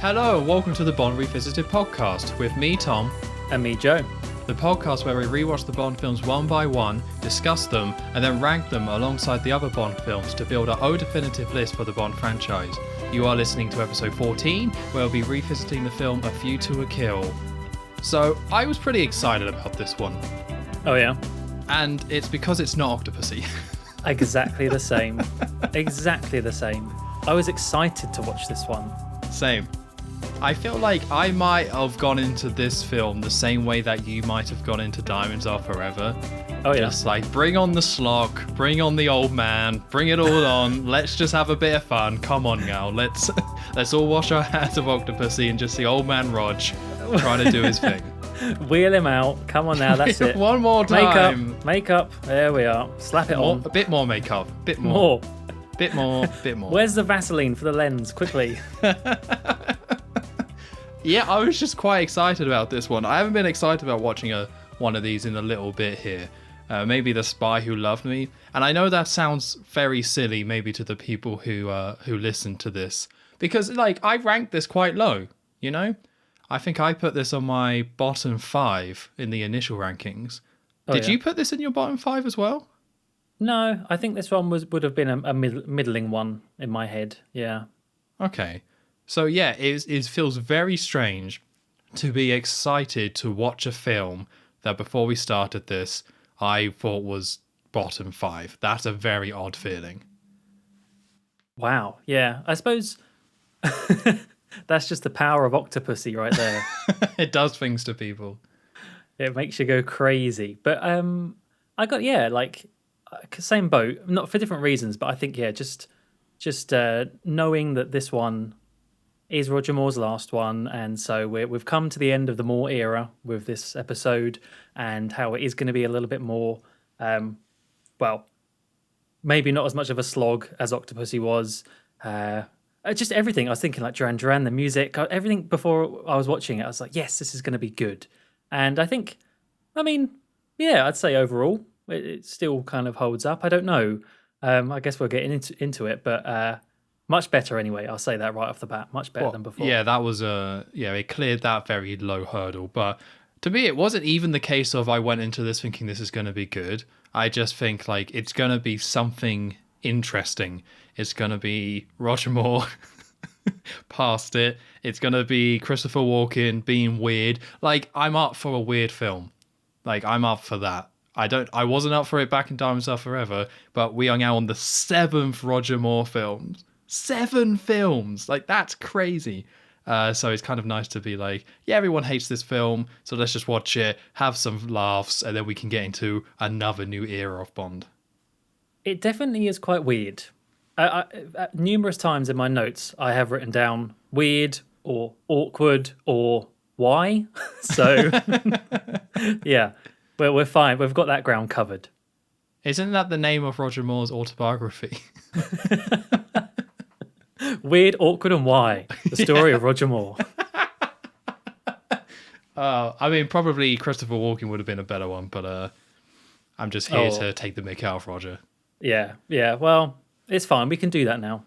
Hello, welcome to the Bond Revisited podcast with me, Tom. And me, Joe. The podcast where we rewatch the Bond films one by one, discuss them, and then rank them alongside the other Bond films to build our own definitive list for the Bond franchise. You are listening to episode 14, where we'll be revisiting the film A View to a Kill. So, I was pretty excited about this one. Oh yeah? And it's because it's not Octopussy. Exactly the same. Exactly the same. I was excited to watch this one. Same. I feel like I might have gone into this film the same way that you might have gone into Diamonds Are Forever. Oh yeah. Just like, bring on the slog, bring on the old man, bring it all on. Let's just have a bit of fun. Come on now, let's all wash our hands of Octopussy and just see old man Rog trying to do his thing. Wheel him out. Come on now, that's it. One more time. Makeup. There we are. Slap it on. A bit more makeup. Bit more. Bit more. Where's the Vaseline for the lens? Quickly. Yeah, I was just quite excited about this one. I haven't been excited about watching one of these in a little bit here. Maybe The Spy Who Loved Me. And I know that sounds very silly maybe to the people who listen to this. Because, like, I ranked this quite low, you know? I think I put this on my bottom 5 in the initial rankings. Did you put this in your bottom 5 as well? No, I think this one would have been a middling one in my head. Yeah. Okay. So yeah, it feels very strange to be excited to watch a film that before we started this, I thought was bottom 5. That's a very odd feeling. Wow. Yeah. I suppose that's just the power of Octopussy right there. It does things to people. It makes you go crazy. But I got, same boat, not for different reasons, but I think, just knowing that this one is Roger Moore's last one, and so we've come to the end of the Moore era with this episode, and how it is going to be a little bit more, maybe not as much of a slog as Octopussy was. Just everything. I was thinking like Duran Duran, the music, everything before I was watching it, I was like, yes, this is going to be good. And I think, I'd say overall, it still kind of holds up. I don't know. I guess we're getting into it, but much better anyway. I'll say that right off the bat. Much better than before. Yeah, that was it cleared that very low hurdle. But to me, it wasn't even the case of I went into this thinking this is going to be good. I just think like it's going to be something interesting. It's going to be Roger Moore past it. It's going to be Christopher Walken being weird. Like, I'm up for a weird film. Like, I'm up for that. I wasn't up for it back in Diamonds Are Forever, but we are now on the 7th Roger Moore films. 7 films! Like, that's crazy. So it's kind of nice to be like, yeah, everyone hates this film, so let's just watch it, have some laughs, and then we can get into another new era of Bond. It definitely is quite weird. Numerous times in my notes, I have written down weird or awkward or why. So, yeah, we're fine. We've got that ground covered. Isn't that the name of Roger Moore's autobiography? Weird, awkward, and why? The story of Roger Moore. Probably Christopher Walken would have been a better one, but I'm just here to take the mick out of Roger. Yeah. Well, it's fine. We can do that now.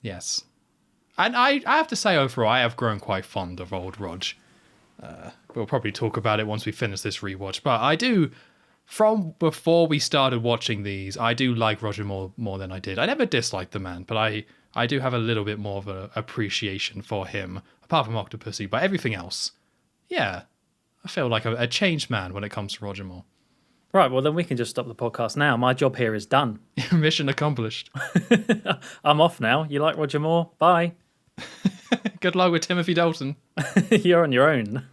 Yes. And I have to say, overall, I have grown quite fond of old Rog. We'll probably talk about it once we finish this rewatch, but I do... From before we started watching these, I do like Roger Moore more than I did. I never disliked the man, but I do have a little bit more of an appreciation for him, apart from Octopussy, but everything else, yeah, I feel like a changed man when it comes to Roger Moore. Right, well then we can just stop the podcast now. My job here is done. Mission accomplished. I'm off now. You like Roger Moore? Bye. Good luck with Timothy Dalton. You're on your own.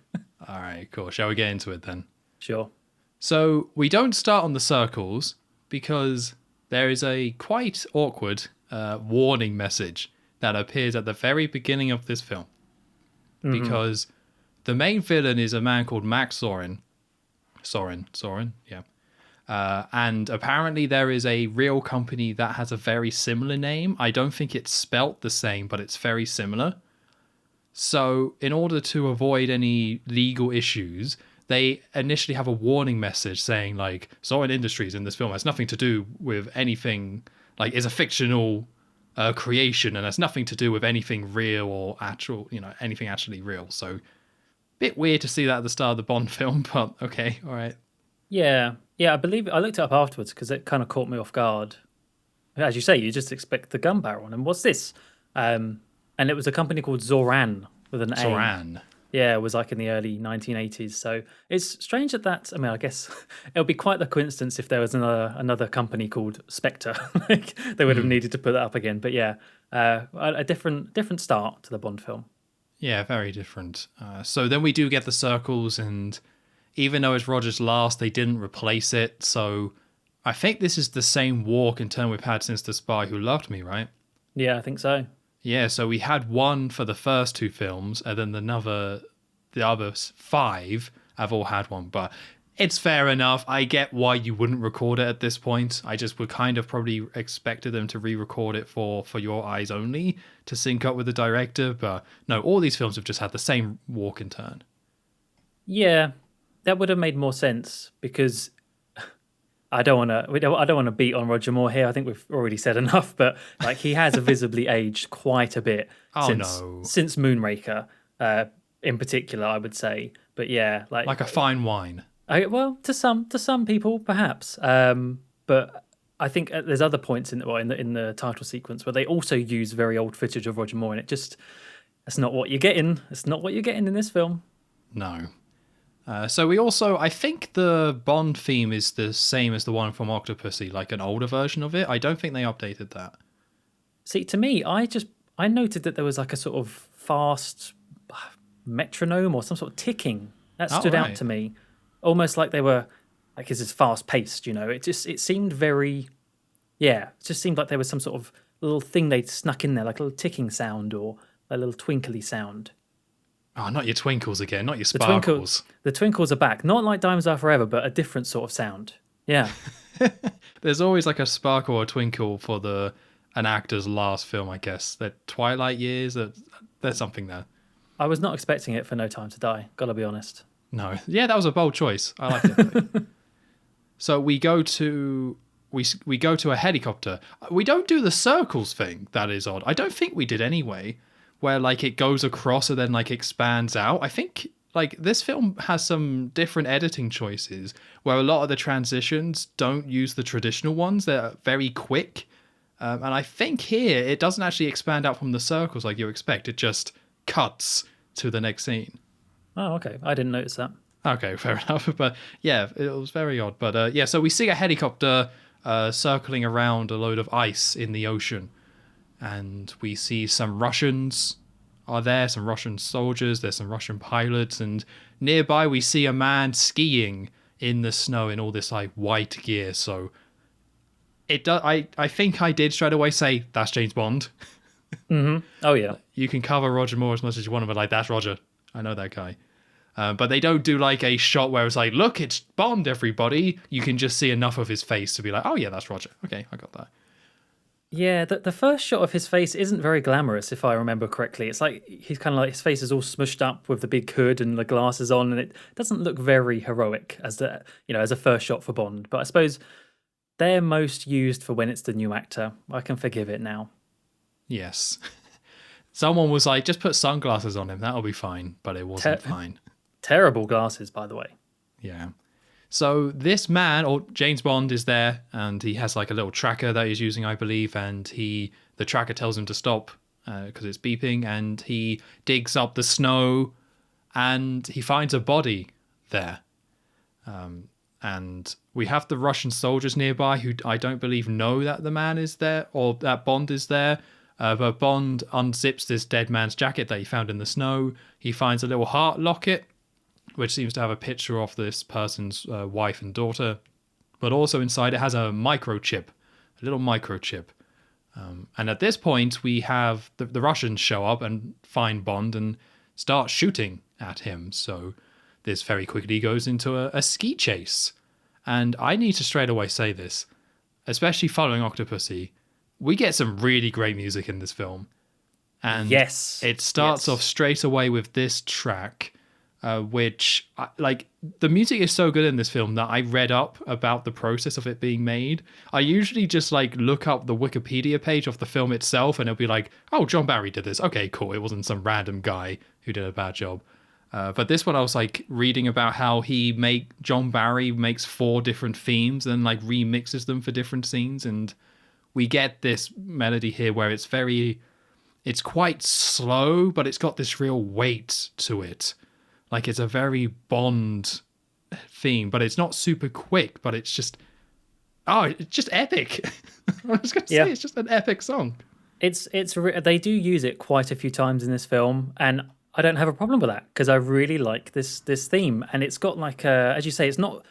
All right, cool. Shall we get into it then? Sure. So we don't start on the circles because there is a quite awkward warning message that appears at the very beginning of this film. Mm-hmm. Because the main villain is a man called Max Zorin. Zorin, yeah. And apparently there is a real company that has a very similar name. I don't think it's spelt the same, but it's very similar. So in order to avoid any legal issues, they initially have a warning message saying, like, Zorin Industries in this film has nothing to do with anything, like, is a fictional creation, and has nothing to do with anything real or actual, anything actually real. So, bit weird to see that at the start of the Bond film, but okay, all right. Yeah, yeah, I believe I looked it up afterwards because it kind of caught me off guard. As you say, you just expect the gun barrel, and what's this? And it was a company called Zoran with an A. Zoran. Yeah, it was like in the early 1980s. So it's strange that. I mean, I guess it would be quite the coincidence if there was another company called Spectre. Like they would have needed to put that up again. But yeah, a different start to the Bond film. Yeah, very different. So then we do get the circles, and even though it's Roger's last, they didn't replace it. So I think this is the same walk and turn we've had since The Spy Who Loved Me, right? Yeah, I think so. Yeah, so we had one for the first two films, and then the other five have all had one. But it's fair enough. I get why you wouldn't record it at this point. I just would kind of probably expected them to re-record it for your eyes only to sync up with the director. But no, all these films have just had the same walk and turn. Yeah, that would have made more sense because I don't want to beat on Roger Moore here. I think we've already said enough, but like he has visibly aged quite a bit since Moonraker, in particular, I would say. But yeah, like a fine wine. Well, to some people, perhaps. But I think there's other points in the title sequence where they also use very old footage of Roger Moore, and that's not what you're getting. It's not what you're getting in this film. No. So we also, I think the Bond theme is the same as the one from Octopussy, like an older version of it. I don't think they updated that. See, to me, I noted that there was like a sort of fast metronome or some sort of ticking that stood out to me, almost like they were like it's fast paced. It seemed very, it just seemed like there was some sort of little thing they'd snuck in there, like a little ticking sound or a little twinkly sound. Oh, not your twinkles again, not your sparkles. The twinkles are back. Not like Diamonds Are Forever, but a different sort of sound. Yeah. There's always like a sparkle or a twinkle for an actor's last film, I guess. The Twilight years, there's something there. I was not expecting it for No Time to Die, gotta be honest. No. Yeah, that was a bold choice. I like it. So we go to a helicopter. We don't do the circles thing. That is odd. I don't think we did anyway. Where like it goes across and then like expands out. I think like this film has some different editing choices where a lot of the transitions don't use the traditional ones. They're very quick. And I think here it doesn't actually expand out from the circles like you expect. It just cuts to the next scene. Oh, okay. I didn't notice that. Okay, fair enough. But yeah, it was very odd. But so we see a helicopter circling around a load of ice in the ocean. And we see some Russians are there, some Russian soldiers, there's some Russian pilots, and nearby we see a man skiing in the snow in all this like white gear. So it does. I think I did straight away say that's James Bond. Mm-hmm. Oh yeah. You can cover Roger Moore as much as you want, but like that's Roger. I know that guy. But they don't do like a shot where it's like, look, it's Bond, everybody. You can just see enough of his face to be like, oh yeah, that's Roger. Okay, I got that. Yeah, the first shot of his face isn't very glamorous, if I remember correctly. It's like he's kind of like his face is all smushed up with the big hood and the glasses on, and it doesn't look very heroic as a first shot for Bond. But I suppose they're most used for when it's the new actor. I can forgive it now. Yes, someone was like, just put sunglasses on him, that'll be fine. But it wasn't fine. Terrible glasses, by the way. Yeah. So this man, or James Bond, is there, and he has like a little tracker that he's using, I believe, and the tracker tells him to stop because it's beeping, and he digs up the snow, and he finds a body there. And we have the Russian soldiers nearby who I don't believe know that the man is there, or that Bond is there. But Bond unzips this dead man's jacket that he found in the snow. He finds a little heart locket, which seems to have a picture of this person's wife and daughter. But also inside it has a microchip, a little microchip. And at this point, we have the Russians show up and find Bond and start shooting at him. So this very quickly goes into a ski chase. And I need to straight away say this, especially following Octopussy, we get some really great music in this film. And yes, it starts off straight away with this track. which like the music is so good in this film that I read up about the process of it being made. I usually just like look up the Wikipedia page of the film itself and it'll be like, oh, John Barry did this. Okay, cool. It wasn't some random guy who did a bad job. But this one I was like reading about how John Barry makes 4 different themes and like remixes them for different scenes. And we get this melody here where it's quite slow, but it's got this real weight to it. Like it's a very Bond theme, but it's not super quick, but it's just epic. I was going to say, it's just an epic song. They do use it quite a few times in this film, and I don't have a problem with that because I really like this theme, and it's got like as you say, it's not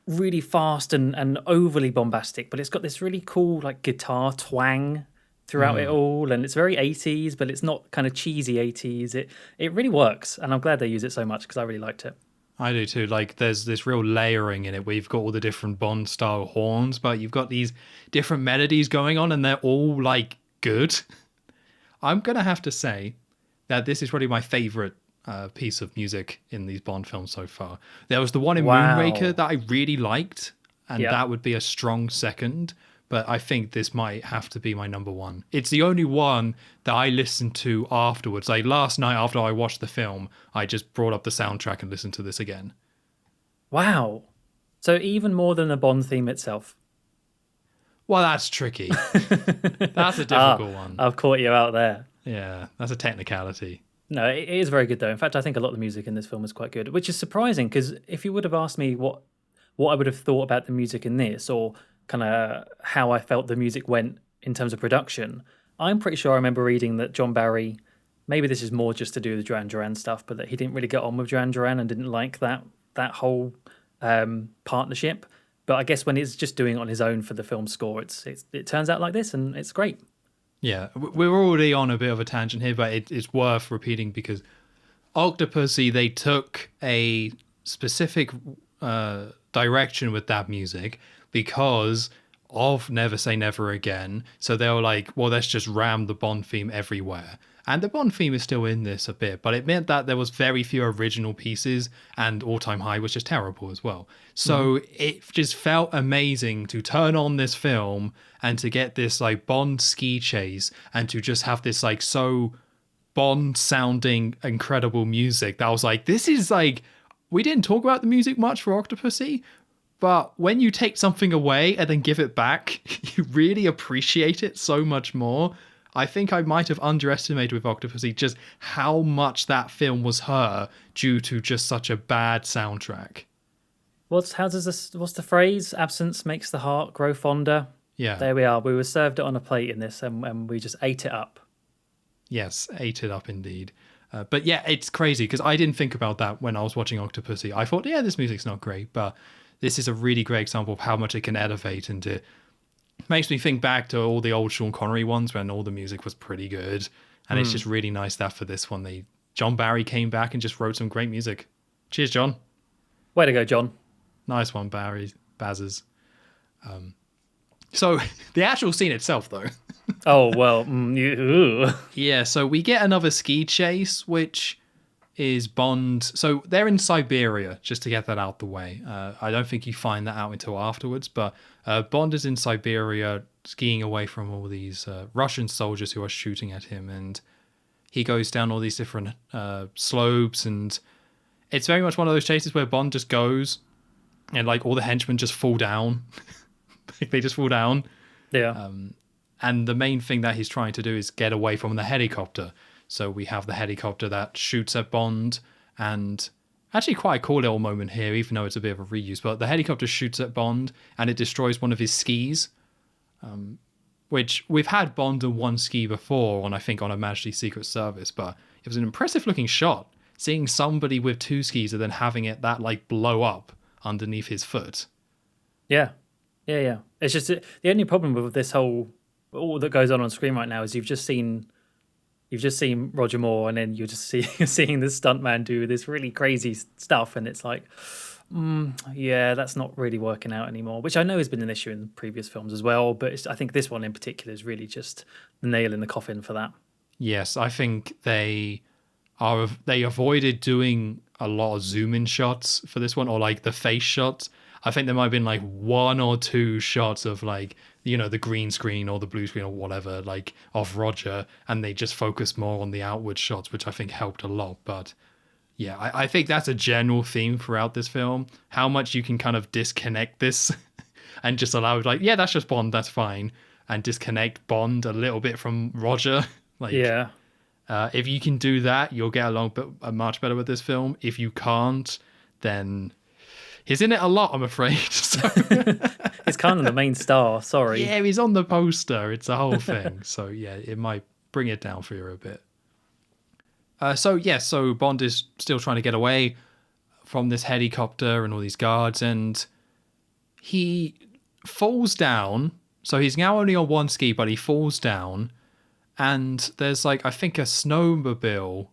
really fast and overly bombastic, but it's got this really cool like guitar twang throughout it all, and it's very 80s, but it's not kind of cheesy 80s. It really works, and I'm glad they use it so much because I really liked it. I do too. Like there's this real layering in it where you've got all the different Bond style horns, but you've got these different melodies going on and they're all like good. I'm going to have to say that this is probably my favorite piece of music in these Bond films so far. There was the one in Moonraker that I really liked, and that would be a strong second. But I think this might have to be my number one. It's the only one that I listened to afterwards. Like last night after I watched the film, I just brought up the soundtrack and listened to this again. Wow. So even more than the Bond theme itself. Well, that's tricky. That's a difficult one. I've caught you out there. Yeah, that's a technicality. No, it is very good though. In fact, I think a lot of the music in this film is quite good, which is surprising because if you would have asked me what I would have thought about the music in this, or kind of how I felt the music went in terms of production, I'm pretty sure I remember reading that John Barry, maybe this is more just to do with Duran Duran stuff, but that he didn't really get on with Duran Duran and didn't like that whole partnership. But I guess when he's just doing it on his own for the film score, it turns out like this, and it's great. Yeah, we're already on a bit of a tangent here, but it's worth repeating because Octopussy, they took a specific direction with that music because of Never Say Never Again. So they were like, well, let's just ram the Bond theme everywhere. And the Bond theme is still in this a bit, but it meant that there was very few original pieces, and All Time High was just terrible as well. So it just felt amazing to turn on this film and to get this like Bond ski chase and to just have this like so Bond sounding incredible music that I was like, this is like, we didn't talk about the music much for Octopussy, but when you take something away and then give it back, you really appreciate it so much more. I think I might have underestimated with Octopussy just how much that film was hurt due to just such a bad soundtrack. What's the phrase? Absence makes the heart grow fonder. Yeah. There we are. We were served it on a plate in this, and we just ate it up. Yes, ate it up indeed. But yeah, it's crazy because I didn't think about that when I was watching Octopussy. I thought, yeah, this music's not great, but this is a really great example of how much it can elevate, and it makes me think back to all the old Sean Connery ones when all the music was pretty good. And it's just really nice that for this one, John Barry came back and just wrote some great music. Cheers, John. Way to go, John. Nice one, Barry. Bazzers. So the actual scene itself, though. Oh, well. Yeah, so we get another ski chase, which is Bond. So they're in Siberia, just to get that out the way. I don't think you find that out until afterwards, but Bond is in Siberia skiing away from all these Russian soldiers who are shooting at him, and he goes down all these different slopes, and it's very much one of those chases where Bond just goes and like all the henchmen just fall down. They just fall down. Yeah. And the main thing that he's trying to do is get away from the helicopter. So we have the helicopter that shoots at Bond, and actually quite a cool little moment here, even though it's a bit of a reuse, but the helicopter shoots at Bond and it destroys one of his skis, which we've had Bond on one ski before I think on a Majesty Secret Service, but it was an impressive looking shot, seeing somebody with 2 skis and then having it that like blow up underneath his foot. Yeah. It's just the only problem with this all that goes on screen right now is you've just seen Roger Moore, and then you're just seeing this stuntman do this really crazy stuff, and it's like, yeah, that's not really working out anymore. Which I know has been an issue in previous films as well, but I think this one in particular is really just the nail in the coffin for that. Yes, I think they avoided doing a lot of zoom in shots for this one, or like the face shots. I think there might have been like one or two shots of like, you know, the green screen or the blue screen or whatever, like of Roger, and they just focused more on the outward shots, which I think helped a lot. But yeah, I think that's a general theme throughout this film, how much you can kind of disconnect this and just allow it, like, yeah, that's just Bond, that's fine, and disconnect Bond a little bit from Roger. Like, Yeah. if you can do that, you'll get along much better with this film. If you can't, then he's in it a lot, I'm afraid. So He's kind of the main star, sorry. yeah, he's on the poster. It's a whole thing. So yeah, it might bring it down for you a bit. So Bond is still trying to get away from this helicopter and all these guards, and he falls down. So he's now only on one ski, but he falls down, and there's like, I think, a snowmobile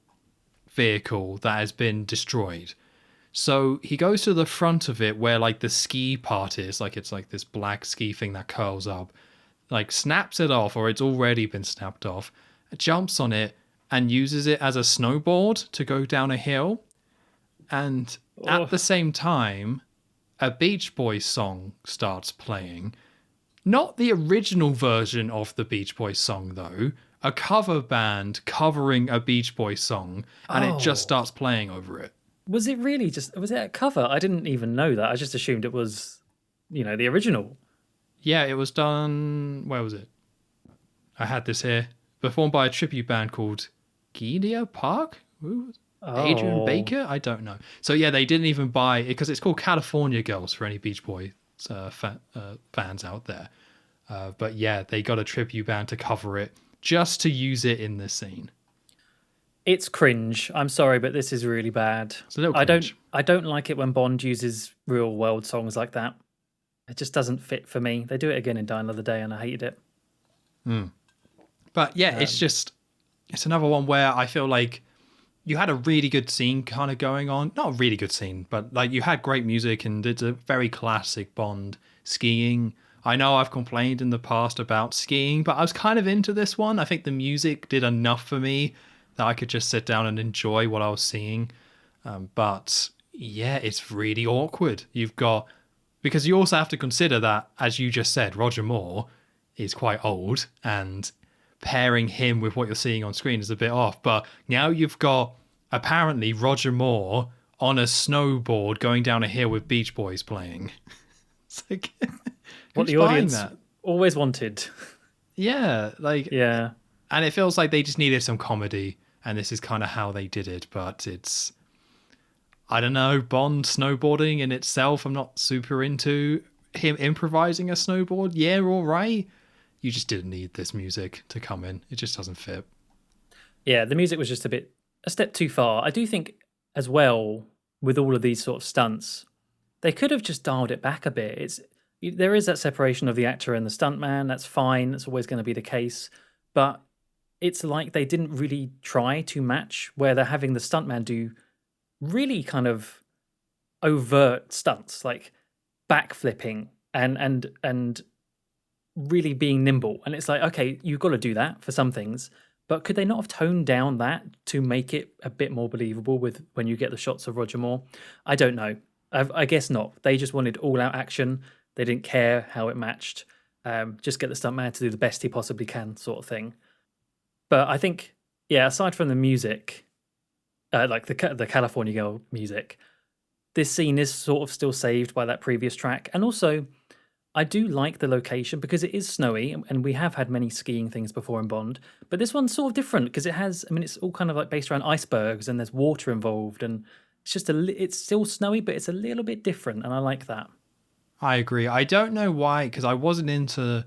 vehicle that has been destroyed. So he goes to the front of it where like the ski part is, like it's like this black ski thing that curls up, like snaps it off, or it's already been snapped off, jumps on it and uses it as a snowboard to go down a hill. And at the same time, a Beach Boys song starts playing. Not the original version of the Beach Boys song, though. A cover band covering a Beach Boys song, and it just starts playing over it. Was it really was it a cover? I didn't even know that. I just assumed it was, you know, the original. Yeah, it was done... Where was it? I had this here. Performed by a tribute band called Gideon Park? Adrian Baker? I don't know. So yeah, they didn't even buy it because it's called California Girls for any Beach Boys fans out there. But yeah, they got a tribute band to cover it just to use it in this scene. It's cringe. I'm sorry, but this is really bad. It's a little cringe. I don't like it when Bond uses real world songs like that. It just doesn't fit for me. They do it again in Die Another Day, and I hated it. But yeah, it's another one where I feel like you had a really good scene kind of going on. Not a really good scene, but like you had great music, and it's a very classic Bond skiing. I know I've complained in the past about skiing, but I was kind of into this one. I think the music did enough for me that I could just sit down and enjoy what I was seeing. But yeah, it's really awkward. Because you also have to consider that, as you just said, Roger Moore is quite old, and pairing him with what you're seeing on screen is a bit off. But now you've got apparently Roger Moore on a snowboard going down a hill with Beach Boys playing. It's like, what the audience always wanted. Yeah, yeah. And it feels like they just needed some comedy, and this is kind of how they did it. But it's, I don't know, Bond snowboarding in itself, I'm not super into. Him improvising a snowboard, yeah, all right. You just didn't need this music to come in. It just doesn't fit. Yeah, the music was just a step too far. I do think as well, with all of these sort of stunts, they could have just dialed it back a bit. There is that separation of the actor and the stuntman. That's fine. That's always going to be the case. But it's like they didn't really try to match, where they're having the stuntman do really kind of overt stunts, like backflipping and really being nimble. And it's like, okay, you've got to do that for some things, but could they not have toned down that to make it a bit more believable with when you get the shots of Roger Moore? I don't know. I guess not. They just wanted all-out action. They didn't care how it matched. Just get the stuntman to do the best he possibly can, sort of thing. But I think, yeah, aside from the music, like the California Girl music, this scene is sort of still saved by that previous track. And also, I do like the location because it is snowy, and we have had many skiing things before in Bond. But this one's sort of different because it's all kind of like based around icebergs, and there's water involved, and it's just it's still snowy, but it's a little bit different, and I like that. I agree. I don't know why, because I wasn't into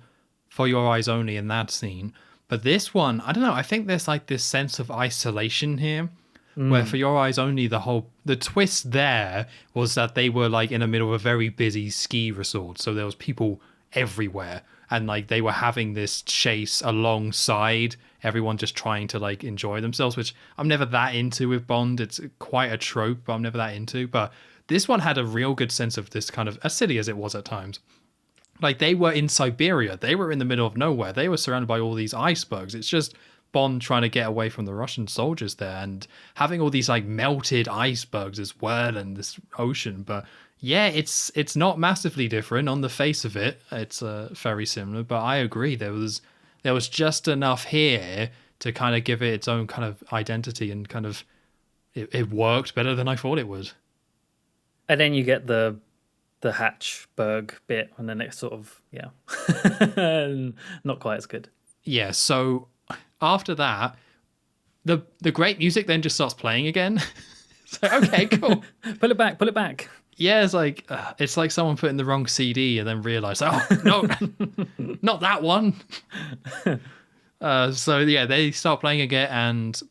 For Your Eyes Only in that scene. But this one, I don't know, I think there's like this sense of isolation here, where For Your Eyes Only, the twist there was that they were like in the middle of a very busy ski resort. So there was people everywhere, and like they were having this chase alongside everyone just trying to like enjoy themselves, which I'm never that into with Bond. It's quite a trope, but I'm never that into. But this one had a real good sense of this, kind of as silly as it was at times. Like they were in Siberia. They were in the middle of nowhere. They were surrounded by all these icebergs. It's just Bond trying to get away from the Russian soldiers there and having all these like melted icebergs as well and this ocean. But yeah, it's not massively different on the face of it. It's very similar, but I agree there was just enough here to kind of give it its own kind of identity and kind of it worked better than I thought it would. And then you get the Hatchberg bit, and then it's sort of not quite as good. Yeah, so after that, the great music then just starts playing again. It's like, okay, cool. Pull it back. Yeah, it's like someone put in the wrong CD and then realized, oh no, not that one. So yeah, they start playing again, and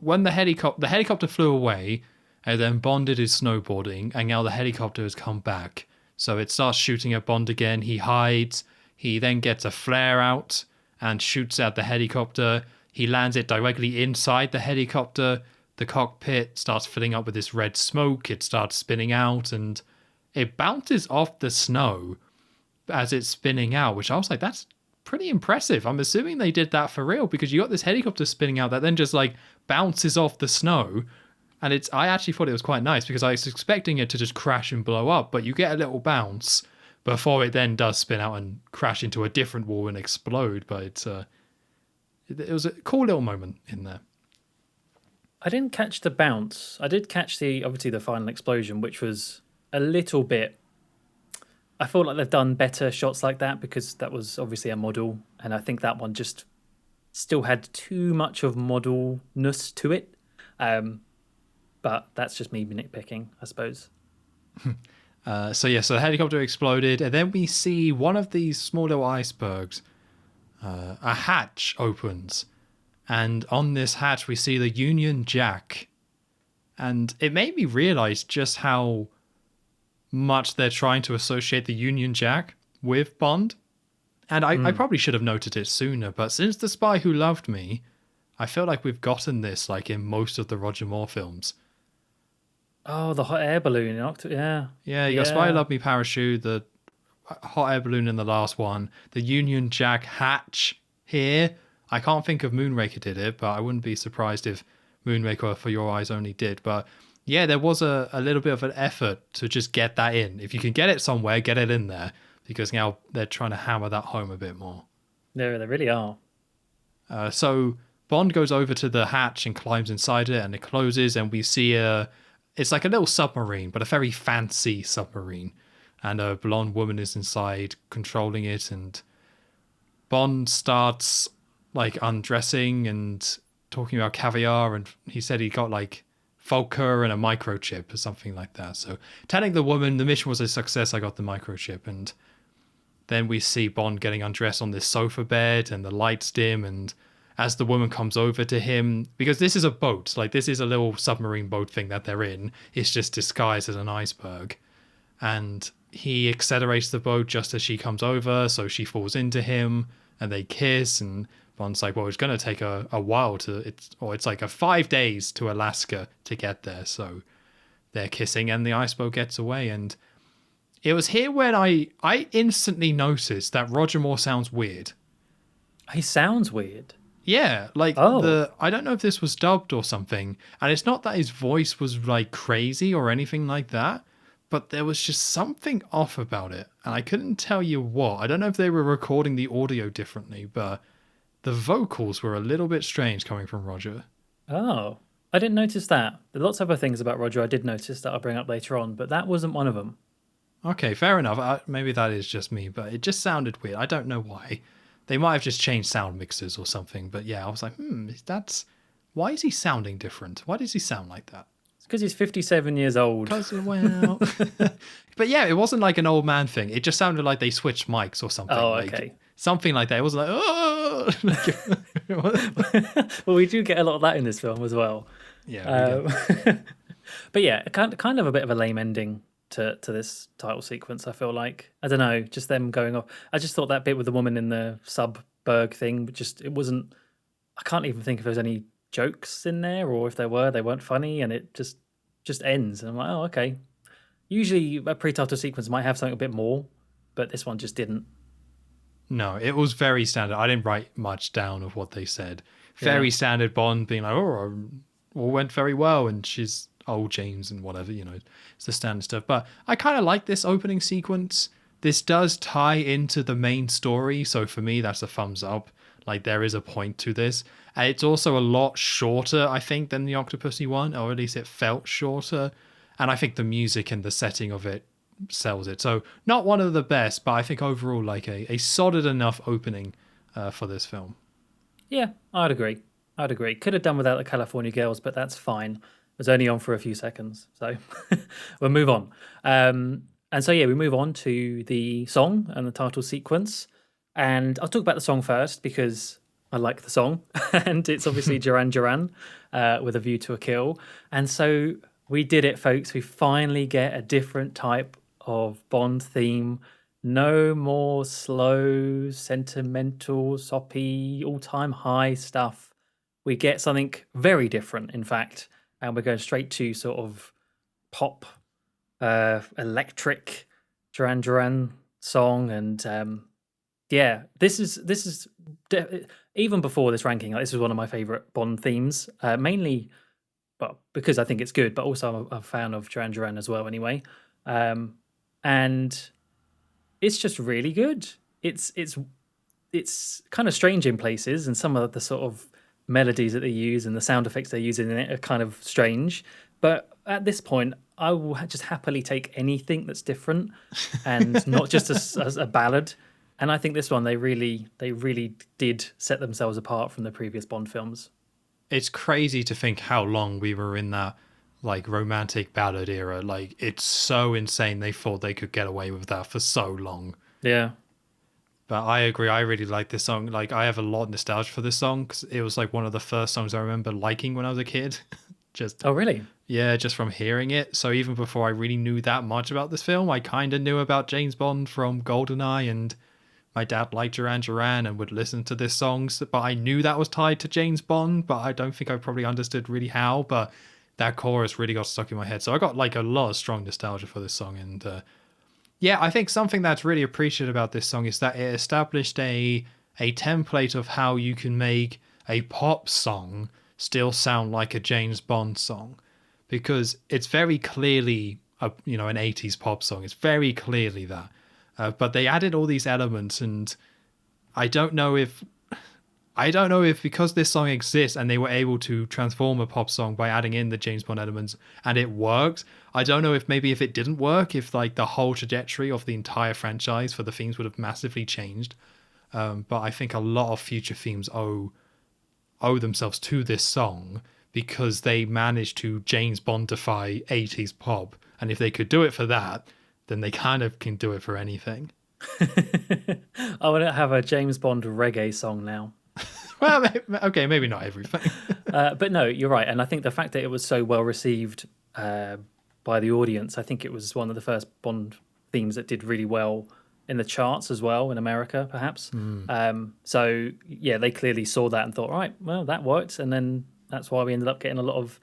when the helicopter flew away, and then Bond did his snowboarding, and now the helicopter has come back. So it starts shooting at Bond again. He hides. He then gets a flare out and shoots at the helicopter. He lands it directly inside the helicopter. The cockpit starts filling up with this red smoke. It starts spinning out, and it bounces off the snow as it's spinning out, which I was like, that's pretty impressive. I'm assuming they did that for real, because you got this helicopter spinning out that then just like bounces off the snow. And I actually thought it was quite nice, because I was expecting it to just crash and blow up, but you get a little bounce before it then does spin out and crash into a different wall and explode. But it was a cool little moment in there. I didn't catch the bounce. I did catch obviously the final explosion, which was a little bit. I feel like they've done better shots like that, because that was obviously a model, and I think that one just still had too much of modelness to it. But that's just me nitpicking, I suppose. So the helicopter exploded, and then we see one of these small little icebergs. A hatch opens, and on this hatch we see the Union Jack. And it made me realize just how much they're trying to associate the Union Jack with Bond. And I probably should have noted it sooner, but since The Spy Who Loved Me, I feel like we've gotten this like in most of the Roger Moore films. Oh, the hot air balloon. Yeah, you got Spy Who Loved Me parachute, the hot air balloon in the last one, the Union Jack hatch here. I can't think of Moonraker did it, but I wouldn't be surprised if Moonraker For Your Eyes Only did. But yeah, there was a little bit of an effort to just get that in. If you can get it somewhere, get it in there, because now they're trying to hammer that home a bit more. No, they really are. So Bond goes over to the hatch and climbs inside it, and it closes, and we see it's like a little submarine, but a very fancy submarine. And a blonde woman is inside controlling it, and Bond starts like undressing and talking about caviar, and he said he got like vodka and a microchip or something like that. So telling the woman the mission was a success, I got the microchip. And then we see Bond getting undressed on this sofa bed, and the lights dim, and as the woman comes over to him, because this is a boat, like this is a little submarine boat thing that they're in, it's just disguised as an iceberg. And he accelerates the boat just as she comes over, so she falls into him, and they kiss, and Bond's like, well, it's going to take a while it's like 5 days to Alaska to get there. So they're kissing, and the iceberg gets away. And it was here when I instantly noticed that Roger Moore sounds weird. He sounds weird. Yeah, like I don't know if this was dubbed or something, and it's not that his voice was like crazy or anything like that, but there was just something off about it, and I couldn't tell you what. I don't know if they were recording the audio differently, but the vocals were a little bit strange coming from Roger. Oh, I didn't notice that. There are lots of other things about Roger I did notice that I'll bring up later on, but that wasn't one of them. Okay, fair enough. Maybe that is just me, but it just sounded weird. I don't know why. They might have just changed sound mixers or something, but yeah, I was like, why is he sounding different? Why does he sound like that? It's because he's 57 years old. Well, but yeah, it wasn't like an old man thing. It just sounded like they switched mics or something. Oh, okay. Like, something like that. It wasn't like, oh. Well, we do get a lot of that in this film as well. Yeah. But yeah, kind of a bit of a lame ending to this title sequence, I feel like. I don't know, just them going off. I just thought that bit with the woman in the subberg thing, but it wasn't, I can't even think if there was any jokes in there, or if there were, they weren't funny, and it just ends. And I'm like, oh, okay. Usually a pre-title sequence might have something a bit more, but this one just didn't. No, it was very standard. I didn't write much down of what they said. Yeah. Very standard Bond being like, oh, all went very well, and she's old James and whatever, it's the standard stuff. But I kind of like this opening sequence. This does tie into the main story, so for me, that's a thumbs up. Like, there is a point to this. And it's also a lot shorter, I think, than the Octopussy one, or at least it felt shorter. And I think the music and the setting of it sells it. So not one of the best, but I think overall like a solid enough opening for this film. Yeah, I'd agree. Could have done without the California Girls, but that's fine. It was only on for a few seconds, so we'll move on. And so, yeah, we move on to the song and the title sequence. And I'll talk about the song first because I like the song. And it's obviously Duran Duran with A View to a Kill. And so we did it, folks. We finally get a different type of Bond theme. No more slow, sentimental, soppy, all-time high stuff. We get something very different, in fact. And we're going straight to sort of pop, electric Duran Duran song. And yeah, this is even before this ranking, like, this is one of my favorite Bond themes, mainly, well, because I think it's good, but also I'm a fan of Duran Duran as well anyway. And it's just really good. It's kind of strange in places, and some of the sort of melodies that they use and the sound effects they're using in it are kind of strange. But at this point, I will just happily take anything that's different and not just as a ballad. And I think this one, they really did set themselves apart from the previous Bond films. It's crazy to think how long we were in that like romantic ballad era. Like, it's so insane they thought they could get away with that for so long. Yeah. But I agree. I really like this song. Like, I have a lot of nostalgia for this song because it was like one of the first songs I remember liking when I was a kid. Oh, really? Yeah, just from hearing it. So even before I really knew that much about this film, I kind of knew about James Bond from GoldenEye, and my dad liked Duran Duran and would listen to this songs. But I knew that was tied to James Bond, but I don't think I probably understood really how. But that chorus really got stuck in my head. So I got like a lot of strong nostalgia for this song. And yeah, I think something that's really appreciated about this song is that it established a template of how you can make a pop song still sound like a James Bond song, because it's very clearly an 80s pop song. It's very clearly that. But they added all these elements, and I don't know if because this song exists and they were able to transform a pop song by adding in the James Bond elements and it worked. I don't know if maybe if it didn't work, if like the whole trajectory of the entire franchise for the themes would have massively changed. But I think a lot of future themes owe themselves to this song because they managed to James Bondify 80s pop. And if they could do it for that, then they kind of can do it for anything. I want to have a James Bond reggae song now. Well, okay, maybe not everything. But no, you're right. And I think the fact that it was so well received by the audience, I think it was one of the first Bond themes that did really well in the charts as well in America, perhaps. So, yeah, they clearly saw that and thought, right, well, that worked. And then that's why we ended up getting a lot of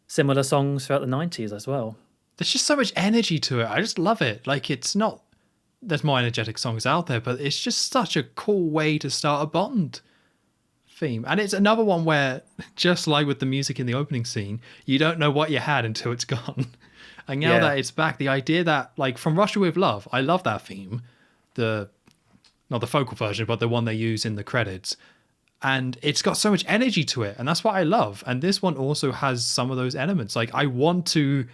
similar songs throughout the 90s as well. There's just so much energy to it. I just love it. Like, it's not... There's more energetic songs out there, but it's just such a cool way to start a Bond theme. And it's another one where, just like with the music in the opening scene, you don't know what you had until it's gone. And now that it's back, the idea that, like, from Russia With Love, I love that theme. Not the vocal version, but the one they use in the credits. And it's got so much energy to it, and that's what I love. And this one also has some of those elements. Like, I want to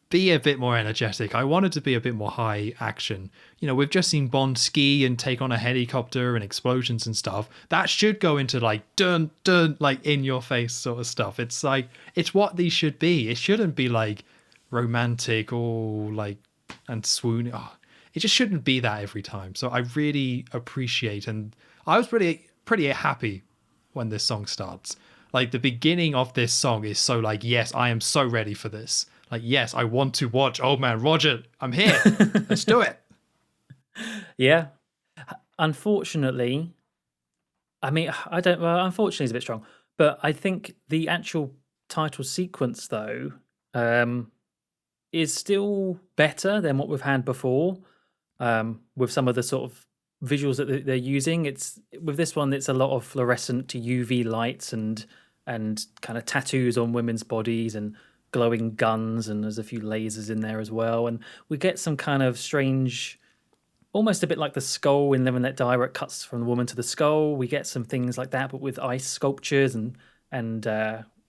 be a bit more energetic. I wanted to be a bit more high action. We've just seen Bond ski and take on a helicopter and explosions and stuff. That should go into like dun dun, like in your face sort of stuff. It's like, it's what these should be. It shouldn't be like romantic or like and swoon. Oh, it just shouldn't be that every time. So I really appreciate, and I was pretty happy when this song starts. Like, the beginning of this song is so like, yes, I am so ready for this. Like, yes, I want to watch Old Man Roger. I'm here. Let's do it. Yeah. Unfortunately, unfortunately is a bit strong, but I think the actual title sequence, though, is still better than what we've had before, with some of the sort of visuals that they're using. It's with this one, it's a lot of fluorescent to UV lights and kind of tattoos on women's bodies and glowing guns, and there's a few lasers in there as well. And we get some kind of strange, almost a bit like the skull in Live and Let Die, where it cuts from the woman to the skull. We get some things like that, but with ice sculptures, and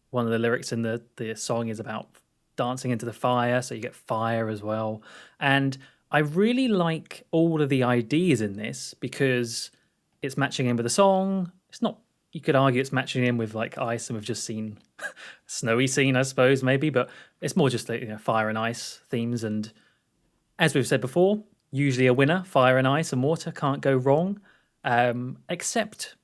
one of the lyrics in the song is about dancing into the fire, so you get fire as well. And I really like all of the ideas in this because it's matching in with the song. It's not, you could argue it's matching in with like ice, and we've just seen snowy scene, I suppose, maybe, but it's more just like, fire and ice themes. And as we've said before, usually a winner, fire and ice and water can't go wrong. Except,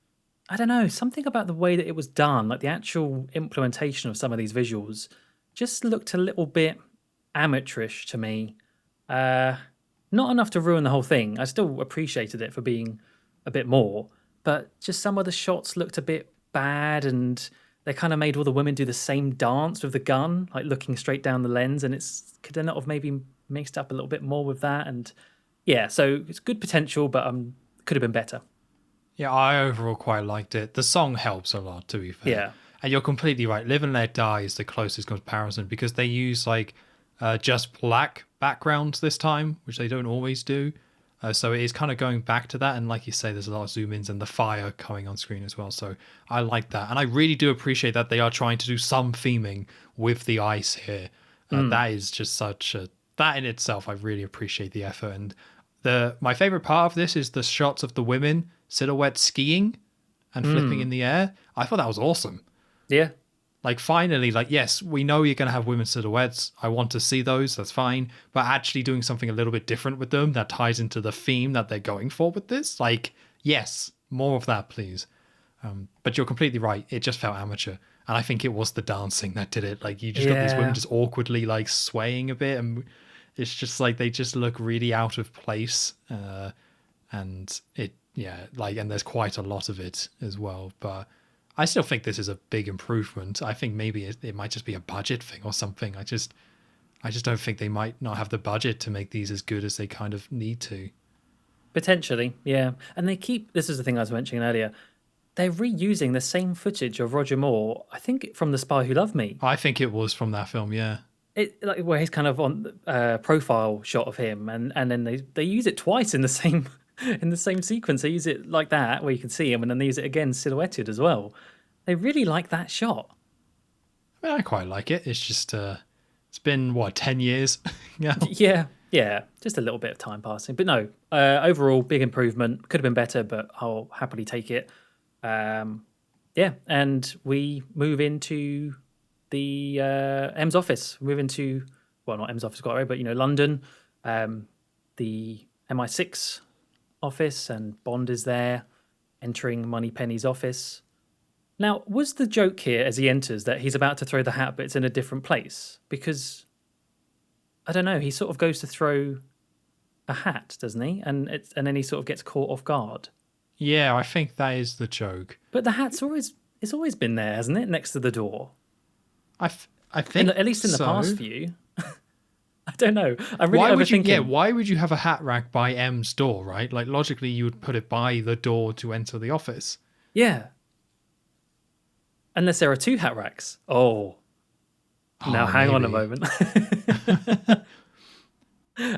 I don't know, something about the way that it was done, like the actual implementation of some of these visuals just looked a little bit amateurish to me. Not enough to ruin the whole thing. I still appreciated it for being a bit more, but just some of the shots looked a bit bad, and they kind of made all the women do the same dance with the gun, like looking straight down the lens, and could they not have maybe mixed up a little bit more with that? And yeah, so it's good potential, but could have been better. Yeah, I overall quite liked it. The song helps a lot, to be fair. Yeah. And you're completely right. Live and Let Die is the closest comparison because they use like just black backgrounds this time, which they don't always do. So it is kind of going back to that. And like you say, there's a lot of zoom ins and the fire coming on screen as well. So I like that. And I really do appreciate that they are trying to do some theming with the ice here. That is just that in itself, I really appreciate the effort. And my favorite part of this is the shots of the women silhouette skiing and flipping in the air. I thought that was awesome. Yeah. Like finally, like, yes, we know you're going to have women's silhouettes. I want to see those. That's fine. But actually doing something a little bit different with them that ties into the theme that they're going for with this. Like, yes, more of that, please. But you're completely right. It just felt amateur. And I think it was the dancing that did it. Like, you just got these women just awkwardly, like, swaying a bit. And it's just like they just look really out of place. And and there's quite a lot of it as well. But I still think this is a big improvement. I think maybe it might just be a budget thing or something. I just don't think they might not have the budget to make these as good as they kind of need to. Potentially, yeah. And this is the thing I was mentioning earlier, they're reusing the same footage of Roger Moore, I think from The Spy Who Loved Me. I think it was from that film, yeah. Where he's kind of on profile shot of him, and then they use it twice in the same in the same sequence. They use it like that where you can see him, and then they use it again silhouetted as well. They really like that shot. I mean, I quite like it. It's just it's been 10 years. yeah, just a little bit of time passing, but no, overall big improvement. Could have been better, but I'll happily take it. And we move into the M's office. Move into, well, not M's office quite right, but London, the MI6 office, and Bond is there entering Moneypenny's office. Now, was the joke here as he enters that he's about to throw the hat, but it's in a different place? Because I don't know, he sort of goes to throw a hat, doesn't he? And then he sort of gets caught off guard. Yeah, I think that is the joke. But the hat's always been there, hasn't it, next to the door? I think at least in the past view. I don't know. I'm really overthinking. Why would you have a hat rack by M's door, right? Like, logically, you would put it by the door to enter the office. Yeah. Unless there are two hat racks. Now hang on a moment.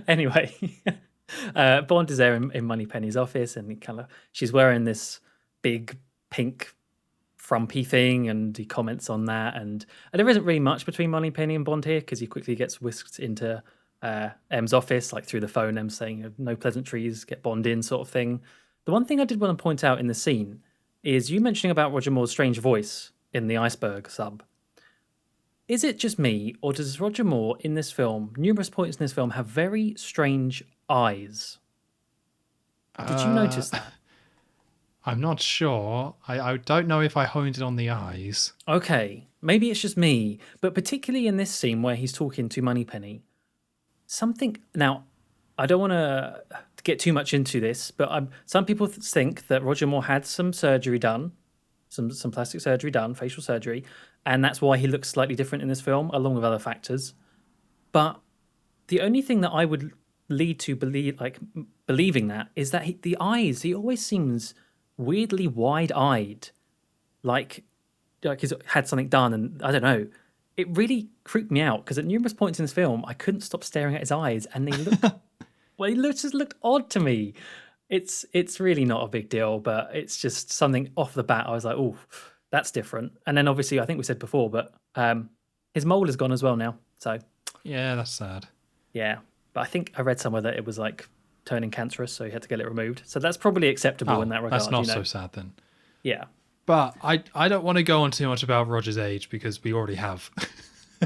Anyway, Bond is there in Moneypenny's office, and she's wearing this big pink frumpy thing, and he comments on that. And there isn't really much between Moneypenny and Bond here, because he quickly gets whisked into M's office, like through the phone, M saying no pleasantries, get Bond in, sort of thing. The one thing I did want to point out in the scene is you mentioning about Roger Moore's strange voice in the iceberg sub. Is it just me, or does Roger Moore in this film, numerous points in this film, have very strange eyes? Did you notice that? I'm not sure. I don't know if I honed it on the eyes. Okay, maybe it's just me, but particularly in this scene where he's talking to Moneypenny, something... Now, I don't want to get too much into this, but some people think that Roger Moore had some surgery done, some plastic surgery done, facial surgery, and that's why he looks slightly different in this film, along with other factors. But the only thing that I would lead to believing that is that the eyes, he always seems weirdly wide-eyed, like he's had something done, and I don't know. It really creeped me out because at numerous points in this film, I couldn't stop staring at his eyes, and they looked well, just looked odd to me. It's really not a big deal, but it's just something off the bat. I was like, oh, that's different. And then obviously, I think we said before, but his mole is gone as well now. So yeah, that's sad. Yeah, but I think I read somewhere that it was like turning cancerous, so he had to get it removed. So that's probably acceptable in that regard. That's not so sad then. Yeah. But I don't want to go on too much about Roger's age because we already have.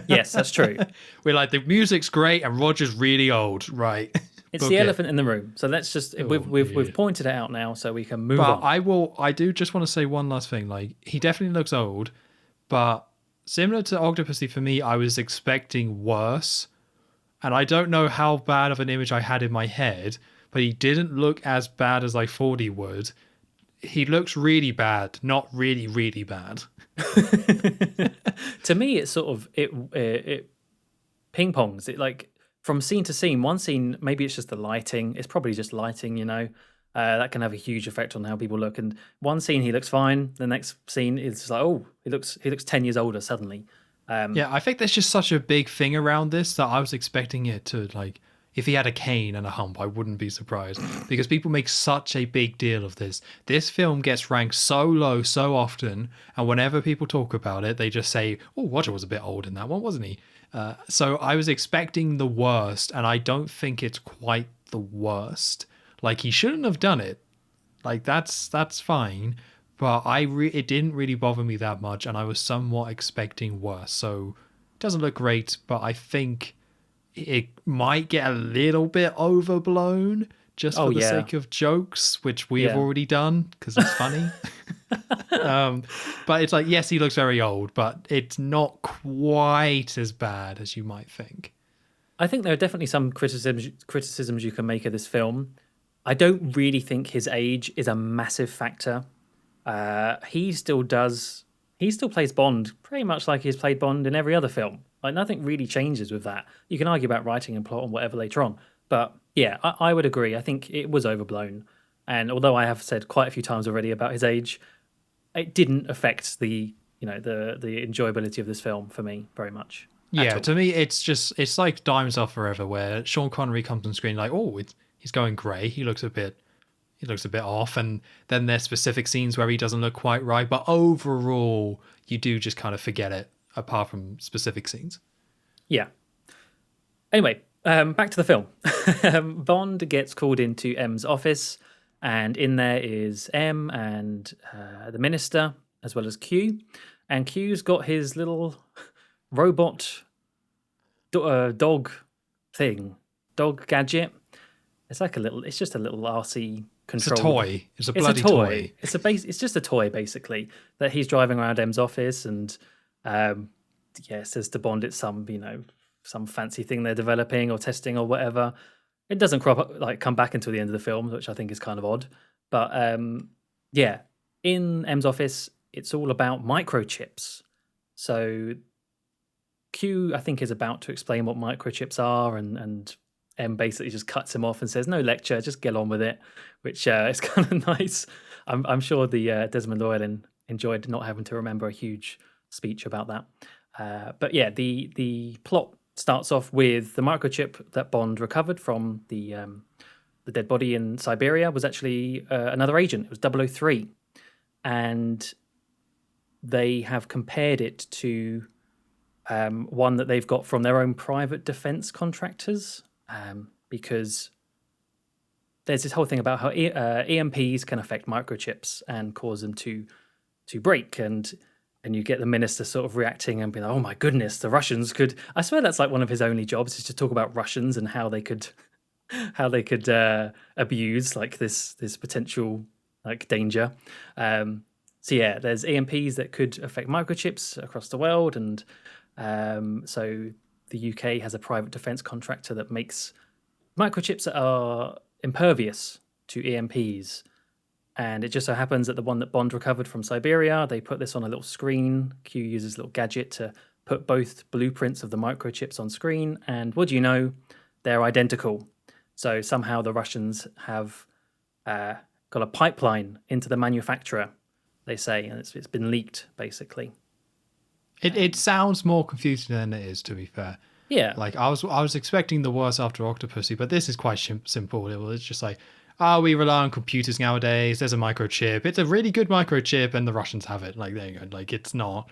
Yes, that's true. We're like, the music's great and Roger's really old, right? It's the elephant in the room. So let's just we've pointed it out now, so we can move on. I do just want to say one last thing. Like, he definitely looks old, but similar to Octopussy, for me, I was expecting worse. And I don't know how bad of an image I had in my head, but he didn't look as bad as I thought he would. He looks really bad, not really, really bad. To me, it's sort of it ping pongs. It like from scene to scene. One scene, maybe it's just the lighting. It's probably just lighting, that can have a huge effect on how people look. And one scene he looks fine. The next scene is just like, oh, he looks 10 years older suddenly. Yeah, I think there's just such a big thing around this that I was expecting it to, like, if he had a cane and a hump, I wouldn't be surprised. Because people make such a big deal of this. This film gets ranked so low so often, and whenever people talk about it, they just say, oh, Roger was a bit old in that one, wasn't he? So I was expecting the worst, and I don't think it's quite the worst. Like, he shouldn't have done it. Like, that's fine. But it didn't really bother me that much, and I was somewhat expecting worse. So it doesn't look great, but I think it might get a little bit overblown just for the sake of jokes, which we have already done because it's funny. But it's like, yes, he looks very old, but it's not quite as bad as you might think. I think there are definitely some criticisms you can make of this film. I don't really think his age is a massive factor. He still plays Bond pretty much like he's played Bond in every other film. Like, nothing really changes with that. You can argue about writing and plot and whatever later on, but yeah, I would agree. I think it was overblown, and although I have said quite a few times already about his age, it didn't affect the enjoyability of this film for me very much. Yeah, to me, it's like Diamonds Are Forever, where Sean Connery comes on screen like, oh, he's going grey. He looks a bit off, and then there's specific scenes where he doesn't look quite right, but overall you do just kind of forget it apart from specific scenes. Yeah. Anyway, back to the film. Bond gets called into M's office, and in there is M and the Minister, as well as Q, and Q's got his little robot dog gadget. It's just a little RC control. It's a toy. It's a bloody toy. It's just a toy, basically, that he's driving around M's office, and it says to Bond it's some fancy thing they're developing or testing or whatever. It doesn't come back until the end of the film, which I think is kind of odd. But in M's office, it's all about microchips. So Q, I think, is about to explain what microchips are, and M basically just cuts him off and says, "No lecture, just get on with it," which is kind of nice. I'm sure the Desmond Llewellyn enjoyed not having to remember a huge speech about that. But yeah, the plot starts off with the microchip that Bond recovered from the dead body in Siberia was actually another agent. It was 003, and they have compared it to one that they've got from their own private defense contractors. Because there's this whole thing about how EMPs can affect microchips and cause them to break, and you get the Minister sort of reacting and being like, "Oh my goodness, the Russians could." I swear that's like one of his only jobs, is to talk about Russians and how they could abuse like this potential like danger. So yeah, there's EMPs that could affect microchips across the world, and so the UK has a private defense contractor that makes microchips that are impervious to EMPs. And it just so happens that the one that Bond recovered from Siberia, they put this on a little screen. Q uses a little gadget to put both blueprints of the microchips on screen. And what do you know? They're identical. So somehow the Russians have got a pipeline into the manufacturer, they say, and it's been leaked, basically. It sounds more confusing than it is, to be fair. Yeah. Like I was expecting the worst after Octopussy, but this is quite simple. It's just like, we rely on computers nowadays. There's a microchip. It's a really good microchip, and the Russians have it. Like, there you go. Like, it's not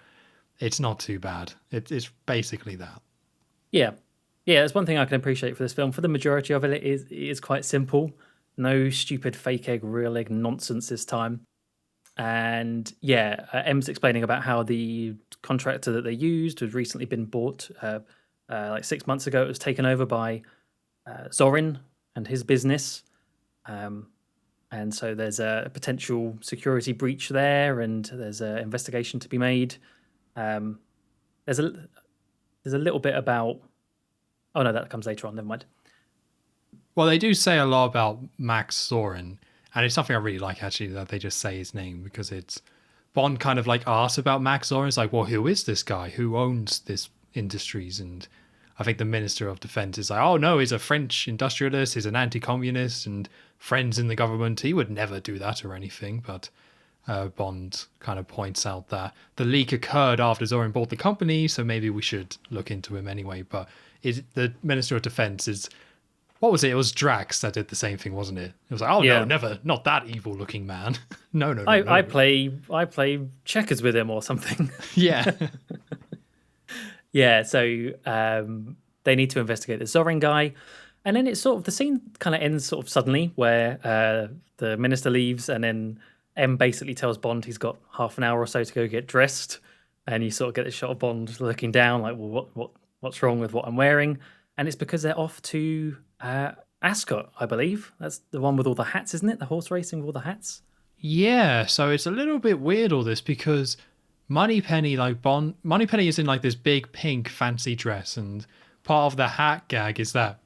too bad. It's basically that. Yeah. Yeah, there's one thing I can appreciate for this film. For the majority of it, it is quite simple. No stupid fake egg, real egg nonsense this time. And yeah, M's explaining about how the contractor that they used had recently been bought like 6 months ago. It was taken over by Zorin and his business. And so there's a potential security breach there, and there's an investigation to be made. There's a little bit about... Oh, no, that comes later on. Never mind. Well, they do say a lot about Max Zorin, and it's something I really like, actually, that they just say his name, because it's... Bond kind of like asks about Max Zorin. It's like, well, who is this guy? Who owns this industries? And I think the Minister of Defense is like, oh, no, he's a French industrialist. He's an anti-communist and friends in the government. He would never do that or anything. But Bond kind of points out that the leak occurred after Zorin bought the company, so maybe we should look into him anyway. But the Minister of Defense is... What was it? It was Drax that did the same thing, wasn't it? It was like, oh, Yeah. no, never. Not that evil-looking man. No. I play checkers with him or something. Yeah. Yeah, so they need to investigate the Zorin guy. And then it's sort of... The scene kind of ends sort of suddenly, where the minister leaves, and then M basically tells Bond he's got half an hour or so to go get dressed. And you sort of get this shot of Bond looking down, like, well, what's wrong with what I'm wearing? And it's because they're off to Ascot, I believe. That's the one with all the hats, isn't it? The horse racing with all the hats. Yeah, so it's a little bit weird, all this, because Moneypenny is in like this big pink fancy dress, and part of the hat gag is that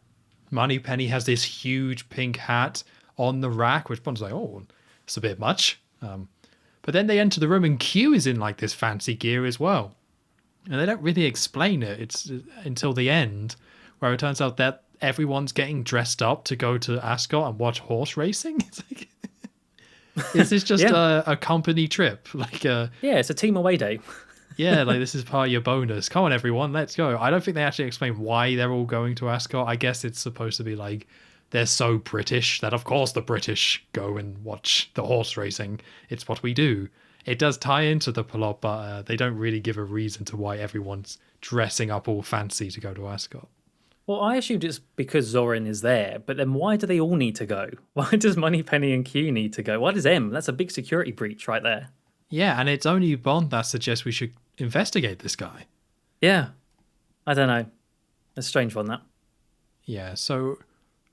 Moneypenny has this huge pink hat on the rack, which Bond's like, oh, it's a bit much. But then they enter the room and Q is in like this fancy gear as well. And they don't really explain it. It's until the end, where it turns out that everyone's getting dressed up to go to Ascot and watch horse racing. It's like, is this just a company trip? Yeah, it's a team away day. Yeah, like this is part of your bonus. Come on, everyone, let's go. I don't think they actually explain why they're all going to Ascot. I guess it's supposed to be like they're so British that of course the British go and watch the horse racing. It's what we do. It does tie into the plot, but they don't really give a reason to why everyone's dressing up all fancy to go to Ascot. Well, I assumed it's because Zorin is there, but then why do they all need to go? Why does Moneypenny and Q need to go? Why does M? That's a big security breach right there. Yeah, and it's only Bond that suggests we should investigate this guy. Yeah. I don't know. It's a strange one, that. Yeah, so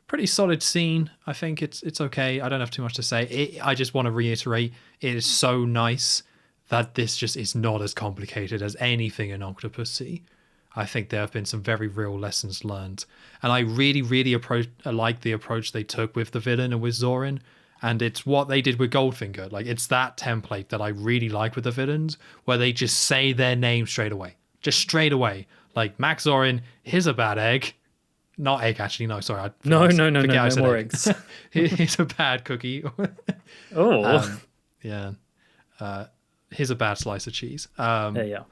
pretty solid scene. I think it's okay. I don't have too much to say. I just want to reiterate, it is so nice that this just is not as complicated as anything in Octopussy. I think there have been some very real lessons learned. And I really, really like the approach they took with the villain and with Zorin. And it's what they did with Goldfinger. Like, it's that template that I really like with the villains, where they just say their name straight away. Just straight away. Like, Max Zorin, here's a bad egg. Not egg, actually. No, sorry. No more eggs. Here's a bad cookie. Oh. Yeah. Here's a bad slice of cheese. Yeah.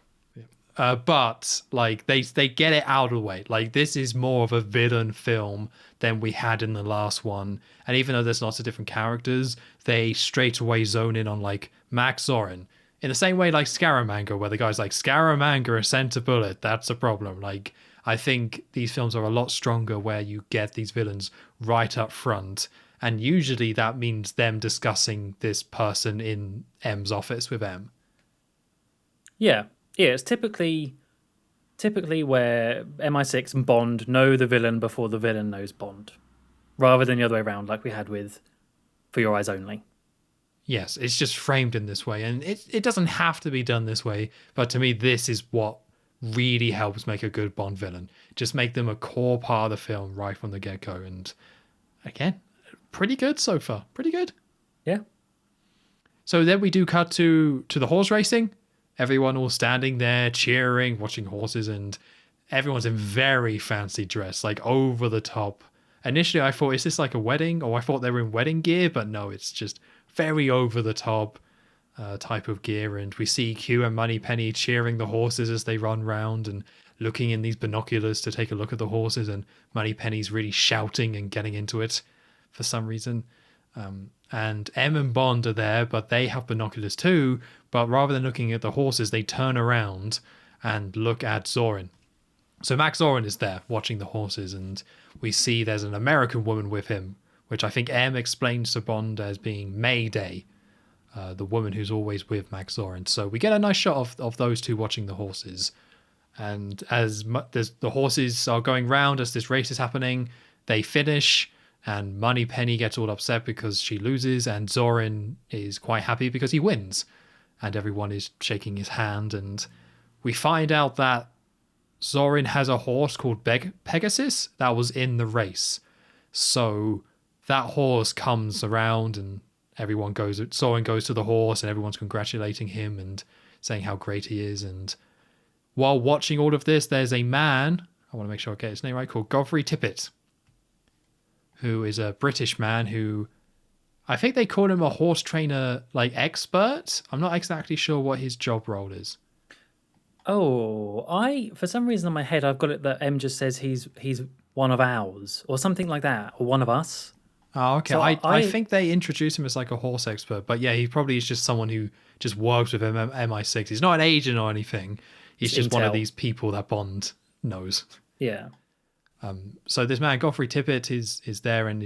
But like they get it out of the way. Like, this is more of a villain film than we had in the last one. And even though there's lots of different characters, they straight away zone in on like Max Zorin. In the same way like Scaramanga, where the guy's like, Scaramanga is sent a bullet. That's a problem. Like, I think these films are a lot stronger where you get these villains right up front. And usually that means them discussing this person in M's office with M. Yeah. Yeah, it's typically where MI6 and Bond know the villain before the villain knows Bond, rather than the other way around, like we had with For Your Eyes Only. Yes, it's just framed in this way, and it doesn't have to be done this way, but to me, this is what really helps make a good Bond villain. Just make them a core part of the film right from the get-go, and again, pretty good so far. Pretty good. Yeah. So then we do cut to the horse racing. Everyone all standing there, cheering, watching horses, and everyone's in very fancy dress, like over the top. initially I thought, is this like a wedding? Or I thought they were in wedding gear, but no, it's just very over the top type of gear. And we see Q and Moneypenny cheering the horses as they run round and looking in these binoculars to take a look at the horses. And Moneypenny's really shouting and getting into it for some reason. And M and Bond are there, but they have binoculars too. But rather than looking at the horses, they turn around and look at Zorin. So Max Zorin is there watching the horses, and we see there's an American woman with him, which I think M explains to Bond as being Mayday, the woman who's always with Max Zorin. So we get a nice shot of those two watching the horses. And as the horses are going round as this race is happening, they finish, and Moneypenny gets all upset because she loses, and Zorin is quite happy because he wins. And everyone is shaking his hand, and we find out that Zorin has a horse called Pegasus that was in the race. So that horse comes around and Zorin goes to the horse and everyone's congratulating him and saying how great he is. And while watching all of this, there's a man, I want to make sure I get his name right, called Godfrey Tippett, who is a British man who, I think they call him a horse trainer, like expert. I'm not exactly sure what his job role is. Oh, for some reason in my head I've got it that M just says he's one of ours or something like that, or one of us. Oh, okay. So I think they introduce him as like a horse expert, but yeah, he probably is just someone who just works with MI6. He's not an agent or anything. He's just one of these people that Bond knows. Yeah. So this man, Godfrey Tippett, is there, and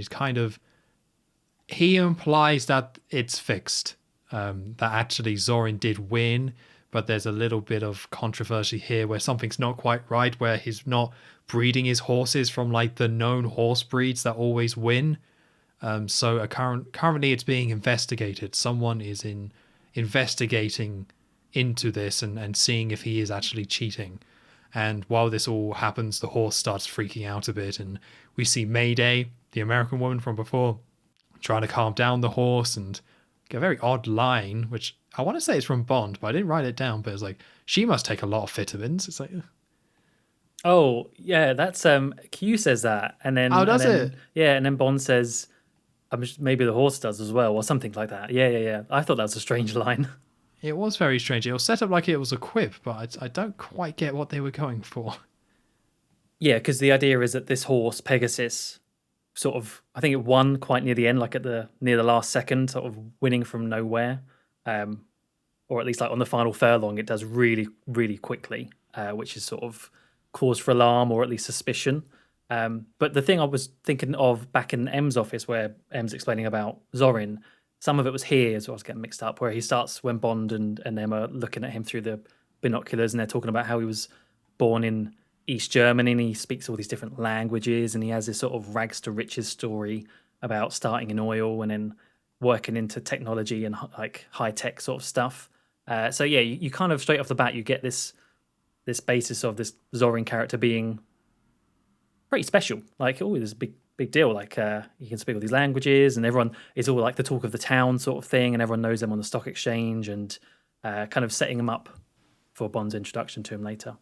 he implies that it's fixed. That actually Zorin did win, but there's a little bit of controversy here where something's not quite right, where he's not breeding his horses from like the known horse breeds that always win. So currently it's being investigated. Someone is investigating into this and seeing if he is actually cheating. And while this all happens, the horse starts freaking out a bit, and we see Mayday, the American woman from before, trying to calm down the horse, and get a very odd line, which I want to say it's from Bond, but I didn't write it down. But it's like, she must take a lot of vitamins. It's like, oh yeah, that's Q says that, and then does it? Yeah, and then Bond says, maybe the horse does as well, or something like that. Yeah. I thought that was a strange line. It was very strange. It was set up like it was a quip, but I don't quite get what they were going for. Yeah, because the idea is that this horse, Pegasus, sort of, I think it won quite near the end, like near the last second, sort of winning from nowhere. Or at least like on the final furlong, it does really, really quickly, which is sort of cause for alarm or at least suspicion. But the thing I was thinking of back in M's office, where M's explaining about Zorin, some of it was here, so I was getting mixed up, where he starts when Bond and M are looking at him through the binoculars, and they're talking about how he was born in East Germany and he speaks all these different languages, and he has this sort of rags to riches story about starting in oil and then working into technology and like high tech sort of stuff. So yeah, you kind of straight off the bat you get this basis of this Zorin character being pretty special. Like, oh, this is a big deal. Like, you can speak all these languages, and everyone is all like the talk of the town sort of thing, and everyone knows him on the stock exchange, and kind of setting him up for Bond's introduction to him later.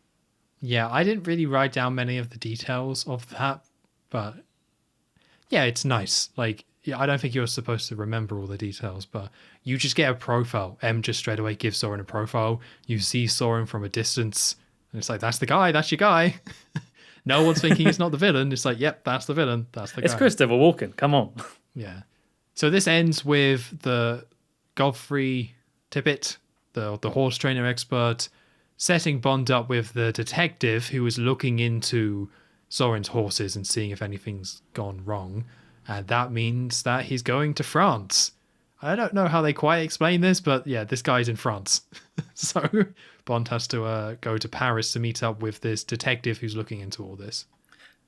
Yeah, I didn't really write down many of the details of that, but yeah, it's nice. Like, yeah, I don't think you're supposed to remember all the details, but you just get a profile. M just straight away gives Zorin a profile. You see Zorin from a distance, and it's like, that's the guy, that's your guy. No one's thinking it's not the villain. It's like, yep, that's the villain. That's the guy. It's Christopher Walken. Come on. Yeah. So this ends with the Godfrey Tippett, the horse trainer expert, setting Bond up with the detective who is looking into Zorin's horses and seeing if anything's gone wrong. And that means that he's going to France. I don't know how they quite explain this, but yeah, this guy's in France. So Bond has to go to Paris to meet up with this detective who's looking into all this.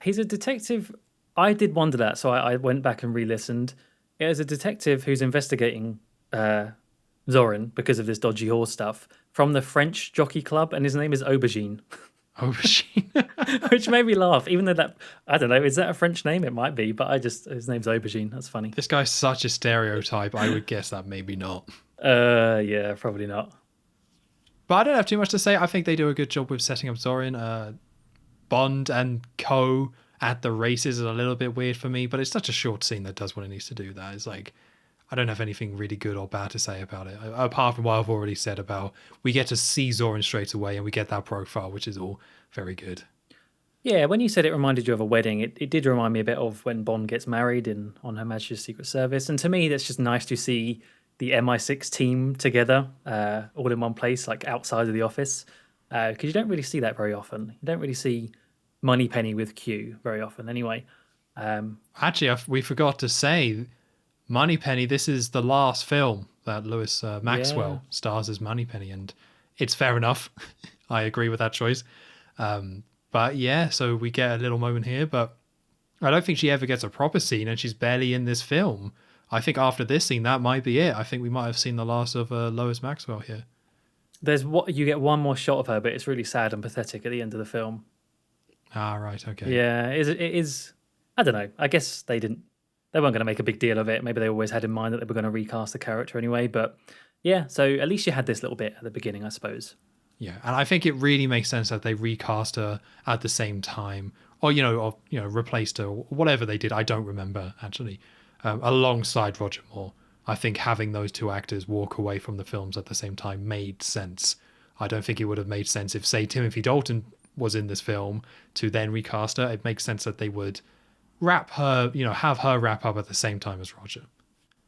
He's a detective. I did wonder that, so I went back and re-listened. It is a detective who's investigating Zorin because of this dodgy horse stuff from the French Jockey Club, and his name is Aubergine. Aubergine. Which made me laugh, even though that, I don't know, is that a French name? It might be, but his name's Aubergine. That's funny. This guy's such a stereotype. I would guess that maybe not. Yeah, probably not. But I don't have too much to say. I think they do a good job with setting up Zorin. Bond and co at the races is a little bit weird for me, but it's such a short scene that does what it needs to do. That it's like, I don't have anything really good or bad to say about it, apart from what I've already said about we get to see Zorin straight away and we get that profile, which is all very good. Yeah, when you said it reminded you of a wedding, it did remind me a bit of when Bond gets married on Her Majesty's Secret Service. And to me, that's just nice to see the MI6 team together, all in one place, like outside of the office. Because you don't really see that very often. You don't really see Moneypenny with Q very often anyway. Actually, we forgot to say, Moneypenny, this is the last film that Lewis Maxwell stars as Moneypenny, and it's fair enough. I agree with that choice. But yeah, so we get a little moment here, but I don't think she ever gets a proper scene, and she's barely in this film. I think after this scene, that might be it. I think we might have seen the last of Lois Maxwell here. You get one more shot of her, but it's really sad and pathetic at the end of the film. Ah, right, okay. Yeah, it is. I don't know. I guess they weren't going to make a big deal of it. Maybe they always had in mind that they were going to recast the character anyway. But yeah, so at least you had this little bit at the beginning, I suppose. Yeah, and I think it really makes sense that they recast her at the same time, or replaced her, or whatever they did. I don't remember actually. Alongside Roger Moore, I think having those two actors walk away from the films at the same time made sense. I don't think it would have made sense if, say, Timothy Dalton was in this film to then recast her. It makes sense that they would wrap her, have her wrap up at the same time as Roger.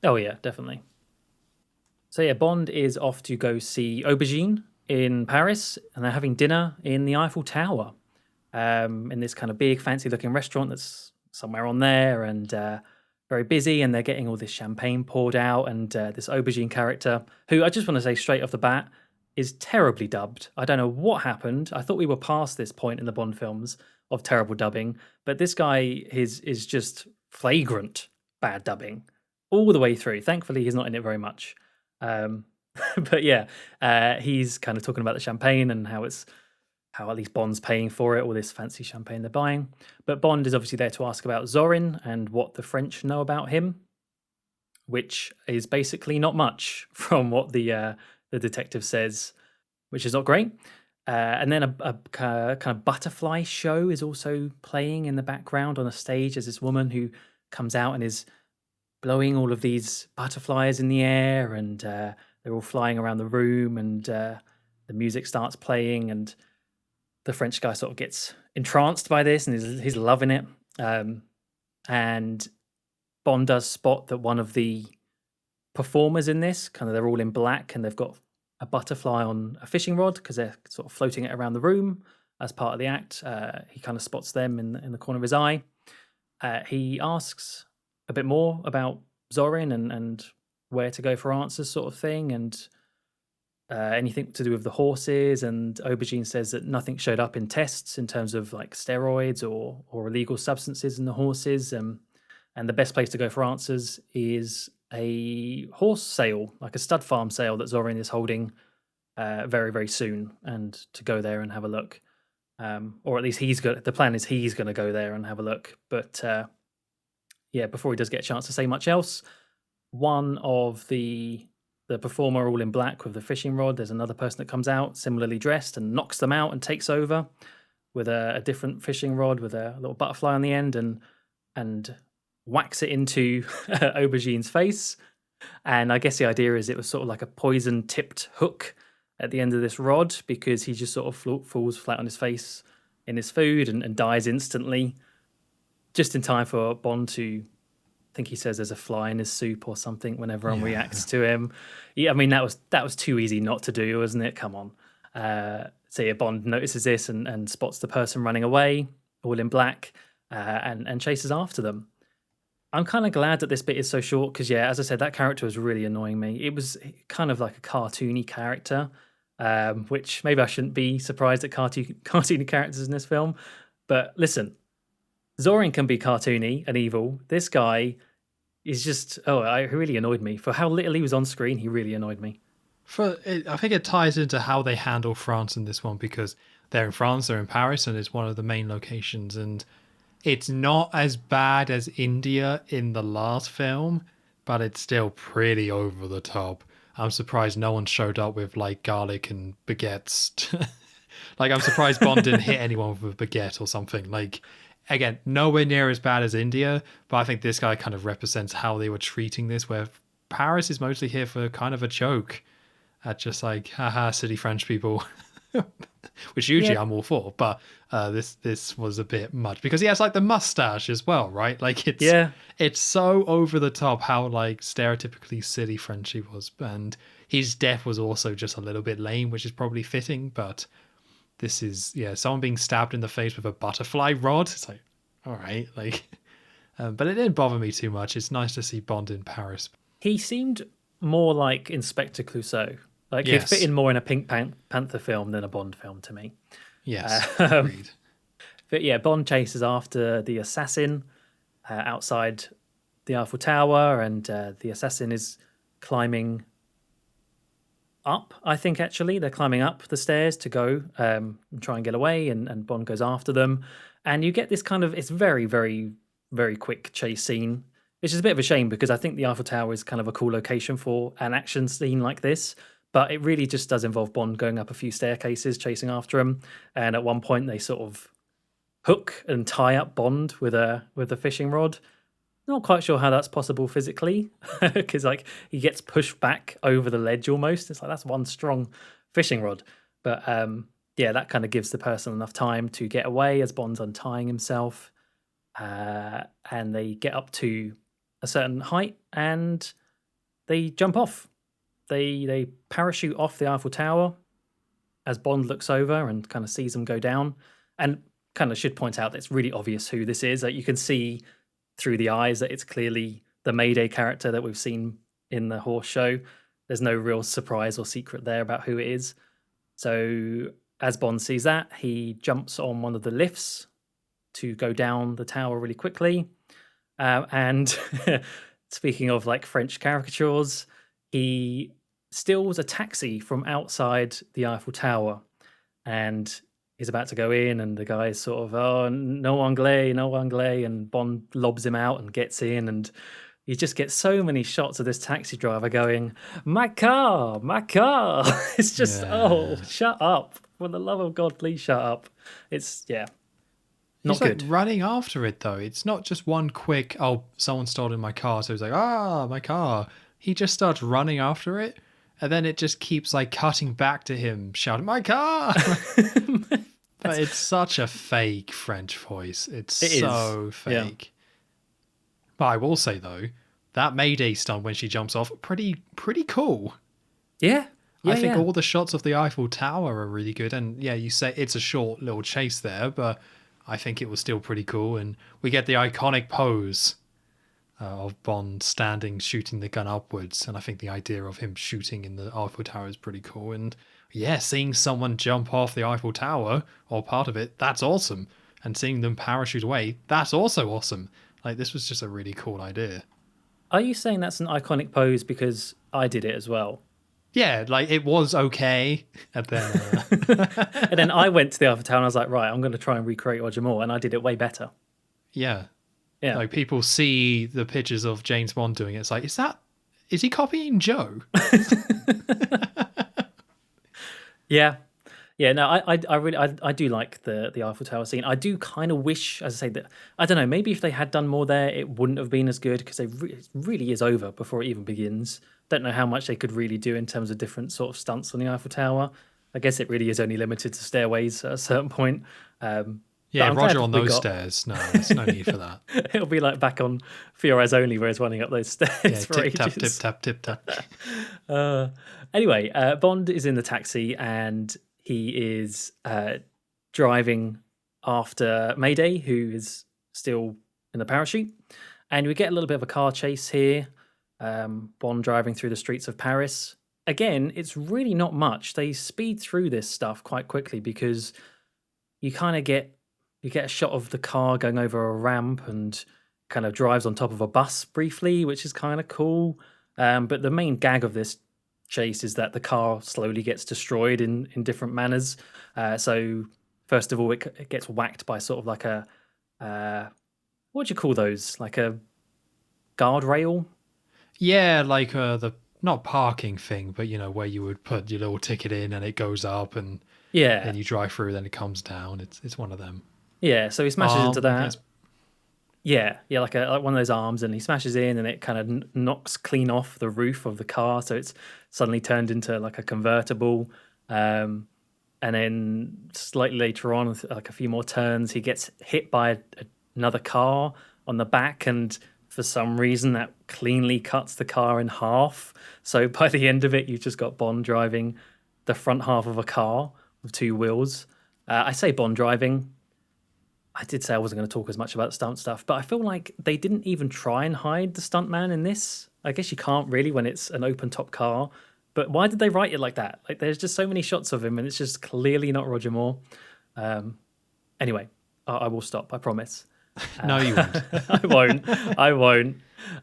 Oh yeah, definitely. So yeah, Bond is off to go see Aubergine in Paris, and they're having dinner in the Eiffel Tower, in this kind of big, fancy-looking restaurant that's somewhere on there, and very busy. And they're getting all this champagne poured out, and this Aubergine character, who I just want to say straight off the bat, is terribly dubbed. I don't know what happened. I thought we were past this point in the Bond films of terrible dubbing, but this guy is just flagrant bad dubbing all the way through. Thankfully, he's not in it very much. But yeah, he's kind of talking about the champagne and how at least Bond's paying for it, all this fancy champagne they're buying. But Bond is obviously there to ask about Zorin and what the French know about him, which is basically not much from what the detective says, which is not great. And then a kind of butterfly show is also playing in the background on a stage as this woman who comes out and is blowing all of these butterflies in the air, and they're all flying around the room, and the music starts playing, and the French guy sort of gets entranced by this, and he's loving it. And Bond does spot that one of the performers in this, they're all in black, and they've got a butterfly on a fishing rod because they're sort of floating it around the room as part of the act. He kind of spots them in the corner of his eye. He asks a bit more about Zorin and where to go for answers, sort of thing, and anything to do with the horses. And Aubergine says that nothing showed up in tests in terms of like steroids or illegal substances in the horses. And the best place to go for answers is a horse sale, like a stud farm sale that Zorin is holding very, very soon, and to go there and have a look. Or at least the plan is he's going to go there and have a look. But yeah, before he does get a chance to say much else, one of the performer all in black with the fishing rod, there's another person that comes out similarly dressed and knocks them out and takes over with a different fishing rod with a little butterfly on the end, and whacks it into Aubergine's face. And I guess the idea is it was sort of like a poison tipped hook at the end of this rod, because he just sort of falls flat on his face in his food and dies instantly, just in time for Bond to, I think he says there's a fly in his soup or something when everyone reacts to him. Yeah, I mean, that was too easy not to do, wasn't it? Come on. So yeah, Bond notices this and spots the person running away, all in black, and chases after them. I'm kind of glad that this bit is so short because, yeah, as I said, that character was really annoying me. It was kind of like a cartoony character, which maybe I shouldn't be surprised at cartoony characters in this film. But listen, Zorin can be cartoony and evil. This guy is just, he really annoyed me. For how little he was on screen, he really annoyed me. I think it ties into how they handle France in this one, because they're in France, they're in Paris, and it's one of the main locations, and it's not as bad as India in the last film, but it's still pretty over the top. I'm surprised no one showed up with like garlic and baguettes. Like, I'm surprised Bond didn't hit anyone with a baguette or something. Like, again, nowhere near as bad as India, but I think this guy kind of represents how they were treating this, where Paris is mostly here for kind of a joke at just like, haha, city French people, which usually Yeah. I'm all for, but this was a bit much because he has like the mustache as well, right? Like Yeah. it's so over the top how like stereotypically city French he was, and his death was also just a little bit lame, which is probably fitting, but this is someone being stabbed in the face with a butterfly rod. It's like, all right, like, but it didn't bother me too much. It's nice to see Bond in Paris. He seemed more like Inspector Clouseau. Like Yes. he'd fit in more in a Pink Panther film than a Bond film to me. Yes, agreed. But yeah, Bond chases after the assassin outside the Eiffel Tower, and the assassin is climbing up. I think actually they're climbing up the stairs to go and try and get away, and Bond goes after them. And you get this kind of, it's very, very, very quick chase scene, which is a bit of a shame because I think the Eiffel Tower is kind of a cool location for an action scene like this. But it really just does involve Bond going up a few staircases, chasing after him. And at one point, they sort of hook and tie up Bond with a fishing rod. Not quite sure how that's possible physically, because like he gets pushed back over the ledge almost. It's like that's one strong fishing rod. But yeah, that kind of gives the person enough time to get away as Bond's untying himself. And they get up to a certain height and they jump off. They parachute off the Eiffel Tower as Bond looks over and kind of sees them go down. And kind of should point out that it's really obvious who this is. Like you can see through the eyes that it's clearly the Mayday character that we've seen in the horse show. There's no real surprise or secret there about who it is. So as Bond sees that, he jumps on one of the lifts to go down the tower really quickly. And speaking of like French caricatures, he steals a taxi from outside the Eiffel Tower and he's about to go in, and the guy's sort of, oh, no anglais, no anglais, and Bond lobs him out and gets in, and you just get so many shots of this taxi driver going, my car, my car. It's just, oh, shut up. For the love of God, please shut up. It's, yeah, not He's good. like running after it, though. It's not just one quick, oh, someone stole my car, so he's like, my car. He just starts running after it, and then it just keeps like cutting back to him shouting, my car. But it's such a fake French voice. It so is. fake. Yeah. But I will say though, that Mayday stunt when she jumps off, pretty cool. Yeah. I think all the shots of the Eiffel Tower are really good. And yeah, you say it's a short little chase there, but I think it was still pretty cool. And we get the iconic pose of Bond standing, shooting the gun upwards. And I think the idea of him shooting in the Eiffel Tower is pretty cool. And yeah, seeing someone jump off the Eiffel Tower, or part of it, that's awesome. And seeing them parachute away, that's also awesome. Like, this was just a really cool idea. Are you saying that's an iconic pose because I did it as well? Yeah, like, it was okay. And then... and then I went to the Eiffel Tower and I was like, right, I'm going to try and recreate Roger Moore. And I did it way better. Yeah. Yeah. Like, people see the pictures of James Bond doing it. It's like, is he copying Joe? Yeah. Yeah, no, I really do like the Eiffel Tower scene. I do kind of wish, as I say, that I don't know, maybe if they had done more there, it wouldn't have been as good because it really is over before it even begins. Don't know how much they could really do in terms of different sort of stunts on the Eiffel Tower. I guess it really is only limited to stairways at a certain point. Yeah, Roger on those stairs. No, there's no need for that. It'll be like back on Fiores Only, where he's running up those stairs for tip tap, ages. tip tap, tip tap. Anyway, Bond is in the taxi and he is driving after Mayday, who is still in the parachute. And we get a little bit of a car chase here. Bond driving through the streets of Paris. Again, it's really not much. They speed through this stuff quite quickly because you kind of get a shot of the car going over a ramp and kind of drives on top of a bus briefly, which is kind of cool. But the main gag of this chase is that the car slowly gets destroyed in different manners. So first of all, it gets whacked by sort of like a what do you call those? Like a guardrail? Yeah, like the not parking thing, but you know where you would put your little ticket in and it goes up and then you drive through, then it comes down. It's one of them. Yeah, so he smashes into I that. guess. Yeah, like one of those arms, and he smashes in, and it kind of knocks clean off the roof of the car, so it's suddenly turned into like a convertible. Um, and then slightly later on, with like a few more turns, he gets hit by another car on the back, and for some reason that cleanly cuts the car in half. So by the end of it, you've just got Bond driving the front half of a car with two wheels. I say Bond driving. I did say I wasn't going to talk as much about the stunt stuff, but I feel like they didn't even try and hide the stuntman in this. I guess you can't really when it's an open top car. But why did they write it like that? Like, there's just so many shots of him, and it's just clearly not Roger Moore. Anyway, I will stop. I promise. No, you won't. I won't. I won't.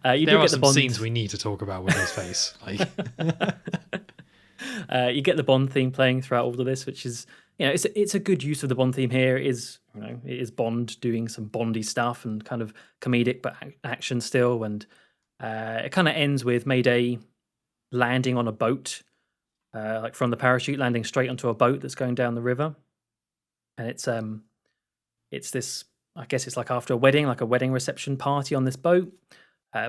You There do are get the some Bond. scenes we need to talk about with his face. Like, You get the Bond theme playing throughout all of this, which is, it's a good use of the Bond theme here. It is Bond doing some Bondy stuff and kind of comedic but action still, and it kind of ends with Mayday landing on a boat, like from the parachute, landing straight onto a boat that's going down the river, and it's this. I guess it's like after a wedding, like a wedding reception party on this boat.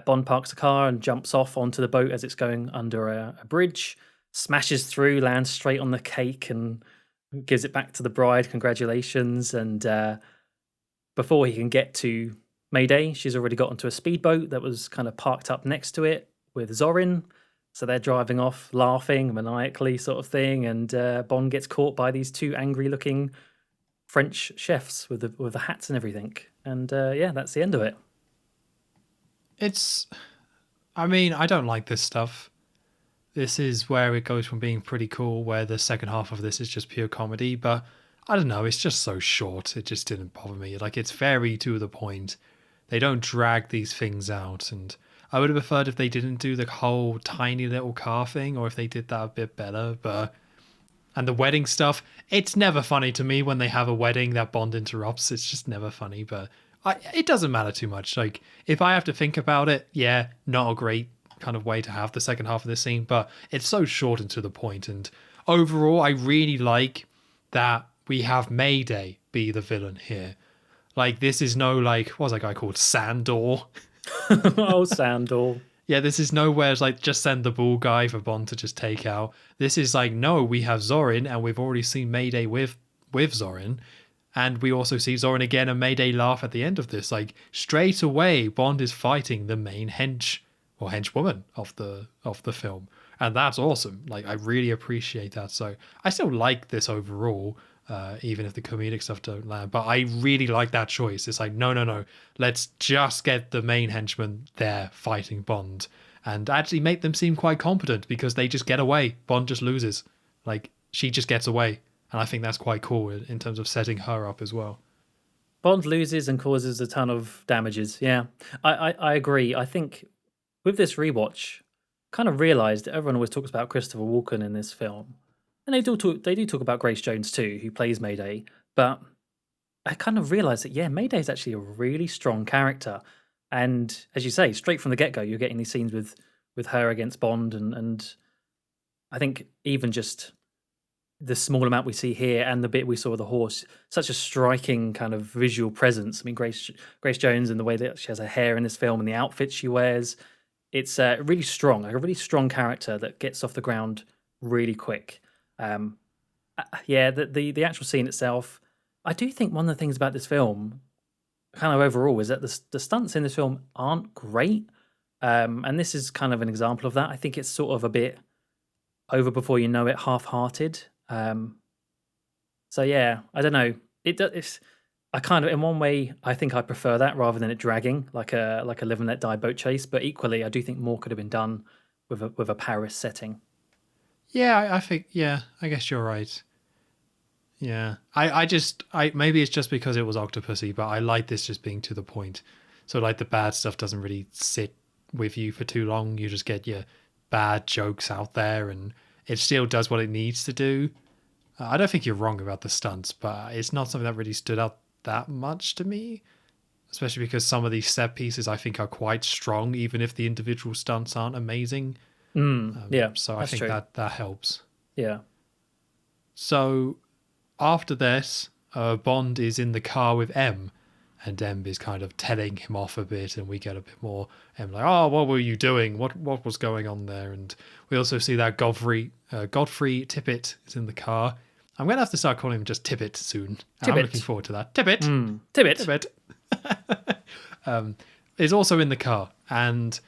Bond parks the car and jumps off onto the boat as it's going under a bridge, smashes through, lands straight on the cake, and gives it back to the bride. Congratulations. And before he can get to Mayday, she's already got onto a speedboat that was kind of parked up next to it with Zorin. So they're driving off, laughing maniacally, sort of thing. And Bond gets caught by these two angry-looking French chefs with the hats and everything. And that's the end of it. I don't like this stuff. This is where it goes from being pretty cool, where the second half of this is just pure comedy, but I don't know, it's just so short. It just didn't bother me. Like, it's very to the point. They don't drag these things out, and I would have preferred if they didn't do the whole tiny little car thing, or if they did that a bit better, and the wedding stuff, it's never funny to me when they have a wedding that Bond interrupts. It's just never funny, but it doesn't matter too much. Like, if I have to think about it, yeah, not a great kind of way to have the second half of this scene, but it's so short and to the point. And overall, I really like that we have Mayday be the villain here. Like, this is no, like, what's that guy called? Sandor. Oh, Sandor. Yeah, this is nowhere it's like just send the ball guy for Bond to just take out. This is like, no, we have Zorin, and we've already seen Mayday with Zorin. And we also see Zorin again and Mayday laugh at the end of this. Like, straight away, Bond is fighting the main henchwoman of the film. And that's awesome. Like, I really appreciate that. So I still like this overall, even if the comedic stuff don't land. But I really like that choice. It's like, no. Let's just get the main henchman there fighting Bond. And actually make them seem quite competent because they just get away. Bond just loses. Like, she just gets away. And I think that's quite cool in terms of setting her up as well. Bond loses and causes a ton of damages. Yeah, I agree. I think with this rewatch, kind of realised that everyone always talks about Christopher Walken in this film, and they do talk about Grace Jones too, who plays Mayday. But I kind of realised that Mayday is actually a really strong character, and as you say, straight from the get go, you're getting these scenes with her against Bond, and I think even just the small amount we see here and the bit we saw of the horse, such a striking kind of visual presence. I mean, Grace Jones and the way that she has her hair in this film and the outfit she wears, it's really strong, like a really strong character that gets off the ground really quick. The actual scene itself, I do think one of the things about this film, kind of overall, is that the stunts in this film aren't great. And this is kind of an example of that. I think it's sort of a bit over before you know it, half-hearted. I don't know. It's I kind of, in one way, I think I prefer that rather than it dragging like a Live and Let Die boat chase. But equally, I do think more could have been done with a Paris setting. Yeah, I think. Yeah, I guess you're right. Yeah, I maybe it's just because it was Octopussy, but I like this just being to the point. So like the bad stuff doesn't really sit with you for too long. You just get your bad jokes out there, and it still does what it needs to do. I don't think you're wrong about the stunts, but it's not something that really stood out that much to me, especially because some of these set pieces I think are quite strong, even if the individual stunts aren't amazing. So I think true. that helps. Yeah. So after this, Bond is in the car with M, and M is kind of telling him off a bit, and we get a bit more M like, oh, what were you doing? What was going on there? And we also see that Godfrey Tippett is in the car. I'm going to have to start calling him just Tippett soon. I'm looking forward to that. Tippett. Tibbet. Is also in the car, and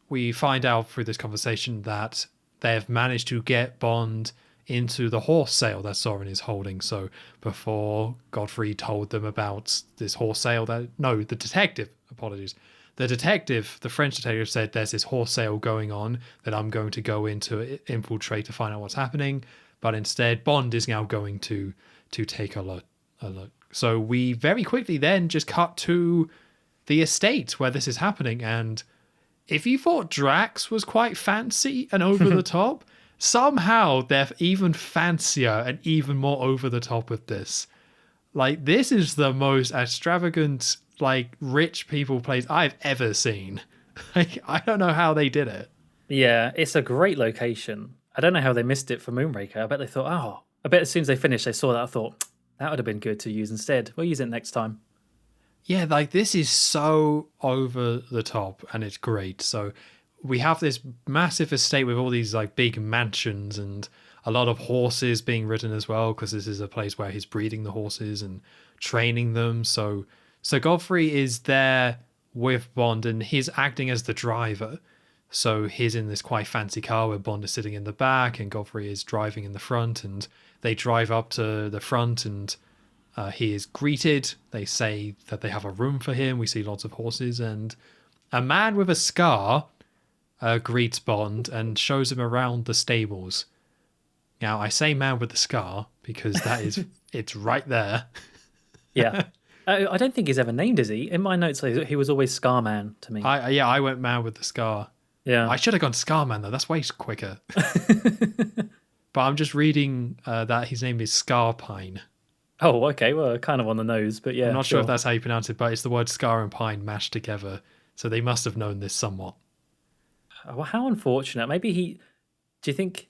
we find out through this conversation that they've managed to get Bond into the horse sale that Zorin is holding. So before Godfrey told them about this horse sale, the detective, apologies. The French detective said there's this horse sale going on that I'm going to go in to infiltrate to find out what's happening. But instead, Bond is now going to take a look. So we very quickly then just cut to the estate where this is happening. And if you thought Drax was quite fancy and over the top, somehow they're even fancier and even more over the top with this. Like, this is the most extravagant, like, rich people place I've ever seen. Like, I don't know how they did it. Yeah, it's a great location. I don't know how they missed it for Moonraker. I bet they thought, I bet as soon as they finished, they saw that. I thought, that would have been good to use instead. We'll use it next time. Yeah, like, this is so over the top, and it's great. So we have this massive estate with all these, like, big mansions and a lot of horses being ridden as well, because this is a place where he's breeding the horses and training them. So Godfrey is there with Bond, and he's acting as the driver. So he's in this quite fancy car where Bond is sitting in the back and Godfrey is driving in the front, and they drive up to the front, and he is greeted. They say that they have a room for him. We see lots of horses, and a man with a scar greets Bond and shows him around the stables. Now, I say man with the scar because that is, it's right there. Yeah. I don't think he's ever named, is he? In my notes, he was always Scarman to me. I went man with the scar. Yeah. I should have gone Scarman, though. That's way quicker. But I'm just reading that his name is Scarpine. Oh, okay. Well, kind of on the nose, but yeah. I'm not sure if that's how you pronounce it, but it's the word scar and pine mashed together. So they must have known this somewhat. Well, how unfortunate. Maybe do you think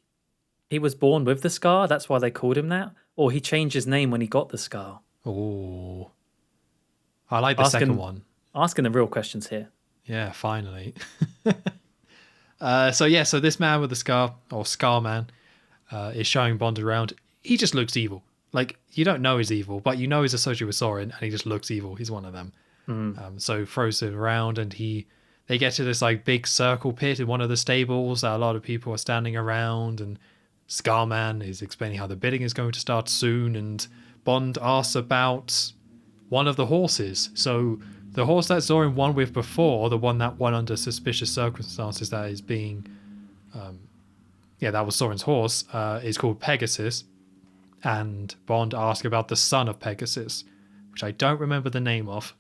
he was born with the scar? That's why they called him that? Or he changed his name when he got the scar? Oh. I like the second one. Asking the real questions here. Yeah, finally. So this man with the scar, or Scar Man, is showing Bond around. He just looks evil. Like, you don't know he's evil, but you know he's associated with Zorin, and he just looks evil. He's one of them. So throws it around, and they get to this, like, big circle pit in one of the stables that a lot of people are standing around, and Scarman is explaining how the bidding is going to start soon, and Bond asks about one of the horses. So the horse that Zorin won with before, the one that won under suspicious circumstances, that is being, that was Zorin's horse, is called Pegasus. And Bond asks about the son of Pegasus, which I don't remember the name of.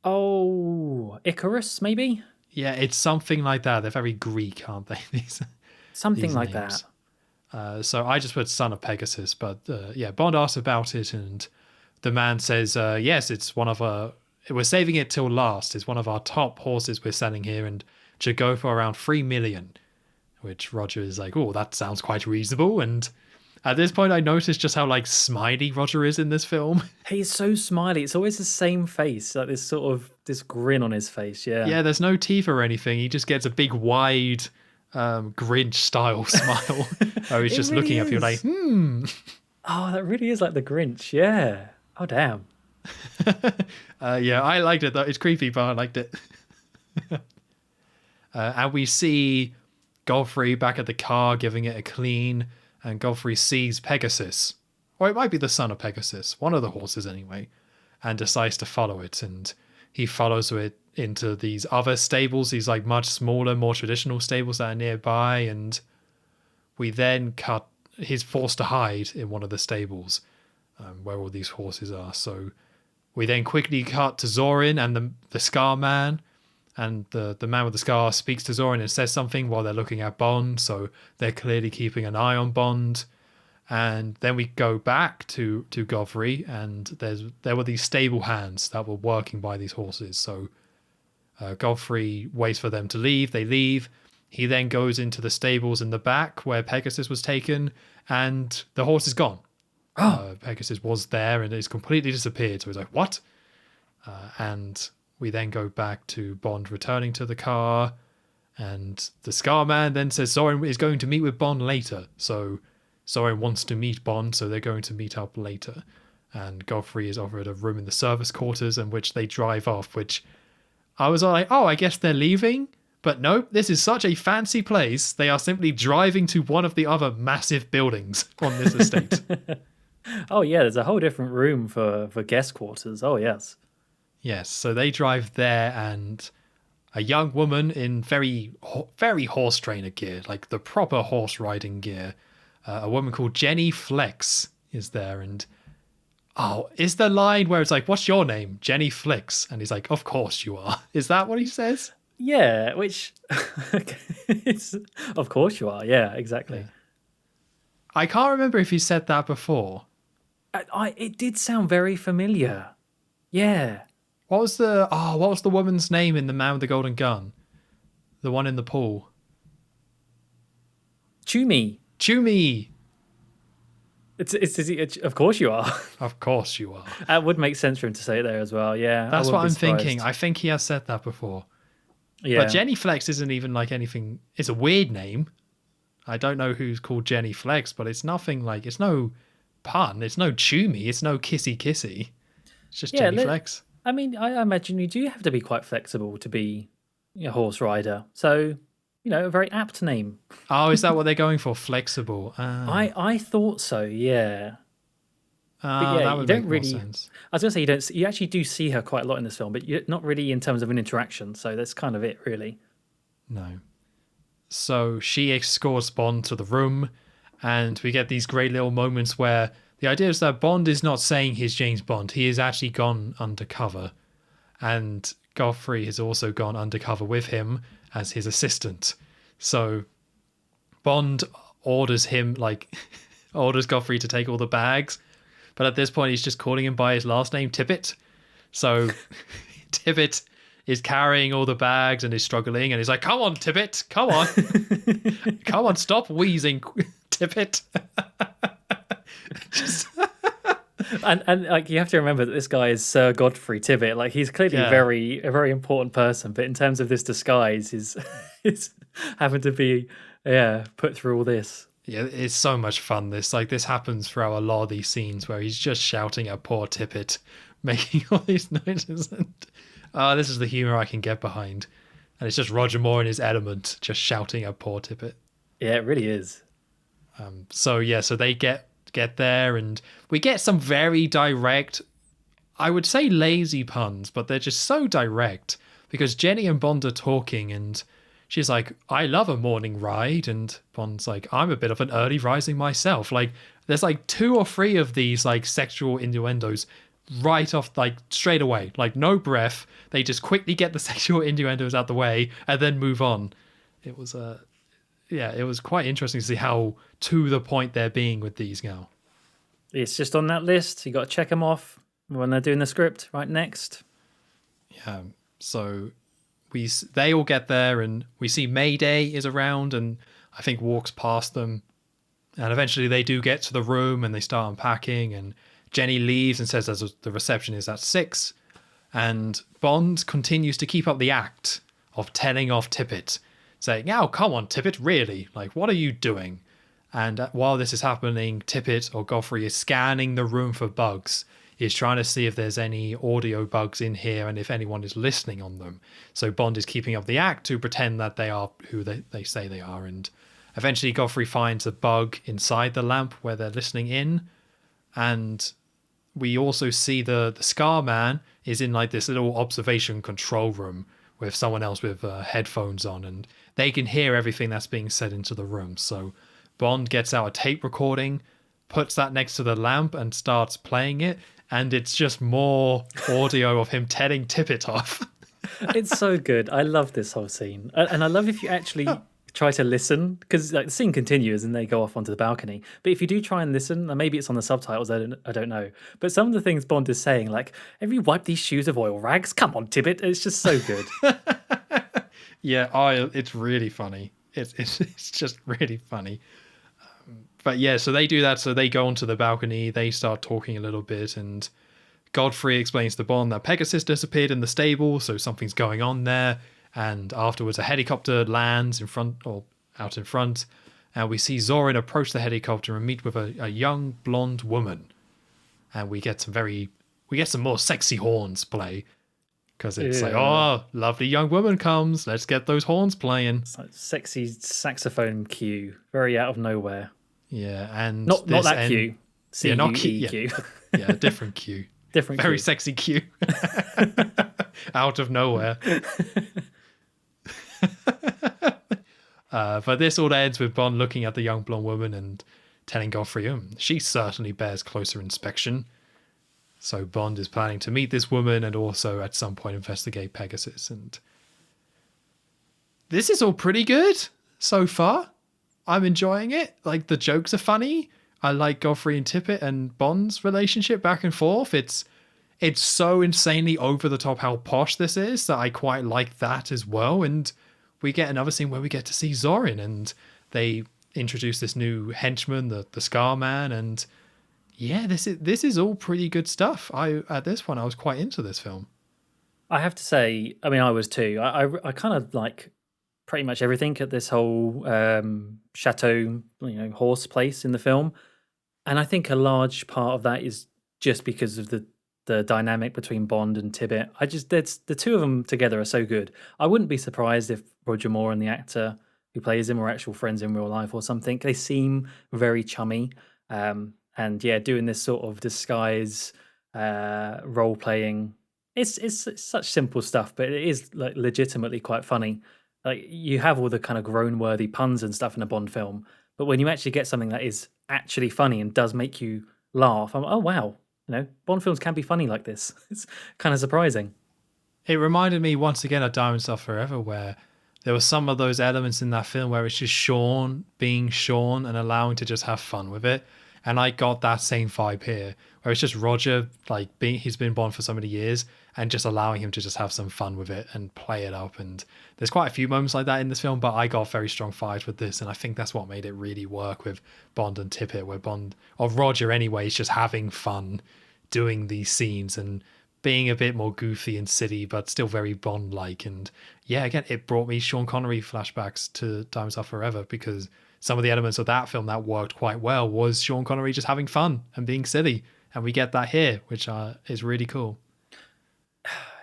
Oh, Icarus, maybe? Yeah, it's something like that. They're very Greek, aren't they? Something like names. That. So I just put son of Pegasus, but Bond asks about it, and the man says, yes, it's one of our... We're saving it till last. It's one of our top horses we're selling here, and should go for around 3 million, which Roger is like, oh, that sounds quite reasonable. And at this point, I noticed just how, like, smiley Roger is in this film. He's so smiley. It's always the same face, like this grin on his face. Yeah. Yeah, there's no teeth or anything. He just gets a big, wide, Grinch-style smile. Where he's just really looking at you like, Oh, that really is like the Grinch. Yeah. Oh, damn. I liked it, though. It's creepy, but I liked it. And we see Godfrey back at the car, giving it a clean. And Godfrey sees Pegasus, or it might be the son of Pegasus, one of the horses anyway, and decides to follow it. And he follows it into these other stables, these, like, much smaller, more traditional stables that are nearby. And we then he's forced to hide in one of the stables where all these horses are. So we then quickly cut to Zorin and the Scar Man. And the man with the scar speaks to Zorin and says something while they're looking at Bond. So they're clearly keeping an eye on Bond. And then we go back to Godfrey, and there were these stable hands that were working by these horses. So Godfrey waits for them to leave. They leave. He then goes into the stables in the back where Pegasus was taken, and the horse is gone. Oh, Pegasus was there and it's completely disappeared. So he's like, what? And we then go back to Bond returning to the car. And the Scarman then says Zorin is going to meet with Bond later. So Zorin wants to meet Bond, so they're going to meet up later. And Godfrey is offered a room in the service quarters, in which they drive off, which I was like, oh, I guess they're leaving. But nope, this is such a fancy place. They are simply driving to one of the other massive buildings on this estate. oh yeah, there's a whole different room for guest quarters. Oh yes. Yes, so they drive there, and a young woman in very horse trainer gear, like the proper horse riding gear. A woman called Jenny Flex is there, and is the line where it's like, what's your name? Jenny Flex. And he's like, of course you are. Is that what he says? Yeah, which it's of course you are. Yeah, exactly. Yeah. I can't remember if he said that before. It did sound very familiar. Yeah. What was the woman's name in The Man with the Golden Gun? The one in the pool. Chumi. It's of course you are. Of course you are. That would make sense for him to say it there as well. Yeah. That's what I'm thinking. I think he has said that before. Yeah. But Jenny Flex isn't even like anything. It's a weird name. I don't know who's called Jenny Flex, but it's nothing like, it's no pun. It's no Chumi. It's no kissy. It's just Jenny Flex. I mean, I imagine you do have to be quite flexible to be a horse rider. So, a very apt name. Oh, is that what they're going for? Flexible. I thought so, yeah. But yeah, that would make more sense. I was going to say, you actually do see her quite a lot in this film, but not really in terms of an interaction. So that's kind of it, really. No. So she escorts Bond to the room, and we get these great little moments where the idea is that Bond is not saying he's James Bond. He has actually gone undercover. And Godfrey has also gone undercover with him as his assistant. So Bond orders Godfrey to take all the bags. But at this point, he's just calling him by his last name, Tippett. So Tippett is carrying all the bags and is struggling. And he's like, come on, Tippett, come on. Come on, stop wheezing, Tippett. And like, you have to remember that this guy is Sir Godfrey Tibbett. Like, he's clearly a very important person, but in terms of this disguise, is having to be put through all this. Yeah, it's so much fun. This happens throughout a lot of these scenes where he's just shouting at poor Tippett, making all these noises. And this is the humor I can get behind. And it's just Roger Moore in his element, just shouting at poor Tippett. Yeah, it really is. So they get there, and we get some very direct, I would say lazy puns, but they're just so direct, because Jenny and Bond are talking, and she's like, I love a morning ride, and Bond's like, I'm a bit of an early rising myself. Like, there's like 2 or 3 of these like sexual innuendos right off, like straight away, like no breath. They just quickly get the sexual innuendos out the way and then move on. It was it was quite interesting to see how to the point they're being with these now. It's just on that list. You got to check them off when they're doing the script. Right, next. Yeah. So they all get there, and we see Mayday is around, and I think walks past them. And eventually they do get to the room, and they start unpacking, and Jenny leaves and says the reception is at 6. And Bond continues to keep up the act of telling off Tippett, saying, "Oh, come on, Tippett, really? Like, what are you doing?" And while this is happening, Tippett, or Godfrey, is scanning the room for bugs. He's trying to see if there's any audio bugs in here and if anyone is listening on them. So Bond is keeping up the act to pretend that they are who they say they are. And eventually Godfrey finds a bug inside the lamp where they're listening in. And we also see the Scar Man is in like this little observation control room with someone else with headphones on, and they can hear everything that's being said into the room. So Bond gets out a tape recording, puts that next to the lamp and starts playing it, and it's just more audio of him telling Tippett off. It's so good. I love this whole scene. And I love if you actually try to listen, because like, the scene continues and they go off onto the balcony. But if you do try and listen, and maybe it's on the subtitles, I don't know. But some of the things Bond is saying, like, have you wiped these shoes of oil rags? Come on, Tippett. It's just so good. Yeah, it's really funny. It's just really funny. But yeah, so they do that. So they go onto the balcony. They start talking a little bit, and Godfrey explains to Bond that Pegasus disappeared in the stable, so something's going on there. And afterwards, a helicopter lands in front, or out in front, and we see Zorin approach the helicopter and meet with a young blonde woman. And we get some more sexy horns play, because it's like, oh, lovely young woman comes. Let's get those horns playing. It's like sexy saxophone cue, very out of nowhere. Yeah, and not that cue. Yeah, not cue. Yeah. Yeah, different cue. Different very cue. sexy cue. Out of nowhere. But this all ends with Bond looking at the young blonde woman and telling Godfrey, she certainly bears closer inspection. So Bond is planning to meet this woman and also at some point investigate Pegasus. And this is all pretty good so far. I'm enjoying it. Like, the jokes are funny. I like Godfrey and Tippett and Bond's relationship back and forth. It's so insanely over the top how posh this is that I quite like that as well. And we get another scene where we get to see Zorin, and they introduce this new henchman, the Scar Man, and yeah, this is all pretty good stuff. At this point I was quite into this film. I have to say, I mean, I was too. I kind of like pretty much everything at this whole chateau, horse place in the film, and I think a large part of that is just because of the dynamic between Bond and Tippett. The two of them together are so good. I wouldn't be surprised if Roger Moore and the actor who plays him were actual friends in real life or something. They seem very chummy. And yeah, doing this sort of disguise role playing, it's such simple stuff, but it is like legitimately quite funny. Like, you have all the kind of groan-worthy puns and stuff in a Bond film, but when you actually get something that is actually funny and does make you laugh, I'm like, oh wow, Bond films can be funny like this. It's kind of surprising. It reminded me once again of Diamond Stuff Forever, where there were some of those elements in that film where it's just Sean being Sean and allowing to just have fun with it. And I got that same vibe here, where it's just Roger, he's been Bond for so many years, and just allowing him to just have some fun with it and play it up. And there's quite a few moments like that in this film, but I got very strong vibes with this, and I think that's what made it really work with Bond and Tippett, where Roger anyway, is just having fun doing these scenes and being a bit more goofy and silly, but still very Bond-like. And yeah, again, it brought me Sean Connery flashbacks to Diamond Stuff Forever, because some of the elements of that film that worked quite well was Sean Connery just having fun and being silly. And we get that here, which is really cool.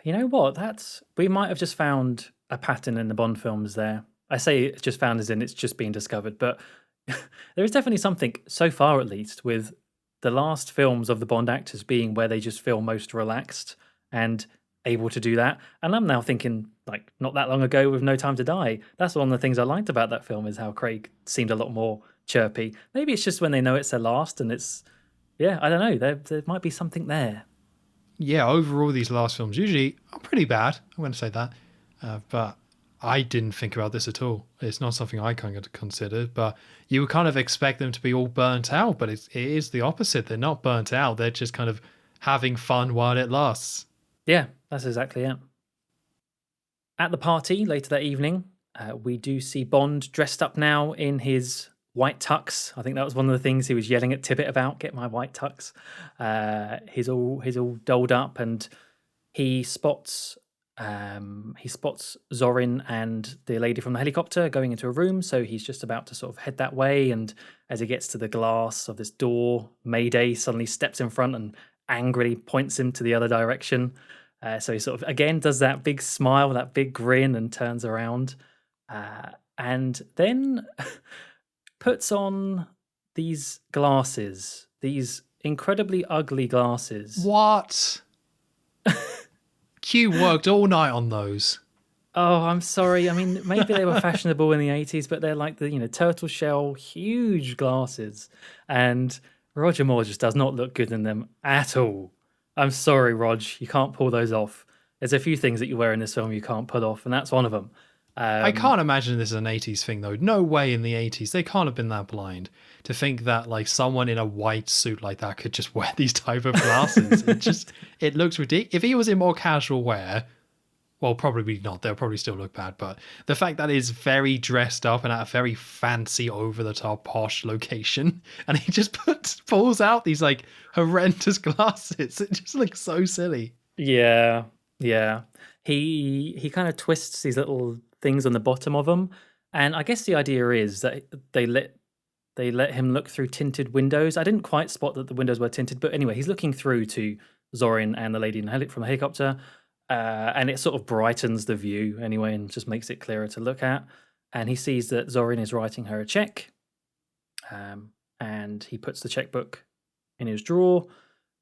You know what? We might have just found a pattern in the Bond films there. I say it's just found as in it's just being discovered, but there is definitely something, so far at least, with the last films of the Bond actors being where they just feel most relaxed and able to do that. And I'm now thinking, like, not that long ago with No Time to Die, that's one of the things I liked about that film, is how Craig seemed a lot more chirpy. Maybe it's just when they know it's their last, and it's, yeah, I don't know, there might be something there. Yeah, overall these last films usually are pretty bad, I'm going to say that, but I didn't think about this at all. It's not something I kind of considered, but you would kind of expect them to be all burnt out, but it is the opposite. They're not burnt out, they're just kind of having fun while it lasts. Yeah, that's exactly it. At the party later that evening, we do see Bond dressed up now in his white tux. I think that was one of the things he was yelling at Tippett about, get my white tux. He's all dolled up, and he spots Zorin and the lady from the helicopter going into a room, so he's just about to sort of head that way, and as he gets to the glass of this door, Mayday suddenly steps in front and angrily points him to the other direction. So he sort of, again, does that big smile, that big grin, and turns around. And then puts on these glasses, these incredibly ugly glasses. What? Q worked all night on those. Oh, I'm sorry. I mean, maybe they were fashionable in the 80s, but they're like the, turtle shell, huge glasses. And Roger Moore just does not look good in them at all. I'm sorry, Rog, you can't pull those off. There's a few things that you wear in this film you can't put off, and that's one of them. I can't imagine this is an 80s thing, though. No way in the 80s. They can't have been that blind to think that like someone in a white suit like that could just wear these type of glasses. It looks ridiculous. If he was in more casual wear, Well, probably not. They'll probably still look bad, but the fact that it's very dressed up and at a very fancy, over-the-top, posh location, and he just pulls out these like horrendous glasses. It just looks so silly. Yeah, yeah. He kind of twists these little things on the bottom of them, and I guess the idea is that they let him look through tinted windows. I didn't quite spot that the windows were tinted, but anyway, he's looking through to Zorin and the lady from the helicopter, and it sort of brightens the view anyway, and just makes it clearer to look at. And he sees that Zorin is writing her a check, and he puts the checkbook in his drawer,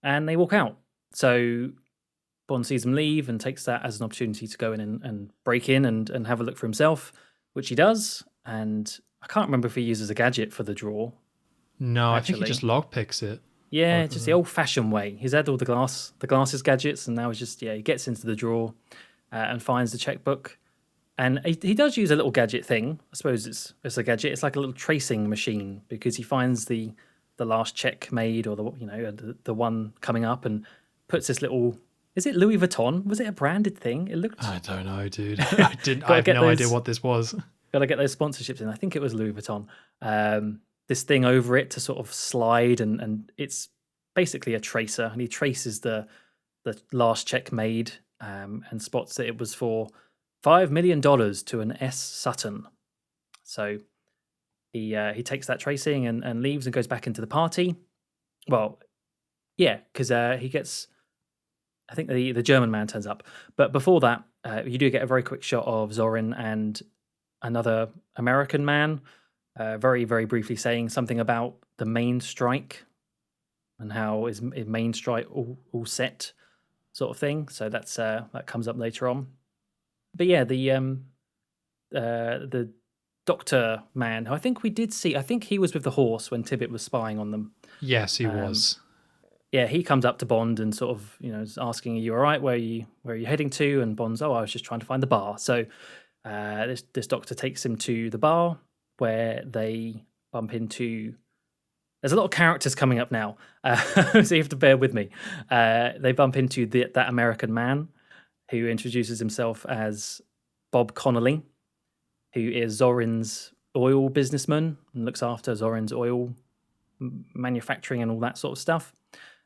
and they walk out. So Bond sees them leave and takes that as an opportunity to go in and break in and have a look for himself, which he does. And I can't remember if he uses a gadget for the drawer. No, I think he just lockpicks it. Yeah, just the old-fashioned way. He's had all the glasses gadgets, and now he's just, he gets into the drawer and finds the checkbook. And he does use a little gadget thing. I suppose it's a gadget. It's like a little tracing machine, because he finds the last check made, or the one coming up, and puts this little. Is it Louis Vuitton? Was it a branded thing? It looked. I don't know, dude. I have no idea what this was. Got to get those sponsorships in. I think it was Louis Vuitton. This thing over it to sort of slide, and it's basically a tracer, and he traces the last check made, and spots that it was for $5 million to an S. Sutton. So he takes that tracing and leaves and goes back into the party. Well, yeah, because he gets. I think the German man turns up, but before that, you do get a very quick shot of Zorin and another American man, very, very briefly saying something about the main strike and how is main strike all set, sort of thing. So that comes up later on. But yeah, the doctor man, who I think we did see, I think he was with the horse when Tibbet was spying on them. Yes, he was. Yeah, he comes up to Bond and sort of, is asking, "Are you all right? Where are you heading to?" And Bond's, "Oh, I was just trying to find the bar." So this doctor takes him to the bar, where they bump into. There's a lot of characters coming up now, so you have to bear with me. They bump into that American man, who introduces himself as Bob Connolly, who is Zorin's oil businessman and looks after Zorin's oil manufacturing and all that sort of stuff.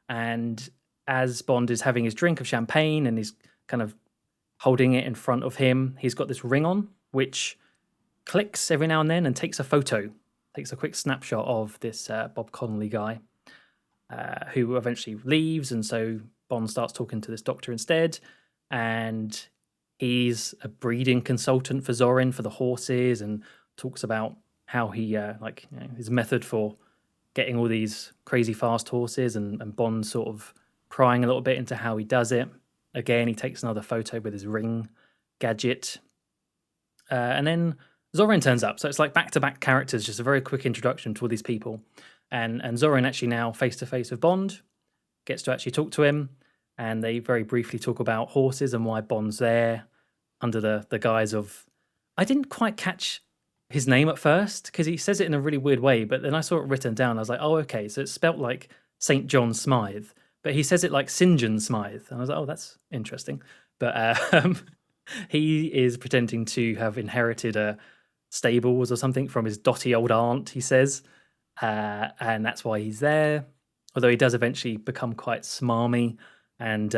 And as Bond is having his drink of champagne and he's kind of holding it in front of him, he's got this ring on, which clicks every now and then and takes a photo, takes a quick snapshot of this Bob Connolly guy, who eventually leaves. And so Bond starts talking to this doctor instead. And he's a breeding consultant for Zorin for the horses, and talks about how he, his method for getting all these crazy fast horses, and Bond sort of prying a little bit into how he does it. Again, he takes another photo with his ring gadget. And then Zorin turns up. So it's like back-to-back characters, just a very quick introduction to all these people. And Zorin actually now face-to-face with Bond, gets to actually talk to him. And they very briefly talk about horses and why Bond's there under the guise of... I didn't quite catch his name at first, because he says it in a really weird way, but then I saw it written down. I was like, oh, okay, so it's spelt like St. John Smythe, but he says it like St. John Smythe. And I was like, oh, that's interesting. But he is pretending to have inherited stables or something from his dotty old aunt, he says, and that's why he's there. Although he does eventually become quite smarmy and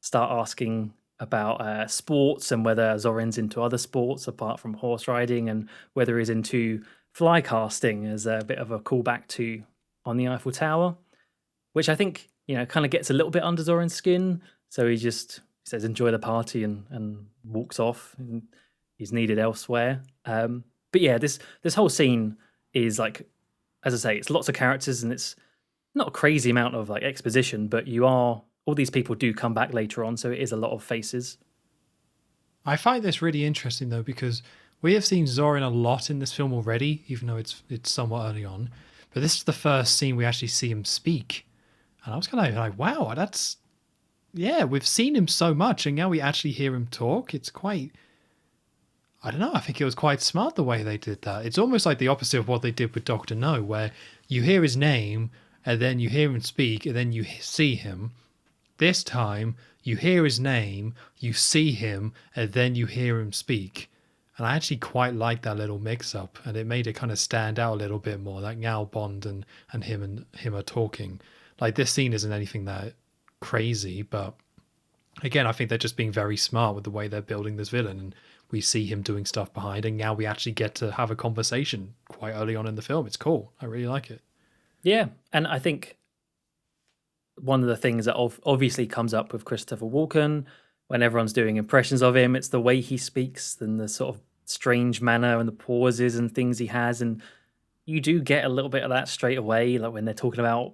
start asking about sports and whether Zorin's into other sports apart from horse riding, and whether he's into fly casting as a bit of a callback to On the Eiffel Tower, which I think, kind of gets a little bit under Zorin's skin. So he says, enjoy the party, and walks off, and he's needed elsewhere. But yeah, this whole scene is like, as I say, it's lots of characters, and it's not a crazy amount of like exposition, but all these people do come back later on, so it is a lot of faces. I find this really interesting, though, because we have seen Zorin a lot in this film already, even though it's somewhat early on. But this is the first scene we actually see him speak. And I was kind of like, wow, that's... Yeah, we've seen him so much, and now we actually hear him talk. It's quite... I don't know, I think it was quite smart the way they did that. It's almost like the opposite of what they did with Dr. No, where you hear his name, and then you hear him speak, and then you see him. This time, you hear his name, you see him, and then you hear him speak. And I actually quite like that little mix-up, and it made it kind of stand out a little bit more. Like now Bond and him are talking. Like this scene isn't anything that crazy, but again, I think they're just being very smart with the way they're building this villain. And we see him doing stuff behind, and now we actually get to have a conversation quite early on in the film. It's cool. I really like it. Yeah, and I think one of the things that obviously comes up with Christopher Walken when everyone's doing impressions of him, it's the way he speaks and the sort of strange manner and the pauses and things he has. And you do get a little bit of that straight away, like when they're talking about,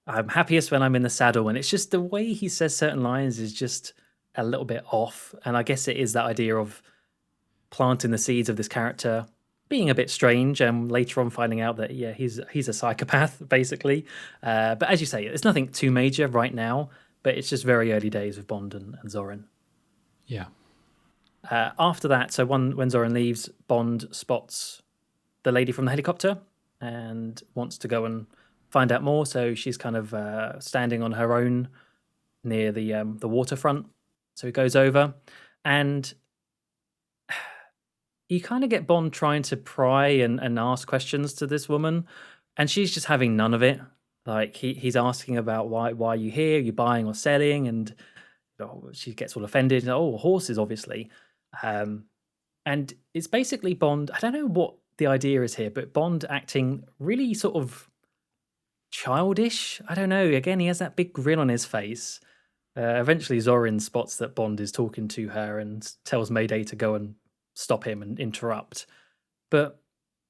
I'm happiest when I'm in the saddle. And it's just the way he says certain lines is just a little bit off. And I guess it is that idea of planting the seeds of this character being a bit strange, and later on finding out that he's a psychopath basically. But as you say, it's nothing too major right now, but it's just very early days with Bond and Zorin. Yeah. After that, so when Zorin leaves, Bond spots the lady from the helicopter and wants to go and find out more. So she's kind of standing on her own near the waterfront. So he goes over, and you kind of get Bond trying to pry and ask questions to this woman, and she's just having none of it. Like he's asking about why are you here? Are you buying or selling? And she gets all offended. Oh, horses, obviously. And it's basically Bond. I don't know what the idea is here, but Bond acting really sort of childish. I don't know. Again, he has that big grin on his face. Eventually, Zorin spots that Bond is talking to her and tells Mayday to go and stop him and interrupt. But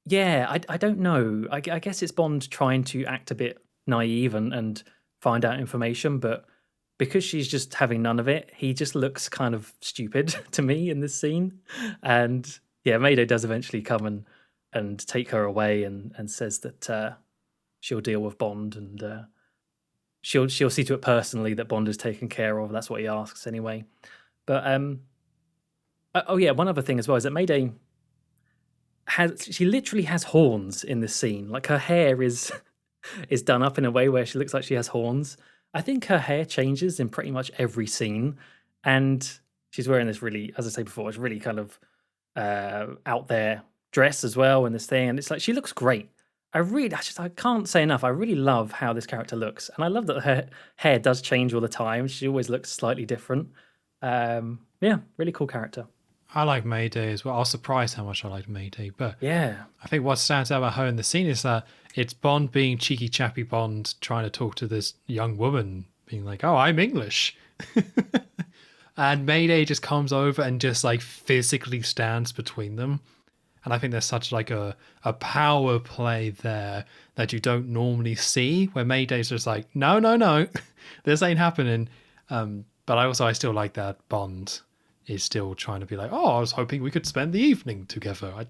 yeah, I don't know. I guess it's Bond trying to act a bit naive and find out information, but because she's just having none of it, he just looks kind of stupid to me in this scene. And yeah, Mayday does eventually come and take her away and says that she'll deal with Bond, and she'll see to it personally that Bond is taken care of. That's what he asks anyway. But oh yeah, one other thing as well is that Mayday she literally has horns in this scene. Like her hair is done up in a way where she looks like she has horns. I think her hair changes in pretty much every scene, and she's wearing this really, as I say before, it's really kind of out there dress as well, and this thing, and it's like she looks great. I can't say enough. I really love how this character looks, and I love that her hair does change all the time. She always looks slightly different. Yeah, really cool character. I like Mayday as well. I was surprised how much I liked Mayday, but yeah, I think what stands out about her in the scene is that it's Bond being cheeky chappy Bond trying to talk to this young woman, being like, "Oh, I'm English," and Mayday just comes over and just like physically stands between them. And I think there's such like a power play there that you don't normally see, where Mayday's just like, no, this ain't happening. But I still like that Bond is still trying to be like, oh, I was hoping we could spend the evening together.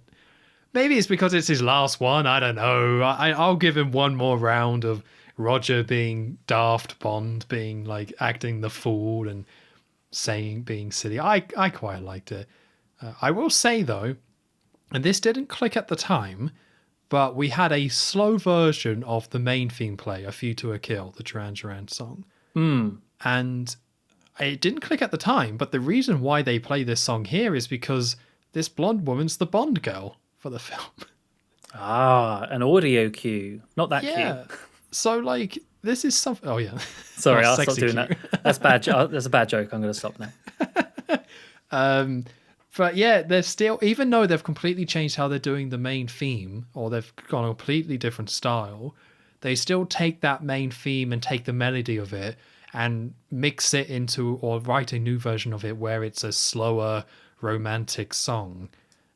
Maybe it's because it's his last one. I don't know. I'll give him one more round of Roger being daft, Bond being like acting the fool and being silly. I quite liked it. I will say though, and this didn't click at the time, but we had a slow version of the main theme play, A View to a Kill, the Duran Duran song. And it didn't click at the time, but the reason why they play this song here is because this blonde woman's the Bond girl for the film. Ah, an audio cue. Not that yeah. cue. So, like, this is something... Oh, yeah. Sorry, Oh, I'll stop doing cue. that. That's bad. That's a bad joke. I'm going to stop now. But yeah, they're still... Even though they've completely changed how they're doing the main theme, or they've gone a completely different style, they still take that main theme and take the melody of it and mix it into, or write a new version of it where it's a slower, romantic song.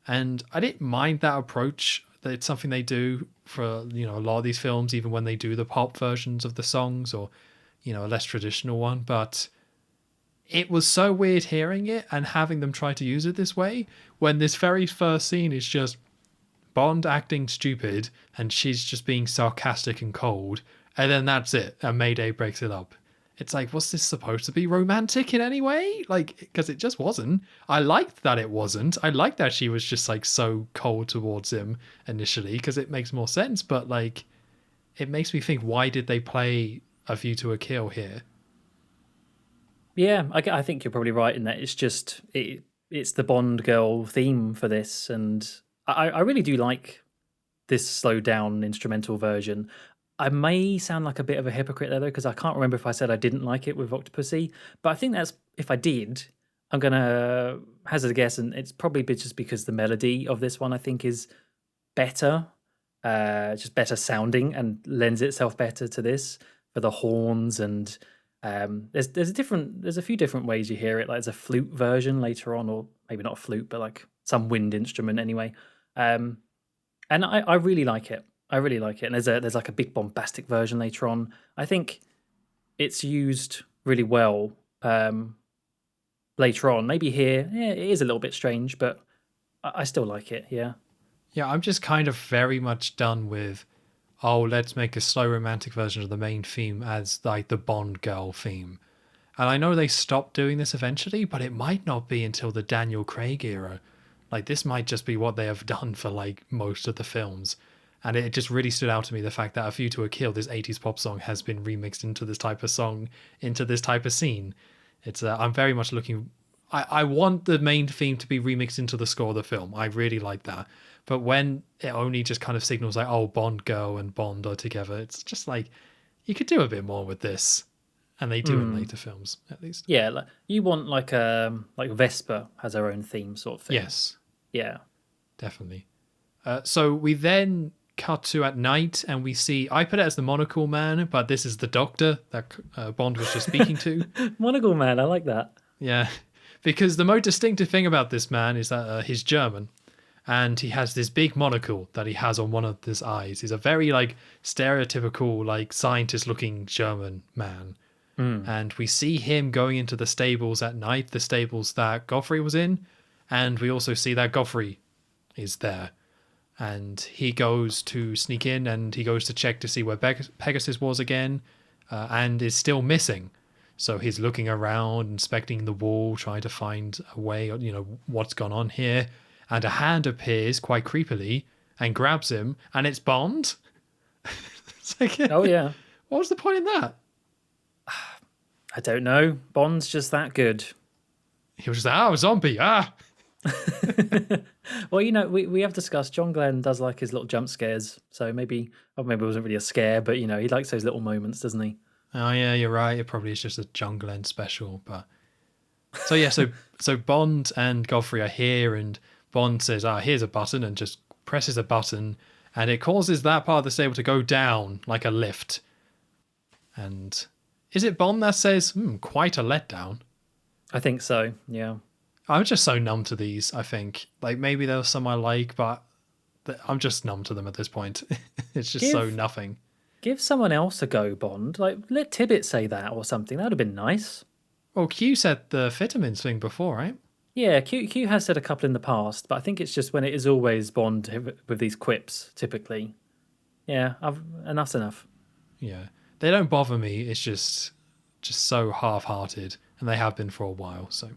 And I didn't mind that approach. It's something they do for, a lot of these films, even when they do the pop versions of the songs, or, a less traditional one. But it was so weird hearing it and having them try to use it this way, when this very first scene is just Bond acting stupid and she's just being sarcastic and cold, and then that's it, and Mayday breaks it up. It's like, was this supposed to be romantic in any way? Like, because it just wasn't. I liked that it wasn't. I liked that she was just like so cold towards him initially, because it makes more sense. But like, it makes me think, why did they play A View to a Kill here? Yeah, I think you're probably right in that. It's the Bond girl theme for this, and I really do like this slowed down instrumental version. I may sound like a bit of a hypocrite there though, because I can't remember if I said I didn't like it with Octopussy, but I think that's if I did, I'm gonna hazard a guess, and it's probably just because the melody of this one I think is better, just better sounding and lends itself better to this for the horns and there's a few different ways you hear it. Like there's a flute version later on, or maybe not a flute, but like some wind instrument anyway. Um, and I really like it. I really like it. And there's like a big bombastic version later on. I think it's used really well later on. Maybe here, yeah, it is a little bit strange, but I still like it. Yeah. Yeah, I'm just kind of very much done with, oh, let's make a slow romantic version of the main theme as like the Bond girl theme. And I know they stopped doing this eventually, but it might not be until the Daniel Craig era. Like this might just be what they have done for like most of the films. And it just really stood out to me the fact that A View to a Kill, this 80s pop song, has been remixed into this type of song, into this type of scene. It's I'm very much looking. I want the main theme to be remixed into the score of the film. I really like that. But when it only just kind of signals like, oh, Bond girl and Bond are together, it's just like you could do a bit more with this, and they do in later films at least. Yeah, like, you want like Vesper has her own theme sort of thing. Yes, Yeah. definitely. So we then cut to at night, and we see, I put it as the monocle man, but this is the doctor that Bond was just speaking to. Monocle man, I like that. Yeah, because the most distinctive thing about this man is that he's German. And he has this big monocle that he has on one of his eyes. He's a very like stereotypical like scientist looking German man. And we see him going into the stables at night, the stables that Godfrey was in. And we also see that Godfrey is there. And he goes to sneak in, and he goes to check to see where Pegasus was again, and is still missing. So he's looking around, inspecting the wall, trying to find a way, you know, what's gone on here. And a hand appears quite creepily and grabs him, and it's Bond. It's like, Oh yeah. what was the point in that? I don't know. Bond's just that good. He was just like, a zombie, Well, you know, we have discussed John Glenn does like his little jump scares, so maybe it wasn't really a scare, but you know, he likes those little moments, doesn't he? Oh yeah, you're right. It probably is just a John Glenn special, but so yeah, so Bond and Godfrey are here, and Bond says, here's a button, and just presses a button, and it causes that part of the stable to go down like a lift. And is it Bond that says, quite a letdown? I think so, yeah. I'm just so numb to these, I think. Like, maybe there was some I like, but I'm just numb to them at this point. It's just so nothing. Give someone else a go, Bond. Like, let Tibbet say that or something. That would have been nice. Well, Q said the vitamins thing before, right? Yeah, Q has said a couple in the past, but I think it's just when it is always Bond with these quips, typically. Yeah, enough's enough. Yeah. They don't bother me. It's just so half-hearted, and they have been for a while, so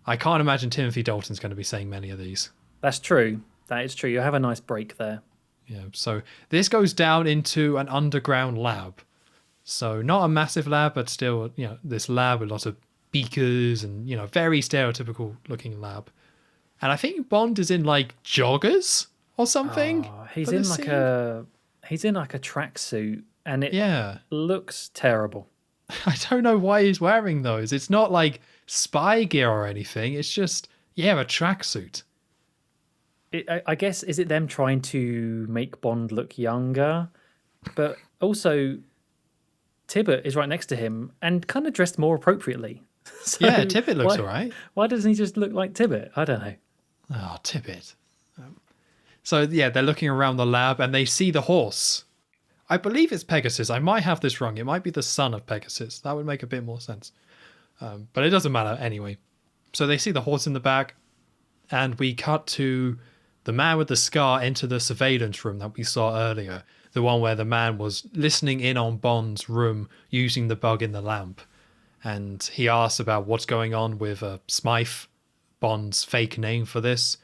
I can't imagine Timothy Dalton's going to be saying many of these. That's true. That is true. You have a nice break there. Yeah, so this goes down into an underground lab. So not a massive lab, but still, you know, this lab with lots of beakers and, you know, very stereotypical looking lab. And I think Bond is in like joggers or something. Oh, he's in like a tracksuit, and it looks terrible. I don't know why he's wearing those. It's not like spy gear or anything. It's just, a tracksuit. I guess, is it them trying to make Bond look younger? But also, Tibbet is right next to him and kind of dressed more appropriately. So yeah, Tibbet looks all right. Why doesn't he just look like Tibbet? I don't know. Oh, Tibbet. So, yeah, they're looking around the lab and they see the horse. I believe it's Pegasus. I might have this wrong. It might be the son of Pegasus. That would make a bit more sense. But it doesn't matter anyway. So they see the horse in the back, and we cut to the man with the scar enter the surveillance room that we saw earlier. The one where the man was listening in on Bond's room using the bug in the lamp. And he asks about what's going on with Smythe, Bond's fake name for this.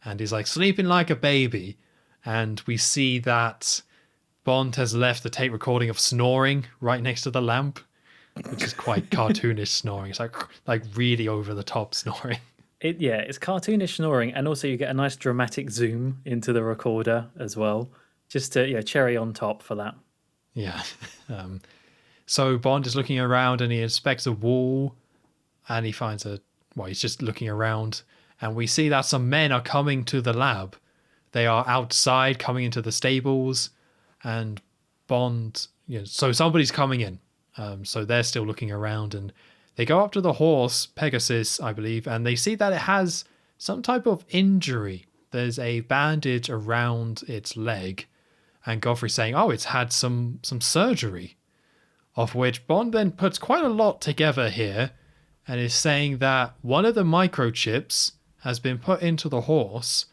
And he's like, sleeping like a baby. And we see that Bond has left the tape recording of snoring right next to the lamp. which is quite cartoonish snoring. It's like really over the top snoring. It's cartoonish snoring, and also you get a nice dramatic zoom into the recorder as well, just to cherry on top for that. Yeah. So Bond is looking around and he inspects a wall, and he finds he's just looking around, and we see that some men are coming to the lab. They are outside, coming into the stables, and Bond, so somebody's coming in. So they're still looking around, and they go up to the horse, Pegasus, I believe, and they see that it has some type of injury. There's a bandage around its leg, and Godfrey's saying, oh, it's had some surgery, of which Bond then puts quite a lot together here, and is saying that one of the microchips has been put into the horse,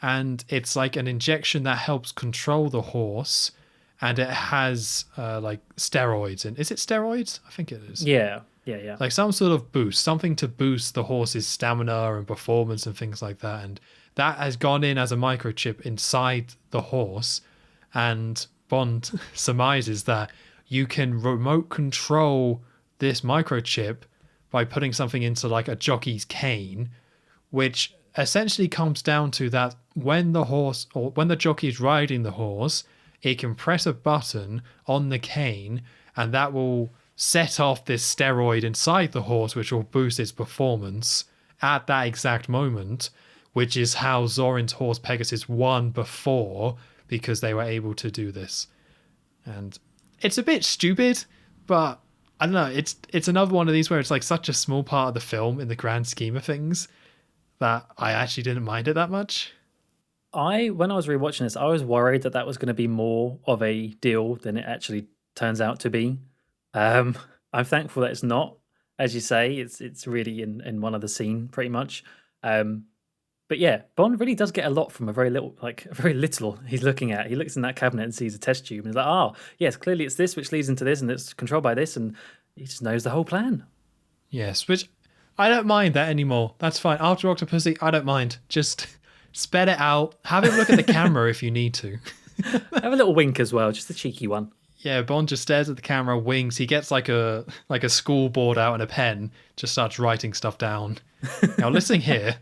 and it's like an injection that helps control the horse, and it has like steroids. And is it steroids? I think it is. Yeah. Like some sort of boost, something to boost the horse's stamina and performance and things like that. And that has gone in as a microchip inside the horse. And Bond surmises that you can remote control this microchip by putting something into like a jockey's cane, which essentially comes down to that when the jockey is riding the horse, it can press a button on the cane, and that will set off this steroid inside the horse, which will boost its performance at that exact moment, which is how Zorin's horse Pegasus won before, because they were able to do this. And it's a bit stupid, but I don't know, it's another one of these where it's like such a small part of the film in the grand scheme of things that I actually didn't mind it that much. When I was rewatching this, I was worried that was going to be more of a deal than it actually turns out to be. I'm thankful that it's not. As you say, it's really in one of the scene pretty much. But yeah, Bond really does get a lot from a very little he's looking at. He looks in that cabinet and sees a test tube and he's like, oh, yes, clearly it's this, which leads into this, and it's controlled by this, and he just knows the whole plan. Yes, which I don't mind that anymore. That's fine. After Octopussy, I don't mind. Just sped it out. Have him look at the camera if you need to. Have a little wink as well, just a cheeky one. Yeah, Bond just stares at the camera, winks. He gets like a school board out and a pen, just starts writing stuff down. Now listen here.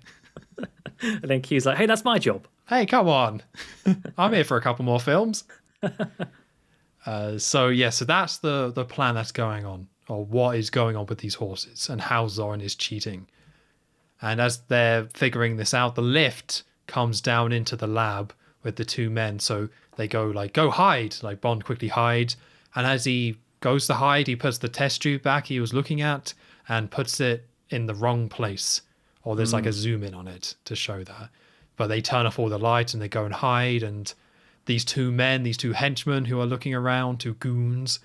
And then Q's like, hey, that's my job. Hey, come on. I'm here for a couple more films. So that's the plan that's going on, or what is going on with these horses, and how Zorin is cheating. And as they're figuring this out, the lift comes down into the lab with the two men. So they go hide, like Bond quickly hides. And as he goes to hide, he puts the test tube back he was looking at and puts it in the wrong place. Or there's like a zoom in on it to show that. But they turn off all the lights and they go and hide. And these two henchmen who are looking around, two goons,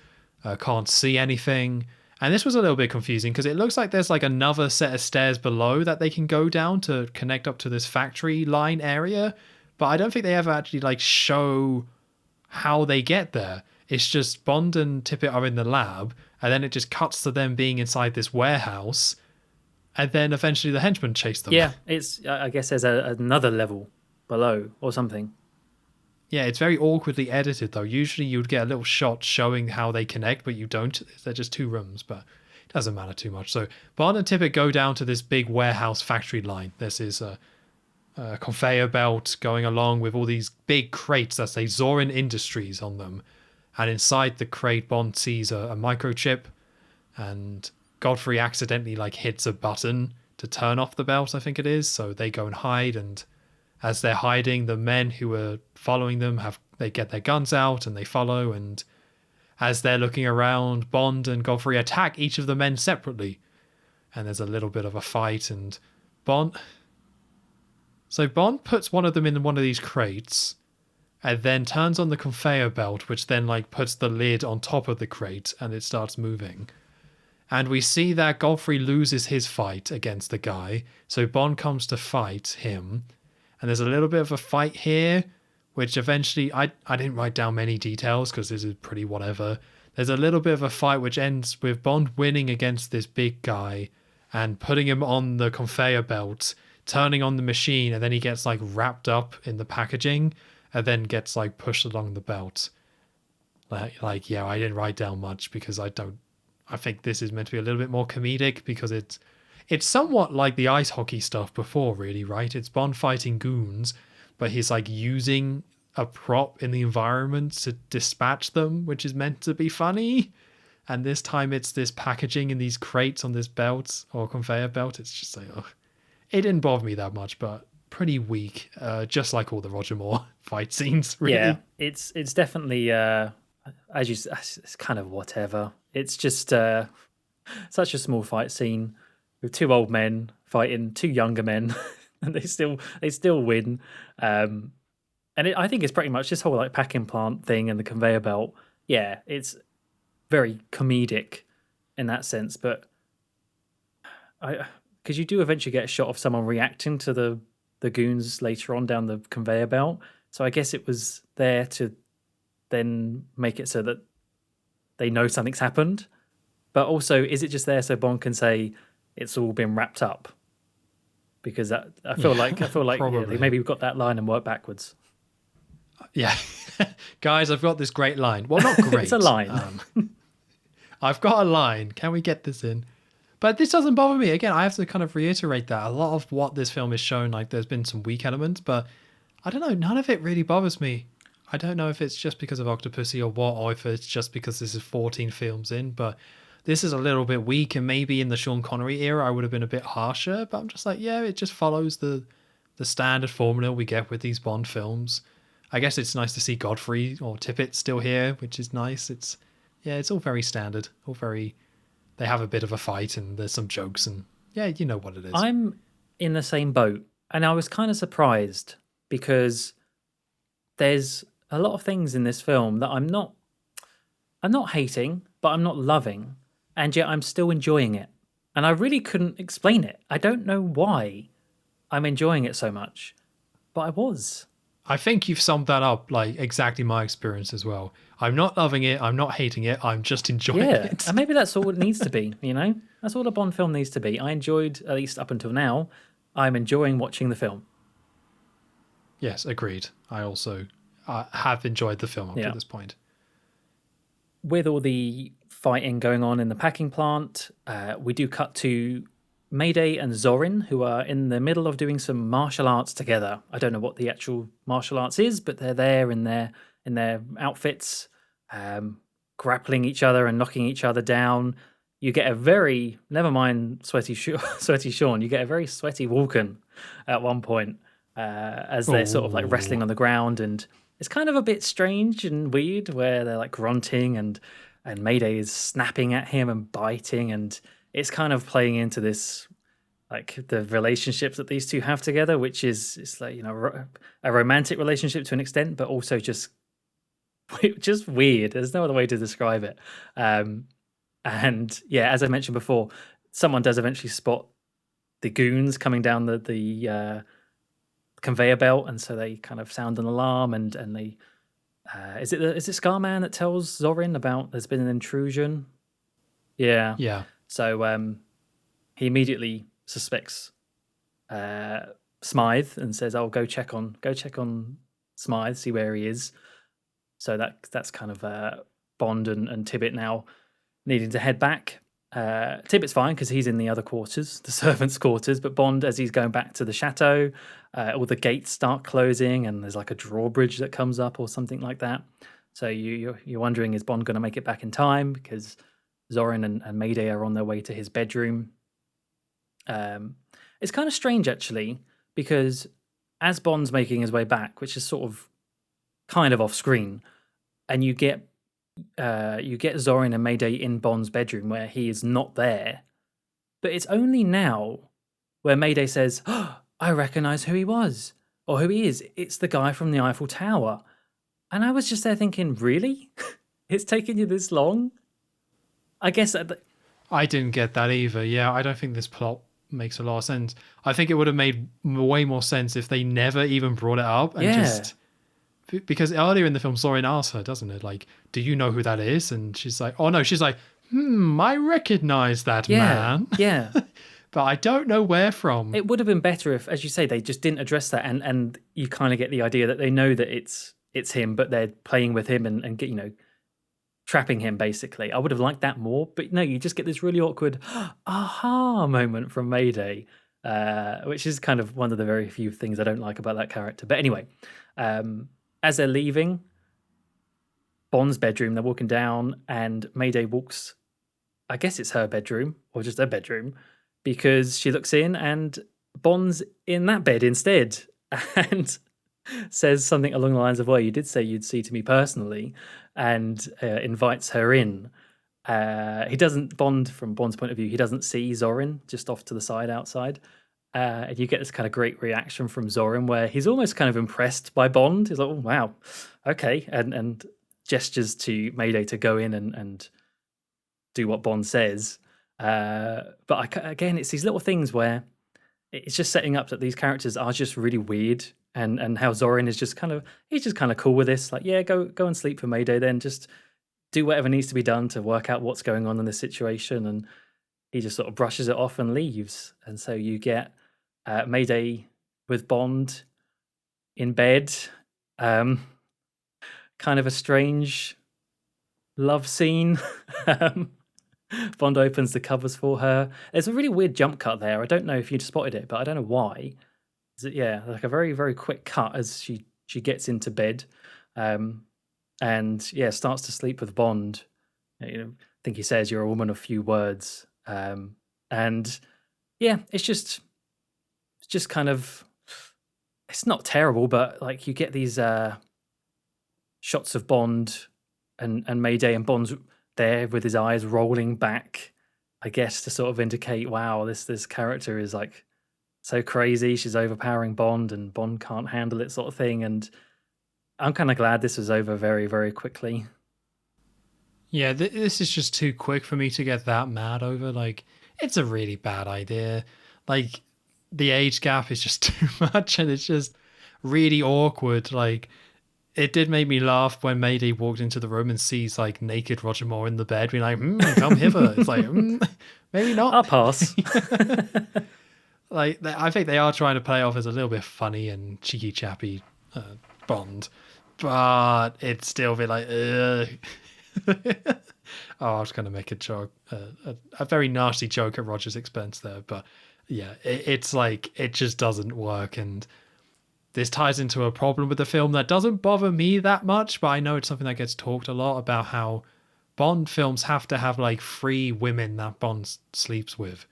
can't see anything. And this was a little bit confusing because it looks like there's like another set of stairs below that they can go down to connect up to this factory line area. But I don't think they ever actually like show how they get there. It's just Bond and Tippett are in the lab, and then it just cuts to them being inside this warehouse, and then eventually the henchmen chase them. Yeah, I guess there's another level below or something. Yeah, it's very awkwardly edited though. Usually you'd get a little shot showing how they connect, but you don't. They're just two rooms, but it doesn't matter too much. So Bond and Tippett go down to this big warehouse factory line. This is a conveyor belt going along with all these big crates that say Zorin Industries on them. And inside the crate, Bond sees a microchip, and Godfrey accidentally hits a button to turn off the belt, I think it is. So they go and hide, and as they're hiding, the men who are following them they get their guns out and they follow. And as they're looking around, Bond and Godfrey attack each of the men separately, and there's a little bit of a fight. And Bond puts one of them in one of these crates, and then turns on the conveyor belt, which then puts the lid on top of the crate, and it starts moving. And we see that Godfrey loses his fight against the guy, so Bond comes to fight him. And there's a little bit of a fight here, which eventually, I didn't write down many details because this is pretty whatever. There's a little bit of a fight which ends with Bond winning against this big guy and putting him on the conveyor belt, turning on the machine, and then he gets wrapped up in the packaging and then gets pushed along the belt. I didn't write down much because I don't I think this is meant to be a little bit more comedic because it's somewhat like the ice hockey stuff before, really, right? It's Bond fighting goons, but he's like using a prop in the environment to dispatch them, which is meant to be funny. And this time it's this packaging in these crates on this belt or conveyor belt. It's just like, ugh. It didn't bother me that much, but pretty weak, just like all the Roger Moore fight scenes, really. Yeah, it's definitely, it's kind of whatever. It's just such a small fight scene with two old men fighting two younger men, and they still win. I think it's pretty much this whole like packing plant thing and the conveyor belt. Yeah, it's very comedic in that sense, but because you do eventually get a shot of someone reacting to the goons later on down the conveyor belt. So I guess it was there to then make it so that they know something's happened. But also, is it just there so Bond can say it's all been wrapped up? Because I feel like yeah, maybe we've got that line and work backwards. Yeah. Guys, I've got this great line. Well, not great. It's a line. I've got a line. Can we get this in? But this doesn't bother me. Again, I have to kind of reiterate that. A lot of what this film is shown, like there's been some weak elements, but I don't know. None of it really bothers me. I don't know if it's just because of Octopussy or what, or if it's just because this is 14 films in, but this is a little bit weak, and maybe in the Sean Connery era I would have been a bit harsher, but I'm just like, yeah, it just follows the standard formula we get with these Bond films. I guess it's nice to see Godfrey or Tippett still here, which is nice. It's all very standard, all very... They have a bit of a fight and there's some jokes and yeah, you know what it is. I'm in the same boat, and I was kind of surprised because there's a lot of things in this film that I'm not hating, but I'm not loving, and yet I'm still enjoying it. And I really couldn't explain it. I don't know why I'm enjoying it so much, but I was. I think you've summed that up like exactly my experience as well. I'm not loving it, I'm not hating it, I'm just enjoying it. And maybe that's all it needs to be, you know? That's all a Bond film needs to be. I enjoyed, at least up until now, I'm enjoying watching the film. Yes, agreed. I also have enjoyed the film up to this point. With all the fighting going on in the packing plant, we do cut to Mayday and Zorin, who are in the middle of doing some martial arts together. I don't know what the actual martial arts is, but they're there in their outfits, grappling each other and knocking each other down. You get a very, never mind sweaty Sean, you get a very sweaty Walken at one point as they're sort of like wrestling on the ground, and it's kind of a bit strange and weird where they're like grunting and Mayday is snapping at him and biting, and it's kind of playing into this, like the relationships that these two have together, which is, it's like, you know, a romantic relationship to an extent, but also just weird. There's no other way to describe it. And yeah, as I mentioned before, someone does eventually spot the goons coming down the conveyor belt, and so they kind of sound an alarm, and they is it Scarman that tells Zorin about there's been an intrusion? Yeah. So he immediately suspects Smythe and says, "Oh, go check on Smythe, see where he is." So that's kind of Bond and Tibbett now needing to head back. Tibbett's fine because he's in the other quarters, the servants' quarters, but Bond, as he's going back to the chateau, all the gates start closing and there's like a drawbridge that comes up or something like that. So you're wondering, is Bond going to make it back in time? Because Zorin and Mayday are on their way to his bedroom. It's kind of strange, actually, because as Bond's making his way back, which is sort of kind of off screen, and you get Zorin and Mayday in Bond's bedroom where he is not there, but it's only now where Mayday says, "Oh, I recognize who he was or who he is. It's the guy from the Eiffel Tower." And I was just there thinking, really? It's taken you this long? I guess I didn't get that either. Yeah, I don't think this plot makes a lot of sense. I think it would have made way more sense if they never even brought it up and just... Because earlier in the film, Zorin asks her, doesn't it? Like, do you know who that is? And she's like, oh no, she's like, I recognize that man. Yeah. But I don't know where from. It would have been better if, as you say, they just didn't address that, and you kind of get the idea that they know that it's him, but they're playing with him and get, you know, trapping him, basically. I would have liked that more, but no, you just get this really awkward aha moment from Mayday, which is kind of one of the very few things I don't like about that character. But anyway, as they're leaving Bond's bedroom, they're walking down, and Mayday walks, I guess it's her bedroom, or just her bedroom, because she looks in and Bond's in that bed instead. And says something along the lines of, well, you did say you'd see to me personally, and invites her in. He doesn't, from Bond's point of view, he doesn't see Zorin just off to the side outside. And you get this kind of great reaction from Zorin where he's almost kind of impressed by Bond. He's like, oh, wow, okay. And gestures to Mayday to go in and do what Bond says. But again, it's these little things where it's just setting up that these characters are just really weird. And how Zorin is just kind of, he's just kind of cool with this. Like, yeah, go and sleep for Mayday then. Just do whatever needs to be done to work out what's going on in this situation. And he just sort of brushes it off and leaves. And so you get Mayday with Bond in bed. Kind of a strange love scene. Bond opens the covers for her. There's a really weird jump cut there. I don't know if you spotted it, but I don't know why. Yeah, like a very, very quick cut as she gets into bed, and yeah, starts to sleep with Bond. You know, I think he says, "You're a woman of few words," and yeah, it's just kind of, it's not terrible, but like you get these shots of Bond and Mayday, and Bond's there with his eyes rolling back, I guess to sort of indicate, wow, this character is like so crazy, she's overpowering Bond and Bond can't handle it, sort of thing. And I'm kind of glad this was over very, very quickly. Yeah, this is just too quick for me to get that mad over. Like, it's a really bad idea. Like, the age gap is just too much and it's just really awkward. Like, it did make me laugh when Mayday walked into the room and sees like naked Roger Moore in the bed, being like, come hither. It's like, maybe not. I'll pass. Like, I think they are trying to play off as a little bit funny and cheeky chappy Bond, but it's still a bit like, oh, I was going to make a joke, a very nasty joke at Roger's expense there, but yeah, it's like, it just doesn't work. And this ties into a problem with the film that doesn't bother me that much, but I know it's something that gets talked a lot about, how Bond films have to have like 3 women that Bond sleeps with.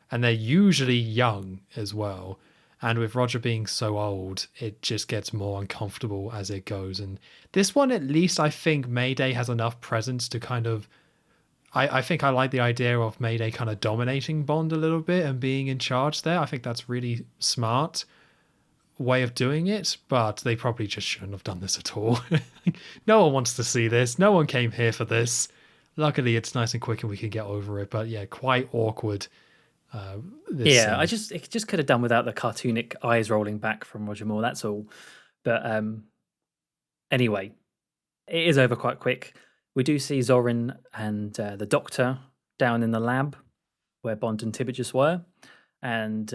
And they're usually young as well. And with Roger being so old, it just gets more uncomfortable as it goes. And this one, at least, I think Mayday has enough presence to kind of... I think I like the idea of Mayday kind of dominating Bond a little bit and being in charge there. I think that's really smart way of doing it, but they probably just shouldn't have done this at all. No one wants to see this. No one came here for this. Luckily, it's nice and quick and we can get over it. But yeah, quite awkward. Yeah, it just could have done without the cartoonic eyes rolling back from Roger Moore, that's all. But anyway, it is over quite quick. We do see Zorin and the Doctor down in the lab where Bond and Tibbet just were, and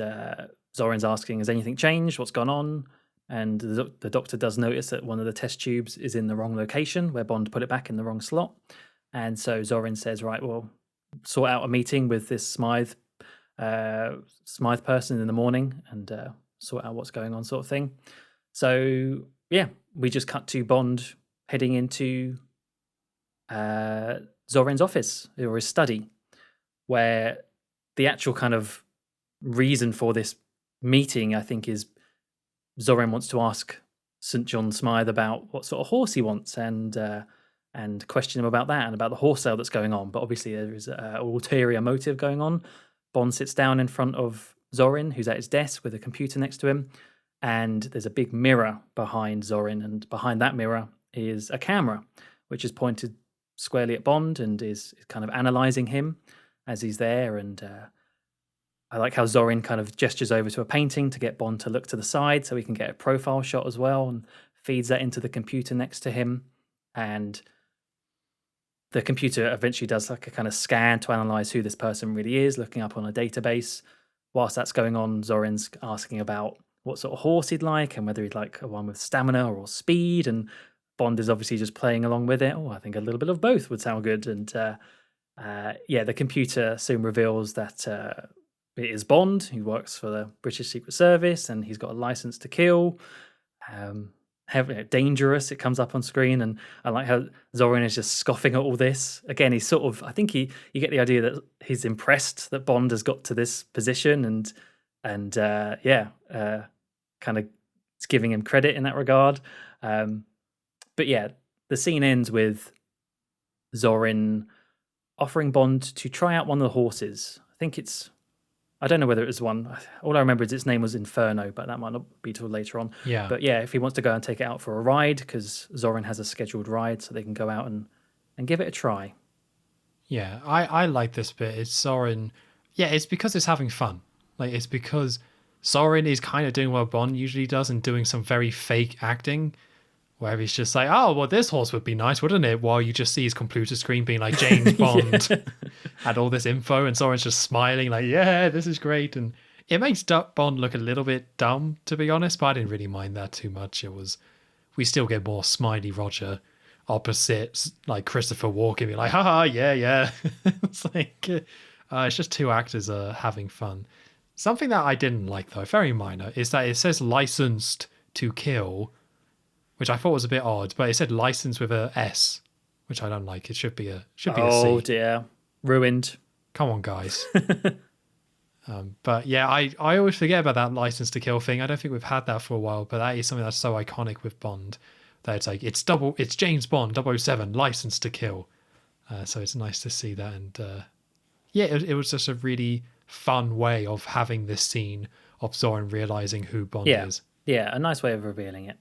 Zorin's asking, has anything changed, what's gone on? And the Doctor does notice that one of the test tubes is in the wrong location, where Bond put it back in the wrong slot. And so Zorin says, right, well, sort out a meeting with this Smythe person in the morning and sort out what's going on, sort of thing. So yeah, we just cut to Bond heading into Zorin's office or his study, where the actual kind of reason for this meeting, I think, is Zorin wants to ask St. John Smythe about what sort of horse he wants and question him about that and about the horse sale that's going on. But obviously there is an ulterior motive going on. Bond sits down in front of Zorin, who's at his desk with a computer next to him, and there's a big mirror behind Zorin, and behind that mirror is a camera, which is pointed squarely at Bond and is kind of analysing him as he's there. And I like how Zorin kind of gestures over to a painting to get Bond to look to the side so he can get a profile shot as well, and feeds that into the computer next to him. And the computer eventually does like a kind of scan to analyze who this person really is, looking up on a database. Whilst that's going on, Zorin's asking about what sort of horse he'd like and whether he'd like one with stamina or speed. And Bond is obviously just playing along with it. Oh, I think a little bit of both would sound good. And the computer soon reveals that it is Bond, who works for the British Secret Service, and he's got a license to kill. Dangerous, it comes up on screen, and I like how Zorin is just scoffing at all this. Again, he's sort of, I think you get the idea that he's impressed that Bond has got to this position, and kind of it's giving him credit in that regard. But yeah, the scene ends with Zorin offering Bond to try out one of the horses. I don't know whether it was one. All I remember is its name was Inferno, but that might not be till later on. Yeah. But yeah, if he wants to go and take it out for a ride, because Zorin has a scheduled ride, so they can go out and give it a try. Yeah, I like this bit. It's Zorin. Yeah, it's because it's having fun. Like, it's because Zorin is kind of doing what Bond usually does and doing some very fake acting, where he's just like, oh, well, this horse would be nice, wouldn't it? While you just see his computer screen being like, James Bond had all this info, and Zorin's just smiling like, yeah, this is great. And it makes Bond look a little bit dumb, to be honest, but I didn't really mind that too much. We still get more Smiley Roger opposites, like Christopher Walken being like, haha, yeah. It's like, it's just two actors having fun. Something that I didn't like, though, very minor, is that it says licensed to kill, which I thought was a bit odd, but it said license with a S, which I don't like. It should be a C. Oh dear, ruined. Come on, guys. But yeah, I always forget about that license to kill thing. I don't think we've had that for a while, but that is something that's so iconic with Bond that it's like it's James Bond 007 license to kill. So it's nice to see that, and it was just a really fun way of having this scene of Zorin realizing who Bond is. Yeah, a nice way of revealing it.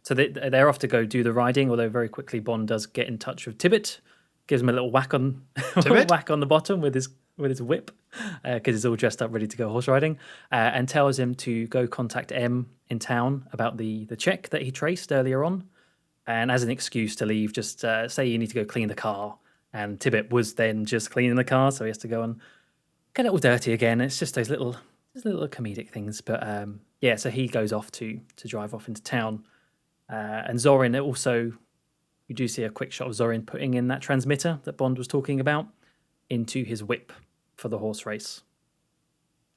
So they're off to go do the riding, although very quickly Bond does get in touch with Tibbet, gives him a little whack on whack on the bottom with his whip, because he's all dressed up ready to go horse riding, and tells him to go contact M in town about the check that he traced earlier on, and as an excuse to leave, just say you need to go clean the car. And Tibbet was then just cleaning the car, so he has to go and get it all dirty again. It's just those little comedic things, but so he goes off to drive off into town. And Zorin also, you do see a quick shot of Zorin putting in that transmitter that Bond was talking about into his whip for the horse race.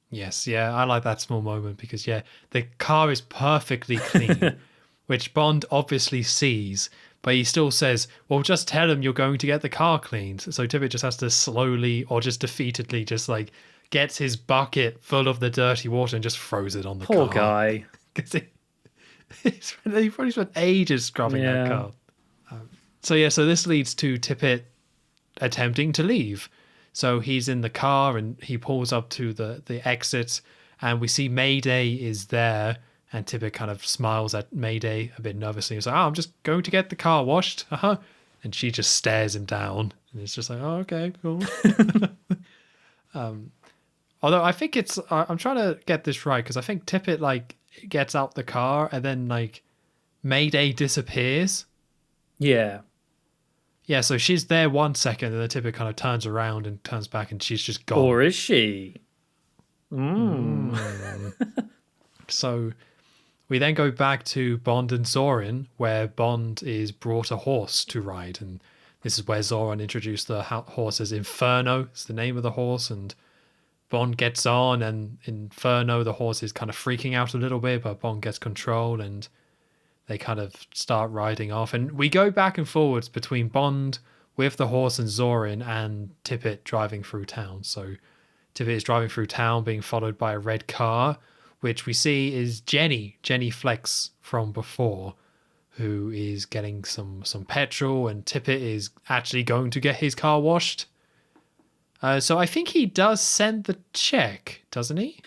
Yes, yeah, I like that small moment because, the car is perfectly clean, which Bond obviously sees, but he still says, well, just tell him you're going to get the car cleaned. So Tibbet just has to slowly or just defeatedly just like gets his bucket full of the dirty water and just throws it on the car. Poor guy. Because he probably spent ages scrubbing that car. So this leads to Tippett attempting to leave. So he's in the car and he pulls up to the exit, and we see Mayday is there, and Tippett kind of smiles at Mayday a bit nervously. He's like, I'm just going to get the car washed. And she just stares him down, and it's just like, oh, okay, cool. Although I think I'm trying to get this right, because I think Tippett like gets out the car and then like Mayday disappears. Yeah. Yeah, so she's there 1 second and then Tippett kind of turns around and turns back and she's just gone. Or is she? So we then go back to Bond and Zorin, where Bond is brought a horse to ride, and this is where Zorin introduced the horse as Inferno. It's the name of the horse, and Bond gets on, and Inferno, the horse is kind of freaking out a little bit, but Bond gets control, and they kind of start riding off. And we go back and forwards between Bond with the horse and Zorin and Tippett driving through town. So Tippett is driving through town being followed by a red car, which we see is Jenny Flex from before, who is getting some petrol, and Tippett is actually going to get his car washed. So I think he does send the check, doesn't he?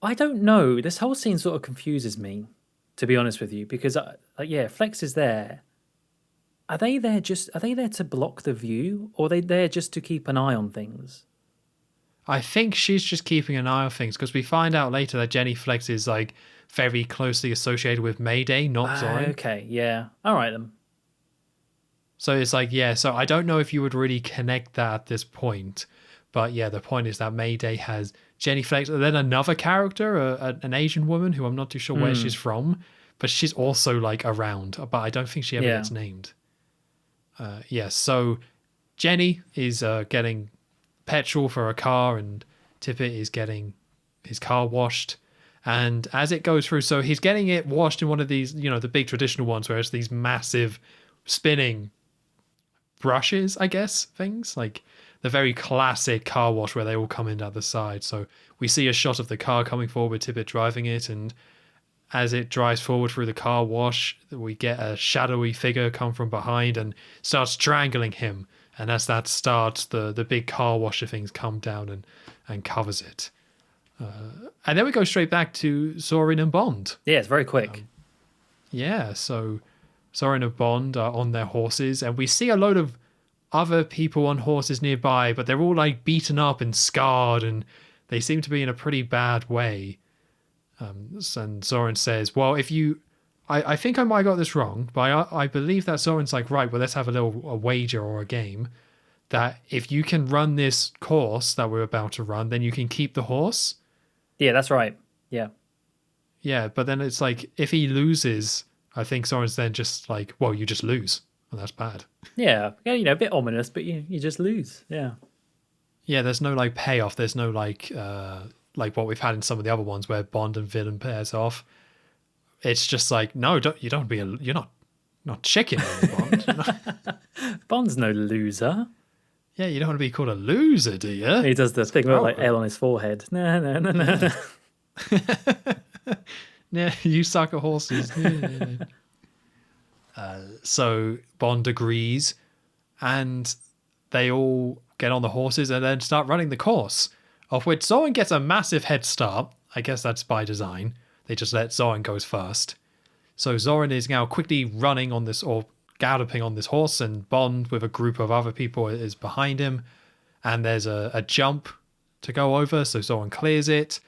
I don't know. This whole scene sort of confuses me, to be honest with you, because Flex is there. Are they there to block the view, or are they there just to keep an eye on things? I think she's just keeping an eye on things, because we find out later that Jenny Flex is like very closely associated with Mayday, not Zorin. Okay, yeah. All right then. So it's like, so I don't know if you would really connect that at this point. But yeah, the point is that Mayday has Jenny Flex, and then another character, an Asian woman who I'm not too sure where she's from, but she's also like around, but I don't think she ever gets named. So Jenny is getting petrol for a car, and Tippett is getting his car washed. And as it goes through, so he's getting it washed in one of these, the big traditional ones where it's these massive spinning brushes, I guess, things like the very classic car wash where they all come in at the side. So we see a shot of the car coming forward with Tippett driving it, and as it drives forward through the car wash, we get a shadowy figure come from behind and starts strangling him. And as that starts, the big car washer things come down and covers it. And then we go straight back to Zorin and Bond. Yeah, it's very quick. So Zorin and Bond are on their horses, and we see a load of other people on horses nearby, but they're all like beaten up and scarred, and they seem to be in a pretty bad way. And Zorin says, well, if you... I think I might have got this wrong, but I believe that Zorin's like, right, well, let's have a wager or a game that if you can run this course that we're about to run, then you can keep the horse. Yeah, that's right. Yeah. Yeah, but then it's like, if he loses, I think Zorin's then just like, well, you just lose. And that's bad. Yeah, a bit ominous, but you just lose. Yeah. Yeah, there's no like payoff. There's no like what we've had in some of the other ones where Bond and villain pairs off. It's just like, no, you're not chicken, Bond. Bond's no loser. Yeah, you don't want to be called a loser, do you? He does the thing with like L on his forehead. No. Yeah, you suck at horses. So Bond agrees, and they all get on the horses and then start running the course, of which Zorin gets a massive head start. I guess that's by design. They just let Zorin go first. So Zorin is now quickly running on this, or galloping on this horse, and Bond with a group of other people is behind him. And there's a jump to go over, so Zorin clears it.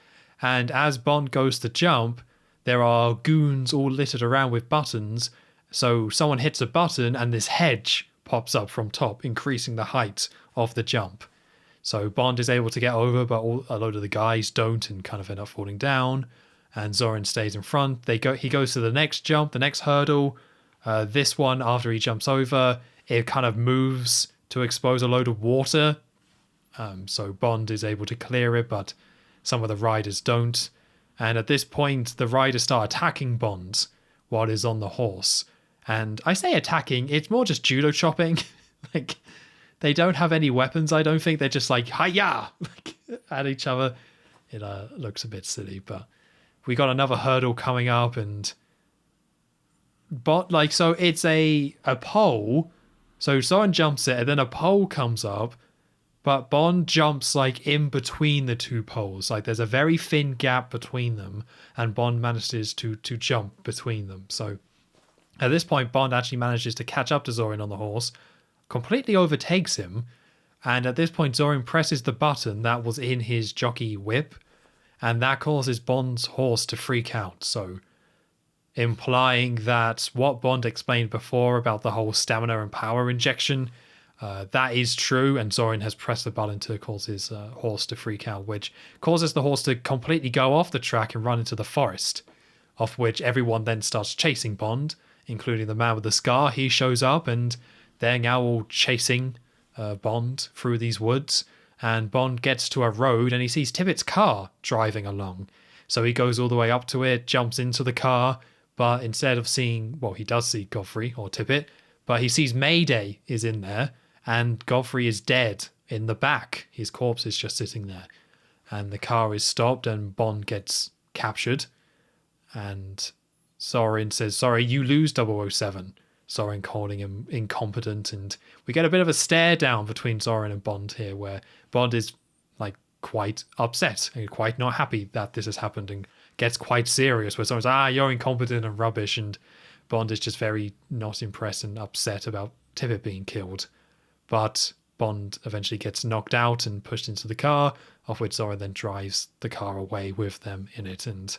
And as Bond goes to jump, there are goons all littered around with buttons. So someone hits a button and this hedge pops up from top, increasing the height of the jump. So Bond is able to get over, but a load of the guys don't and kind of end up falling down. And Zorin stays in front. He goes to the next jump, the next hurdle. This one, after he jumps over, it kind of moves to expose a load of water. So Bond is able to clear it, but some of the riders don't. And at this point, the riders start attacking Bond while he's on the horse. And I say attacking, it's more just judo chopping. Like, they don't have any weapons, I don't think. They're just like, hi-ya, at each other. It looks a bit silly, but we got another hurdle coming up, and so it's a pole. So Zorin jumps it, and then a pole comes up, but Bond jumps like in between the two poles. Like there's a very thin gap between them, and Bond manages to jump between them. So at this point, Bond actually manages to catch up to Zorin on the horse, completely overtakes him, and at this point Zorin presses the button that was in his jockey whip, and that causes Bond's horse to freak out. So implying that what Bond explained before about the whole stamina and power injection, that is true, and Zorin has pressed the button to cause his horse to freak out, which causes the horse to completely go off the track and run into the forest, of which everyone then starts chasing Bond, including the man with the scar. He shows up, and they're now all chasing Bond through these woods, and Bond gets to a road and he sees Tippett's car driving along. So he goes all the way up to it, jumps into the car, but instead of seeing, well, he does see Godfrey or Tippett, but he sees Mayday is in there, and Godfrey is dead in the back. His corpse is just sitting there. And the car is stopped and Bond gets captured. And Zorin says, sorry, you lose 007. Zorin calling him incompetent. And we get a bit of a stare down between Zorin and Bond here, where Bond is like quite upset and quite not happy that this has happened, and gets quite serious, where Zorin's you're incompetent and rubbish. And Bond is just very not impressed and upset about Tippett being killed. But Bond eventually gets knocked out and pushed into the car, of which Zorin then drives the car away with them in it. And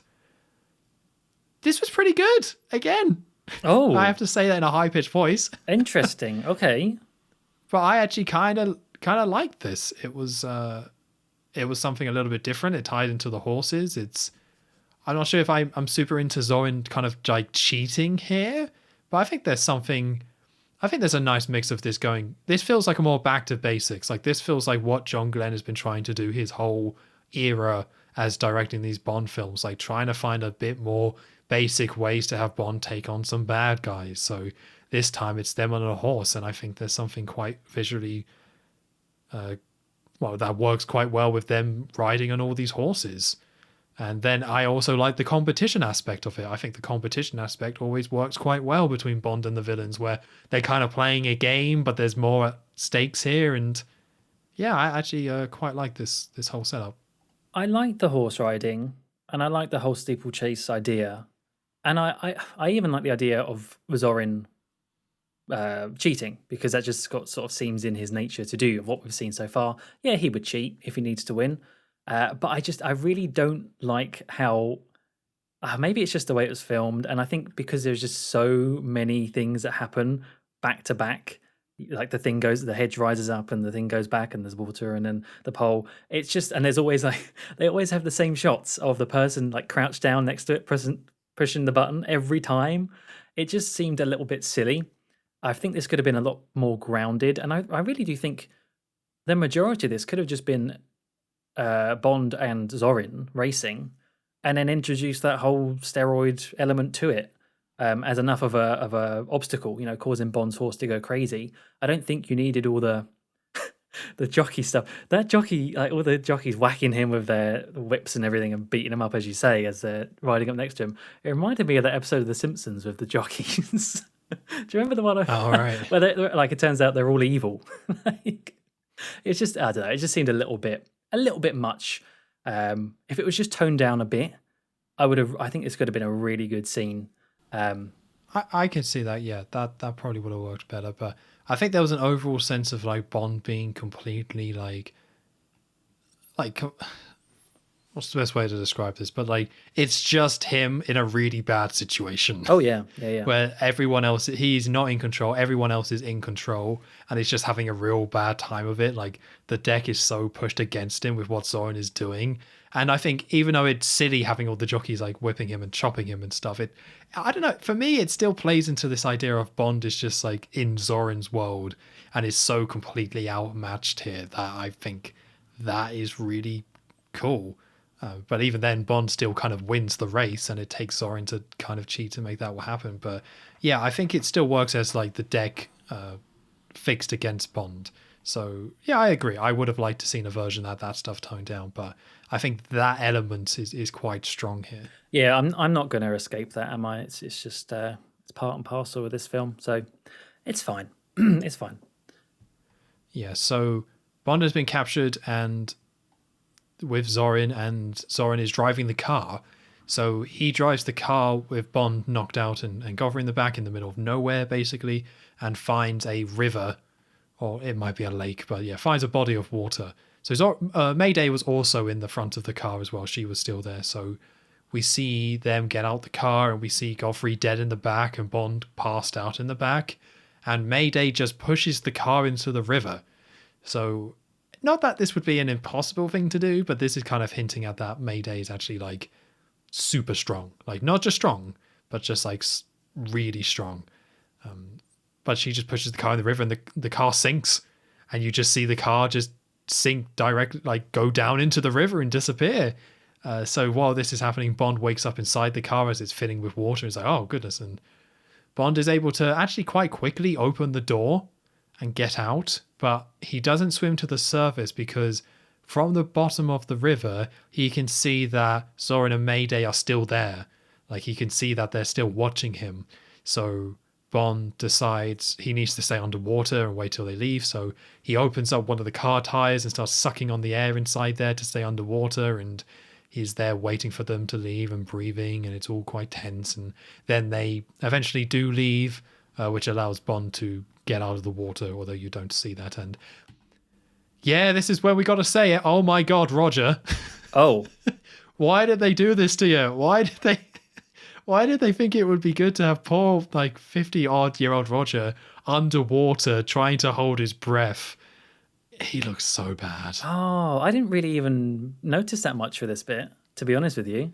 this was pretty good, again. Oh. I have to say that in a high-pitched voice. Interesting. Okay. But I actually kind of liked this. It was something a little bit different. It tied into the horses. I'm not sure if I'm super into Zorin kind of like cheating here, but I think there's a nice mix of this going. This feels like a more back to basics. Like this feels like what John Glenn has been trying to do his whole era as directing these Bond films, like trying to find a bit more basic ways to have Bond take on some bad guys. So this time it's them on a horse, and I think there's something quite visually, that works quite well with them riding on all these horses. And then I also like the competition aspect of it. I think the competition aspect always works quite well between Bond and the villains, where they're kind of playing a game, but there's more stakes here. And yeah, I actually quite like this whole setup. I like the horse riding, and I like the whole steeplechase idea, and I even like the idea of Zorin cheating, because that just sort of seems in his nature to do. Of what we've seen so far, yeah, he would cheat if he needs to win, but I really don't like how. Maybe it's just the way it was filmed, and I think because there's just so many things that happen back to back. Like the hedge rises up and the thing goes back and there's water and then the pole. It's just, and there's always like, they always have the same shots of the person like crouched down next to it, pushing the button every time. It just seemed a little bit silly. I think this could have been a lot more grounded. And I really do think the majority of this could have just been Bond and Zorin racing and then introduce that whole steroid element to it. As enough of a obstacle, causing Bond's horse to go crazy. I don't think you needed all the the jockey stuff. That jockey, like all the jockeys whacking him with their whips and everything and beating him up, as you say, as they're riding up next to him. It reminded me of that episode of The Simpsons with the jockeys. Do you remember the one? Right. Where it turns out they're all evil. It's just, I don't know. It just seemed a little bit much. If it was just toned down a bit, I think this could have been a really good scene. I can see that. Yeah, that probably would have worked better. But I think there was an overall sense of like Bond being completely like what's the best way to describe this? But like it's just him in a really bad situation. Oh yeah. Where everyone else, he's not in control. Everyone else is in control, and he's just having a real bad time of it. Like the deck is so pushed against him with what Zorin is doing. And I think even though it's silly having all the jockeys like whipping him and chopping him and stuff, I don't know. For me, it still plays into this idea of Bond is just like in Zorin's world and is so completely outmatched here that I think that is really cool. But even then, Bond still kind of wins the race, and it takes Zorin to kind of cheat to make that happen. But yeah, I think it still works as like the deck fixed against Bond. So yeah, I agree. I would have liked to seen a version that stuff toned down, but I think that element is quite strong here. Yeah, I'm not going to escape that, am I? It's just it's part and parcel of this film, so it's fine. It's fine. Yeah. So Bond has been captured, and with Zorin, and Zorin is driving the car. So he drives the car with Bond knocked out and Goffer in the back in the middle of nowhere, basically, and finds a river, or it might be a lake, but yeah, finds a body of water. So Mayday was also in the front of the car as well. She was still there. So we see them get out the car, and we see Godfrey dead in the back and Bond passed out in the back. And Mayday just pushes the car into the river. So not that this would be an impossible thing to do, but this is kind of hinting at that Mayday is actually like super strong. Like not just strong, but just like really strong. But she just pushes the car in the river, and the car sinks. And you just see the car just sink directly, like go down into the river and disappear. So while this is happening, Bond wakes up inside the car as it's filling with water. It's like, oh goodness. And Bond is able to actually quite quickly open the door and get out, but he doesn't swim to the surface because from the bottom of the river, he can see that Zorin and Mayday are still there. Like he can see that they're still watching him. So Bond decides he needs to stay underwater and wait till they leave. So he opens up one of the car tires and starts sucking on the air inside there to stay underwater. And he's there waiting for them to leave and breathing. And it's all quite tense. And then they eventually do leave, which allows Bond to get out of the water, although you don't see that. And yeah, this is where we got to say it. Oh my God, Roger. Oh. Why did they do this to you? Why did they think it would be good to have poor, like 50-odd-year-old Roger underwater trying to hold his breath? He looks so bad. Oh, I didn't really even notice that much for this bit, to be honest with you.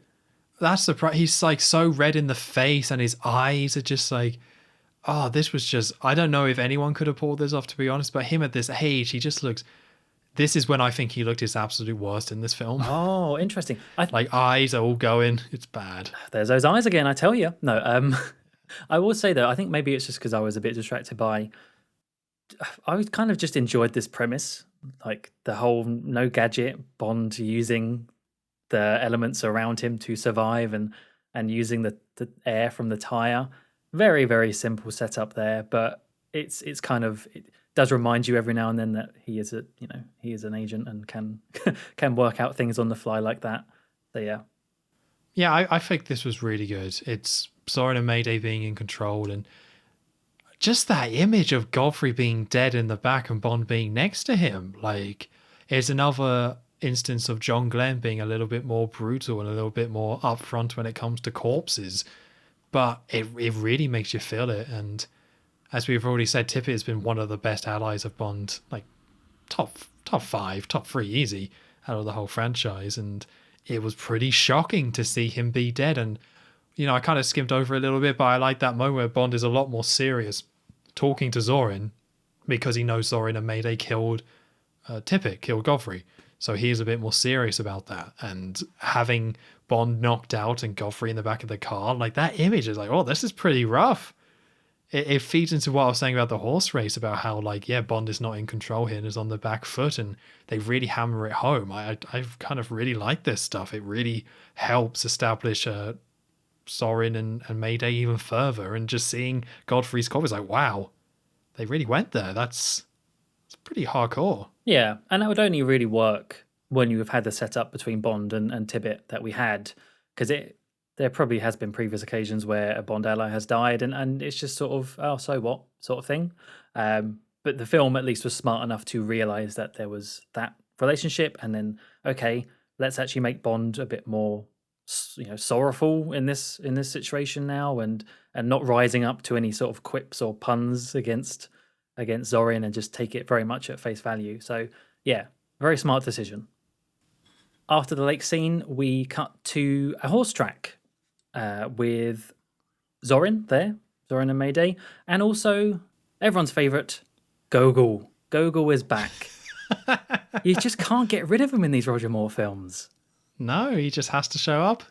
That's the he's like so red in the face, and his eyes are just like, oh, this was just. I don't know if anyone could have pulled this off, to be honest. But him at this age, he just looks. This is when I think he looked his absolute worst in this film. Oh, interesting. Like eyes are all going. It's bad. There's those eyes again, I tell you. No, I will say though, I think maybe it's just because I was a bit distracted by. I kind of just enjoyed this premise, like the whole no gadget Bond using the elements around him to survive, and using the air from the tire. Very very simple setup there, but it's kind of it does remind you every now and then that he is he is an agent and can can work out things on the fly like that. So yeah. Yeah, I think this was really good. It's Zorin and Mayday being in control, and just that image of Godfrey being dead in the back and Bond being next to him. Like, it's another instance of John Glenn being a little bit more brutal and a little bit more upfront when it comes to corpses. But it really makes you feel it. And as we've already said, Tippett has been one of the best allies of Bond, like top 5, top 3 easy out of the whole franchise. And it was pretty shocking to see him be dead. And, I kind of skimmed over a little bit, but I like that moment where Bond is a lot more serious talking to Zorin because he knows Zorin and Mayday killed Tippett, killed Godfrey. So he is a bit more serious about that. And having Bond knocked out and Godfrey in the back of the car, like that image is like, oh, this is pretty rough. It feeds into what I was saying about the horse race, about how, like, yeah, Bond is not in control here and is on the back foot, and they really hammer it home. I kind of really like this stuff. It really helps establish Zorin and Mayday even further, and just seeing Godfrey's corpse is like, wow, they really went there. It's pretty hardcore. Yeah, and that would only really work when you have had the setup between Bond and Tippett that we had, because there probably has been previous occasions where a Bond ally has died, and it's just sort of, oh, so what sort of thing. But the film at least was smart enough to realize that there was that relationship, and then, okay, let's actually make Bond a bit more sorrowful in this situation now, and not rising up to any sort of quips or puns against Zorin, and just take it very much at face value. So yeah, very smart decision. After the lake scene, we cut to a horse track with Zorin and Mayday, and also everyone's favorite, Gogol. Gogol is back. You just can't get rid of him in these Roger Moore films. No, he just has to show up.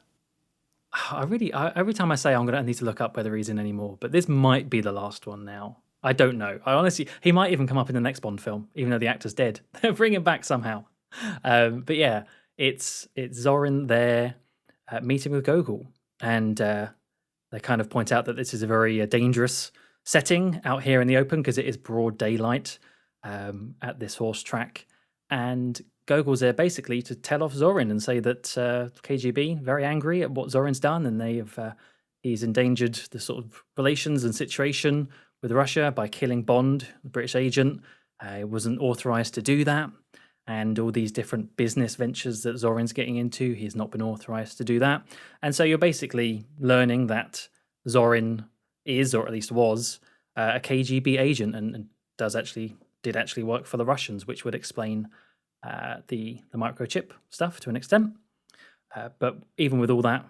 Every time I say I'm going to need to look up whether he's in anymore, but this might be the last one now. I don't know. I honestly, he might even come up in the next Bond film, even though the actor's dead. Bring him back somehow. But yeah, it's Zorin there meeting with Gogol, and they kind of point out that this is a very dangerous setting out here in the open because it is broad daylight at this horse track, and Gogol's there basically to tell off Zorin and say that KGB very angry at what Zorin's done, and he's endangered the sort of relations and situation with Russia by killing Bond, the British agent. He wasn't authorized to do that, and all these different business ventures that Zorin's getting into, he's not been authorized to do that. And so you're basically learning that Zorin is, or at least was, a KGB agent, and did actually work for the Russians, which would explain the microchip stuff to an extent. But even with all that,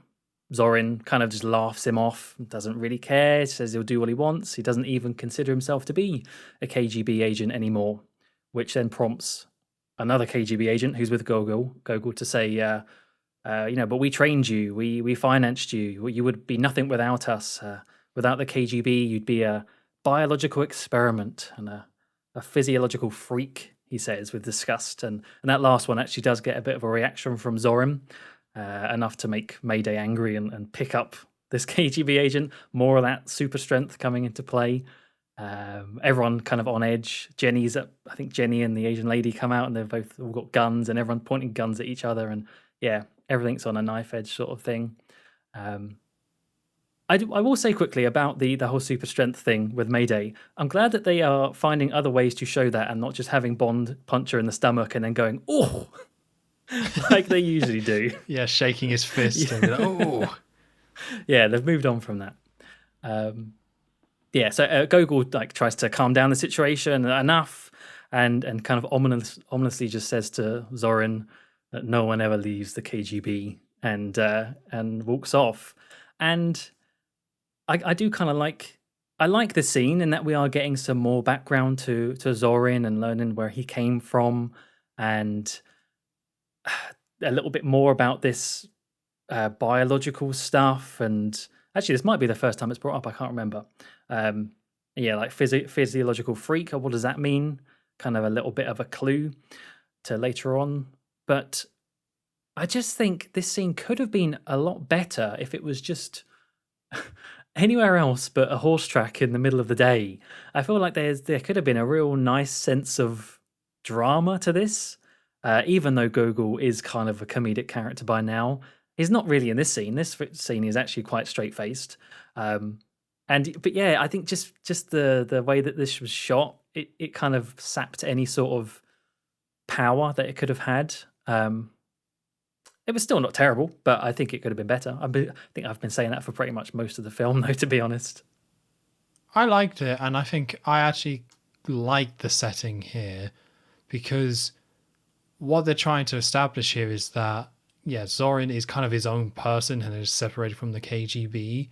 Zorin kind of just laughs him off, doesn't really care, says he'll do what he wants. He doesn't even consider himself to be a KGB agent anymore, which then prompts another KGB agent who's with Gogol to say, but we trained you, we financed you, you would be nothing without us. Without the KGB, you'd be a biological experiment and a physiological freak, he says with disgust. And that last one actually does get a bit of a reaction from Zorin, enough to make Mayday angry and pick up this KGB agent. More of that super strength coming into play. Everyone kind of on edge. I think Jenny and the Asian lady come out, and they've both all got guns, and everyone pointing guns at each other, and yeah, everything's on a knife edge sort of thing. I will say quickly about the whole super strength thing with Mayday. I'm glad that they are finding other ways to show that, and not just having Bond punch her in the stomach and then going, oh, like they usually do. Yeah, shaking his fist. Yeah. And like, oh. Yeah, they've moved on from that. So Gogol tries to calm down the situation enough, and kind of ominously just says to Zorin that no one ever leaves the KGB, and walks off. And I do kind of like I like the scene in that we are getting some more background to Zorin and learning where he came from, and a little bit more about this biological stuff. And actually, this might be the first time it's brought up. I can't remember. Yeah, like physiological freak. What does that mean? Kind of a little bit of a clue to later on. But I just think this scene could have been a lot better if it was just anywhere else but a horse track in the middle of the day. I feel like there could have been a real nice sense of drama to this. Even though Gogol is kind of a comedic character by now, he's not really in this scene. This scene is actually quite straight faced. But yeah, I think just the way that this was shot, it kind of sapped any sort of power that it could have had. It was still not terrible, but I think it could have been better. I think I've been saying that for pretty much most of the film, though, to be honest. I liked it, and I think I actually liked the setting here, because what they're trying to establish here is that, yeah, Zorin is kind of his own person and is separated from the KGB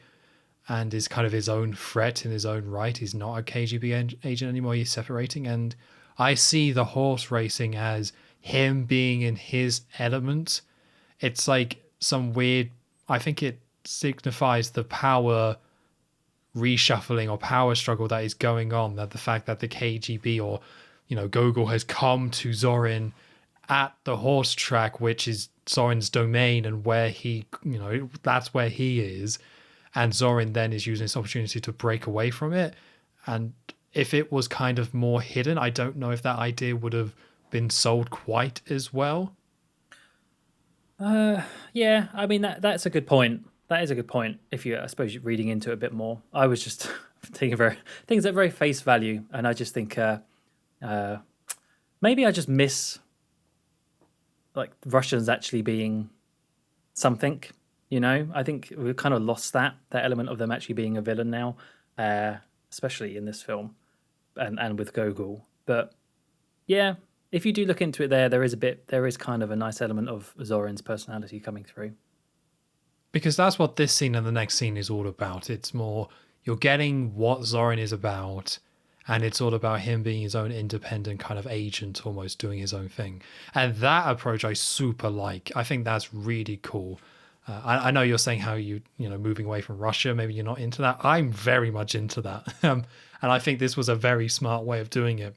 and is kind of his own threat in his own right. He's not a KGB agent anymore. He's separating. And I see the horse racing as him being in his element. It's like some weird, I think it signifies the power reshuffling or power struggle that is going on, that the fact that the KGB or, Gogol has come to Zorin at the horse track, which is Zorin's domain and where he, that's where he is. And Zorin then is using this opportunity to break away from it. And if it was kind of more hidden, I don't know if that idea would have been sold quite as well. Yeah, I mean, that's a good point. That is a good point. If I suppose you're reading into it a bit more. I was just thinking things at very face value, and I just think maybe I just miss like Russians actually being something. I think we've kind of lost that element of them actually being a villain now, especially in this film, and with Gogol. But yeah, if you do look into it, there is kind of a nice element of Zorin's personality coming through. Because that's what this scene and the next scene is all about. It's more, you're getting what Zorin is about, and it's all about him being his own independent kind of agent, almost doing his own thing. And that approach I super like. I think that's really cool. I know you're saying how moving away from Russia, maybe you're not into that. I'm very much into that. And I think this was a very smart way of doing it,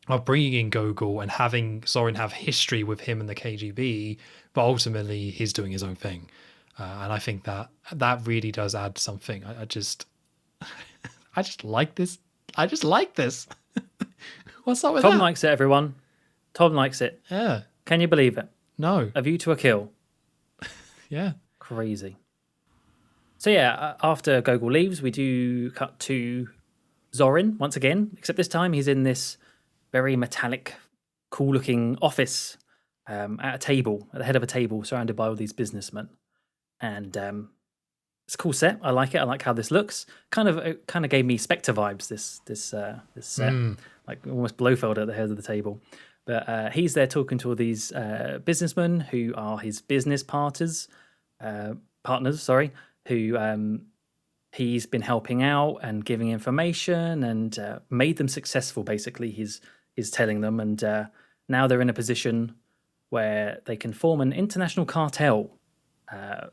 of bringing in Gogol and having Zorin have history with him and the KGB, but ultimately he's doing his own thing. And I think that really does add something. I just like this. I just like this. What's up with Tom that? likes it, everyone. Tom likes it. Yeah. Can you believe it? No. A View to a Kill. Yeah. Crazy. So yeah, after Gogol leaves, we do cut to Zorin once again, except this time he's in this very metallic, cool-looking office at the head of a table, surrounded by all these businessmen. And it's a cool set. I like it. I like how this looks. It kind of gave me Spectre vibes. This set, like almost Blofeld at the head of the table. But he's there talking to all these businessmen who are his business partners. Who he's been helping out and giving information and made them successful. Basically, he's telling them, and now they're in a position where they can form an international cartel,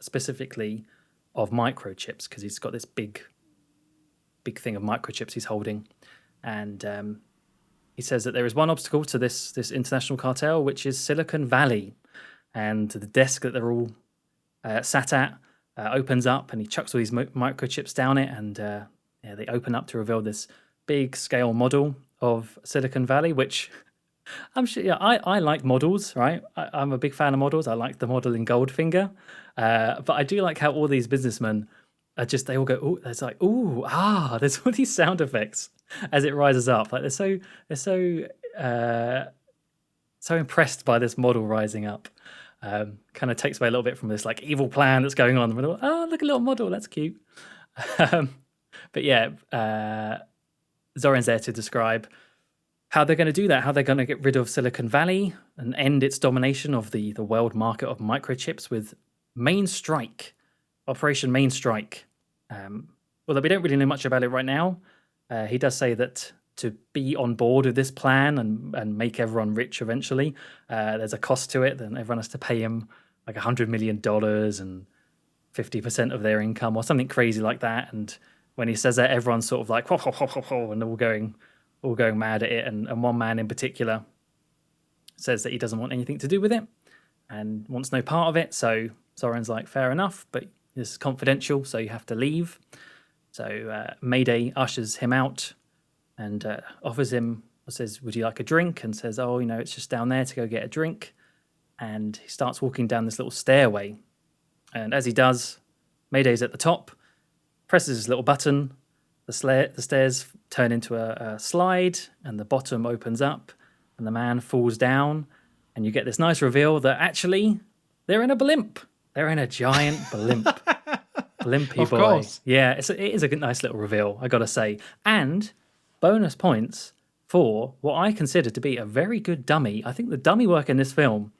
specifically of microchips, because he's got this big thing of microchips he's holding, and he says that there is one obstacle to this international cartel, which is Silicon Valley, and the desk that they're all sat at opens up, and he chucks all these microchips down it, and they open up to reveal this big scale model of Silicon Valley, which I'm sure. Yeah, I like models, right? I'm a big fan of models. I like the model in Goldfinger, but I do like how all these businessmen are they all go, oh, it's like, ooh, there's all these sound effects as it rises up. Like they're so impressed by this model rising up. Kind of takes away a little bit from this like evil plan that's going on. Oh, look, a little model, that's cute. But yeah, Zorin's there to describe how they're going to do that, how they're going to get rid of Silicon Valley and end its domination of the world market of microchips with Main Strike, Operation Main Strike. Although we don't really know much about it right now, he does say that to be on board with this plan and make everyone rich eventually, there's a cost to it. Then everyone has to pay him like $100 million and 50% of their income or something crazy like that. And when he says that, everyone's sort of like, ho, ho, ho, ho, ho, and all going mad at it. And one man in particular says that he doesn't want anything to do with it and wants no part of it. So Zorin's like, fair enough, but this is confidential, so you have to leave. So Mayday ushers him out and offers him, says, would you like a drink? And says, oh, it's just down there to go get a drink. And he starts walking down this little stairway. And as he does, Mayday's at the top, presses his little button, the stairs turn into a slide, and the bottom opens up, and the man falls down, and you get this nice reveal that actually they're in a blimp. They're in a giant blimp. Blimpy boy. Course. Yeah, it is a nice little reveal, I gotta say. And bonus points for what I consider to be a very good dummy. I think the dummy work in this film,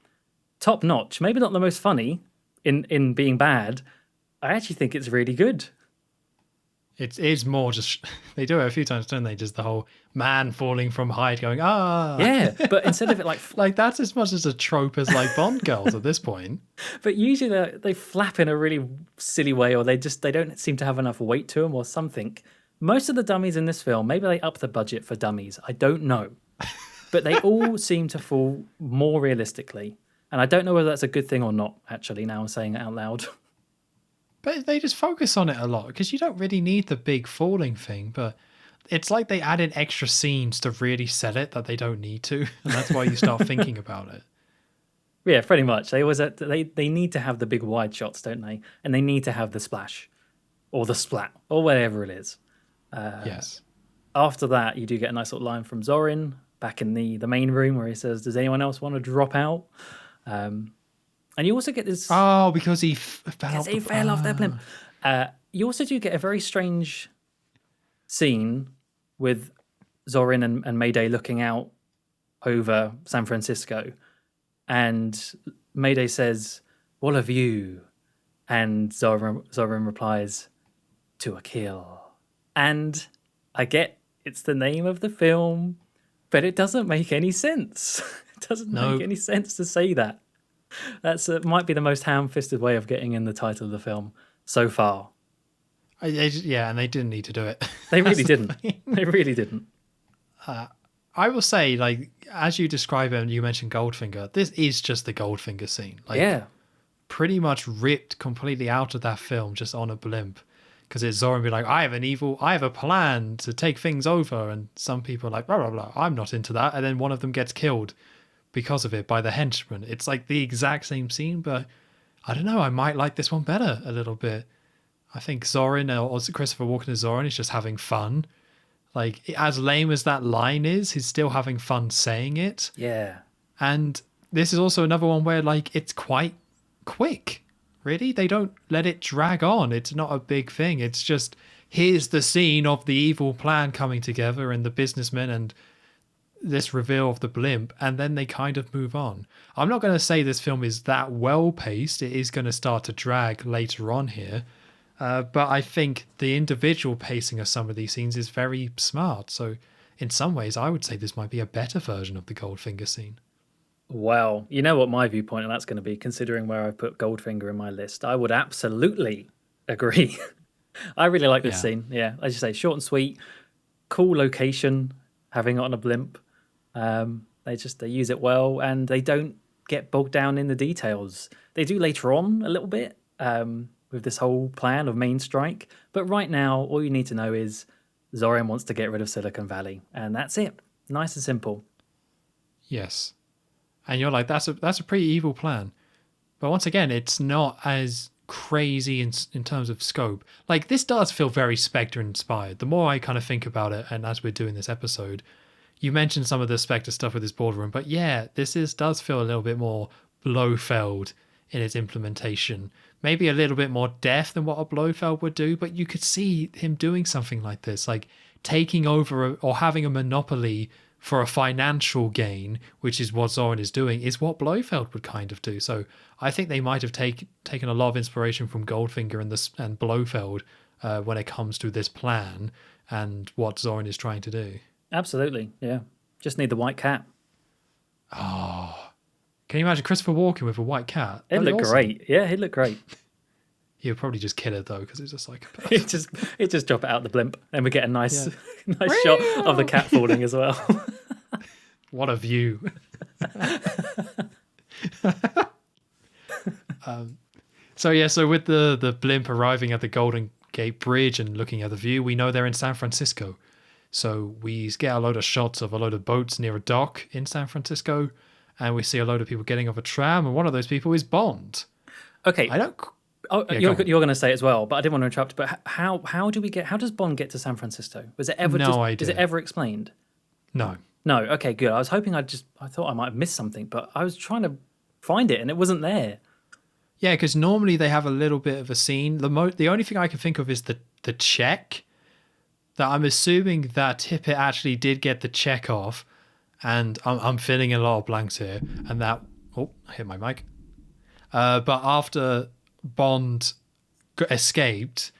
top notch. Maybe not the most funny in being bad. I actually think it's really good. It is more just, they do it a few times, don't they? Just the whole man falling from height going, ah. Yeah, but instead of it like that's as much as a trope as like Bond girls at this point. But usually they flap in a really silly way, or they don't seem to have enough weight to them or something. Most of the dummies in this film, maybe they up the budget for dummies. I don't know. But they all seem to fall more realistically. And I don't know whether that's a good thing or not, actually, now I'm saying it out loud. But they just focus on it a lot because you don't really need the big falling thing. But it's like they add in extra scenes to really sell it that they don't need to. And that's why you start thinking about it. Yeah, pretty much. They always they need to have the big wide shots, don't they? And they need to have the splash or the splat or whatever it is. Yes. After that, you do get a nice little line from Zorin back in the main room where he says, does anyone else want to drop out? And you also get this... Oh, because he fell off their blimp. You also do get a very strange scene with Zorin and Mayday looking out over San Francisco. And Mayday says, what of you? And Zorin replies, to a kill. And I get it's the name of the film, but it doesn't make any sense. It doesn't make any sense to say that. That's might be the most ham-fisted way of getting in the title of the film so far. Yeah, and they didn't need to do it. They really didn't. They really didn't. I will say, like, as you describe it, and you mentioned Goldfinger, this is just the Goldfinger scene. Like, yeah. Pretty much ripped completely out of that film just on a blimp. Because it's Zorin be like, I have a plan to take things over. And some people are like, blah, blah, blah, I'm not into that. And then one of them gets killed because of it by the henchman. It's like the exact same scene, but I don't know, I might like this one better a little bit. I think Zorin, or Christopher Walken as Zorin, is just having fun. Like, as lame as that line is, he's still having fun saying it. Yeah. And this is also another one where, like, it's quite quick, really. They don't let it drag on. It's not a big thing. It's just, here's the scene of the evil plan coming together and the businessmen and this reveal of the blimp, and then they kind of move on. I'm not going to say this film is that well paced. It is going to start to drag later on here, but I think the individual pacing of some of these scenes is very smart. So in some ways, I would say this might be a better version of the Goldfinger scene. Well, you know what my viewpoint on that's going to be, considering where I put Goldfinger in my list. I would absolutely agree. I really like this scene. Yeah, as you say, short and sweet, cool location, having it on a blimp. They use it well, and they don't get bogged down in the details. They do later on a little bit with this whole plan of main strike, but right now all you need to know is Zorin wants to get rid of Silicon Valley, and that's it. Nice and simple. Yes, and you're like, that's a pretty evil plan, but once again, it's not as crazy in terms of scope. Like, this does feel very Spectre inspired. The more I kind of think about it, and as we're doing this episode. You mentioned some of the Spectre stuff with his boardroom, but yeah, does feel a little bit more Blofeld in its implementation. Maybe a little bit more deft than what a Blofeld would do, but you could see him doing something like this, like taking over or having a monopoly for a financial gain, which is what Zorin is doing, is what Blofeld would kind of do. So I think they might have taken a lot of inspiration from Goldfinger and Blofeld when it comes to this plan and what Zorin is trying to do. Absolutely, yeah. Just need the white cat. Oh, can you imagine Christopher Walken with a white cat? It'd look great. Yeah, he'd look great. He would probably just kill it though, because it's a psychopath. He'd just drop it out the blimp, and we get a nice shot of the cat falling as well. What a view. So with the blimp arriving at the Golden Gate Bridge and looking at the view, we know they're in San Francisco. So we get a load of shots of a load of boats near a dock in San Francisco, and we see a load of people getting off a tram, and one of those people is Bond. Okay. You're going to say it as well, but I didn't want to interrupt. But how does Bond get to San Francisco? Was it ever idea. Is it ever explained? No. No. Okay, good. I was hoping I thought I might have missed something, but I was trying to find it and it wasn't there. Yeah, because normally they have a little bit of a scene. The only thing I can think of is the check. That I'm assuming that Tippett actually did get the check off, and I'm filling in a lot of blanks here. And that I hit my mic. But after Bond escaped,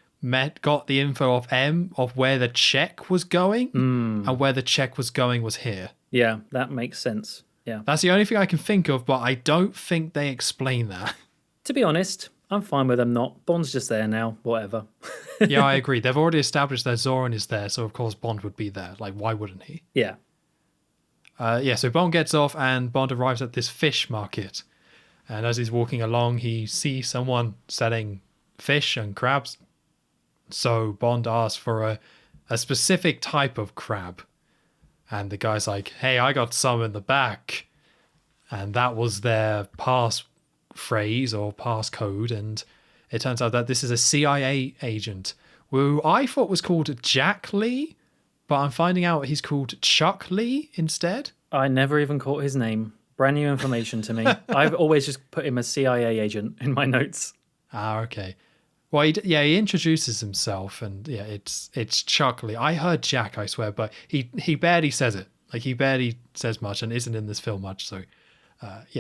got the info of M of where the check was going, and where the check was going was here. Yeah, that makes sense. Yeah, that's the only thing I can think of, but I don't think they explain that. To be honest, I'm fine with them not. Bond's just there now, whatever. Yeah, I agree. They've already established that Zorin is there, so of course Bond would be there. Like, why wouldn't he? Yeah. So Bond gets off, and Bond arrives at this fish market. And as he's walking along, he sees someone selling fish and crabs. So Bond asks for a specific type of crab. And the guy's like, hey, I got some in the back. And that was their passphrase or passcode. And it turns out that this is a CIA agent who I thought was called Jack Lee. But I'm finding out he's called Chuck Lee instead. I never even caught his name. Brand new information to me. I've always just put him as CIA agent in my notes. Ah, okay. Well, he introduces himself, and yeah, it's Chuck Lee. I heard Jack, I swear, but he barely says it. Like, he barely says much and isn't in this film much. So,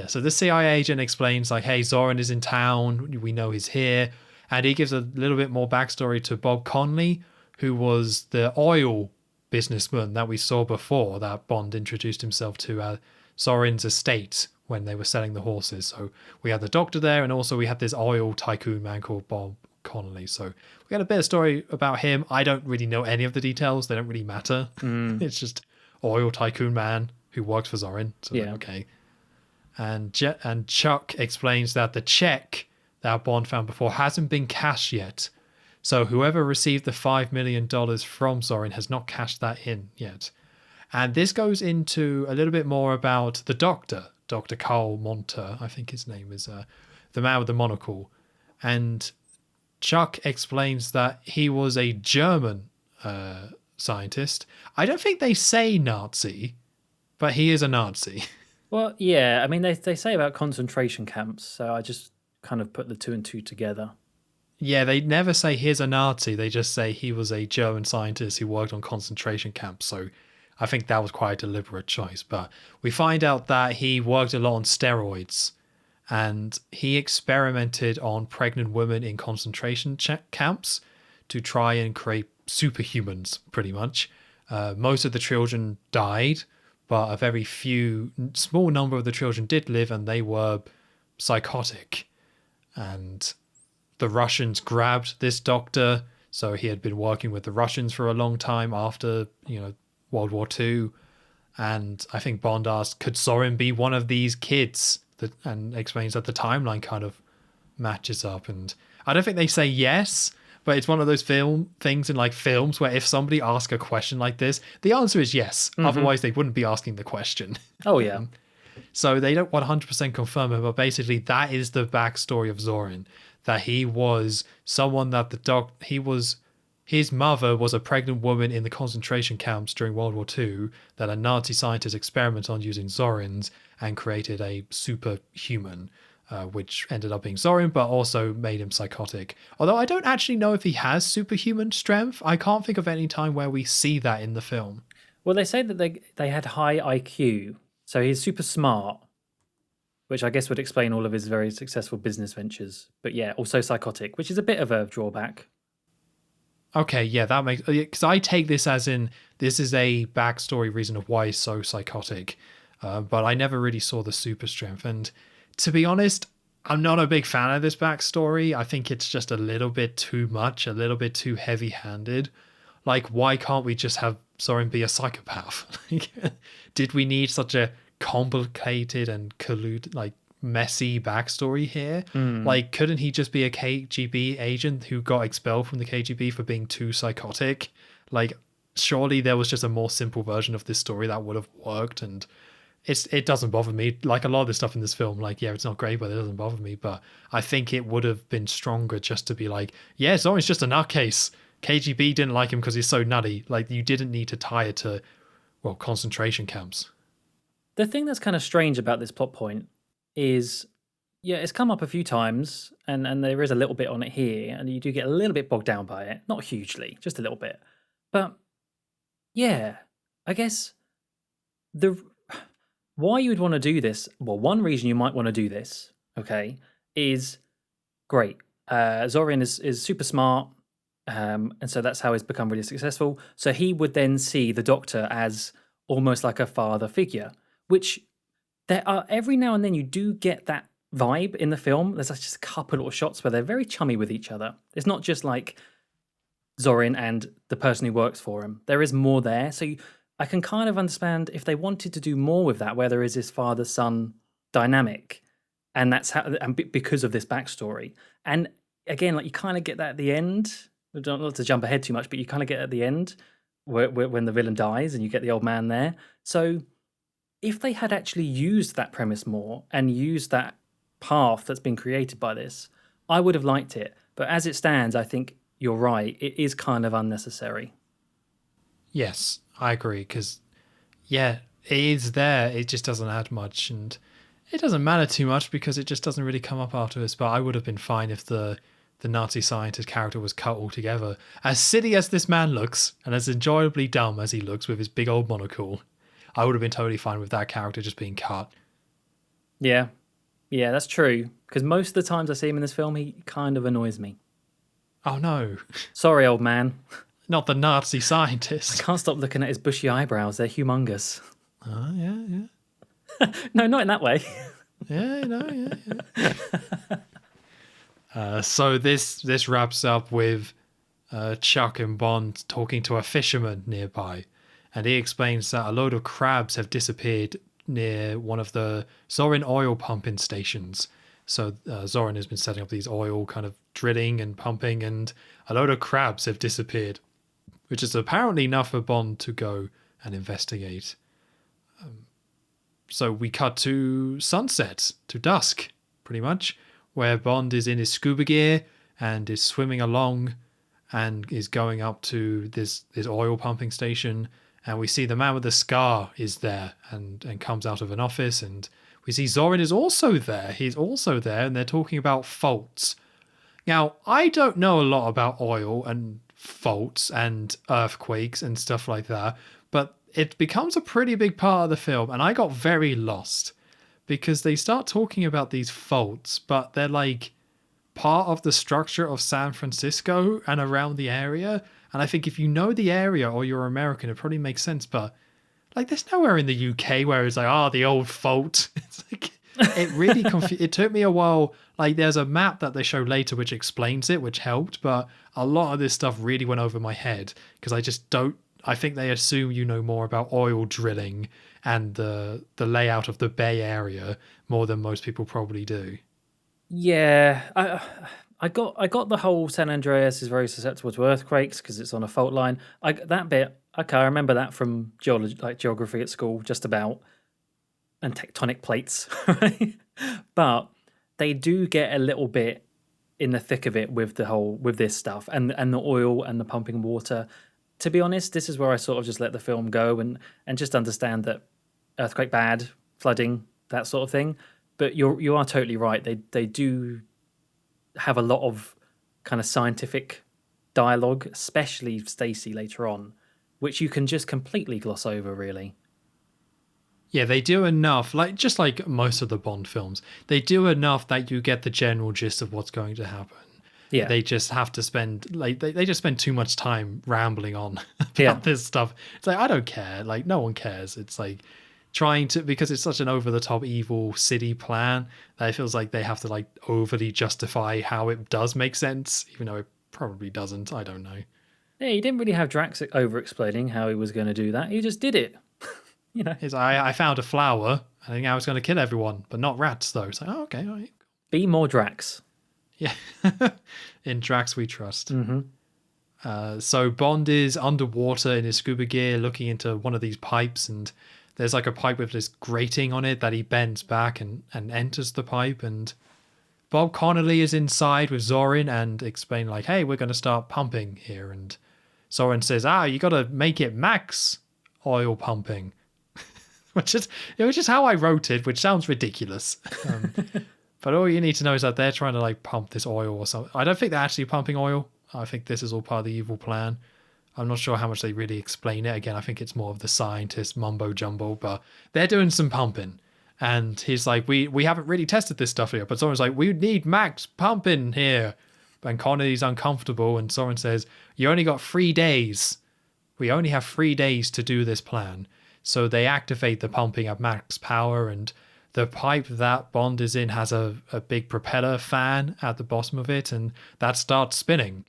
so the CIA agent explains, like, hey, Zorin is in town. We know he's here. And he gives a little bit more backstory to Bob Conley, who was the oil businessman that we saw before that Bond introduced himself to Zorin's estate when they were selling the horses. So we had the doctor there, and also we had this oil tycoon man called Bob Connolly. So we got a bit of story about him. I don't really know any of the details. They don't really matter. It's just oil tycoon man who works for Zorin. So yeah. Okay. And Chuck explains that the check that Bond found before hasn't been cashed yet. So whoever received the $5 million from Zorin has not cashed that in yet. And this goes into a little bit more about the doctor, Dr. Carl Monter, I think his name is, the man with the monocle. And Chuck explains that he was a German scientist. I don't think they say Nazi, but he is a Nazi. Well, yeah, I mean, they say about concentration camps, so I just kind of put the two and two together. Yeah, they never say he's a Nazi. They just say he was a German scientist who worked on concentration camps. So I think that was quite a deliberate choice. But we find out that he worked a lot on steroids, and he experimented on pregnant women in concentration camps to try and create superhumans, pretty much. Most of the children died, but a very small number of the children did live, and they were psychotic. And the Russians grabbed this doctor, so he had been working with the Russians for a long time after, World War II. And I think Bond asked, could Zorin be one of these kids? And explains that the timeline kind of matches up. And I don't think they say yes, but it's one of those things in like films where if somebody asks a question like this, the answer is yes. Mm-hmm. Otherwise, they wouldn't be asking the question. Oh, yeah. So they don't 100% confirm it, but basically that is the backstory of Zorin. That he was someone that his mother was a pregnant woman in the concentration camps during World War II that a Nazi scientist experimented on using Zorins and created a superhuman, which ended up being Zorin, but also made him psychotic. Although I don't actually know if he has superhuman strength. I can't think of any time where we see that in the film. Well, they say that they had high IQ, so he's super smart, which I guess would explain all of his very successful business ventures. But yeah, also psychotic, which is a bit of a drawback. Okay, yeah, that makes, because I take this as in this is a backstory reason of why he's so psychotic, but I never really saw the super strength. And to be honest, I'm not a big fan of this backstory. I think it's just a little bit too much, a little bit too heavy-handed. Like, why can't we just have Zorin be a psychopath? Like, did we need such a complicated and messy backstory here? Like, couldn't he just be a KGB agent who got expelled from the KGB for being too psychotic? Like, surely there was just a more simple version of this story that would have worked. And it doesn't bother me. Like, a lot of the stuff in this film, like, yeah, it's not great, but it doesn't bother me. But I think it would have been stronger just to be like, yeah, Zorin's just a nutcase. KGB didn't like him because he's so nutty. Like, you didn't need to tie it to, well, concentration camps. The thing that's kind of strange about this plot point is, yeah, it's come up a few times, and there is a little bit on it here, and you do get a little bit bogged down by it. Not hugely, just a little bit. But yeah, I guess the why you would want to do this, well, one reason you might want to do this, okay, is great. Zorin is super smart, and so that's how he's become really successful. So he would then see the Doctor as almost like a father figure, which there are every now and then you do get that vibe in the film. There's just a couple little shots where they're very chummy with each other. It's not just like Zorin and the person who works for him. There is more there. So I can kind of understand if they wanted to do more with that, where there is this father-son dynamic, and that's how, and because of this backstory. And again, like you kind of get that at the end. I don't want to jump ahead too much, but you kind of get at the end when the villain dies, and you get the old man there. So if they had actually used that premise more and used that path that's been created by this, I would have liked it. But as it stands, I think you're right. It is kind of unnecessary. Yes, I agree. Because, yeah, it is there. It just doesn't add much. And it doesn't matter too much because it just doesn't really come up afterwards. But I would have been fine if the Nazi scientist character was cut altogether. As silly as this man looks, and as enjoyably dumb as he looks with his big old monocle, I would have been totally fine with that character just being cut. Yeah. Yeah, that's true. Because most of the times I see him in this film, he kind of annoys me. Oh no. Sorry, old man. Not the Nazi I scientist. can't stop looking at his bushy eyebrows. They're humongous. Oh, yeah. No, not in that way. Yeah. So this wraps up with Chuck and Bond talking to a fisherman nearby. And he explains that a load of crabs have disappeared near one of the Zorin oil pumping stations. So Zorin has been setting up these oil kind of drilling and pumping, and a load of crabs have disappeared, which is apparently enough for Bond to go and investigate. So we cut to sunset, to dusk, pretty much, where Bond is in his scuba gear and is swimming along and is going up to this oil pumping station. And we see the man with the scar is there and comes out of an office. And we see Zorin is also there. He's also there, and they're talking about faults. Now, I don't know a lot about oil and faults and earthquakes and stuff like that, but it becomes a pretty big part of the film, and I got very lost because they start talking about these faults, but they're like part of the structure of San Francisco and around the area. And I think if you know the area or you're American, it probably makes sense. But like, there's nowhere in the UK where it's like, the old fault. It's like, it really it took me a while. Like, there's a map that they show later which explains it, which helped. But a lot of this stuff really went over my head because I just don't. I think they assume you know more about oil drilling and the layout of the Bay Area more than most people probably do. Yeah, I got the whole San Andreas is very susceptible to earthquakes because it's on a fault line. That bit, okay, I remember that from geography at school, just about, and tectonic plates, right? But they do get a little bit in the thick of it with this stuff and the oil and the pumping water. To be honest, this is where I sort of just let the film go and just understand that earthquake bad, flooding, that sort of thing. But you are totally right. They do have a lot of kind of scientific dialogue, especially Stacey later on. which you can just completely gloss over, really. Yeah, they do enough, like just like most of the Bond films, they do enough that you get the general gist of what's going to happen. Yeah. They just have to spend like they just spend too much time rambling on about Yeah. this stuff. It's like I don't care, like no one cares. It's like trying to, because it's such an over the top evil city plan that it feels like they have to like overly justify how it does make sense, even though it probably doesn't. I don't know. Yeah, he didn't really have Drax over explaining how he was going to do that. He just did it. You know, I found a flower. I think I was going to kill everyone, but not rats though. It's like, oh, okay, all right. be more Drax. Yeah. In Drax we trust. Mm-hmm. So Bond is underwater in his scuba gear looking into one of these pipes, and there's like a pipe with this grating on it that he bends back and enters the pipe, and Bob Connolly is inside with Zorin and explain like, hey, we're going to start pumping here, and Zorin says, you got to make it max oil pumping. which is how I wrote it, which sounds ridiculous. But all you need to know is that they're trying to like pump this oil or something. I don't think they're actually pumping oil. I think this is all part of the evil plan. I'm not sure how much they really explain it. Again, I think it's more of the scientist mumbo jumbo, but they're doing some pumping. And he's like, we haven't really tested this stuff here. But Soren's like, we need max pumping here. And Connery's uncomfortable. And Soren says, you only got 3 days. We only have 3 days to do this plan. So they activate the pumping at max power, and the pipe that Bond is in has a big propeller fan at the bottom of it, and that starts spinning.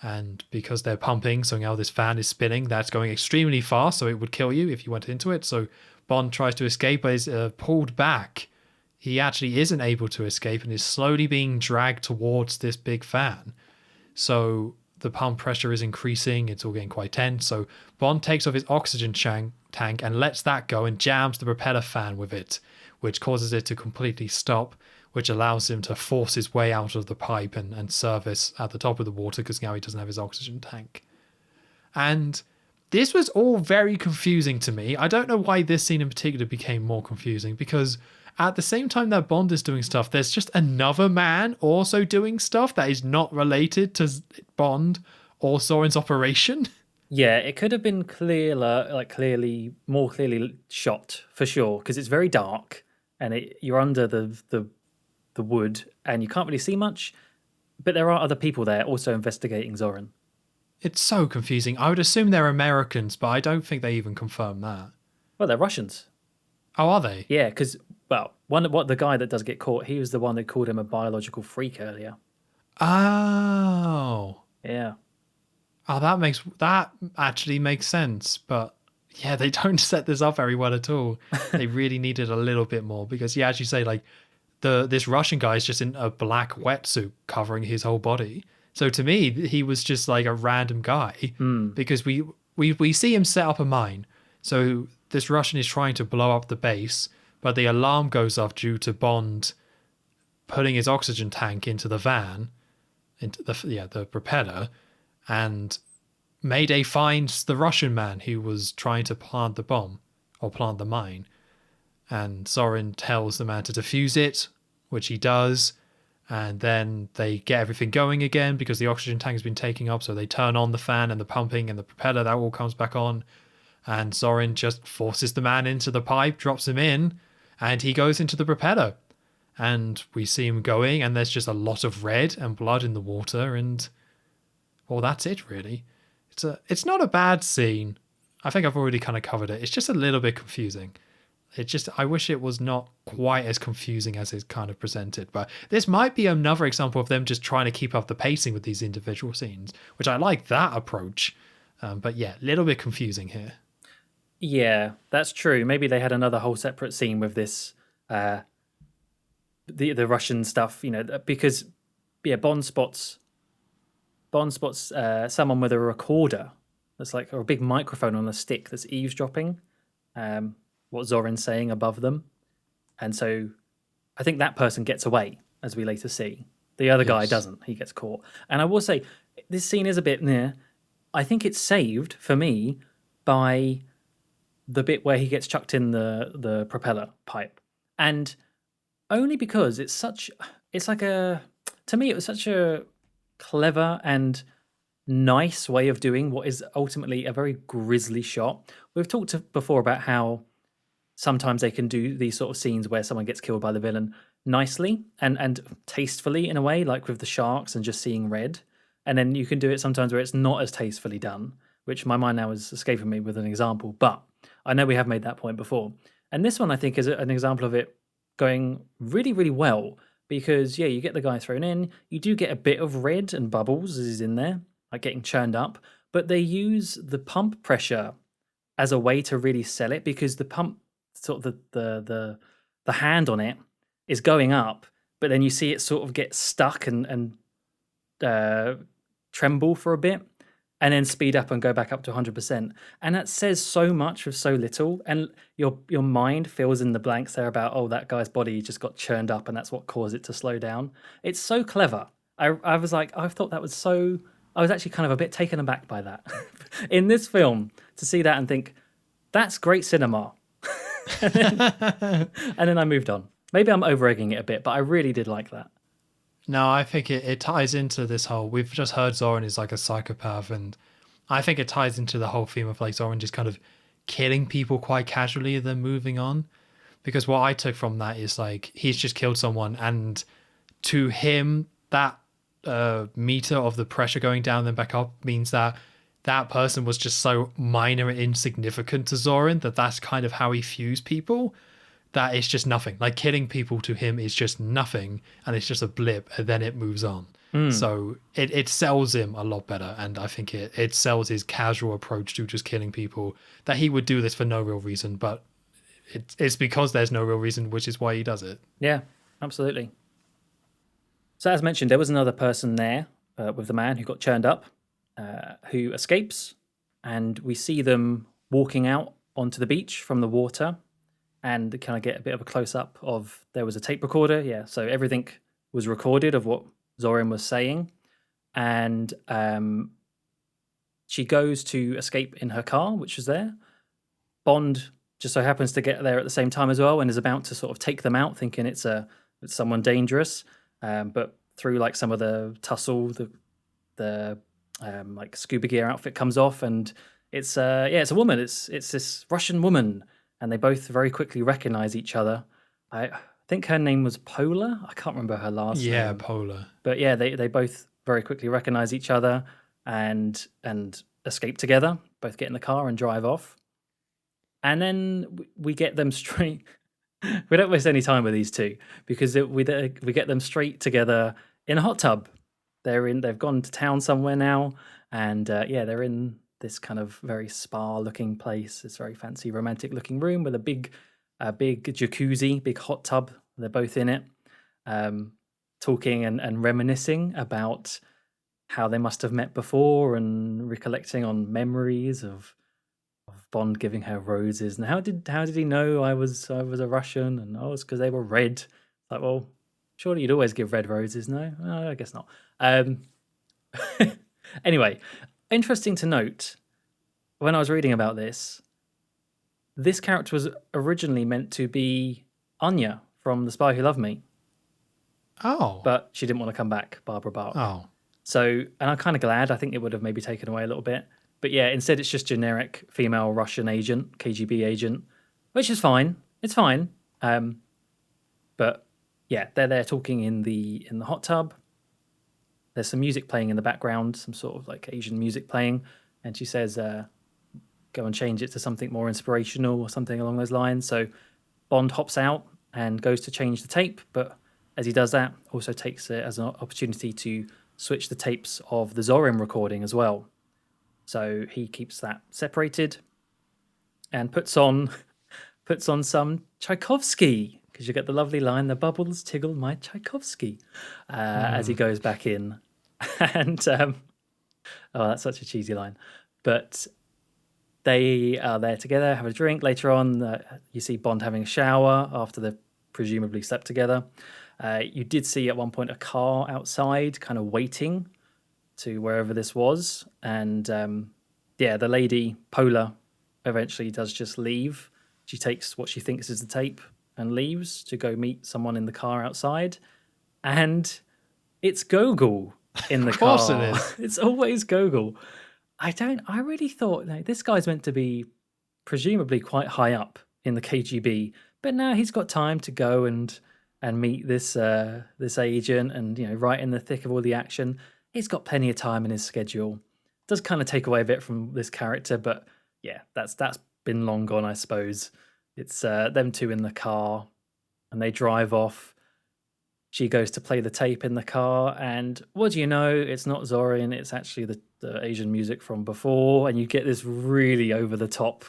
And because they're pumping, so now this fan is spinning, that's going extremely fast, so it would kill you if you went into it. So Bond tries to escape, but is pulled back. He actually isn't able to escape and is slowly being dragged towards this big fan. So the pump pressure is increasing. It's all getting quite tense. So Bond takes off his oxygen tank and lets that go and jams the propeller fan with it, which causes it to completely stop, which allows him to force his way out of the pipe and surface at the top of the water, because now he doesn't have his oxygen tank. And this was all very confusing to me. I don't know why this scene in particular became more confusing, because at the same time that Bond is doing stuff, there's just another man also doing stuff that is not related to Bond or Soren's operation. Yeah, it could have been more clearly shot for sure, because it's very dark and you're under the wood and you can't really see much. But there are other people there also investigating Zorin. It's so confusing. I would assume they're Americans, but I don't think they even confirm that. Well, they're Russians. Oh, are they? Yeah, because the guy that does get caught, he was the one that called him a biological freak earlier. Oh. Yeah. Oh, that actually makes sense. But yeah, they don't set this up very well at all. They really needed a little bit more, because yeah, as you say, like this Russian guy is just in a black wetsuit covering his whole body. So to me, he was just like a random guy, because we see him set up a mine. So this Russian is trying to blow up the base, but the alarm goes off due to Bond putting his oxygen tank into the van, into the propeller, and Mayday finds the Russian man who was trying to plant the bomb or plant the mine, and Zorin tells the man to defuse it, which he does. And then they get everything going again because the oxygen tank has been taken up. So they turn on the fan and the pumping and the propeller, that all comes back on. And Zorin just forces the man into the pipe, drops him in, and he goes into the propeller. And we see him going, and there's just a lot of red and blood in the water. And, well, that's it, really. It's not a bad scene. I think I've already kind of covered it. It's just a little bit confusing. I wish it was not quite as confusing as it's kind of presented. But this might be another example of them just trying to keep up the pacing with these individual scenes, which I like that approach. But yeah, a little bit confusing here. Yeah, that's true. Maybe they had another whole separate scene with this, the Russian stuff, because Bond spots someone with a recorder that's like, or a big microphone on a stick that's eavesdropping. What Zorin's saying above them. And so I think that person gets away, as we later see. The other guy doesn't. He gets caught. And I will say, this scene is a bit near. I think it's saved, for me, by the bit where he gets chucked in the propeller pipe. And only because to me, it was such a clever and nice way of doing what is ultimately a very grisly shot. We've talked before about how sometimes they can do these sort of scenes where someone gets killed by the villain nicely and tastefully in a way, like with the sharks and just seeing red. And then you can do it sometimes where it's not as tastefully done, which my mind now is escaping me with an example. But I know we have made that point before. And this one, I think, is an example of it going really, really well because, yeah, you get the guy thrown in. You do get a bit of red and bubbles as he's in there, like getting churned up. But they use the pump pressure as a way to really sell it because the pump, sort of the hand on it is going up, but then you see it sort of get stuck and tremble for a bit and then speed up and go back up to 100%. And that says so much with so little. And your mind fills in the blanks there about, oh, that guy's body just got churned up and that's what caused it to slow down. It's so clever. I was like, I thought that was so... I was actually kind of a bit taken aback by that. In this film, to see that and think, that's great cinema. and then I moved on. Maybe I'm over-egging it a bit, but I really did like that. No, I think it ties into this whole... We've just heard Zorin is like a psychopath, and I think it ties into the whole theme of like Zorin just kind of killing people quite casually and then moving on. Because what I took from that is like he's just killed someone, and to him that meter of the pressure going down then back up means that that person was just so minor and insignificant to Zorin that that's kind of how he views people. That it's just nothing. Like killing people to him is just nothing, and it's just a blip, and then it moves on. So it sells him a lot better, and I think it sells his casual approach to just killing people, that he would do this for no real reason, but it's because there's no real reason, which is why he does it. Yeah, absolutely. So as mentioned, there was another person there with the man who got churned up, who escapes, and we see them walking out onto the beach from the water, and kind of get a bit of a close-up of there was a tape recorder. Yeah, so everything was recorded of what Zorin was saying, and she goes to escape in her car, which is there. Bond just so happens to get there at the same time as well and is about to sort of take them out, thinking it's someone dangerous. But through like some of the tussle, the like scuba gear outfit comes off, and it's a woman. It's this Russian woman, and they both very quickly recognize each other. I think her name was Pola. I can't remember her last name. Yeah, Pola. But yeah, they both very quickly recognize each other and escape together. Both get in the car and drive off. And then we get them straight. We don't waste any time with these two because we get them straight together in a hot tub. They've gone to town somewhere now, and they're in this kind of very spa-looking place. This very fancy, romantic-looking room with a big jacuzzi, big hot tub. They're both in it, talking and reminiscing about how they must have met before and recollecting on memories of Bond giving her roses. And how did he know I was a Russian? And it's because they were red. Like, well, surely you'd always give red roses, no? I guess not. Anyway, interesting to note, when I was reading about this character was originally meant to be Anya from The Spy Who Loved Me. Oh. But she didn't want to come back, Barbara Bach. Oh. So, and I'm kind of glad. I think it would have maybe taken away a little bit. But yeah, instead it's just generic female Russian agent, KGB agent, which is fine. It's fine. But yeah, they're there talking in the hot tub. There's some music playing in the background, some sort of like Asian music playing. And she says, go and change it to something more inspirational or something along those lines. So Bond hops out and goes to change the tape. But as he does that, also takes it as an opportunity to switch the tapes of the Zorin recording as well. So he keeps that separated and puts on some Tchaikovsky, because you get the lovely line, "The bubbles tickle my Tchaikovsky," as he goes back in. And that's such a cheesy line. But they are there together, have a drink. Later on, you see Bond having a shower after they've presumably slept together. You did see at one point a car outside kind of waiting to wherever this was. And the lady, Pola, eventually does just leave. She takes what she thinks is the tape and leaves to go meet someone in the car outside. And it's Gogol. in the Of course car. it is. It's always Gogol. I really thought this guy's meant to be presumably quite high up in the KGB, but now he's got time to go and meet this agent, and right in the thick of all the action. He's got plenty of time in his schedule. Does kind of take away a bit from this character, but yeah, that's been long gone, I suppose. It's them two in the car, and they drive off. She goes to play the tape in the car, and what do you know? It's not Zorin. It's actually the Asian music from before, and you get this really over the top,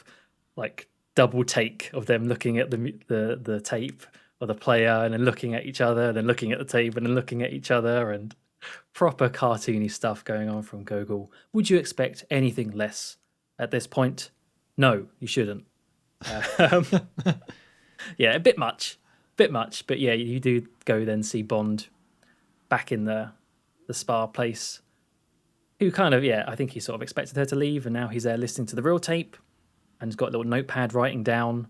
like double take of them looking at the tape or the player, and then looking at each other, and then looking at the tape, and then looking at each other, and proper cartoony stuff going on from Gogol. Would you expect anything less at this point? No, you shouldn't. Yeah, a bit much, but yeah, you do go then see Bond back in the spa place, who kind of, I think he sort of expected her to leave, and now he's there listening to the real tape, and he's got a little notepad writing down.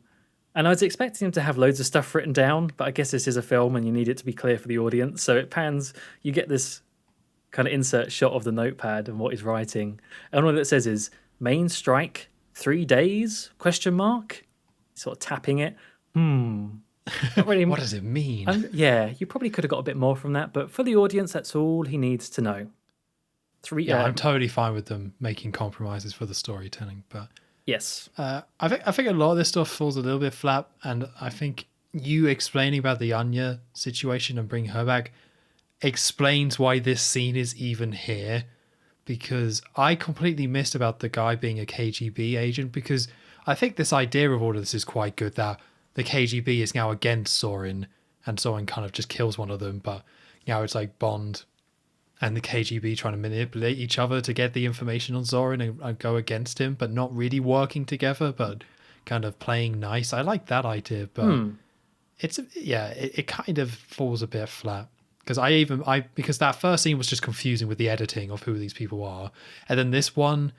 And I was expecting him to have loads of stuff written down, but I guess this is a film and you need it to be clear for the audience. So it pans, you get this kind of insert shot of the notepad and what he's writing. And all it says is, main strike, 3 days, question mark? Sort of tapping it. Not really. What does it mean? Yeah, you probably could have got a bit more from that, but for the audience, that's all he needs to know. I'm totally fine with them making compromises for the storytelling, but yes, I think a lot of this stuff falls a little bit flat, and I think you explaining about the Anya situation and bringing her back explains why this scene is even here, because I completely missed about the guy being a KGB agent, because I think this idea of all of this is quite good, that the KGB is now against Zorin, and Zorin kind of just kills one of them, but now it's like Bond and the KGB trying to manipulate each other to get the information on Zorin and go against him, but not really working together, but kind of playing nice. I like that idea, but it kind of falls a bit flat. Because that first scene was just confusing with the editing of who these people are. And then this one,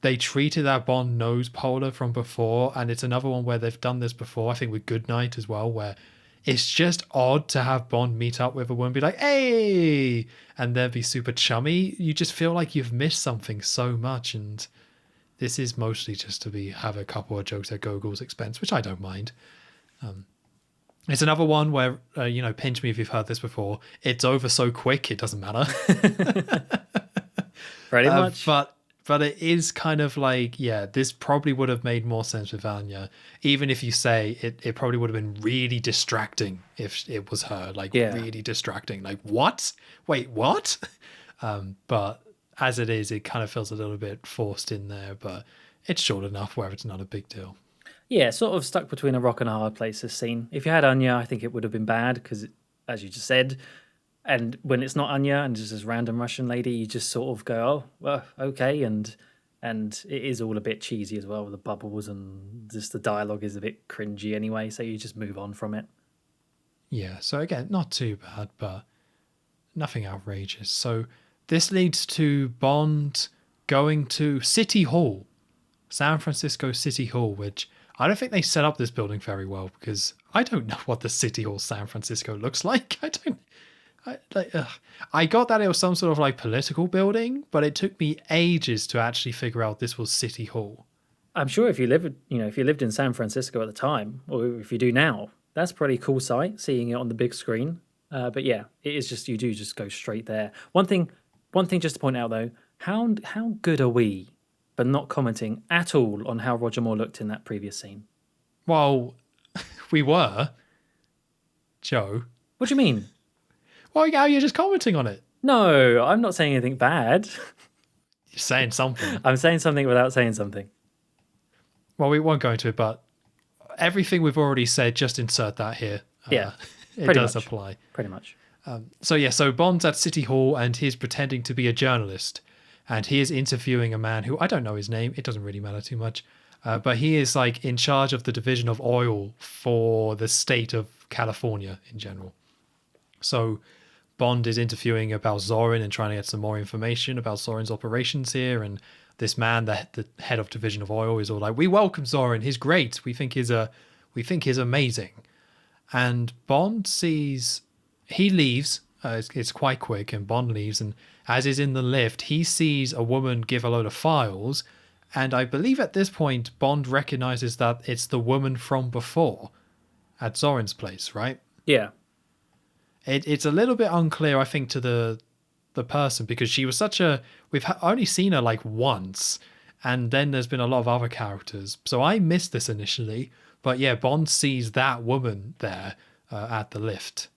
they treated that Bond knows Polar from before, and it's another one where they've done this before, I think with Goodnight as well, where it's just odd to have Bond meet up with a woman and be like, hey, and then be super chummy. You just feel like you've missed something so much, and this is mostly just to have a couple of jokes at Gogol's expense, which I don't mind. It's another one where, pinch me if you've heard this before, it's over so quick, it doesn't matter. Pretty much. But it is kind of like, this probably would have made more sense with Anya. Even if you say it probably would have been really distracting if it was her. Really distracting. Like, what? Wait, what? But as it is, it kind of feels a little bit forced in there. But it's short enough where it's not a big deal. Yeah, sort of stuck between a rock and a hard place, this scene. If you had Anya, I think it would have been bad because, as you just said, and when it's not Anya and just this random Russian lady, you just sort of go, oh, well, okay. And it is all a bit cheesy as well with the bubbles, and just the dialogue is a bit cringy anyway. So you just move on from it. Yeah. So again, not too bad, but nothing outrageous. So this leads to Bond going to City Hall, San Francisco City Hall, which I don't think they set up this building very well, because I don't know what the City Hall San Francisco looks like. I got that it was some sort of like political building, but it took me ages to actually figure out this was City Hall. I'm sure if you lived in San Francisco at the time, or if you do now, that's a pretty cool sight, seeing it on the big screen. But yeah, it is just, you do just go straight there. One thing just to point out though, how good are we for not commenting at all on how Roger Moore looked in that previous scene? Well, we were. Joe. What do you mean? Well, now you're just commenting on it. No, I'm not saying anything bad. You're saying something. I'm saying something without saying something. Well, we won't go into it, but everything we've already said, just insert that here. Yeah, it does apply. Pretty much. So Bond's at City Hall and he's pretending to be a journalist. And he is interviewing a man who, I don't know his name, it doesn't really matter too much. But he is like in charge of the division of oil for the state of California in general. So Bond is interviewing about Zorin and trying to get some more information about Zorin's operations here. And this man, the head of division of oil, is all like, "We welcome Zorin. He's great. We think he's amazing." And Bond he leaves It's quite quick, and Bond leaves. And as he's in the lift, he sees a woman give a load of files. And I believe at this point, Bond recognizes that it's the woman from before at Zorin's place, right? Yeah. It's a little bit unclear, I think, to the person, because she was such a... We've only seen her like once, and then there's been a lot of other characters. So I missed this initially. But yeah, Bond sees that woman there at the lift.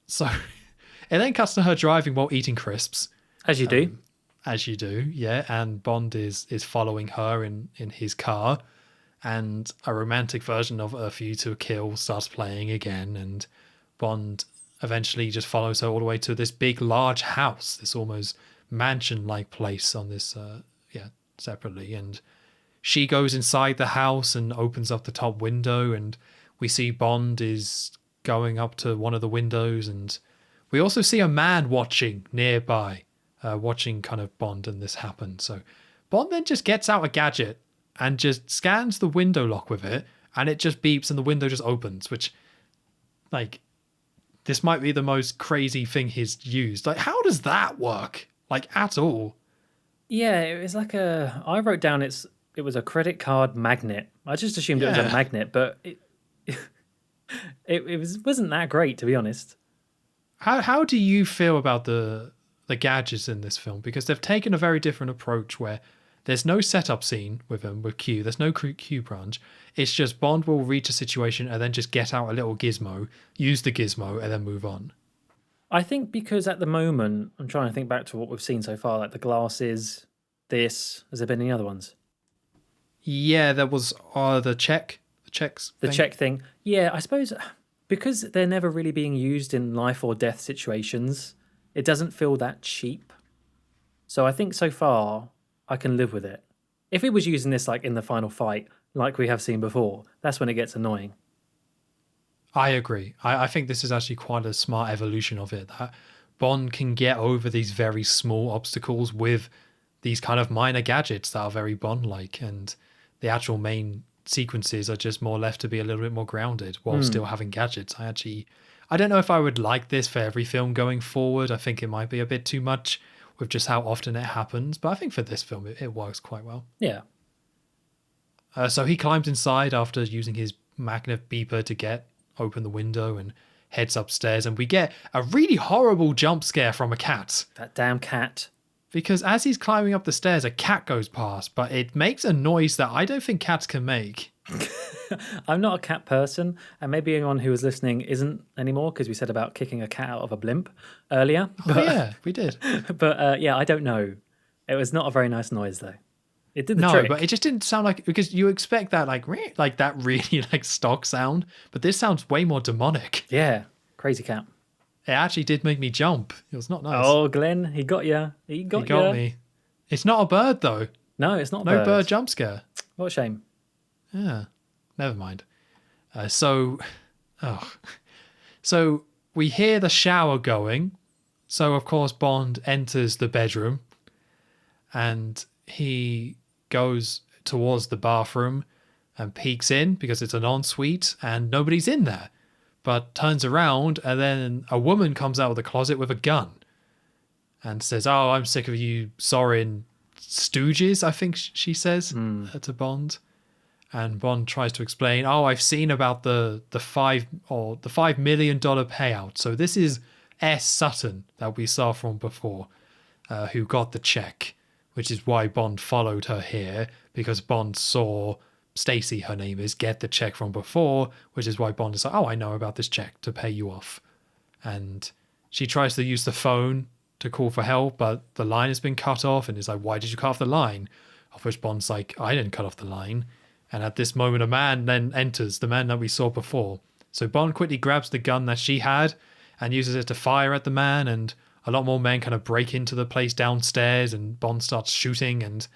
So it then cuts to her driving while eating crisps. As you do. As you do, yeah. And Bond is following her in his car. And a romantic version of A View to a Kill starts playing again. And Bond eventually just follows her all the way to this big, large house, this almost mansion-like place on this, separately. And she goes inside the house and opens up the top window. And we see Bond is going up to one of the windows. And we also see a man watching nearby, watching kind of Bond and this happen. So Bond then just gets out a gadget and just scans the window lock with it, and it just beeps and the window just opens, which, like, this might be the most crazy thing he's used. Like, how does that work? Like, at all? Yeah, it was like I wrote down it was a credit card magnet. I just assumed it was a magnet, but it wasn't that great, to be honest. How do you feel about the gadgets in this film? Because they've taken a very different approach where there's no setup scene with them, with Q. There's no Q branch. It's just Bond will reach a situation and then just get out a little gizmo, use the gizmo, and then move on. I think because at the moment, I'm trying to think back to what we've seen so far, like the glasses, this. Has there been any other ones? Yeah, there was the checks. The check thing. Yeah, I suppose because they're never really being used in life or death situations, it doesn't feel that cheap. So I think so far I can live with it. If it was using this like in the final fight, like we have seen before, that's when it gets annoying. I agree. I think this is actually quite a smart evolution of it, that Bond can get over these very small obstacles with these kind of minor gadgets that are very Bond-like, and the actual main sequences are just more left to be a little bit more grounded while still having gadgets. I don't know if I would like this for every film going forward. I think it might be a bit too much with just how often it happens, but I think for this film it works quite well. Yeah. So he climbs inside after using his magnet beeper to open the window and heads upstairs, and we get a really horrible jump scare from a cat. That damn cat. Because as he's climbing up the stairs, a cat goes past, but it makes a noise that I don't think cats can make. I'm not a cat person, and maybe anyone who was listening isn't anymore, because we said about kicking a cat out of a blimp earlier. Oh, yeah, we did. But yeah, I don't know. It was not a very nice noise, though. It did the trick. But it just didn't sound like, because you expect that like that really like stock sound, but this sounds way more demonic. Yeah, crazy cat. It actually did make me jump. It was not nice. Oh, Glenn, he got you. He got me. It's not a bird though. No, it's not a bird. No bird jump scare. What a shame. Yeah, never mind. So we hear the shower going. So of course Bond enters the bedroom, and he goes towards the bathroom and peeks in because it's an ensuite and nobody's in there, but turns around and then a woman comes out of the closet with a gun and says, "Oh, I'm sick of you Zorin stooges," I think she says to Bond. And Bond tries to explain, "Oh, I've seen about the $5 million payout. So this is S. Sutton that we saw from before, who got the check." Which is why Bond followed her here, because Bond saw Stacy, her name is, get the check from before, which is why Bond is like, "Oh, I know about this check to pay you off." And she tries to use the phone to call for help, but the line has been cut off, and is like, "Why did you cut off the line?" Of which Bond's like, "I didn't cut off the line." And at this moment, a man then enters, the man that we saw before. So Bond quickly grabs the gun that she had and uses it to fire at the man, and a lot more men kind of break into the place downstairs, and Bond starts shooting, and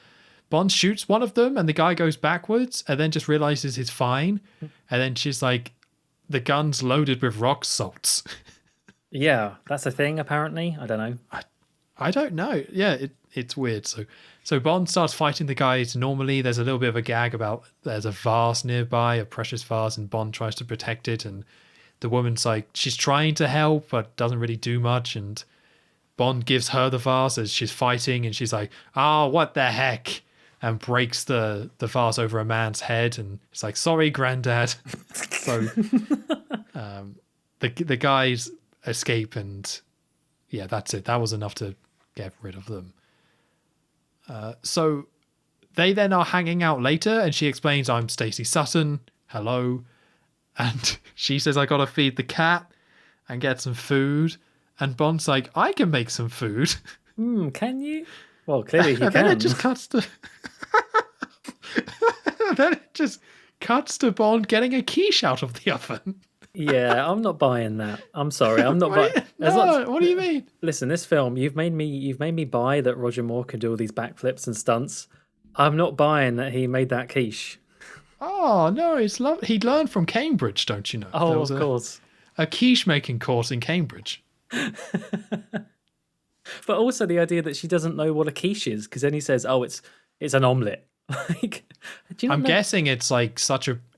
Bond shoots one of them and the guy goes backwards and then just realizes he's fine. And then she's like, "The gun's loaded with rock salts." Yeah, that's a thing apparently. I don't know. I don't know. Yeah, it's weird. So Bond starts fighting the guys normally. There's a little bit of a gag about there's a vase nearby, a precious vase, and Bond tries to protect it, and the woman's like, she's trying to help, but doesn't really do much. And Bond gives her the vase as she's fighting, and she's like, oh, what the heck? And breaks the vase over a man's head. And it's like, sorry, granddad. So the guys escape, and yeah, that's it. That was enough to get rid of them. So they then are hanging out later, and she explains, I'm Stacey Sutton. Hello. And she says, I gotta feed the cat and get some food. And Bond's like, I can make some food. Can you? Well, clearly he and can. Then it just cuts to... then it just cuts to Bond getting a quiche out of the oven. Yeah, I'm not buying that. I'm sorry, I'm not buying. What do you mean? Listen, this film, you've made me buy that Roger Moore can do all these backflips and stunts. I'm not buying that he made that quiche. Oh no, it's lovely. He learned from Cambridge, don't you know? Oh, of course. A quiche making course in Cambridge. But also the idea that she doesn't know what a quiche is, because then he says, "Oh, it's an omelette." Like, do you not I'm know? guessing it's like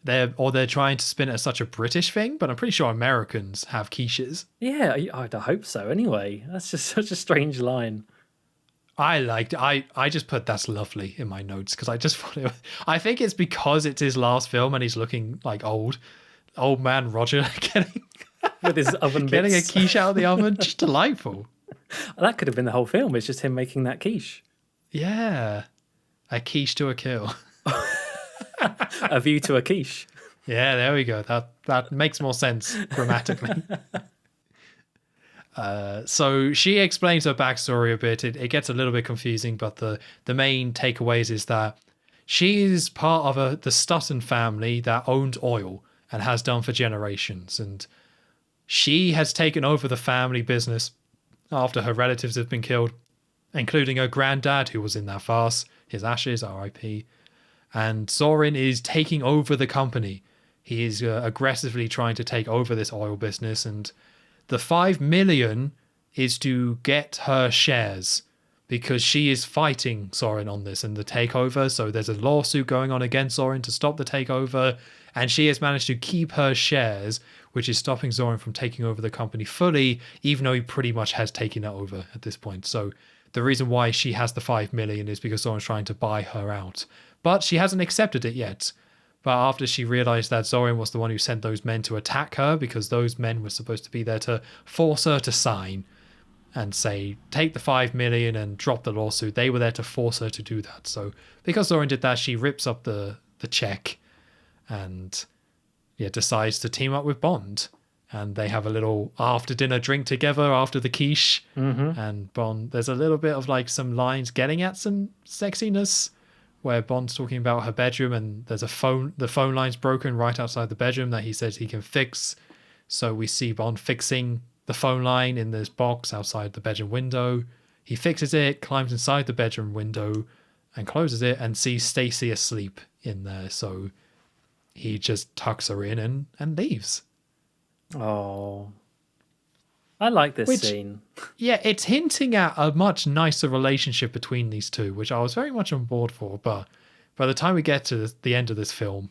they're trying to spin it as such a British thing, but I'm pretty sure Americans have quiches. Yeah, I'd hope so. Anyway, that's just such a strange line. I just put that's lovely in my notes because I just thought I think it's because it's his last film and he's looking like old man Roger getting With his oven getting bits. a quiche out of the oven. Just delightful. That could have been the whole film. It's just him making that quiche. Yeah. A quiche to a kill. A view to a quiche. Yeah, there we go. That makes more sense grammatically. So she explains her backstory a bit. It gets a little bit confusing, but the main takeaways is that she is part of the Stutton family that owned oil and has done for generations. And she has taken over the family business after her relatives have been killed, including her granddad, who was in that farce, his ashes, R.I.P. And Zorin is taking over the company. He is aggressively trying to take over this oil business, and the 5 million is to get her shares because she is fighting Zorin on this and the takeover. So there's a lawsuit going on against Zorin to stop the takeover, and she has managed to keep her shares, which is stopping Zorin from taking over the company fully, even though he pretty much has taken it over at this point. So the reason why she has the 5 million is because Zorin's trying to buy her out. But she hasn't accepted it yet. But after she realized that Zorin was the one who sent those men to attack her, because those men were supposed to be there to force her to sign and say, take the 5 million and drop the lawsuit. They were there to force her to do that. So because Zorin did that, she rips up the check and decides to team up with Bond. And they have a little after dinner drink together after the quiche. Mm-hmm. And Bond, there's a little bit of like some lines getting at some sexiness, where Bond's talking about her bedroom and there's the phone line's broken right outside the bedroom that he says he can fix. So we see Bond fixing the phone line in this box outside the bedroom window. He fixes it, climbs inside the bedroom window and closes it and sees Stacey asleep in there. So he just tucks her in and leaves. Oh, I like this scene. Yeah, it's hinting at a much nicer relationship between these two, which I was very much on board for. But by the time we get to the end of this film,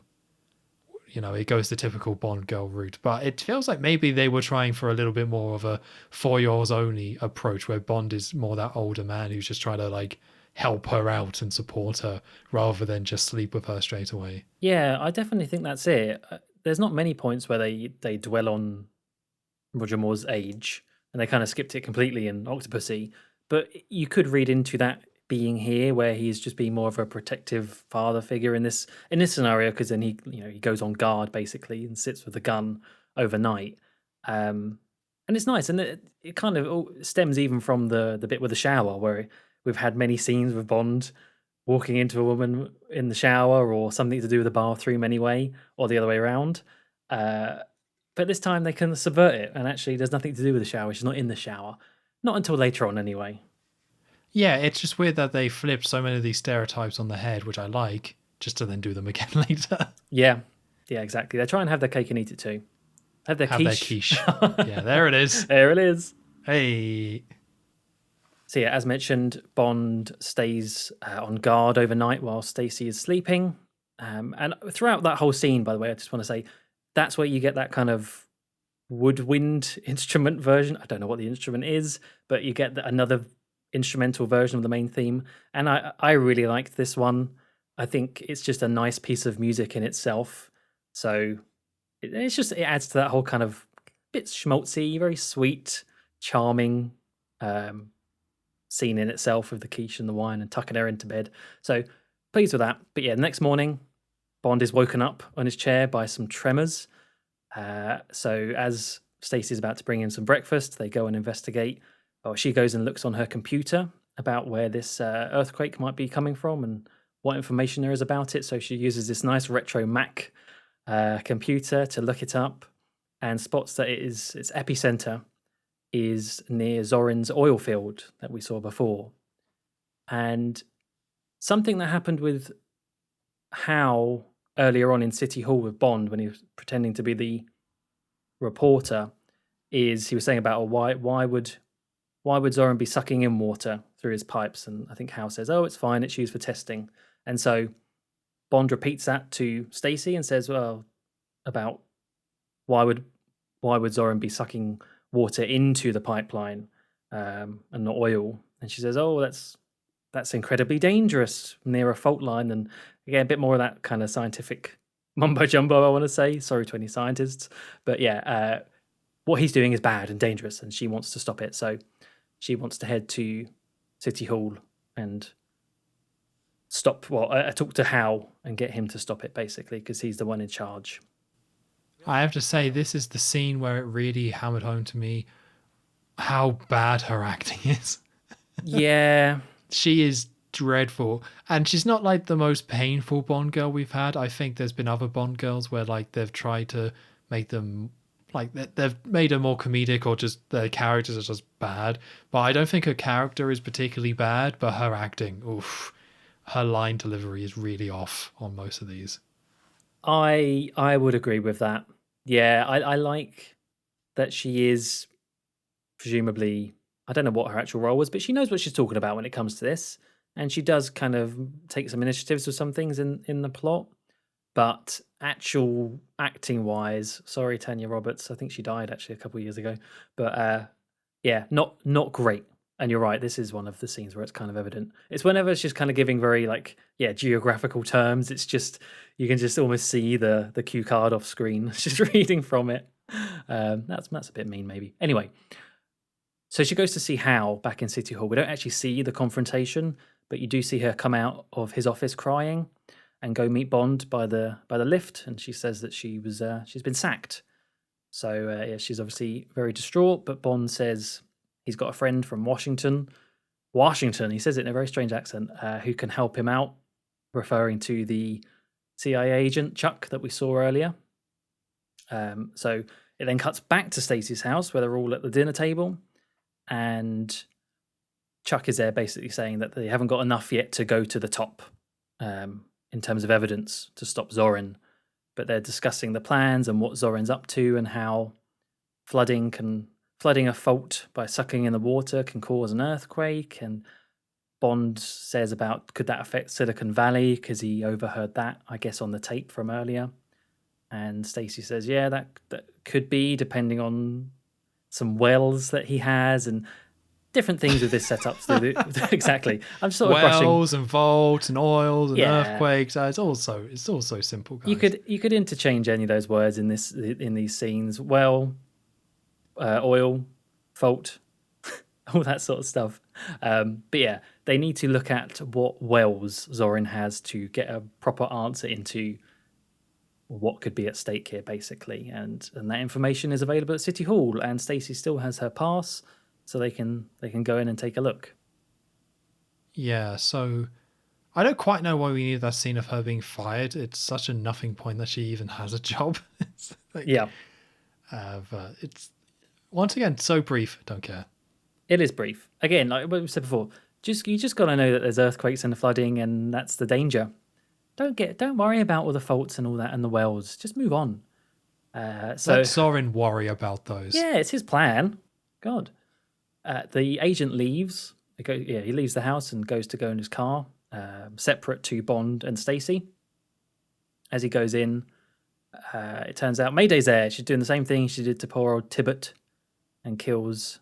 it goes the typical Bond girl route. But it feels like maybe they were trying for a little bit more of a 4-year-olds only approach, where Bond is more that older man who's just trying to like help her out and support her rather than just sleep with her straight away. Yeah, I definitely think that's it. There's not many points where they dwell on Roger Moore's age, and they kind of skipped it completely in Octopussy. But you could read into that being here, where he's just being more of a protective father figure in this scenario, because then he goes on guard basically and sits with a gun overnight. And it's nice, and it kind of stems even from the bit with the shower, where we've had many scenes with Bond walking into a woman in the shower, or something to do with the bathroom anyway, or the other way around. But this time they can subvert it, and actually there's nothing to do with the shower. She's not in the shower. Not until later on anyway. Yeah, it's just weird that they flipped so many of these stereotypes on the head, which I like, just to then do them again later. Yeah, exactly. They try and have their cake and eat it too. Have their quiche. Yeah, there it is. There it is. Hey. So yeah, as mentioned, Bond stays on guard overnight while Stacey is sleeping. And throughout that whole scene, by the way, I just want to say, that's where you get that kind of woodwind instrument version. I don't know what the instrument is, but you get another instrumental version of the main theme. And I really liked this one. I think it's just a nice piece of music in itself. So it adds to that whole kind of bit schmaltzy, very sweet, charming scene in itself with the quiche and the wine and tucking her into bed. So pleased with that. But yeah, the next morning, Bond is woken up on his chair by some tremors. So as Stacey's about to bring him some breakfast, they go and investigate. Or she goes and looks on her computer about where this earthquake might be coming from and what information there is about it. So she uses this nice retro Mac computer to look it up and spots that its epicenter is near Zorin's oil field that we saw before. And something that happened with Hal earlier on in City Hall with Bond when he was pretending to be the reporter is he was saying about why would Zorin be sucking in water through his pipes? And I think Hal says, oh, it's fine, it's used for testing. And so Bond repeats that to Stacey and says, well, about why would Zorin be sucking water into the pipeline and not oil? And she says, oh, that's incredibly dangerous near a fault line. And again, a bit more of that kind of scientific mumbo jumbo, I want to say. Sorry to any scientists. But yeah, what he's doing is bad and dangerous, and she wants to stop it. So she wants to head to City Hall and talk to Hal and get him to stop it, basically, because he's the one in charge. I have to say, this is the scene where it really hammered home to me how bad her acting is. Yeah. She is dreadful. And she's not like the most painful Bond girl we've had. I think there's been other Bond girls where like they've tried to make them like they've made her more comedic or just their characters are just bad. But I don't think her character is particularly bad, but her acting, oof, her line delivery is really off on most of these. I would agree with that. Yeah, I like that she is presumably, I don't know what her actual role was, but she knows what she's talking about when it comes to this. And she does kind of take some initiatives with some things in the plot. But actual acting wise, sorry, Tanya Roberts, I think she died actually a couple of years ago. But yeah, not great. And you're right, this is one of the scenes where it's kind of evident. It's whenever she's kind of giving very geographical terms. It's just, you can just almost see the cue card off screen. She's reading from it. That's a bit mean maybe. Anyway, so she goes to see Hal back in City Hall. We don't actually see the confrontation, but you do see her come out of his office crying and go meet Bond by the lift. And she says that she's been sacked. So yeah, she's obviously very distraught, but Bond says he's got a friend from Washington, he says it in a very strange accent, who can help him out, referring to the CIA agent Chuck that we saw earlier. So it then cuts back to Stacey's house where they're all at the dinner table, and Chuck is there basically saying that they haven't got enough yet to go to the top in terms of evidence to stop Zorin, but they're discussing the plans and what Zorin's up to and how flooding a fault by sucking in the water can cause an earthquake. And Bond says about could that affect Silicon Valley because he overheard that, I guess, on the tape from earlier. And Stacey says, yeah, that could be, depending on some wells that he has and different things with this setup. Exactly. I'm just sort of wells brushing. And vaults and oils and earthquakes. It's all so simple, guys. You could interchange any of those words in these scenes. Well, oil, fault, all that sort of stuff. But yeah, they need to look at what wells Zorin has to get a proper answer into what could be at stake here, basically. And that information is available at City Hall, and Stacey still has her pass, so they can go in and take a look. Yeah, so I don't quite know why we need that scene of her being fired. It's such a nothing point that she even has a job. Yeah. But it's, once again, so brief. Don't care. It is brief. Again, like we said before, you just got to know that there's earthquakes and the flooding, and that's the danger. Don't worry about all the faults and all that and the wells. Just move on. Let Zorin worry about those. Yeah, it's his plan. God. The agent leaves. He leaves the house and goes to go in his car, separate to Bond and Stacey. As he goes in, It turns out Mayday's there. She's doing the same thing she did to poor old Tibbet, and kills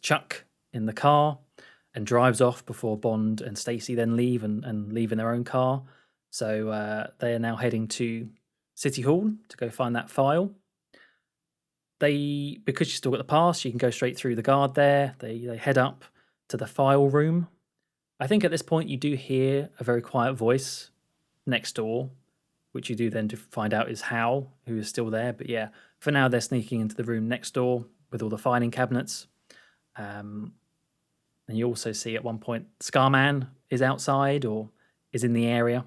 Chuck in the car and drives off before Bond and Stacy then leave and leave in their own car. So they are now heading to City Hall to go find that file. Because she's still got the pass, she can go straight through the guard there. They head up to the file room. I think at this point you do hear a very quiet voice next door, which you do then to find out is Hal, who is still there. But yeah, for now they're sneaking into the room next door with all the filing cabinets. And you also see at one point Scarman is outside or is in the area.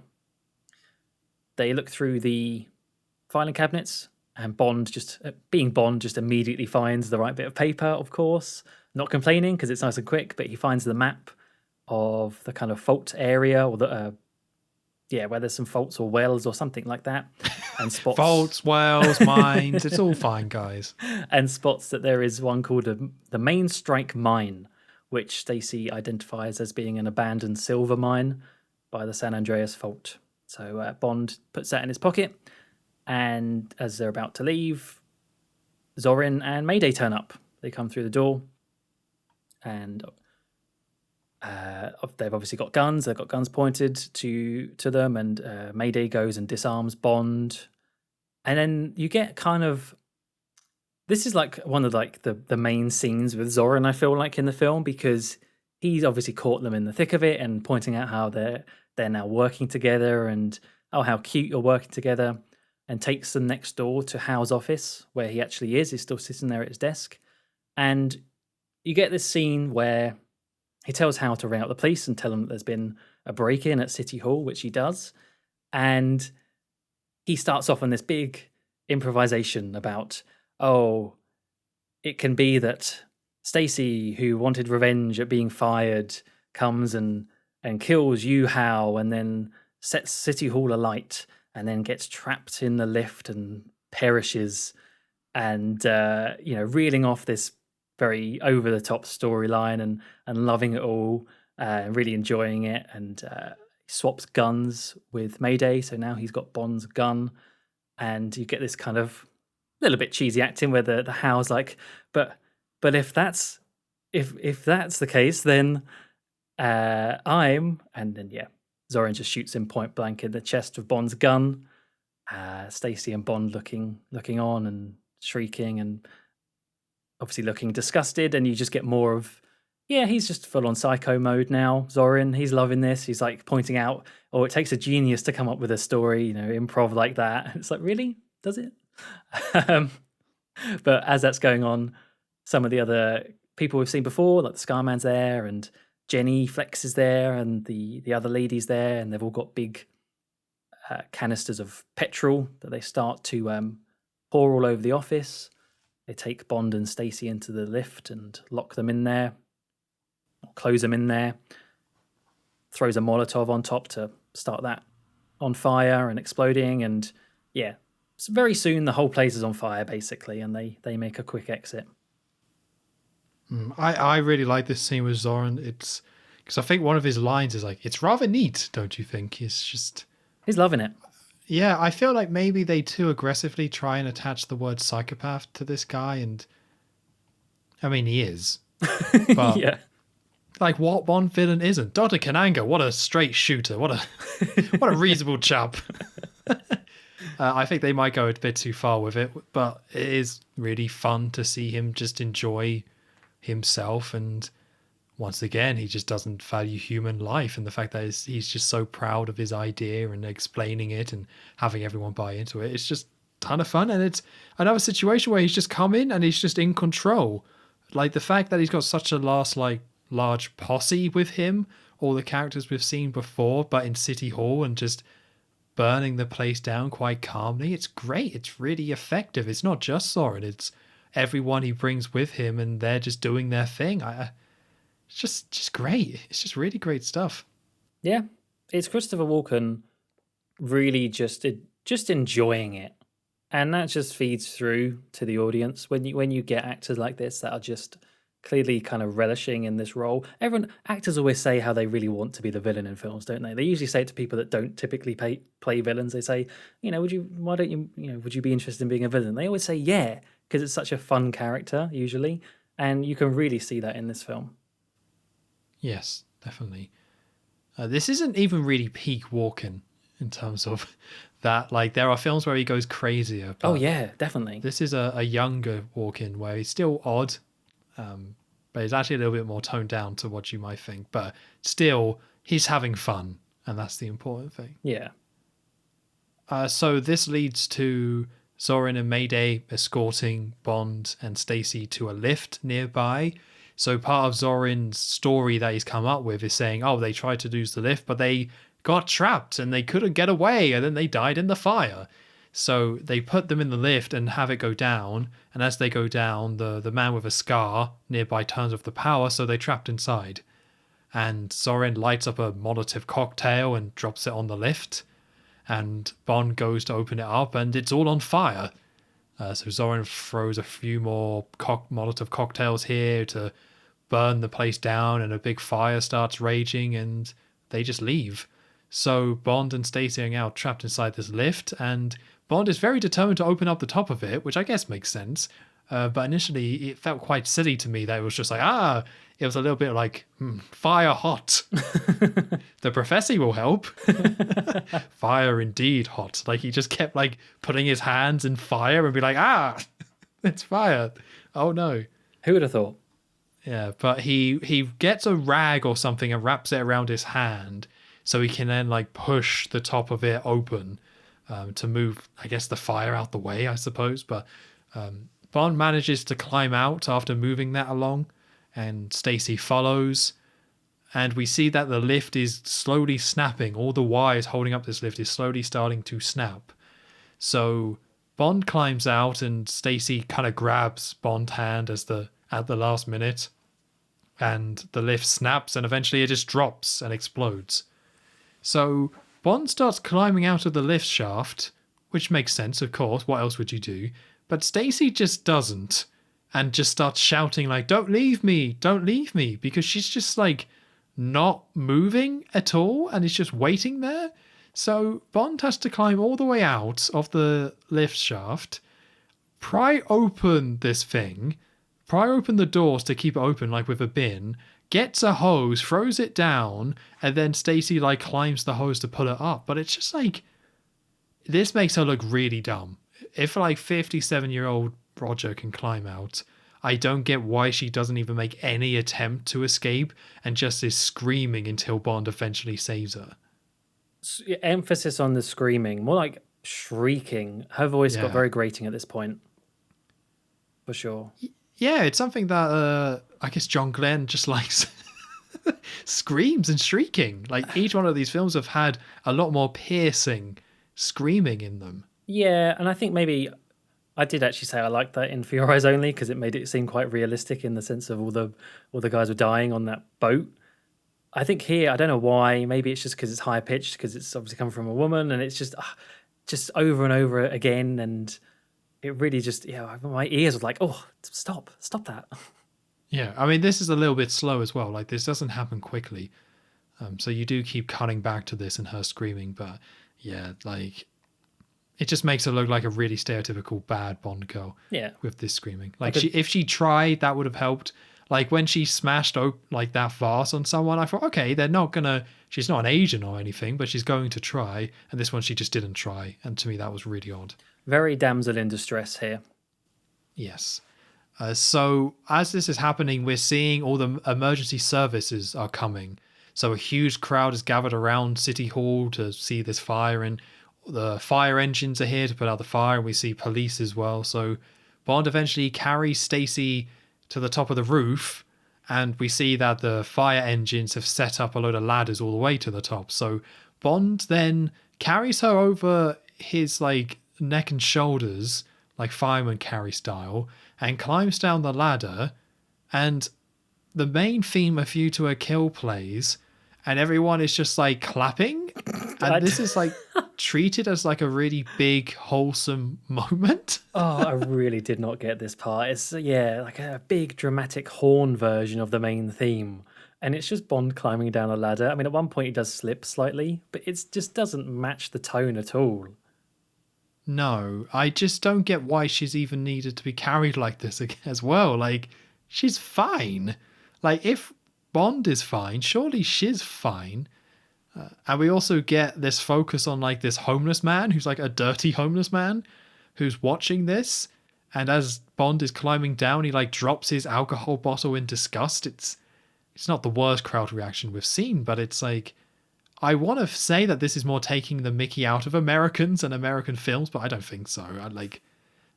They look through the filing cabinets, and Bond, just being Bond, just immediately finds the right bit of paper, of course. Not complaining because it's nice and quick, but he finds the map of the kind of fault area, or the where there's some faults or wells or something like that, and spots faults, wells, mines. It's all fine, guys. And spots that there is one called the Main Strike Mine, which Stacy identifies as being an abandoned silver mine by the San Andreas Fault. So Bond puts that in his pocket, and as they're about to leave, Zorin and Mayday turn up. They come through the door, and they've obviously got guns. They've got guns pointed to them, and Mayday goes and disarms Bond. And then you get kind of... This is like one of like the main scenes with Zorin, I feel like, in the film, because he's obviously caught them in the thick of it and pointing out how they're now working together and how cute you're working together, and takes them next door to Hal's office where he actually is. He's still sitting there at his desk. And you get this scene where he tells Hal to ring out the police and tell them that there's been a break-in at City Hall, which he does. And he starts off on this big improvisation about, it can be that Stacy, who wanted revenge at being fired, comes and kills you, Hal, and then sets City Hall alight, and then gets trapped in the lift and perishes, and reeling off this very over-the-top storyline and loving it all, really enjoying it, and he swaps guns with Mayday, so now he's got Bond's gun, and you get this kind of little bit cheesy acting where the Hal's like, but if that's the case, then and then Zorin just shoots him point blank in the chest with Bond's gun. Stacy and Bond looking on and shrieking and obviously looking disgusted, and you just get more of, he's just full on psycho mode now. Zorin, he's loving this. He's like pointing out, it takes a genius to come up with a story, improv like that. It's like, really? Does it? But as that's going on, some of the other people we've seen before, like the Scarman's there, and Jenny Flex is there, and the other lady's there, and they've all got big canisters of petrol that they start to pour all over the office. They take Bond and Stacy into the lift and lock them in there, close them in there, throws a Molotov on top to start that on fire and exploding, and so very soon the whole place is on fire, basically, and they make a quick exit. I really like this scene with Zorin. It's because I think one of his lines is like, it's rather neat, don't you think? He's loving it. Yeah, I feel like maybe they too aggressively try and attach the word psychopath to this guy, and I mean, he is. But like, what Bond villain isn't? Dr. Kananga, what a straight shooter. What a reasonable chap. I think they might go a bit too far with it, but it is really fun to see him just enjoy himself, and once again he just doesn't value human life, and the fact that he's just so proud of his idea and explaining it and having everyone buy into it. It's just a ton of fun, and it's another situation where he's just come in and he's just in control. Like the fact that he's got such a large posse with him, all the characters we've seen before, but in City Hall, and just burning the place down quite calmly. It's great. It's really effective. It's not just Zorin, it's everyone he brings with him, and they're just doing their thing. It's just great. It's just really great stuff. Yeah, it's Christopher Walken really just enjoying it, and that just feeds through to the audience when you get actors like this that are just clearly kind of relishing in this role. Actors always say how they really want to be the villain in films, don't they? They usually say it to people that don't typically play villains. They say, why don't you, would you be interested in being a villain? They always say, yeah, because it's such a fun character usually, and you can really see that in this film. Yes, definitely. This isn't even really peak Walken in terms of that. Like, there are films where he goes crazier. Oh yeah, definitely. This is a younger Walken where he's still odd, but he's actually a little bit more toned down to what you might think. But still, he's having fun, and that's the important thing. Yeah. So this leads to Zorin and Mayday escorting Bond and Stacy to a lift nearby. So part of Zorin's story that he's come up with is saying, oh, they tried to use the lift, but they got trapped and they couldn't get away, and then they died in the fire. So they put them in the lift and have it go down, and as they go down, the man with a scar nearby turns off the power, so they're trapped inside. And Zorin lights up a Molotov cocktail and drops it on the lift, and Bond goes to open it up, and it's all on fire. So Zorin throws a few more Molotov cocktails here to burn the place down, and a big fire starts raging, and they just leave. So Bond and Stacy are now trapped inside this lift, and Bond is very determined to open up the top of it, which I guess makes sense. But initially, it felt quite silly to me that it was just like, it was a little bit like, fire hot. The professor will help. Fire indeed hot. Like, he just kept like putting his hands in fire and be like, it's fire. Oh no. Who would have thought? Yeah, but he gets a rag or something and wraps it around his hand so he can then like push the top of it open to move, I guess, the fire out the way, I suppose. But Bond manages to climb out after moving that along, and Stacy follows. And we see that the lift is slowly snapping. All the wires holding up this lift is slowly starting to snap. So Bond climbs out, and Stacy kind of grabs Bond's hand at the last minute, and the lift snaps, and eventually it just drops and explodes. So Bond starts climbing out of the lift shaft, which makes sense, of course. What else would you do? But Stacy just doesn't, and just starts shouting like, don't leave me, because she's just like not moving at all, and is just waiting there. So Bond has to climb all the way out of the lift shaft, pry open the doors to keep it open, like with a bin, gets a hose, throws it down, and then Stacy like climbs the hose to pull it up. But it's just like, this makes her look really dumb. If like 57-year-old Roger can climb out, I don't get why she doesn't even make any attempt to escape and just is screaming until Bond eventually saves her. Emphasis on the screaming, more like shrieking. Her voice got very grating at this point, for sure. Yeah, it's something that I guess John Glenn just likes. Screams and shrieking. Like, each one of these films have had a lot more piercing screaming in them. Yeah, and I think maybe I did actually say I liked that in For Your Eyes Only, because it made it seem quite realistic in the sense of all the guys were dying on that boat. I think here, I don't know why, maybe it's just because it's higher pitched, because it's obviously come from a woman, and it's just over and over again, and it really just, my ears were like, oh, stop that. Yeah, I mean, this is a little bit slow as well. Like, this doesn't happen quickly. So you do keep cutting back to this and her screaming, but yeah, like, it just makes her look like a really stereotypical bad Bond girl. Yeah. With this screaming. Like, if she tried, that would have helped. Like, when she smashed like that vase on someone, I thought, okay, she's not an agent or anything, but she's going to try. And this one, she just didn't try. And to me, that was really odd. Very damsel in distress here. Yes. So as this is happening, we're seeing all the emergency services are coming. So a huge crowd is gathered around City Hall to see this fire, and the fire engines are here to put out the fire, and we see police as well. So Bond eventually carries Stacy to the top of the roof, and we see that the fire engines have set up a load of ladders all the way to the top. So Bond then carries her over his like neck and shoulders, like fireman carry style, and climbs down the ladder, and the main theme of You to a Kill plays, and everyone is just like clapping, and this is like treated as like a really big wholesome moment. Oh, I really did not get this part. It's like a big dramatic horn version of the main theme. And it's just Bond climbing down a ladder. I mean, at one point he does slip slightly, but it just doesn't match the tone at all. No, I just don't get why she's even needed to be carried like this as well. Like, she's fine. Like, if Bond is fine, surely she's fine. And we also get this focus on like this homeless man who's like a dirty homeless man who's watching this. And as Bond is climbing down, he like drops his alcohol bottle in disgust. It's not the worst crowd reaction we've seen, but it's like, I want to say that this is more taking the mickey out of Americans and American films, but I don't think so.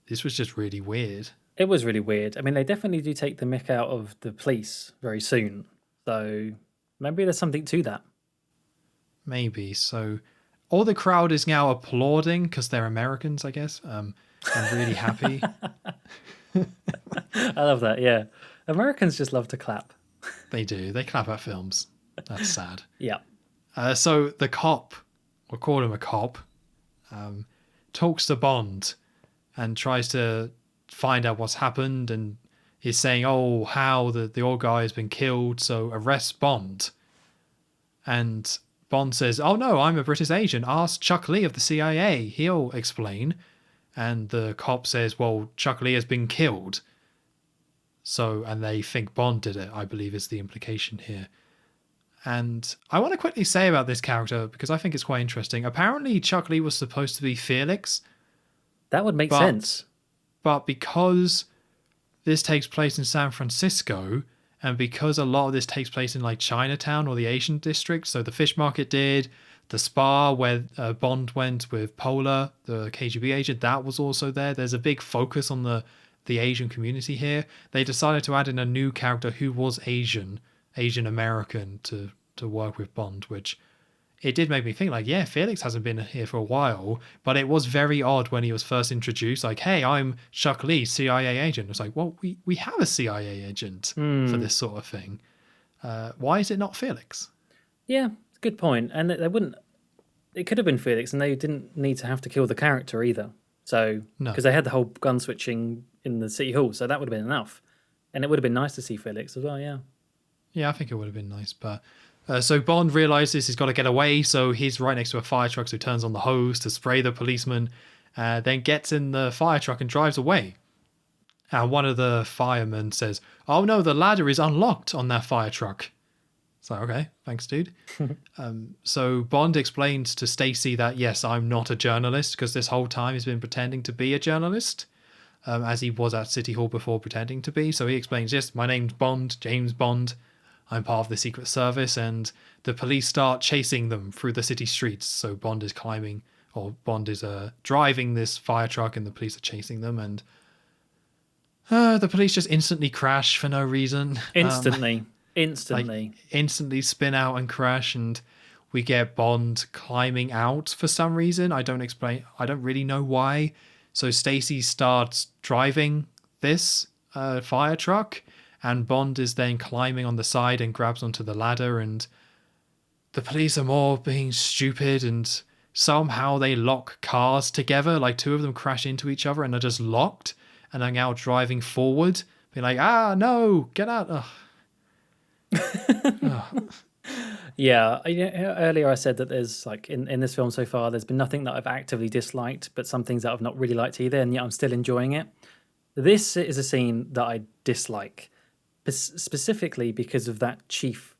This was just really weird. It was really weird. I mean, they definitely do take the mick out of the police very soon. So maybe there's something to that. Maybe. So all the crowd is now applauding because they're Americans, I guess. I'm really happy. I love that, yeah. Americans just love to clap. They do. They clap at films. That's sad. Yeah. So the cop, we'll call him a cop, talks to Bond and tries to find out what's happened, and is saying, oh, how the old guy has been killed, so arrest Bond. And Bond says, oh no, I'm a British agent. Ask Chuck Lee of the CIA. He'll explain. And the cop says, well, Chuck Lee has been killed. So, and they think Bond did it, I believe is the implication here. And I want to quickly say about this character, because I think it's quite interesting. Apparently, Chuck Lee was supposed to be Felix. That would make sense. But because this takes place in San Francisco, and because a lot of this takes place in like Chinatown or the Asian district, so the fish market did, the spa where Bond went with Polar, the KGB agent, that was also there. There's a big focus on the Asian community here. They decided to add in a new character who was Asian American to work with Bond, which it did make me think like, yeah, Felix hasn't been here for a while, but it was very odd when he was first introduced, like, hey, I'm Chuck Lee, CIA agent. It's like, well, we have a CIA agent for this sort of thing. Why is it not Felix? Yeah, good point. And it could have been Felix, and they didn't need to have to kill the character either. So, because they had the whole gun switching in the City Hall, so that would have been enough. And it would have been nice to see Felix as well, yeah. Yeah, I think it would have been nice, but so Bond realizes he's got to get away, so he's right next to a fire truck, so he turns on the hose to spray the policeman, then gets in the fire truck and drives away. And one of the firemen says, oh no, the ladder is unlocked on that fire truck. It's like, okay, thanks, dude. So Bond explains to Stacy that, yes, I'm not a journalist, because this whole time he's been pretending to be a journalist, as he was at City Hall before pretending to be. So he explains, yes, my name's Bond, James Bond. I'm part of the Secret Service, and the police start chasing them through the city streets. So Bond is driving this fire truck, and the police are chasing them, and the police just instantly crash for no reason. Instantly spin out and crash, and we get Bond climbing out for some reason. I don't really know why. So Stacy starts driving this fire truck, and Bond is then climbing on the side and grabs onto the ladder, and the police are more being stupid, and somehow they lock cars together. Like, two of them crash into each other and are just locked, and are now driving forward, being like, no, get out. Yeah, earlier I said that there's, like, in this film so far, there's been nothing that I've actively disliked, but some things that I've not really liked either, and yet I'm still enjoying it. This is a scene that I dislike, specifically because of the chief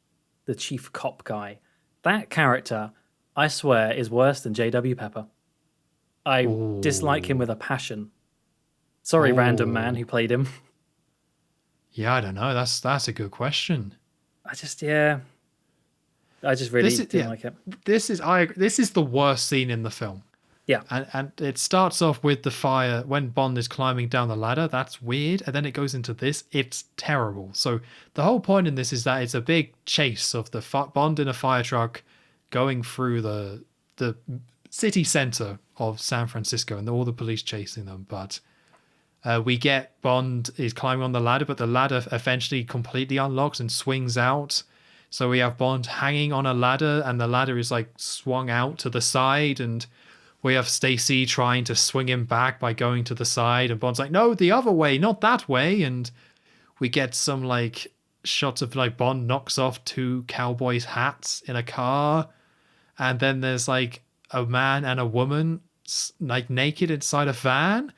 cop guy. That character, I swear, is worse than J.W. Pepper. I dislike him with a passion. Sorry, random man who played him. Yeah, I don't know. That's a good question. I just really didn't like it. This is the worst scene in the film. Yeah. And it starts off with the fire when Bond is climbing down the ladder. That's weird. And then it goes into this. It's terrible. So the whole point in this is that it's a big chase of the Bond in a fire truck going through the city center of San Francisco, and all the police chasing them. But we get Bond is climbing on the ladder, but the ladder eventually completely unlocks and swings out. So we have Bond hanging on a ladder, and the ladder is like swung out to the side, and We have Stacy trying to swing him back by going to the side, and Bond's like, no, the other way, not that way. And we get some like shots of like Bond knocks off two cowboys' hats in a car. And then there's like a man and a woman like naked inside a van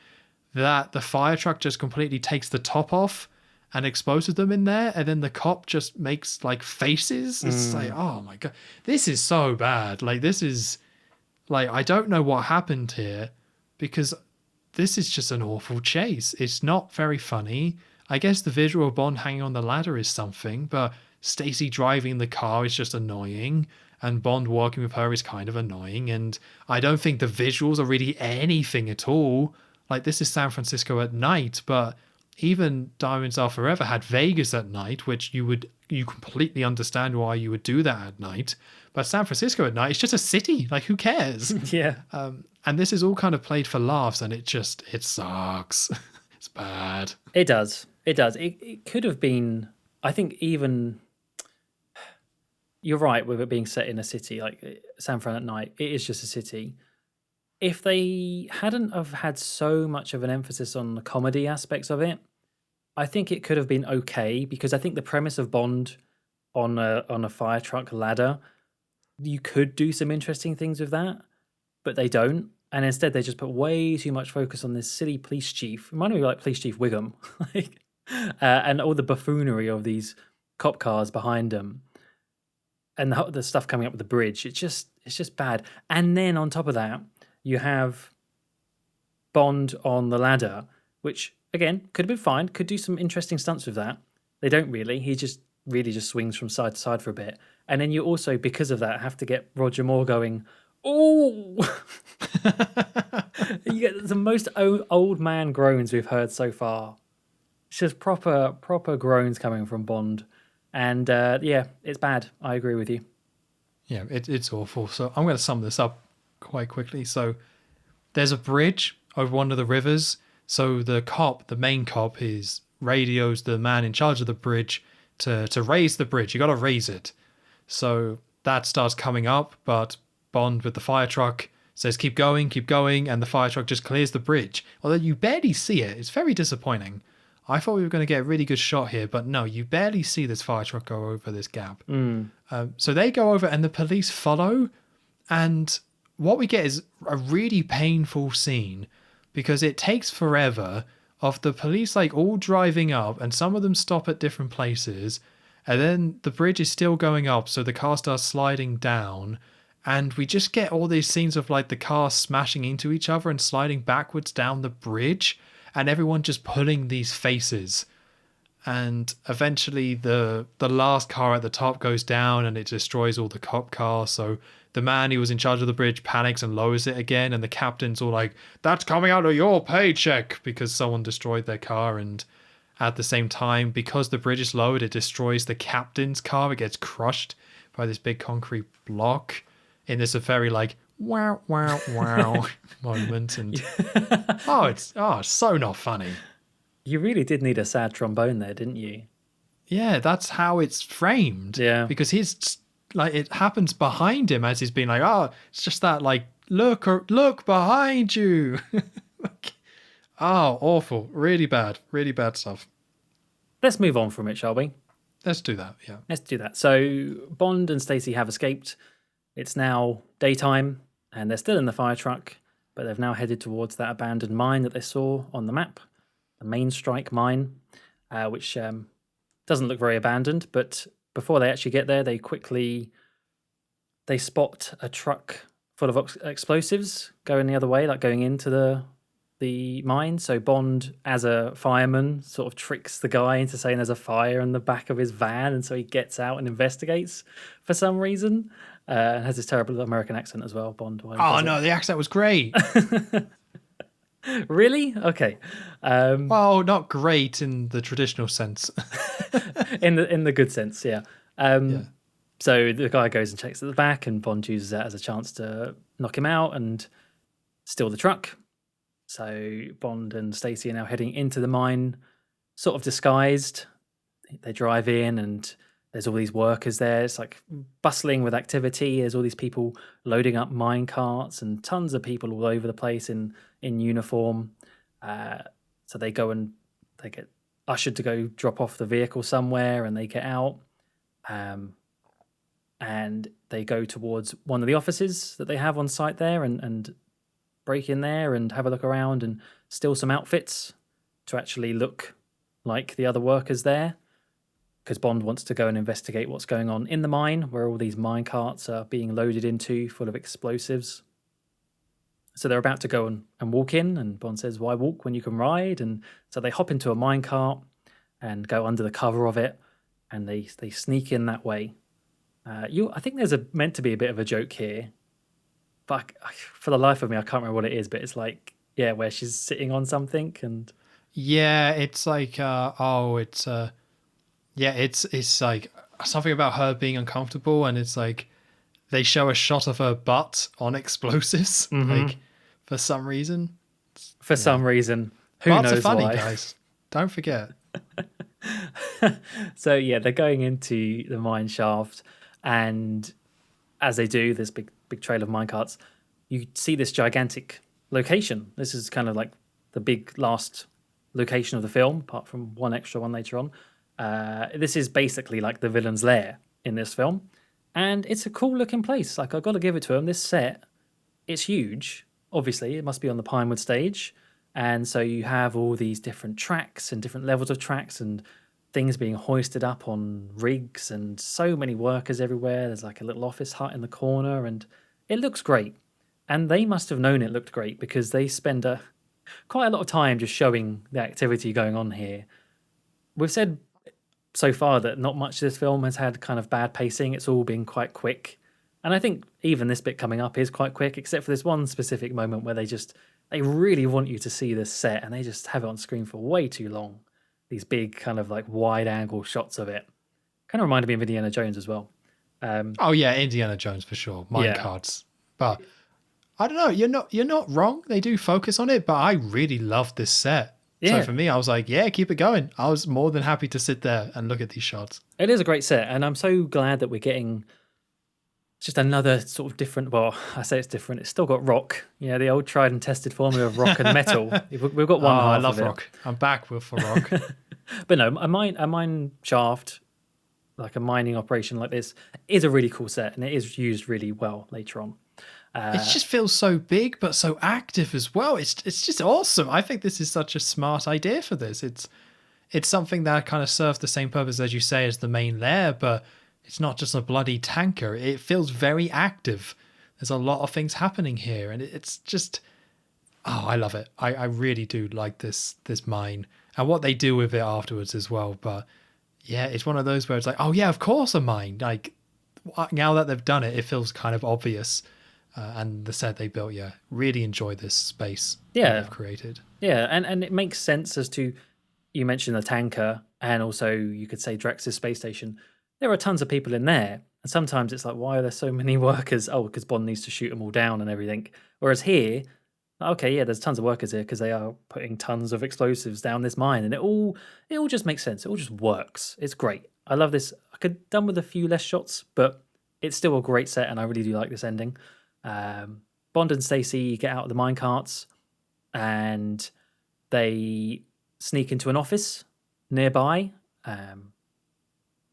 that the fire truck just completely takes the top off and exposes them in there. And then the cop just makes like faces. It's like, oh my God, this is so bad. Like, this is like, I don't know what happened here because this is just an awful chase. It's not very funny. I guess the visual of Bond hanging on the ladder is something, but Stacy driving the car is just annoying. And Bond working with her is kind of annoying. And I don't think the visuals are really anything at all. Like, this is San Francisco at night, but even Diamonds Are Forever had Vegas at night, which you completely understand why you would do that at night. But San Francisco at night, it's just a city. Like, who cares? Yeah. And this is all kind of played for laughs, and it sucks. It's bad. It does. It could have been, I think, even... You're right with it being set in a city, like San Fran at night. It is just a city. If they hadn't have had so much of an emphasis on the comedy aspects of it, I think it could have been okay, because I think the premise of Bond on a fire truck ladder, you could do some interesting things with that, but they don't. And instead, they just put way too much focus on this silly police chief. It reminded me of like Police Chief Wiggum, and all the buffoonery of these cop cars behind them. And the stuff coming up with the bridge, it's just bad. And then on top of that, you have Bond on the ladder, which again could have been fine. Could do some interesting stunts with that. They don't really. He just really just swings from side to side for a bit. And then you also, because of that, have to get Roger Moore going, oh! You get the most old man groans we've heard so far. It's just proper groans coming from Bond. And yeah, it's bad. I agree with you. Yeah, it's awful. So I'm going to sum this up quite quickly. So there's a bridge over one of the rivers. So the main cop, radios the man in charge of the bridge to raise the bridge. You got to raise it. So that starts coming up, but Bond with the fire truck says, keep going, and the fire truck just clears the bridge. Although you barely see it. It's very disappointing. I thought we were going to get a really good shot here, but no, you barely see this fire truck go over this gap. So they go over and the police follow. And what we get is a really painful scene because it takes forever of the police like all driving up, and some of them stop at different places. And then the bridge is still going up, so the car starts sliding down. And we just get all these scenes of like the cars smashing into each other and sliding backwards down the bridge. And everyone just pulling these faces. And eventually the last car at the top goes down and it destroys all the cop cars. So the man who was in charge of the bridge panics and lowers it again. And the captain's all like, that's coming out of your paycheck, because someone destroyed their car. And at the same time, because the bridge is lowered, it destroys the captain's car. It gets crushed by this big concrete block in this very like, wow moment. And it's so not funny. You really did need a sad trombone there, didn't you? Yeah, that's how it's framed. Yeah, because he's like, it happens behind him as he's being like, it's just that like, look behind you. Awful, really bad stuff. Let's move on from it, shall we? Let's do that. Yeah, let's do that. So Bond and Stacy have escaped. It's now daytime, and they're still in the fire truck, but they've now headed towards that abandoned mine that they saw on the map, the Main Strike mine, which doesn't look very abandoned. But before they actually get there, they spot a truck full of explosives going the other way, like going into the mine. So Bond, as a fireman, sort of tricks the guy into saying there's a fire in the back of his van, and so he gets out and investigates for some reason. And has this terrible American accent as well, Bond. No, the accent was great. Really? Okay. Well, not great in the traditional sense. in the good sense, yeah. So the guy goes and checks at the back, and Bond uses that as a chance to knock him out and steal the truck. So Bond and Stacy are now heading into the mine, sort of disguised. They drive in and There's all these workers there. It's like bustling with activity. There's all these people loading up mine carts and tons of people all over the place in uniform. So they go and they get ushered to go drop off the vehicle somewhere, and they get out. And they go towards one of the offices that they have on site there and break in there and have a look around and steal some outfits to actually look like the other workers there. Because Bond wants to go and investigate what's going on in the mine, where all these mine carts are being loaded into full of explosives. So they're about to go and walk in, and Bond says, "Why walk when you can ride?" And so they hop into a mine cart and go under the cover of it, and they sneak in that way. I think there's meant to be a bit of a joke here, but for the life of me, I can't remember what it is. But it's like, yeah, where she's sitting on something, and yeah, it's like it's like something about her being uncomfortable, and it's like they show a shot of her butt on explosives, like for some reason. Some reason, who Butts knows are funny, why? guys. Don't forget. So yeah, they're going into the mine shaft, and as they do, this big trail of minecarts, you see this gigantic location. This is kind of like the big last location of the film, apart from one extra one later on. This is basically like the villain's lair in this film, and it's a cool looking place. Like, I've got to give it to him. This set, it's huge. Obviously, it must be on the Pinewood stage, and so you have all these different tracks and different levels of tracks and things being hoisted up on rigs, and so many workers everywhere. There's like a little office hut in the corner, and it looks great. And they must have known it looked great, because they spend quite a lot of time just showing the activity going on here. We've said so far that not much of this film has had kind of bad pacing. It's all been quite quick. And I think even this bit coming up is quite quick, except for this one specific moment where they really want you to see this set, and they just have it on screen for way too long. These big kind of like wide angle shots of it. Kind of reminded me of Indiana Jones as well. Oh yeah, Indiana Jones for sure. Minecarts. But I don't know, you're not wrong. They do focus on it, but I really love this set. Yeah. So for me, I was like, yeah, keep it going. I was more than happy to sit there and look at these shots. It is a great set, and I'm so glad that we're getting just another sort of different. Well, I say it's different. It's still got rock. Yeah, the old tried and tested formula of rock and metal. We've got one half I love of it. rock. I'm back for rock. But no, a mine shaft, like a mining operation like this, is a really cool set, and it is used really well later on. It just feels so big, but so active as well. It's just awesome. I think this is such a smart idea for this. It's something that kind of serves the same purpose, as you say, as the main lair, but it's not just a bloody tanker. It feels very active. There's a lot of things happening here, and it's just, I love it. I really do like this mine and what they do with it afterwards as well. But yeah, it's one of those where it's like, oh yeah, of course a mine. Like, now that they've done it, it feels kind of obvious. And the set they built, really enjoy this space they've created. Yeah, and it makes sense as to, you mentioned the tanker, and also you could say Drex's space station. There are tons of people in there, and sometimes it's like, why are there so many workers? Oh, because Bond needs to shoot them all down and everything. Whereas here, okay, yeah, there's tons of workers here because they are putting tons of explosives down this mine, and it all just makes sense. It all just works. It's great. I love this. I could have done with a few less shots, but it's still a great set, and I really do like this ending. Bond and Stacy get out of the minecarts, and they sneak into an office nearby.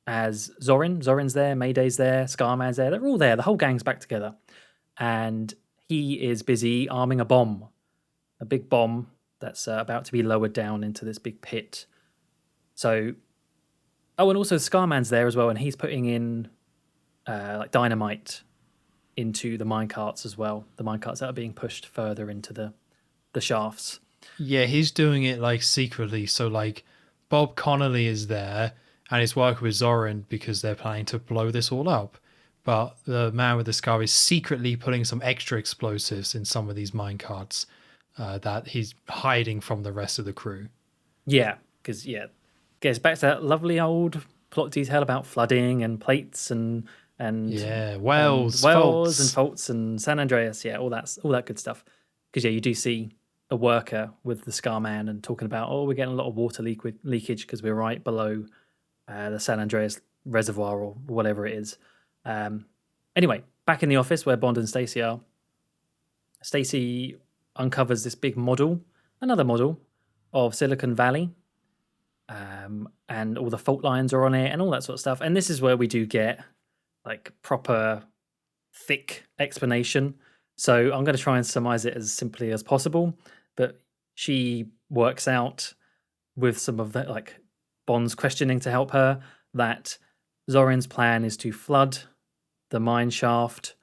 As Zorin's there, Mayday's there, Scarman's there. They're all there. The whole gang's back together, and he is busy arming a big bomb that's about to be lowered down into this big pit. So, and also Scarman's there as well, and he's putting in like dynamite into the minecarts as well. The minecarts that are being pushed further into the shafts. Yeah, he's doing it like secretly. So like Bob Connolly is there and he's working with Zorin because they're planning to blow this all up. But the man with the scar is secretly putting some extra explosives in some of these minecarts that he's hiding from the rest of the crew. Yeah, because gets back to that lovely old plot detail about flooding and plates and wells and faults and San Andreas, all that good stuff. Because you do see a worker with the Scar Man and talking about, we're getting a lot of water leakage because we're right below the San Andreas reservoir or whatever it is. Anyway, back in the office where Bond and Stacey are, Stacey uncovers this big model, another model of Silicon Valley, and all the fault lines are on it and all that sort of stuff. And this is where we do get like proper thick explanation. So I'm going to try and surmise it as simply as possible. But she works out with some of the like Bond's questioning to help her that Zorin's plan is to flood the mine shaft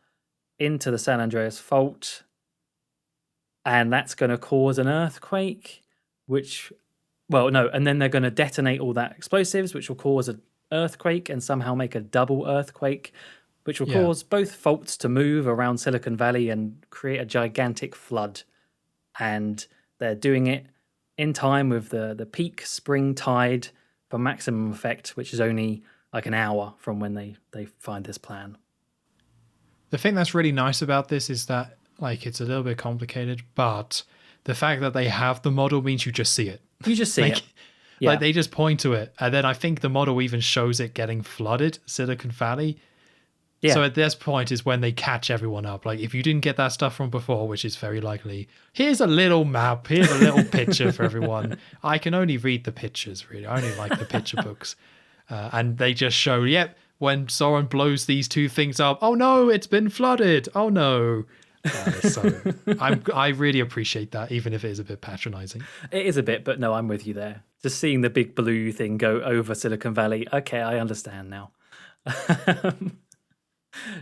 into the San Andreas fault, and that's going to cause an earthquake, and then they're going to detonate all that explosives, which will cause an earthquake and somehow make a double earthquake, which will cause both faults to move around Silicon Valley and create a gigantic flood. And they're doing it in time with the peak spring tide for maximum effect, which is only like an hour from when they find this plan. The thing that's really nice about this is that like it's a little bit complicated, but the fact that they have the model means you just see it. You just see it. Yeah. Like they just point to it. And then I think the model even shows it getting flooded, Silicon Valley. Yeah. So at this point is when they catch everyone up. Like if you didn't get that stuff from before, which is very likely, here's a little map, here's a little picture for everyone. I can only read the pictures, really. I only like the picture books. And they just show, when Zorin blows these two things up, oh no, it's been flooded. Oh no. So I really appreciate that, even if it is a bit patronizing. It is a bit, but no, I'm with you there. Just seeing the big blue thing go over Silicon Valley. Okay, I understand now.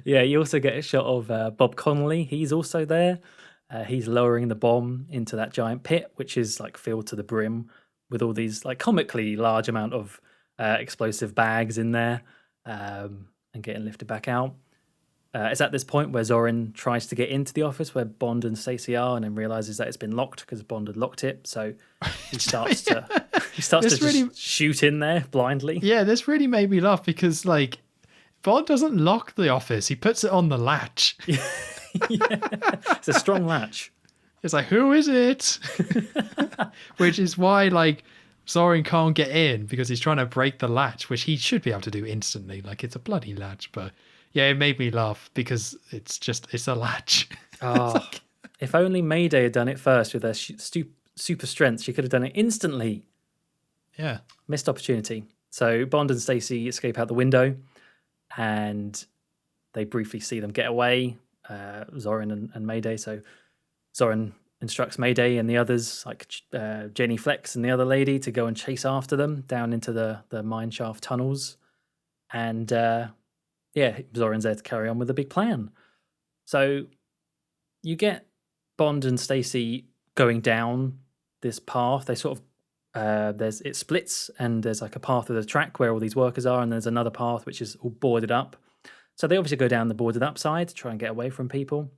Yeah, you also get a shot of Bob Connolly. He's also there. He's lowering the bomb into that giant pit, which is like filled to the brim with all these like comically large amount of explosive bags in there, and getting lifted back out. It's at this point where Zorin tries to get into the office where Bond and Stacey are, and then realizes that it's been locked because Bond had locked it. So he starts to just shoot in there blindly. Yeah, this really made me laugh because like Bond doesn't lock the office; he puts it on the latch. Yeah. It's a strong latch. It's like, who is it? Which is why like Zorin can't get in because he's trying to break the latch, which he should be able to do instantly. Like it's a bloody latch, but. Yeah, it made me laugh because it's a latch. Oh, if only Mayday had done it first with her super strength, she could have done it instantly. Yeah. Missed opportunity. So Bond and Stacey escape out the window and they briefly see them get away, Zorin and Mayday. So Zorin instructs Mayday and the others, like Jenny Flex and the other lady, to go and chase after them down into the mine shaft tunnels. And... Zorin's there to carry on with the big plan. So you get Bond and Stacey going down this path. They sort of it splits, and there's like a path of the track where all these workers are, and there's another path which is all boarded up. So they obviously go down the boarded up side to try and get away from people.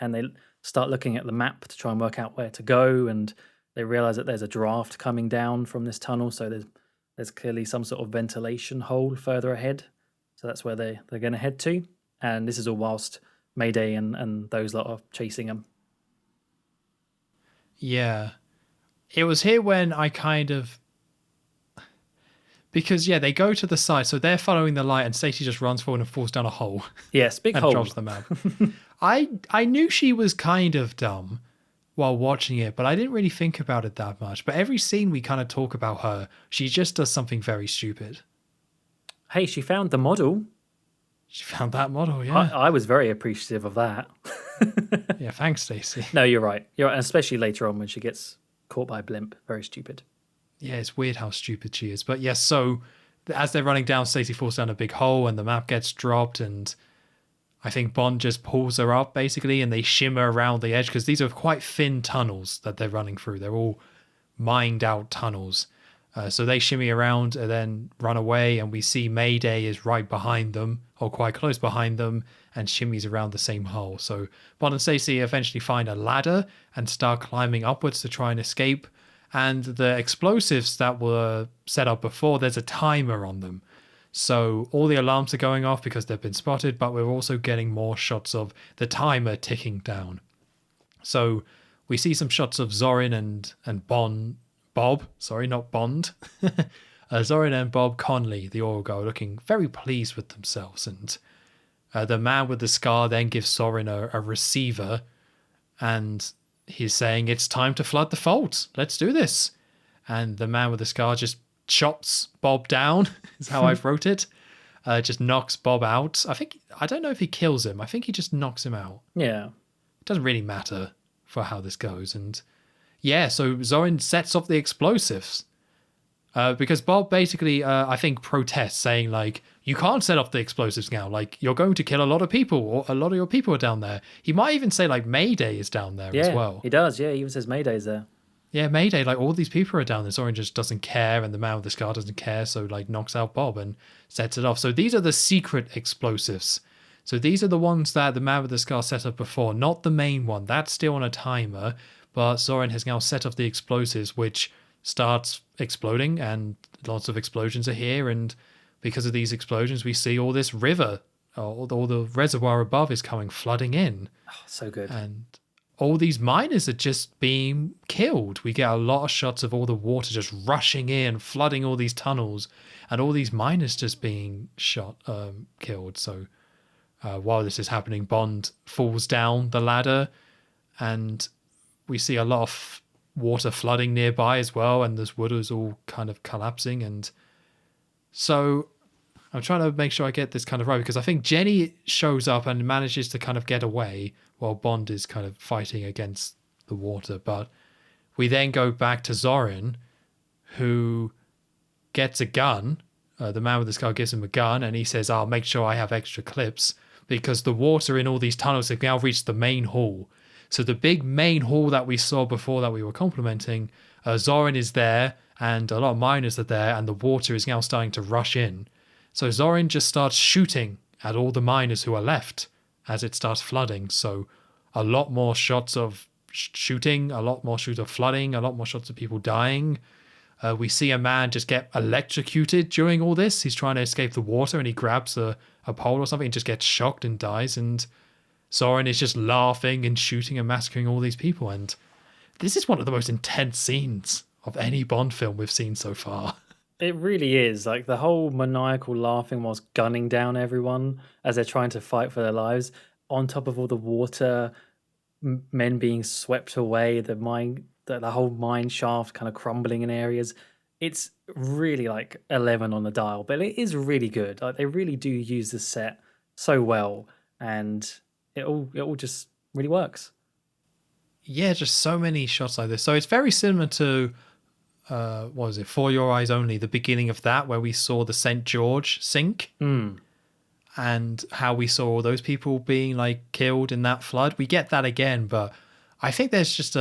And they start looking at the map to try and work out where to go, and they realize that there's a draft coming down from this tunnel. So there's clearly some sort of ventilation hole further ahead. So that's where they're going to head to. And this is all whilst Mayday and those lot are chasing them. Yeah. It was here when I kind of... Because, they go to the side. So they're following the light and Stacey just runs forward and falls down a hole. Yes, big hole. And drops them out. I knew she was kind of dumb while watching it, but I didn't really think about it that much. But every scene we kind of talk about her, she just does something very stupid. Hey, she found the model. She found that model, yeah. I was very appreciative of that. Yeah, thanks, Stacey. No, you're right. You're right, especially later on when she gets caught by a blimp. Very stupid. Yeah, it's weird how stupid she is. But yes, so as they're running down, Stacey falls down a big hole and the map gets dropped, and I think Bond just pulls her up, basically, and they shimmer around the edge, because these are quite thin tunnels that they're running through. They're all mined out tunnels. So they shimmy around and then run away, and we see Mayday is right behind them, or quite close behind them, and shimmies around the same hole. So Bond and Stacey eventually find a ladder and start climbing upwards to try and escape. And the explosives that were set up before, there's a timer on them. So all the alarms are going off because they've been spotted, but we're also getting more shots of the timer ticking down. So we see some shots of Zorin and Bob, sorry, not Bond, Zorin and Bob Conley, the oil guy, are looking very pleased with themselves. And the man with the scar then gives Zorin a receiver, and he's saying, "It's time to flood the fault. Let's do this." And the man with the scar just chops Bob down, is how I've wrote it. Just knocks Bob out. I don't know if he kills him. I think he just knocks him out. Yeah. It doesn't really matter for how this goes. And yeah, so Zorin sets off the explosives. Because Bob basically, I think, protests, saying, like, you can't set off the explosives now. Like, you're going to kill a lot of people, or a lot of your people are down there. He might even say, like, Mayday is down there as well. He does. Yeah, he even says Mayday's there. Yeah, Mayday, like, all these people are down there. Zorin just doesn't care, and the man with the scar doesn't care, so, like, knocks out Bob and sets it off. So these are the secret explosives. So these are the ones that the man with the scar set up before, not the main one. That's still on a timer, but Zorin has now set off the explosives, which starts exploding, and lots of explosions are here, and because of these explosions we see all this river, all the reservoir above is coming flooding in. Oh, so good. And all these miners are just being killed. We get a lot of shots of all the water just rushing in, flooding all these tunnels, and all these miners just being killed. So while this is happening, Bond falls down the ladder, and we see a lot of water flooding nearby as well, and this wood is all kind of collapsing. And so I'm trying to make sure I get this kind of right, because I think Jenny shows up and manages to kind of get away while Bond is kind of fighting against the water. But we then go back to Zorin, who gets a gun. The man with the scar gives him a gun, and he says, "I'll make sure I have extra clips," because the water in all these tunnels have now reached the main hall. So the big main hall that we saw before that we were complimenting, Zorin is there, and a lot of miners are there, and the water is now starting to rush in. So Zorin just starts shooting at all the miners who are left as it starts flooding. So a lot more shots of shooting, a lot more shots of flooding, a lot more shots of people dying. We see a man just get electrocuted during all this. He's trying to escape the water, and he grabs a pole or something and just gets shocked and dies. And Zorin is just laughing and shooting and massacring all these people. And this is one of the most intense scenes of any Bond film we've seen so far. It really is. Like, the whole maniacal laughing whilst gunning down everyone as they're trying to fight for their lives, on top of all the water, men being swept away, the whole mine shaft kind of crumbling in areas. It's really like 11 on the dial, but it is really good. Like, they really do use the set so well, and it all just really works. Yeah, just so many shots like this. So it's very similar to what was it, For Your Eyes Only, the beginning of that, where we saw the St. George sink, and how we saw all those people being like killed in that flood. We get that again, but I think there's just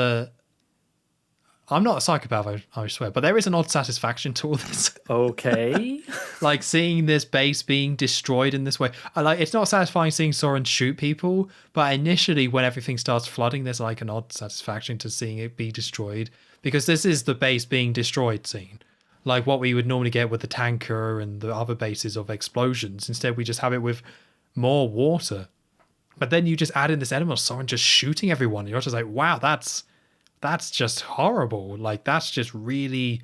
I'm not a psychopath, I swear, but there is an odd satisfaction to all this. Okay. Like, seeing this base being destroyed in this way. It's not satisfying seeing Zorin shoot people, but initially when everything starts flooding, there's like an odd satisfaction to seeing it be destroyed, because this is the base being destroyed scene. Like what we would normally get with the tanker and the other bases of explosions. Instead, we just have it with more water. But then you just add in this element of Zorin just shooting everyone. You're just like, wow, that's just horrible. Like, that's just really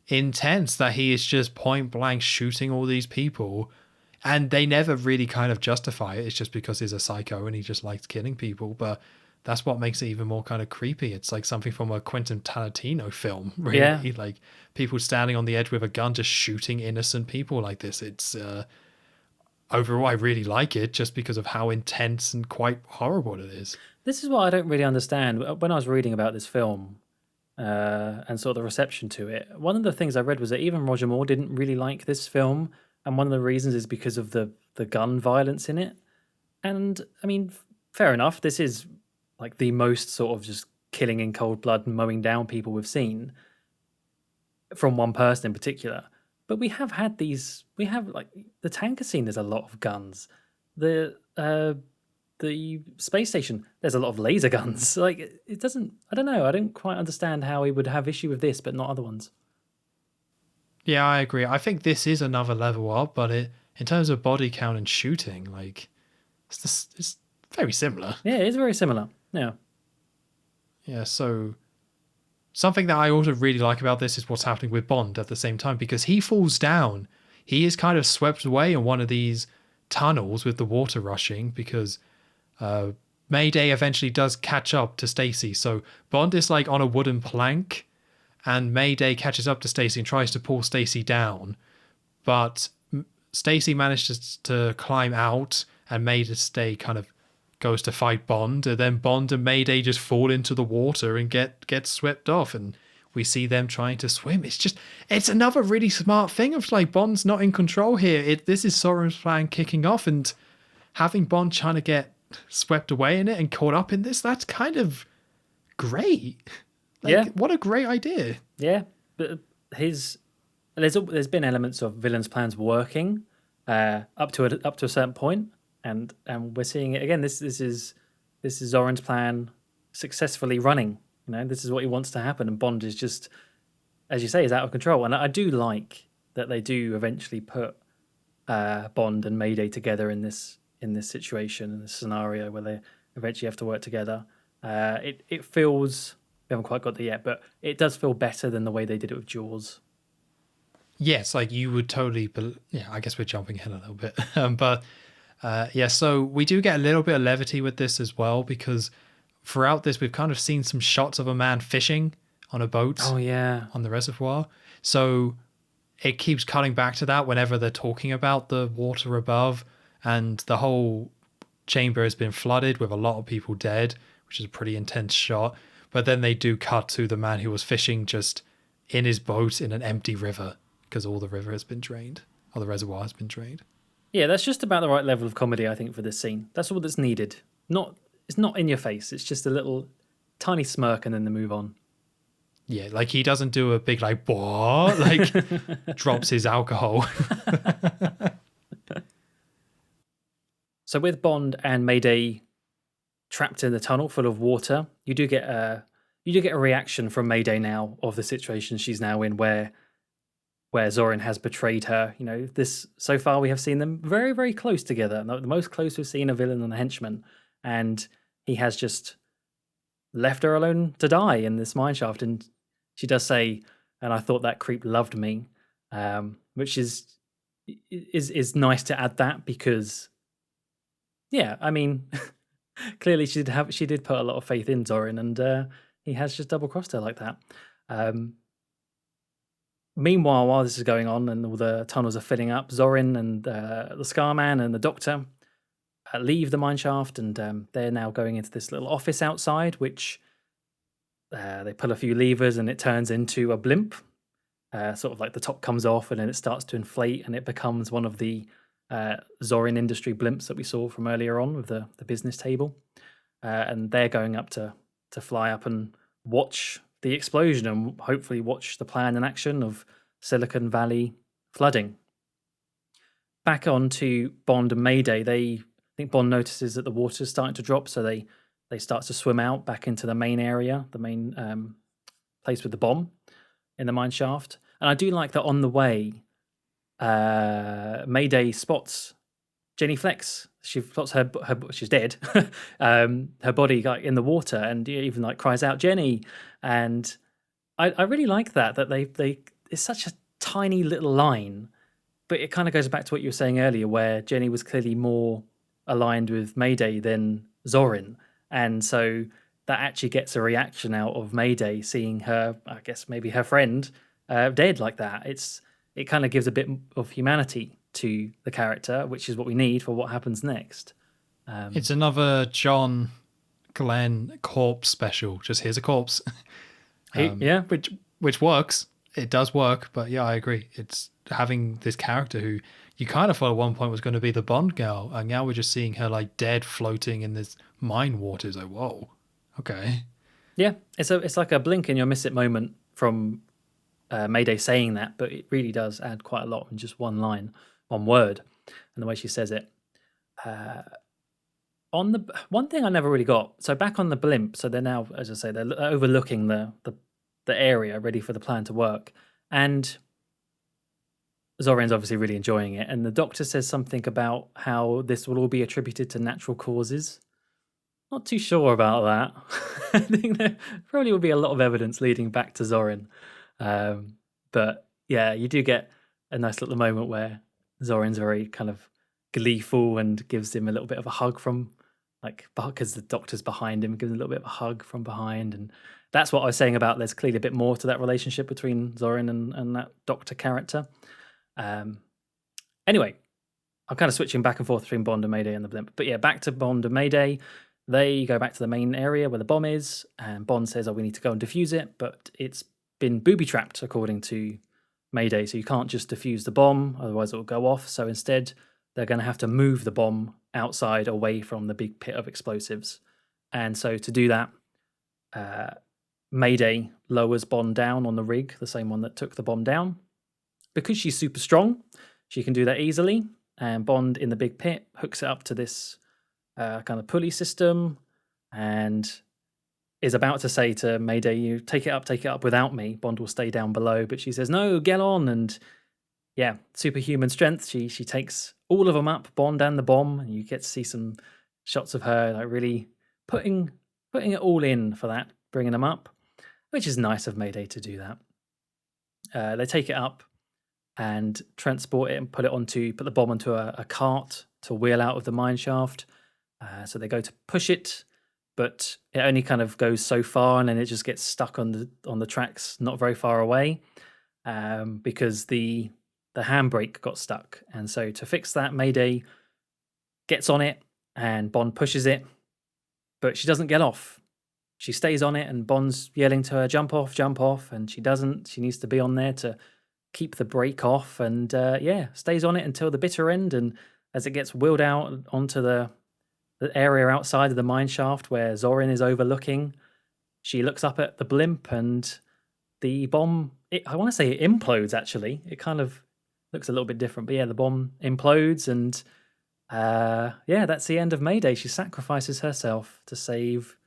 intense that he is just point blank shooting all these people, and they never really kind of justify it. It's just because he's a psycho and he just likes killing people. But that's what makes it even more kind of creepy. It's like something from a Quentin Tarantino film, really. Yeah. Like, people standing on the edge with a gun just shooting innocent people like this. It's overall, I really like it just because of how intense and quite horrible it is. This is what I don't really understand. When I was reading about this film and sort of the reception to it, one of the things I read was that even Roger Moore didn't really like this film, and one of the reasons is because of the gun violence in it. And I mean, fair enough. This is like the most sort of just killing in cold blood and mowing down people we've seen from one person in particular. But we have had these. We have like the tanker scene. There's a lot of guns. The space station, there's a lot of laser guns. Like, it doesn't, I don't know, I don't quite understand how he would have issue with this but not other ones. Yeah, I agree. I think this is another level up, but in terms of body count and shooting, like, it's very similar. Yeah, it is very similar. Yeah. Yeah, so something that I also really like about this is what's happening with Bond at the same time, because he falls down. He is kind of swept away in one of these tunnels with the water rushing, because Mayday eventually does catch up to Stacy. So Bond is like on a wooden plank, and Mayday catches up to Stacy and tries to pull Stacy down, but Stacy manages to climb out, and Mayday kind of goes to fight Bond, and then Bond and Mayday just fall into the water and get swept off, and we see them trying to swim. It's another really smart thing of like Bond's not in control here. This is Zorin's plan kicking off, and having Bond trying to get swept away in it and caught up in this, that's kind of great. What a great idea. Yeah, but there's been elements of villains' plans working up to a certain point, and we're seeing it again. This is Zorin's plan successfully running. This is what he wants to happen, and Bond is just, as you say, is out of control. And I do like that they do eventually put Bond and Mayday together in this situation, in this scenario where they eventually have to work together. It feels, we haven't quite got there yet, but it does feel better than the way they did it with Jaws. Yes, like you would totally. I guess we're jumping ahead a little bit, but so we do get a little bit of levity with this as well, because throughout this we've kind of seen some shots of a man fishing on a boat. Oh yeah, on the reservoir. So it keeps cutting back to that whenever they're talking about the water above, and the whole chamber has been flooded with a lot of people dead, which is a pretty intense shot. But then they do cut to the man who was fishing just in his boat in an empty river, because all the river has been drained, or the reservoir has been drained. Yeah, that's just about the right level of comedy, I think, for this scene. That's all that's needed. It's not in your face. It's just a little tiny smirk and then they move on. Yeah, like he doesn't do a big like what, like drops his alcohol. So with Bond and Mayday trapped in the tunnel full of water, you do get a reaction from Mayday now of the situation she's now in, where Zorin has betrayed her. This so far we have seen them very, very close together. The most close we've seen a villain and a henchman, and he has just left her alone to die in this mineshaft. And she does say, "And I thought that creep loved me," which is nice to add that, because, yeah, I mean, clearly she did put a lot of faith in Zorin, and he has just double crossed her like that. Meanwhile, while this is going on and all the tunnels are filling up, Zorin and the Scarman and the Doctor leave the mineshaft, and they're now going into this little office outside, which they pull a few levers and it turns into a blimp. Sort of like the top comes off and then it starts to inflate, and it becomes one of the Zorin Industry blimps that we saw from earlier on with the business table. And they're going up to fly up and watch the explosion and hopefully watch the plan in action of Silicon Valley flooding. Back on to Bond and Mayday. I think Bond notices that the water is starting to drop, so they start to swim out back into the main area, the main place with the bomb in the mine shaft. And I do like that on the way, Mayday spots Jenny Flex. She spots her she's dead. Her body like in the water, and even like cries out Jenny. And I really like that they it's such a tiny little line, but it kind of goes back to what you were saying earlier, where Jenny was clearly more aligned with Mayday than Zorin, and so that actually gets a reaction out of Mayday seeing her, I guess maybe her friend, dead like that. It kind of gives a bit of humanity to the character, which is what we need for what happens next. It's another John Glenn corpse special. Just here's a corpse. Yeah, which works. It does work, but yeah, I agree. It's having this character who you kind of thought at one point was going to be the Bond girl, and now we're just seeing her like dead, floating in this mine water. It's like, whoa, okay. Yeah, it's like a blink and you'll miss it moment from Mayday saying that, but it really does add quite a lot in just one line, one word, and the way she says it. On the one thing I never really got, so back on the blimp, so they're now, as I say, they're overlooking the area, ready for the plan to work, and Zorin's obviously really enjoying it, and the Doctor says something about how this will all be attributed to natural causes. Not too sure about that. I think there probably would be a lot of evidence leading back to Zorin. But yeah, you do get a nice little moment where Zorin's very kind of gleeful and gives him a little bit of a hug from, like, because the doctor's behind him, gives him a little bit of a hug from behind. And that's what I was saying about there's clearly a bit more to that relationship between Zorin and that doctor character. Anyway, I'm kind of switching back and forth between Bond and Mayday and the blimp. But yeah, back to Bond and Mayday. They go back to the main area where the bomb is, and Bond says, oh, we need to go and defuse it, but it's been booby-trapped, according to Mayday, so you can't just defuse the bomb, otherwise it will go off. So instead, they're going to have to move the bomb outside, away from the big pit of explosives. And so to do that, Mayday lowers Bond down on the rig, the same one that took the bomb down. Because she's super strong, she can do that easily, and Bond in the big pit hooks it up to this kind of pulley system, and is about to say to Mayday, you take it up without me. Bond will stay down below, but she says, no, get on. And yeah, superhuman strength. She takes all of them up, Bond and the bomb, and you get to see some shots of her like really putting it all in for that, bringing them up, which is nice of Mayday to do that. They take it up and transport it and put the bomb onto a cart to wheel out of the mine shaft. So they go to push it, but it only kind of goes so far, and then it just gets stuck on the tracks not very far away, because the handbrake got stuck. And so to fix that, Mayday gets on it and Bond pushes it, but she doesn't get off. She stays on it, and Bond's yelling to her, jump off, and she doesn't. She needs to be on there to keep the brake off, and stays on it until the bitter end. And as it gets wheeled out onto the area outside of the mine shaft where Zorin is overlooking, she looks up at the blimp, and the bomb, I want to say it implodes, actually. It kind of looks a little bit different, but yeah, the bomb implodes, and that's the end of Mayday. She sacrifices herself to save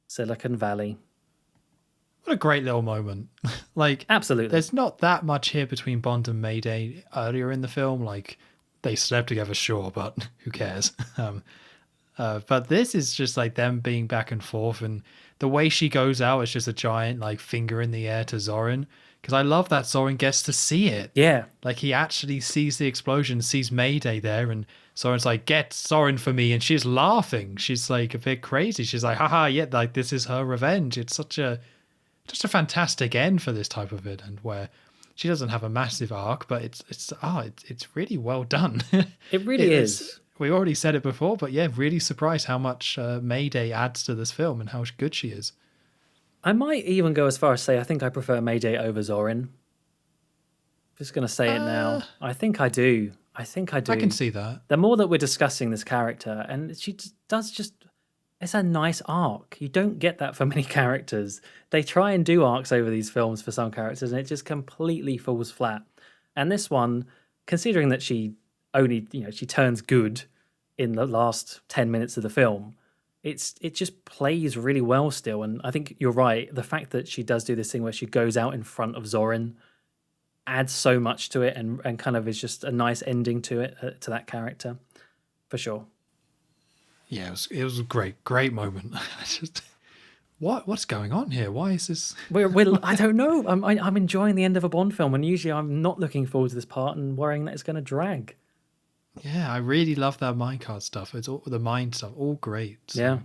Silicon Valley. What a great little moment. Like, absolutely. There's not that much here between Bond and Mayday earlier in the film. Like, they slept together, sure, but who cares? But this is just like them being back and forth, and the way she goes out is just a giant like finger in the air to Zorin, because I love that Zorin gets to see it. Yeah, like he actually sees the explosion, sees Mayday there, and Zorin's like, get Zorin for me, and she's laughing. She's like a bit crazy. She's like, haha, yeah, like this is her revenge. It's just a fantastic end for this type of it, and where she doesn't have a massive arc, but it's really well done. It really is. We already said it before, but yeah, really surprised how much Mayday adds to this film and how good she is. I might even go as far as say I think I prefer Mayday over Zorin. Just going to say it now. I think I do. I can see that. The more that we're discussing this character, and she it's a nice arc. You don't get that for many characters. They try and do arcs over these films for some characters, and it just completely falls flat. And this one, considering that she only, she turns good in the last 10 minutes of the film, it just plays really well still. And I think you're right. The fact that she does do this thing where she goes out in front of Zorin adds so much to it, and kind of is just a nice ending to it, to that character, for sure. Yeah, it was a great moment. What's going on here? Why is this? I don't know. I'm enjoying the end of a Bond film, and usually I'm not looking forward to this part and worrying that it's going to drag. Yeah, I really love that minecart stuff. It's all the mine stuff, all great. Yeah.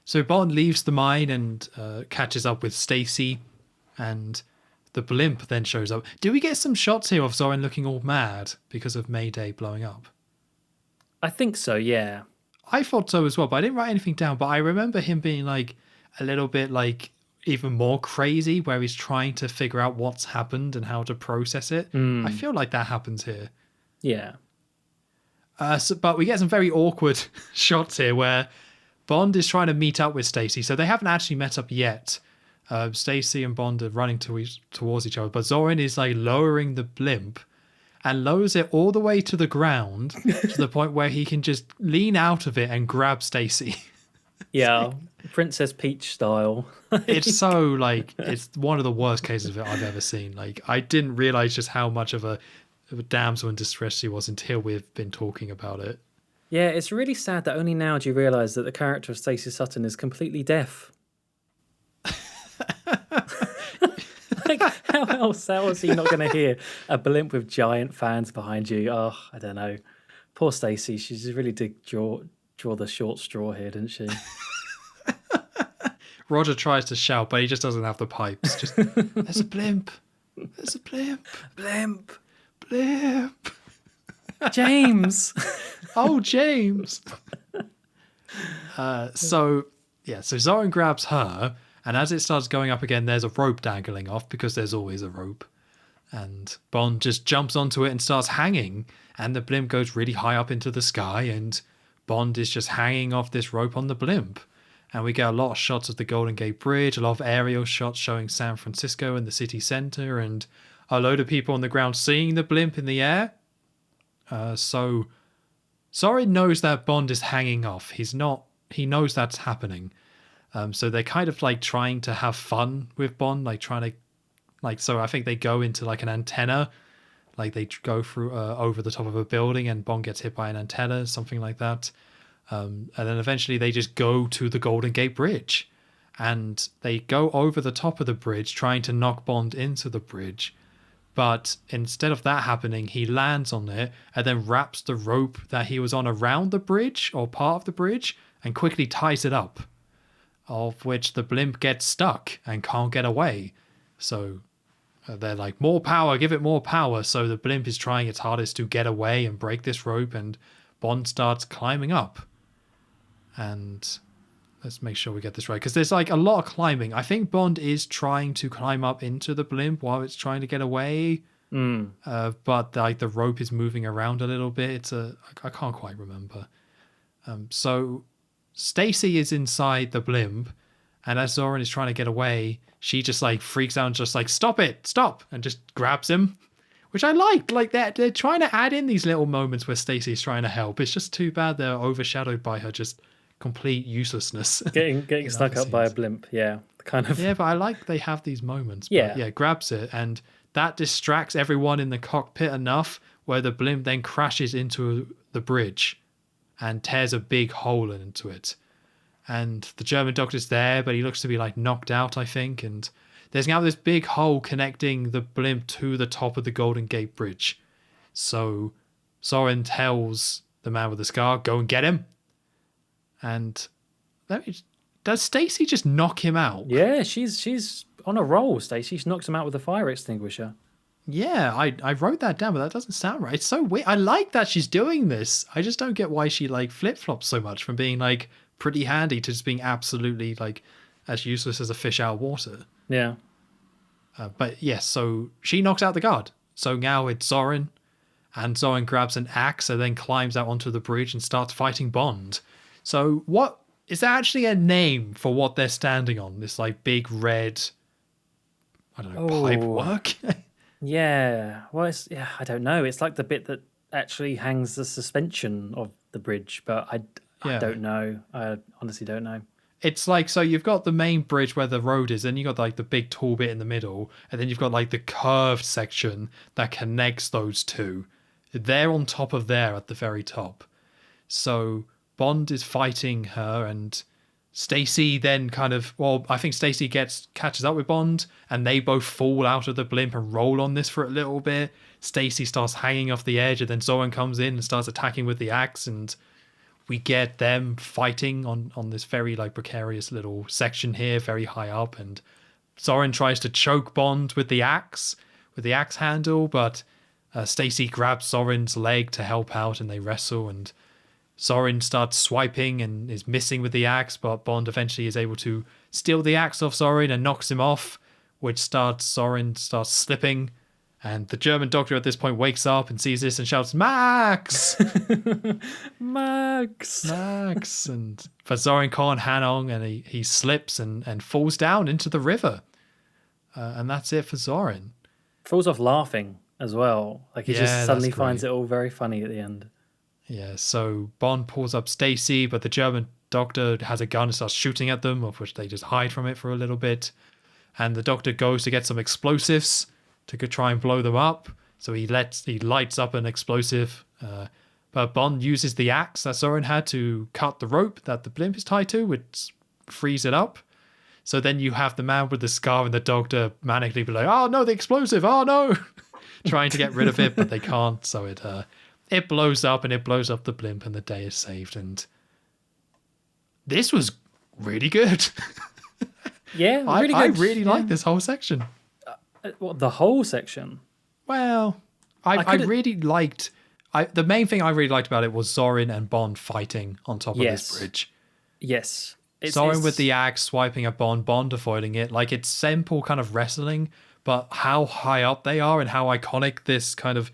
So Bond leaves the mine and catches up with Stacy, and the blimp then shows up. Do we get some shots here of Zorin looking all mad because of Mayday blowing up? I think so, yeah. I thought so as well, but I didn't write anything down. But I remember him being like a little bit like even more crazy, where he's trying to figure out what's happened and how to process it. I feel like that happens here. Yeah. But we get some very awkward shots here where Bond is trying to meet up with Stacy. So they haven't actually met up yet. Stacy and Bond are running towards each other, but Zorin is like lowering the blimp and lowers it all the way to the ground to the point where he can just lean out of it and grab Stacy. Yeah, Princess Peach style. It's so like, it's one of the worst cases of it I've ever seen. Like, I didn't realize just how much of a damsel in distress she was until we've been talking about it. Yeah, it's really sad that only now do you realise that the character of Stacey Sutton is completely deaf. Like, how is he not going to hear a blimp with giant fans behind you? Oh, I don't know. Poor Stacey, she just really did draw the short straw here, didn't she? Roger tries to shout, but he just doesn't have the pipes. Just, there's a blimp. There's a blimp. Blimp. Blimp. James. Oh, James. So Zorin grabs her, and as it starts going up again, there's a rope dangling off, because there's always a rope. And Bond just jumps onto it and starts hanging, and the blimp goes really high up into the sky, and Bond is just hanging off this rope on the blimp. And we get a lot of shots of the Golden Gate Bridge, a lot of aerial shots showing San Francisco and the city center, and a load of people on the ground seeing the blimp in the air. So Zorin knows that Bond is hanging off. He knows that's happening. So they're kind of like trying to have fun with Bond, like trying to, so I think they go into like an antenna, like they go through over the top of a building, and Bond gets hit by an antenna, something like that. And then eventually they just go to the Golden Gate Bridge, and they go over the top of the bridge trying to knock Bond into the bridge. But instead of that happening, he lands on it and then wraps the rope that he was on around the bridge, or part of the bridge, and quickly ties it up, of which the blimp gets stuck and can't get away. So they're like, more power, give it more power. So the blimp is trying its hardest to get away and break this rope, and Bond starts climbing up. And let's make sure we get this right, because there's like a lot of climbing. I think Bond is trying to climb up into the blimp while it's trying to get away. But like the rope is moving around a little bit. I can't quite remember. So Stacey is inside the blimp, and as Zorin is trying to get away, she just like freaks out and just like, stop, and just grabs him, which I like. Like they're trying to add in these little moments where Stacey's trying to help. It's just too bad they're overshadowed by her just complete uselessness. Getting stuck up by a blimp, yeah, kind of. Yeah, but I like they have these moments. But yeah, grabs it, and that distracts everyone in the cockpit enough where the blimp then crashes into the bridge and tears a big hole into it. And the German doctor's there, but he looks to be like knocked out, I think. And there's now this big hole connecting the blimp to the top of the Golden Gate Bridge. So Zorin tells the man with the scar, go and get him. And does Stacey just knock him out? Yeah, she's on a roll, Stacey. She knocks him out with a fire extinguisher. Yeah, I wrote that down, but that doesn't sound right. It's so weird. I like that she's doing this. I just don't get why she like flip-flops so much from being like pretty handy to just being absolutely like as useless as a fish out of water. Yeah. But yes, so she knocks out the guard. So now it's Zorin, and Zorin grabs an axe and then climbs out onto the bridge and starts fighting Bond. So what is there actually a name for what they're standing on? This like big red, I don't know, pipe work? Yeah. Well, I don't know. It's like the bit that actually hangs the suspension of the bridge, but I don't know. I honestly don't know. It's like, so you've got the main bridge where the road is, and you've got like the big tall bit in the middle, and then you've got like the curved section that connects those two. They're on top of there at the very top. So Bond is fighting her, and Stacey then I think Stacey catches up with Bond, and they both fall out of the blimp and roll on this for a little bit. Stacey starts hanging off the edge, and then Zorin comes in and starts attacking with the axe, and we get them fighting on this very like precarious little section here, very high up, and Zorin tries to choke Bond with the axe handle, but Stacey grabs Zorin's leg to help out, and they wrestle, and Zorin starts swiping and is missing with the axe, but Bond eventually is able to steal the axe off Zorin and knocks him off, which Zorin starts slipping, and the German doctor at this point wakes up and sees this and shouts, Max! Max! And but Zorin can't hang on, and he slips and falls down into the river. And that's it for Zorin. Falls off laughing as well. Like he just suddenly finds it all very funny at the end. Yeah, so Bond pulls up Stacey, but the German doctor has a gun and starts shooting at them, of which they just hide from it for a little bit. And the doctor goes to get some explosives to try and blow them up. So he lights up an explosive, But Bond uses the axe that Zorin had to cut the rope that the blimp is tied to, which frees it up. So then you have the man with the scar and the doctor manically be like, "Oh no, the explosive! Oh no!" trying to get rid of it, but they can't. So it blows up, and it blows up the blimp, and the day is saved. And this was really good. Yeah, really good. I really like this whole section. What, the whole section? Well, I really liked. The main thing I really liked about it was Zorin and Bond fighting on top of this bridge. Yes. Zorin with the axe swiping at Bond avoiding it. Like, it's simple kind of wrestling, but how high up they are and how iconic this kind of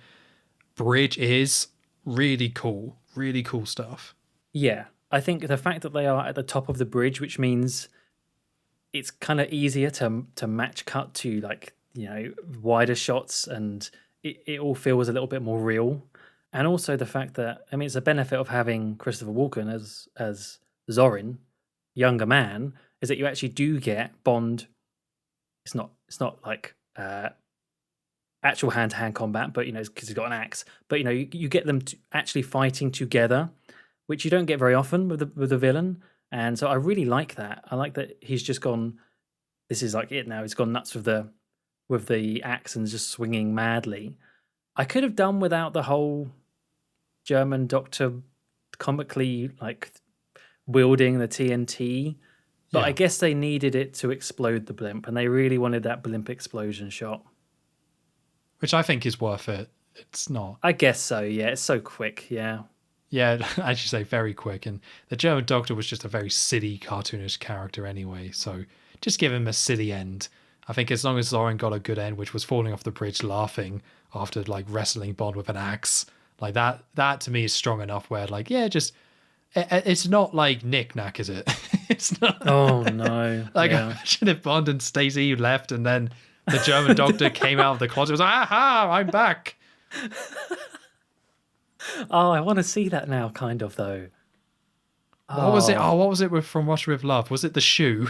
bridge is, really cool. Really cool stuff. Yeah. I think the fact that they are at the top of the bridge, which means it's kind of easier to match cut to, like, you know, wider shots, and it all feels a little bit more real. And also the fact that, I mean, it's a benefit of having Christopher Walken as Zorin, younger man, is that you actually do get Bond. It's not like actual hand-to-hand combat, but, you know, because he's got an axe. But, you know, you get them actually fighting together, which you don't get very often with the villain. And so I really like that. I like that he's just gone. This is like it now. He's gone nuts with the axe and just swinging madly. I could have done without the whole German doctor comically like wielding the TNT, but I guess they needed it to explode the blimp, and they really wanted that blimp explosion shot, which I think is worth it. It's not. I guess so. Yeah, it's so quick. Yeah. Yeah, as you say, very quick. And the German doctor was just a very silly, cartoonish character anyway, so just give him a silly end. I think as long as Zorin got a good end, which was falling off the bridge laughing after like wrestling Bond with an axe, like that to me is strong enough where, like, yeah, just it's not like knick-knack, is it? It's not. Oh no. Like, imagine if Bond and Stacey left and then the German doctor came out of the closet and was like, "Aha, I'm back." Oh, I want to see that now, kind of, though. What was it? Oh, what was it from Russia with Love? Was it the shoe?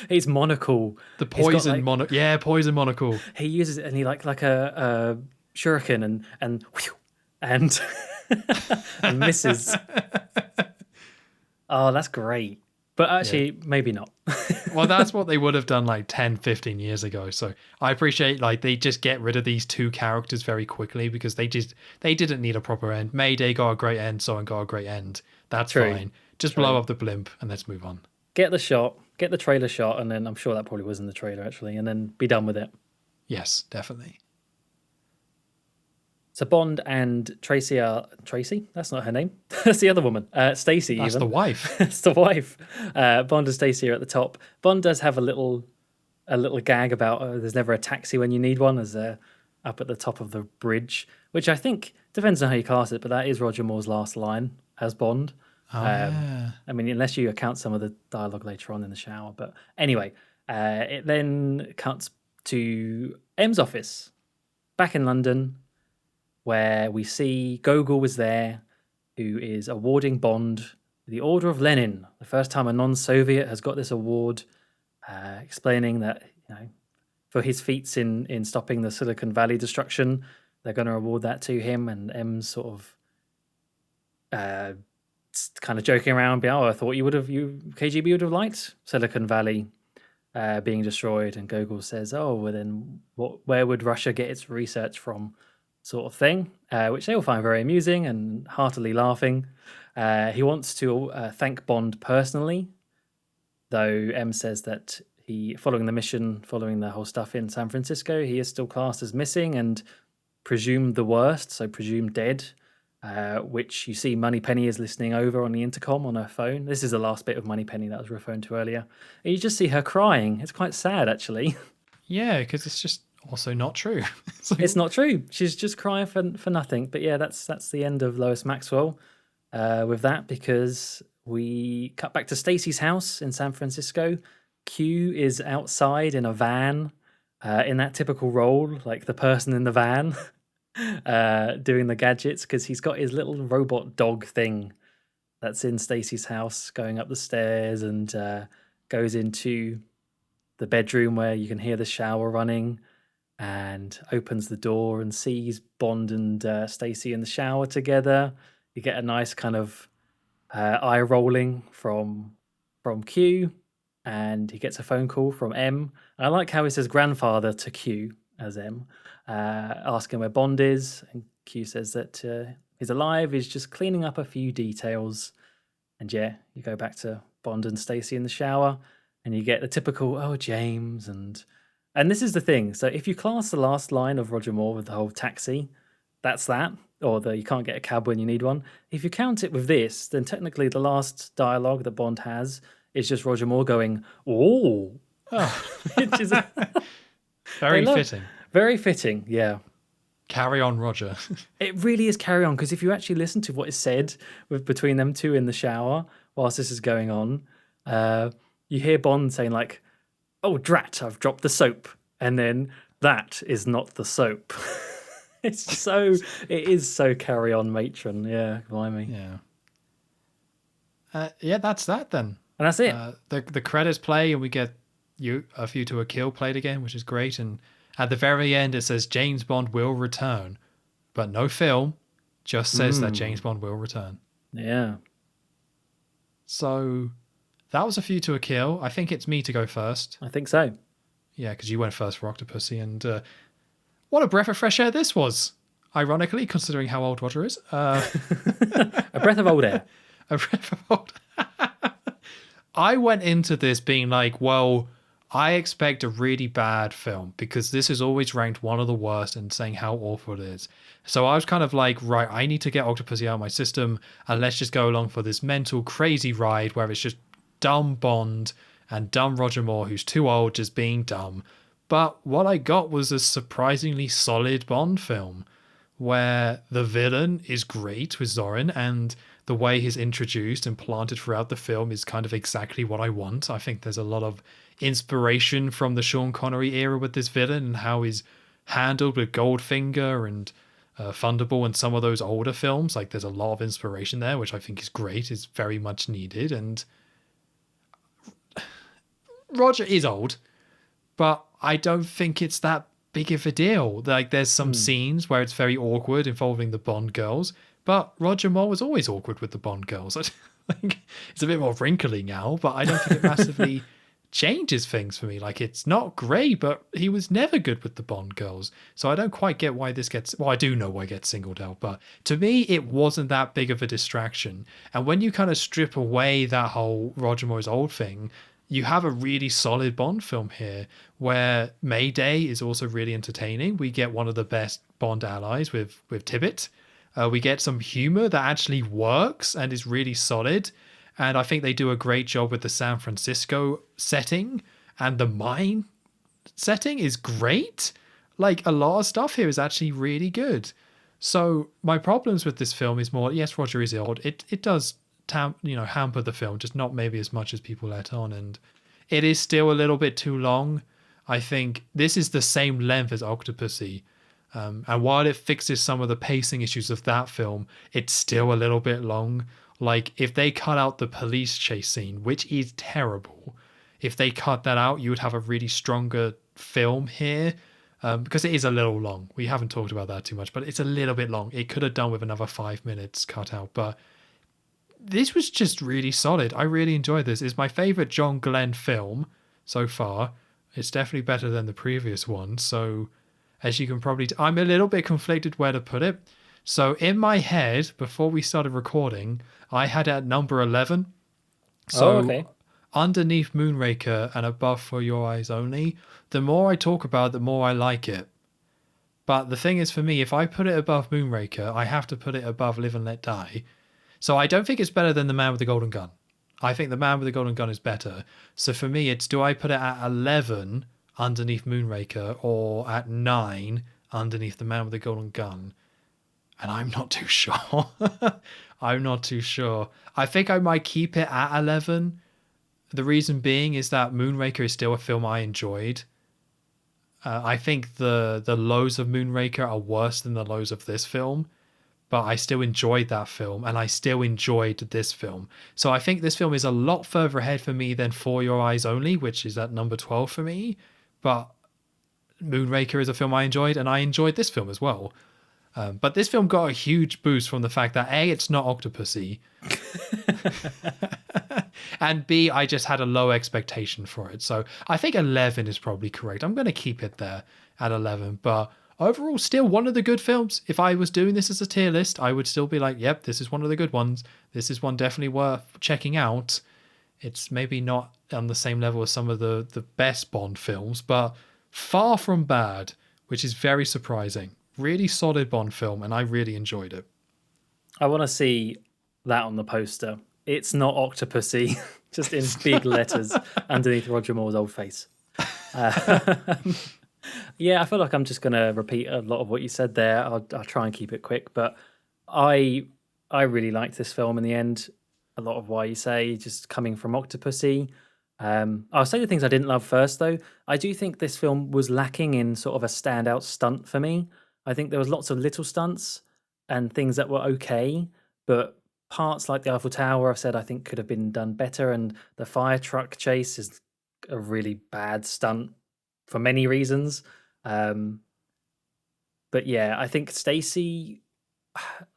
His monocle. The poison monocle. Yeah, poison monocle. He uses it, and he like a shuriken and and misses. Oh, that's great. But actually, maybe not. Well, that's what they would have done like 10, 15 years ago. So I appreciate, like, they just get rid of these two characters very quickly because they didn't need a proper end. Mayday got a great end, Soren got a great end. That's fine. Just blow up the blimp and let's move on. Get the shot, get the trailer shot, and then I'm sure that probably was in the trailer actually, and then be done with it. Yes, definitely. So Bond and Tracy? That's not her name. That's the other woman. Stacey. That's the wife. That's the wife. Bond and Stacey are at the top. Bond does have a little gag about there's never a taxi when you need one, as they're up at the top of the bridge, which I think depends on how you class it, but that is Roger Moore's last line as Bond. I mean, unless you account some of the dialogue later on in the shower. But anyway, it then cuts to M's office back in London, where we see Gogol was there, who is awarding Bond the Order of Lenin, the first time a non-Soviet has got this award, explaining that, you know, for his feats in stopping the Silicon Valley destruction, they're going to award that to him. And M's sort of kind of joking around, being, I thought KGB would have liked Silicon Valley being destroyed. And Gogol says, well then where would Russia get its research from? Sort of thing, which they all find very amusing and heartily laughing. He wants to thank Bond personally, though M says that following the whole stuff in San Francisco, he is still classed as missing and presumed the worst, so presumed dead, which you see Moneypenny is listening over on the intercom on her phone. This is the last bit of Moneypenny that I was referring to earlier. And you just see her crying. It's quite sad, actually. Yeah, because it's just also not true. It's not true. She's just crying for nothing. But yeah, that's the end of Lois Maxwell with that, because we cut back to Stacey's house in San Francisco. Q is outside in a van, in that typical role, like the person in the van doing the gadgets, because he's got his little robot dog thing that's in Stacey's house going up the stairs and goes into the bedroom where you can hear the shower running. and opens the door and sees Bond and Stacy in the shower together. You get a nice kind of eye rolling from Q, and he gets a phone call from M. And I like how he says grandfather to Q as M, asking where Bond is, and Q says that he's alive. He's just cleaning up a few details, and yeah, you go back to Bond and Stacy in the shower, and you get the typical "Oh, James," and this is the thing. So if you class the last line of Roger Moore with the whole taxi, that's that, or the you can't get a cab when you need one. If you count it with this, then technically the last dialogue that Bond has is just Roger Moore going, "Oh," which is very fitting. Very fitting, yeah. Carry on, Roger. It really is carry on, because if you actually listen to what is said between them two in the shower whilst this is going on, you hear Bond saying like, "Oh, drat, I've dropped the soap." And then, "That is not the soap." It is so carry on matron. Yeah, blimey. Yeah, that's that then. And that's it. The credits play and we get A View to a Kill played again, which is great. And at the very end, it says James Bond will return, but no film, just says that James Bond will return. Yeah. So that was A View to a Kill. I think it's me to go first. I think so. Yeah, because you went first for Octopussy, and what a breath of fresh air this was. Ironically, considering how old Roger is. A breath of old air. A breath of old I went into this being like, well, I expect a really bad film because this is always ranked one of the worst and saying how awful it is. So I was kind of like, right, I need to get Octopussy out of my system and let's just go along for this mental crazy ride where it's just dumb Bond and dumb Roger Moore, who's too old, just being dumb. But what I got was a surprisingly solid Bond film where the villain is great with Zorin, and the way he's introduced and planted throughout the film is kind of exactly what I want. I think there's a lot of inspiration from the Sean Connery era with this villain and how he's handled with Goldfinger and Thunderball and some of those older films. Like, there's a lot of inspiration there, which I think is great, is very much needed. And Roger is old, but I don't think it's that big of a deal. Like, there's some scenes where it's very awkward involving the Bond girls, but Roger Moore was always awkward with the Bond girls. I think it's a bit more wrinkly now, but I don't think it massively changes things for me. Like, it's not great, but he was never good with the Bond girls. So I don't quite get why this gets... Well, I do know why it gets singled out, but to me, it wasn't that big of a distraction. And when you kind of strip away that whole Roger Moore's old thing, you have a really solid Bond film here where Mayday is also really entertaining. We get one of the best Bond allies with Tibbet. We get some humor that actually works and is really solid. And I think they do a great job with the San Francisco setting, and the mine setting is great. Like, a lot of stuff here is actually really good. So my problems with this film is more, yes, Roger is old. It does hamper the film, just not maybe as much as people let on, and it is still a little bit too long. I think this is the same length as Octopussy, and while it fixes some of the pacing issues of that film, it's still a little bit long. Like, if they cut out the police chase scene, which is terrible, if they cut that out, you would have a really stronger film here, because it is a little long. We haven't talked about that too much, but it's a little bit long. It could have done with another 5 minutes cut out, but this was just really solid. I really enjoyed this. It's my favorite John Glenn film so far. It's definitely better than the previous one. So, as you can probably... I'm a little bit conflicted where to put it. So, in my head, before we started recording, I had it at number 11. So, okay. Underneath Moonraker and above For Your Eyes Only, the more I talk about it, the more I like it. But the thing is, for me, if I put it above Moonraker, I have to put it above Live and Let Die. So I don't think it's better than The Man with the Golden Gun. I think The Man with the Golden Gun is better. So for me, it's, do I put it at 11 underneath Moonraker or at 9 underneath The Man with the Golden Gun? And I'm not too sure. I'm not too sure. I think I might keep it at 11. The reason being is that Moonraker is still a film I enjoyed. I think the lows of Moonraker are worse than the lows of this film. But I still enjoyed that film, and I still enjoyed this film. So I think this film is a lot further ahead for me than For Your Eyes Only, which is at number 12 for me. But Moonraker is a film I enjoyed, and I enjoyed this film as well. But this film got a huge boost from the fact that A, it's not Octopussy, and B, I just had a low expectation for it. So I think 11 is probably correct. I'm going to keep it there at 11. But overall, still one of the good films. If I was doing this as a tier list, I would still be like, yep, this is one of the good ones. This is one definitely worth checking out. It's maybe not on the same level as some of the best Bond films, but far from bad, which is very surprising. Really solid Bond film, and I really enjoyed it. I want to see that on the poster. It's not Octopussy, just in big letters underneath Roger Moore's old face. Yeah, I feel like I'm just going to repeat a lot of what you said there. I'll try and keep it quick, but I really liked this film in the end. A lot of why you say, just coming from Octopussy. I'll say the things I didn't love first, though. I do think this film was lacking in sort of a standout stunt for me. I think there was lots of little stunts and things that were okay, but parts like the Eiffel Tower, I've said I think could have been done better, and the fire truck chase is a really bad stunt for many reasons. But yeah, I think Stacey,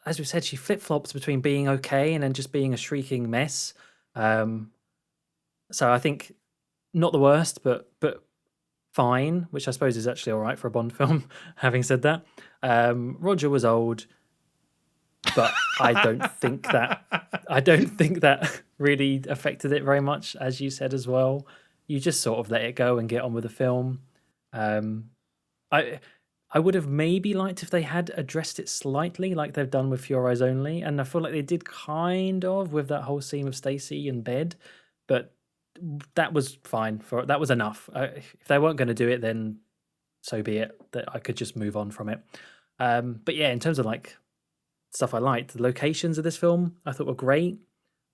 as we said, she flip-flops between being okay and then just being a shrieking mess. So I think not the worst, but fine, which I suppose is actually all right for a Bond film. Having said that, Roger was old, but I don't think that really affected it very much, as you said as well. You just sort of let it go and get on with the film. I would have maybe liked if they had addressed it slightly, like they've done with For Your Eyes Only, and I feel like they did kind of with that whole scene of Stacey in bed, but that was fine. That was enough. If they weren't going to do it, then so be it. That I could just move on from it. But yeah, in terms of like stuff I liked, the locations of this film I thought were great.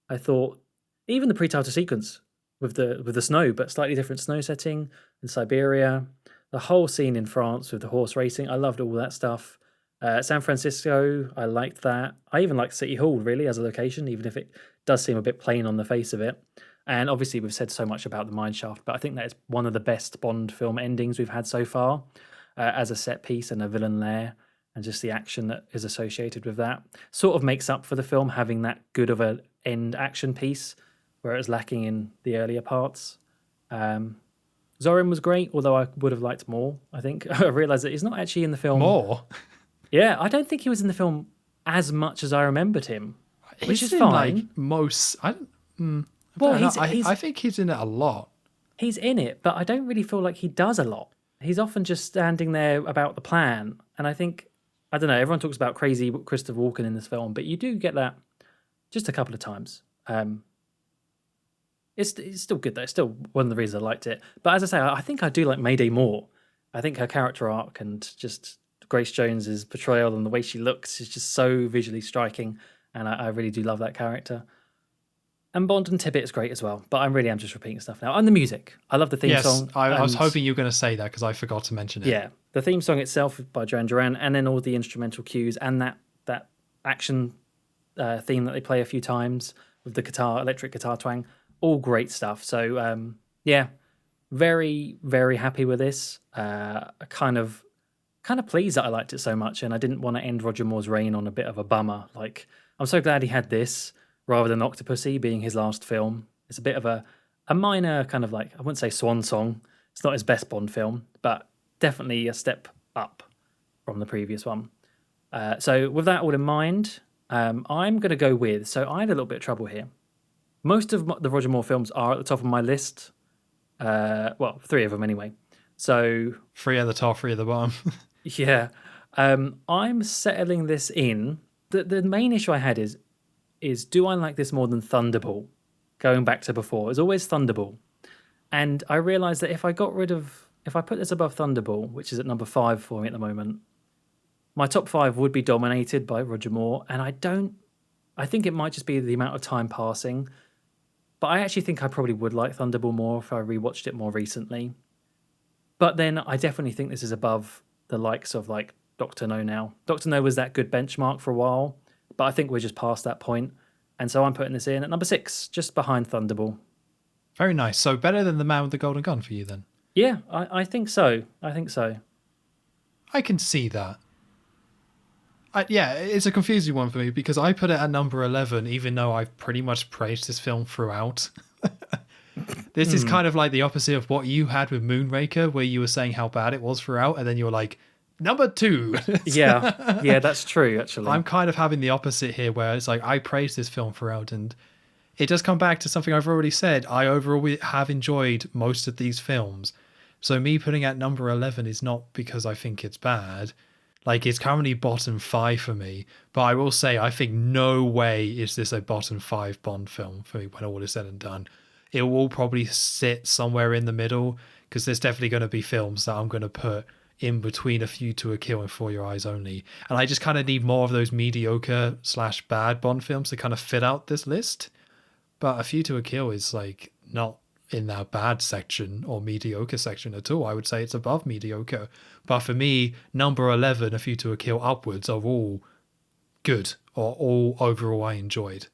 I thought even the pre-title sequence with the snow, but slightly different snow setting in Siberia. The whole scene in France with the horse racing, I loved all that stuff. San Francisco, I liked that. I even liked City Hall, really, as a location, even if it does seem a bit plain on the face of it. And obviously, we've said so much about the mineshaft, but I think that is one of the best Bond film endings we've had so far, as a set piece and a villain lair, and just the action that is associated with that. Sort of makes up for the film having that good of an end action piece, where it was lacking in the earlier parts. Zorin was great, although I would have liked more, I think. I realised that he's not actually in the film. More? Yeah, I don't think he was in the film as much as I remembered him, which is in, fine. Like, most... I think he's in it a lot. He's in it, but I don't really feel like he does a lot. He's often just standing there about the plan. And I think, I don't know, everyone talks about crazy Christopher Walken in this film, but you do get that just a couple of times. It's still good, though. It's still one of the reasons I liked it. But as I say, I think I do like Mayday more. I think her character arc and just Grace Jones's portrayal and the way she looks is just so visually striking. And I really do love that character. And Bond and Tibbet is great as well, but I'm just repeating stuff now. And the music. I love the theme song. Yes, I was hoping you were going to say that because I forgot to mention it. Yeah, the theme song itself by Duran Duran, and then all the instrumental cues and that action theme that they play a few times with the electric guitar twang. All great stuff. So, yeah, very, very happy with this. Kind of pleased that I liked it so much, and I didn't want to end Roger Moore's reign on a bit of a bummer. Like, I'm so glad he had this rather than Octopussy being his last film. It's a bit of a minor kind of like, I wouldn't say swan song. It's not his best Bond film, but definitely a step up from the previous one. So with that all in mind, I'm going to go with, so I had a little bit of trouble here. Most of the Roger Moore films are at the top of my list. Well, 3 of them anyway. So 3 at the top, 3 at the bottom. Yeah. I'm settling this in. The main issue I had is do I like this more than Thunderball? Going back to before, it's always Thunderball. And I realised that if I put this above Thunderball, which is at number 5 for me at the moment, my top 5 would be dominated by Roger Moore. And I think it might just be the amount of time passing. But I actually think I probably would like Thunderball more if I rewatched it more recently. But then I definitely think this is above the likes of like Dr. No now. Dr. No was that good benchmark for a while, but I think we're just past that point. And so I'm putting this in at number 6, just behind Thunderball. Very nice. So better than The Man with the Golden Gun for you then? Yeah, I think so. I think so. I can see that. Yeah, it's a confusing one for me because I put it at number 11, even though I've pretty much praised this film throughout. This is kind of like the opposite of what you had with Moonraker, where you were saying how bad it was throughout, and then you were like, number 2. Yeah, that's true, actually. I'm kind of having the opposite here, where it's like I praised this film throughout, and it does come back to something I've already said. I overall have enjoyed most of these films. So me putting at number 11 is not because I think it's bad. Like, it's currently bottom 5 for me. But I will say, I think no way is this a bottom 5 Bond film for me when all is said and done. It will probably sit somewhere in the middle, because there's definitely going to be films that I'm going to put in between A View to a Kill and For Your Eyes Only. And I just kind of need more of those mediocre / bad Bond films to kind of fit out this list. But A View to a Kill is like not in that bad section or mediocre section at all. I would say it's above mediocre. But for me, number 11, A View to a Kill upwards are all good, or all overall I enjoyed.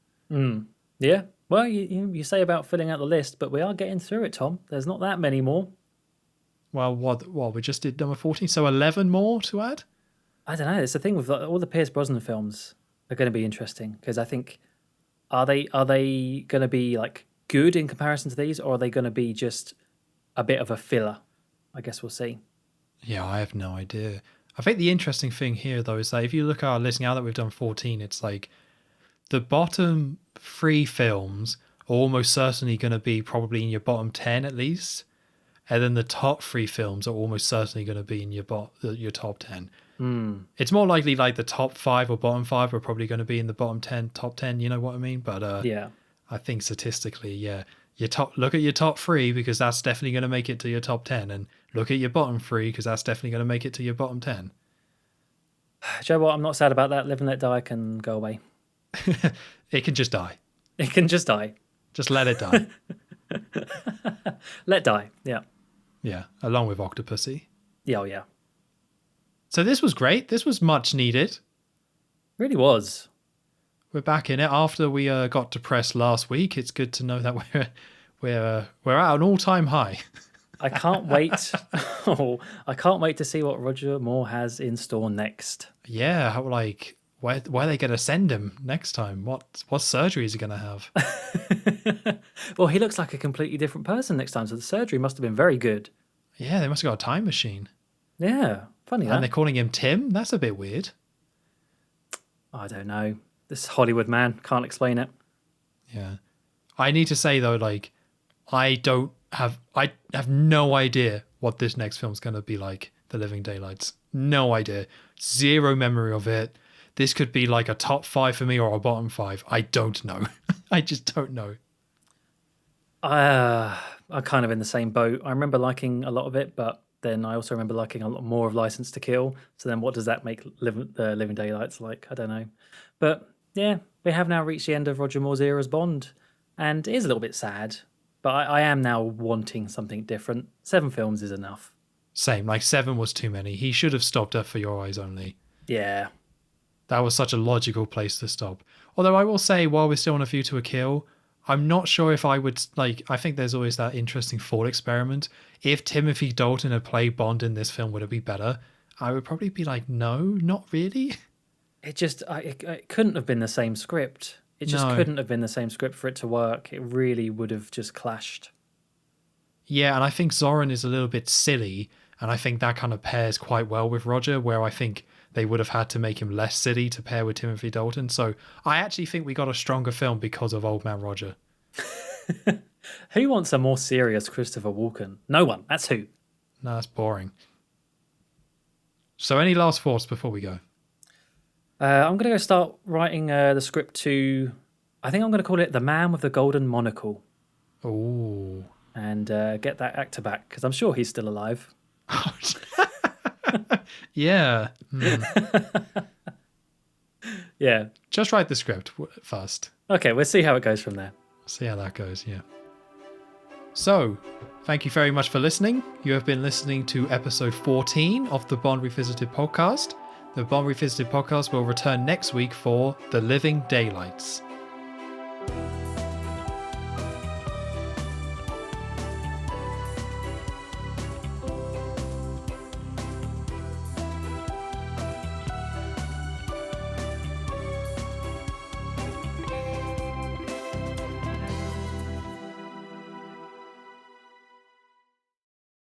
Yeah. Well, you say about filling out the list, but we are getting through it, Tom. There's not that many more. Well, what we just did number 14, so 11 more to add? I don't know. It's the thing with all the Pierce Brosnan films are going to be interesting, because I think are they going to be like good in comparison to these, or are they going to be just a bit of a filler? I guess we'll see. Yeah, I have no idea. I think the interesting thing here, though, is that if you look at our list now that we've done 14, it's like the bottom 3 films are almost certainly going to be probably in your bottom 10 at least. And then the top 3 films are almost certainly going to be in your top 10. It's more likely like the top 5 or bottom 5 are probably going to be in the bottom 10, top 10, you know what I mean? But Yeah. I think statistically, yeah, look at your top 3 because that's definitely going to make it to your top 10, and look at your bottom 3 because that's definitely going to make it to your bottom 10. Do you know what? I'm not sad about that. Live and Let Die can go away. It can just die. It can just die. Just let it die. Let die. Yeah. Yeah, along with Octopussy. Yeah. Oh, yeah. So this was great. This was much needed. Really was. We're back in it after we got depressed last week. It's good to know that we're at an all-time high. I can't wait. I can't wait to see what Roger Moore has in store next. Yeah, where are they going to send him next time? What surgery is he going to have? Well, he looks like a completely different person next time, so the surgery must have been very good. Yeah, they must have got a time machine. Yeah, funny And they're calling him Tim? That's a bit weird. I don't know. This Hollywood man can't explain it. Yeah. I need to say though, like, I have no idea what this next film's going to be like, The Living Daylights. No idea. Zero memory of it. This could be like a top 5 for me or a bottom 5. I don't know. I just don't know. I'm kind of in the same boat. I remember liking a lot of it, but then I also remember liking a lot more of License to Kill. So then what does that make the Living Daylights like? I don't know. But yeah, we have now reached the end of Roger Moore's era as Bond. And it is a little bit sad, but I am now wanting something different. 7 films is enough. Same, like 7 was too many. He should have stopped at For Your Eyes Only. Yeah. That was such a logical place to stop. Although I will say, while we're still on A View to a Kill, I'm not sure if I would, like, I think there's always that interesting thought experiment. If Timothy Dalton had played Bond in this film, would it be better? I would probably be like, no, not really. It just, it couldn't have been the same script. It just couldn't have been the same script for it to work. It really would have just clashed. Yeah, and I think Zorin is a little bit silly, and I think that kind of pairs quite well with Roger, where I think they would have had to make him less silly to pair with Timothy Dalton. So I actually think we got a stronger film because of Old Man Roger. Who wants a more serious Christopher Walken? No one. That's who. No, that's boring. So any last thoughts before we go? I'm going to go start writing the script to, I think I'm going to call it The Man with the Golden Monocle. Ooh. And get that actor back, because I'm sure he's still alive. Yeah. Yeah. Just write the script first. Okay, we'll see how it goes from there. See how that goes, yeah. So, thank you very much for listening. You have been listening to episode 14 of the Bond Revisited podcast. The Bond Revisited podcast will return next week for The Living Daylights.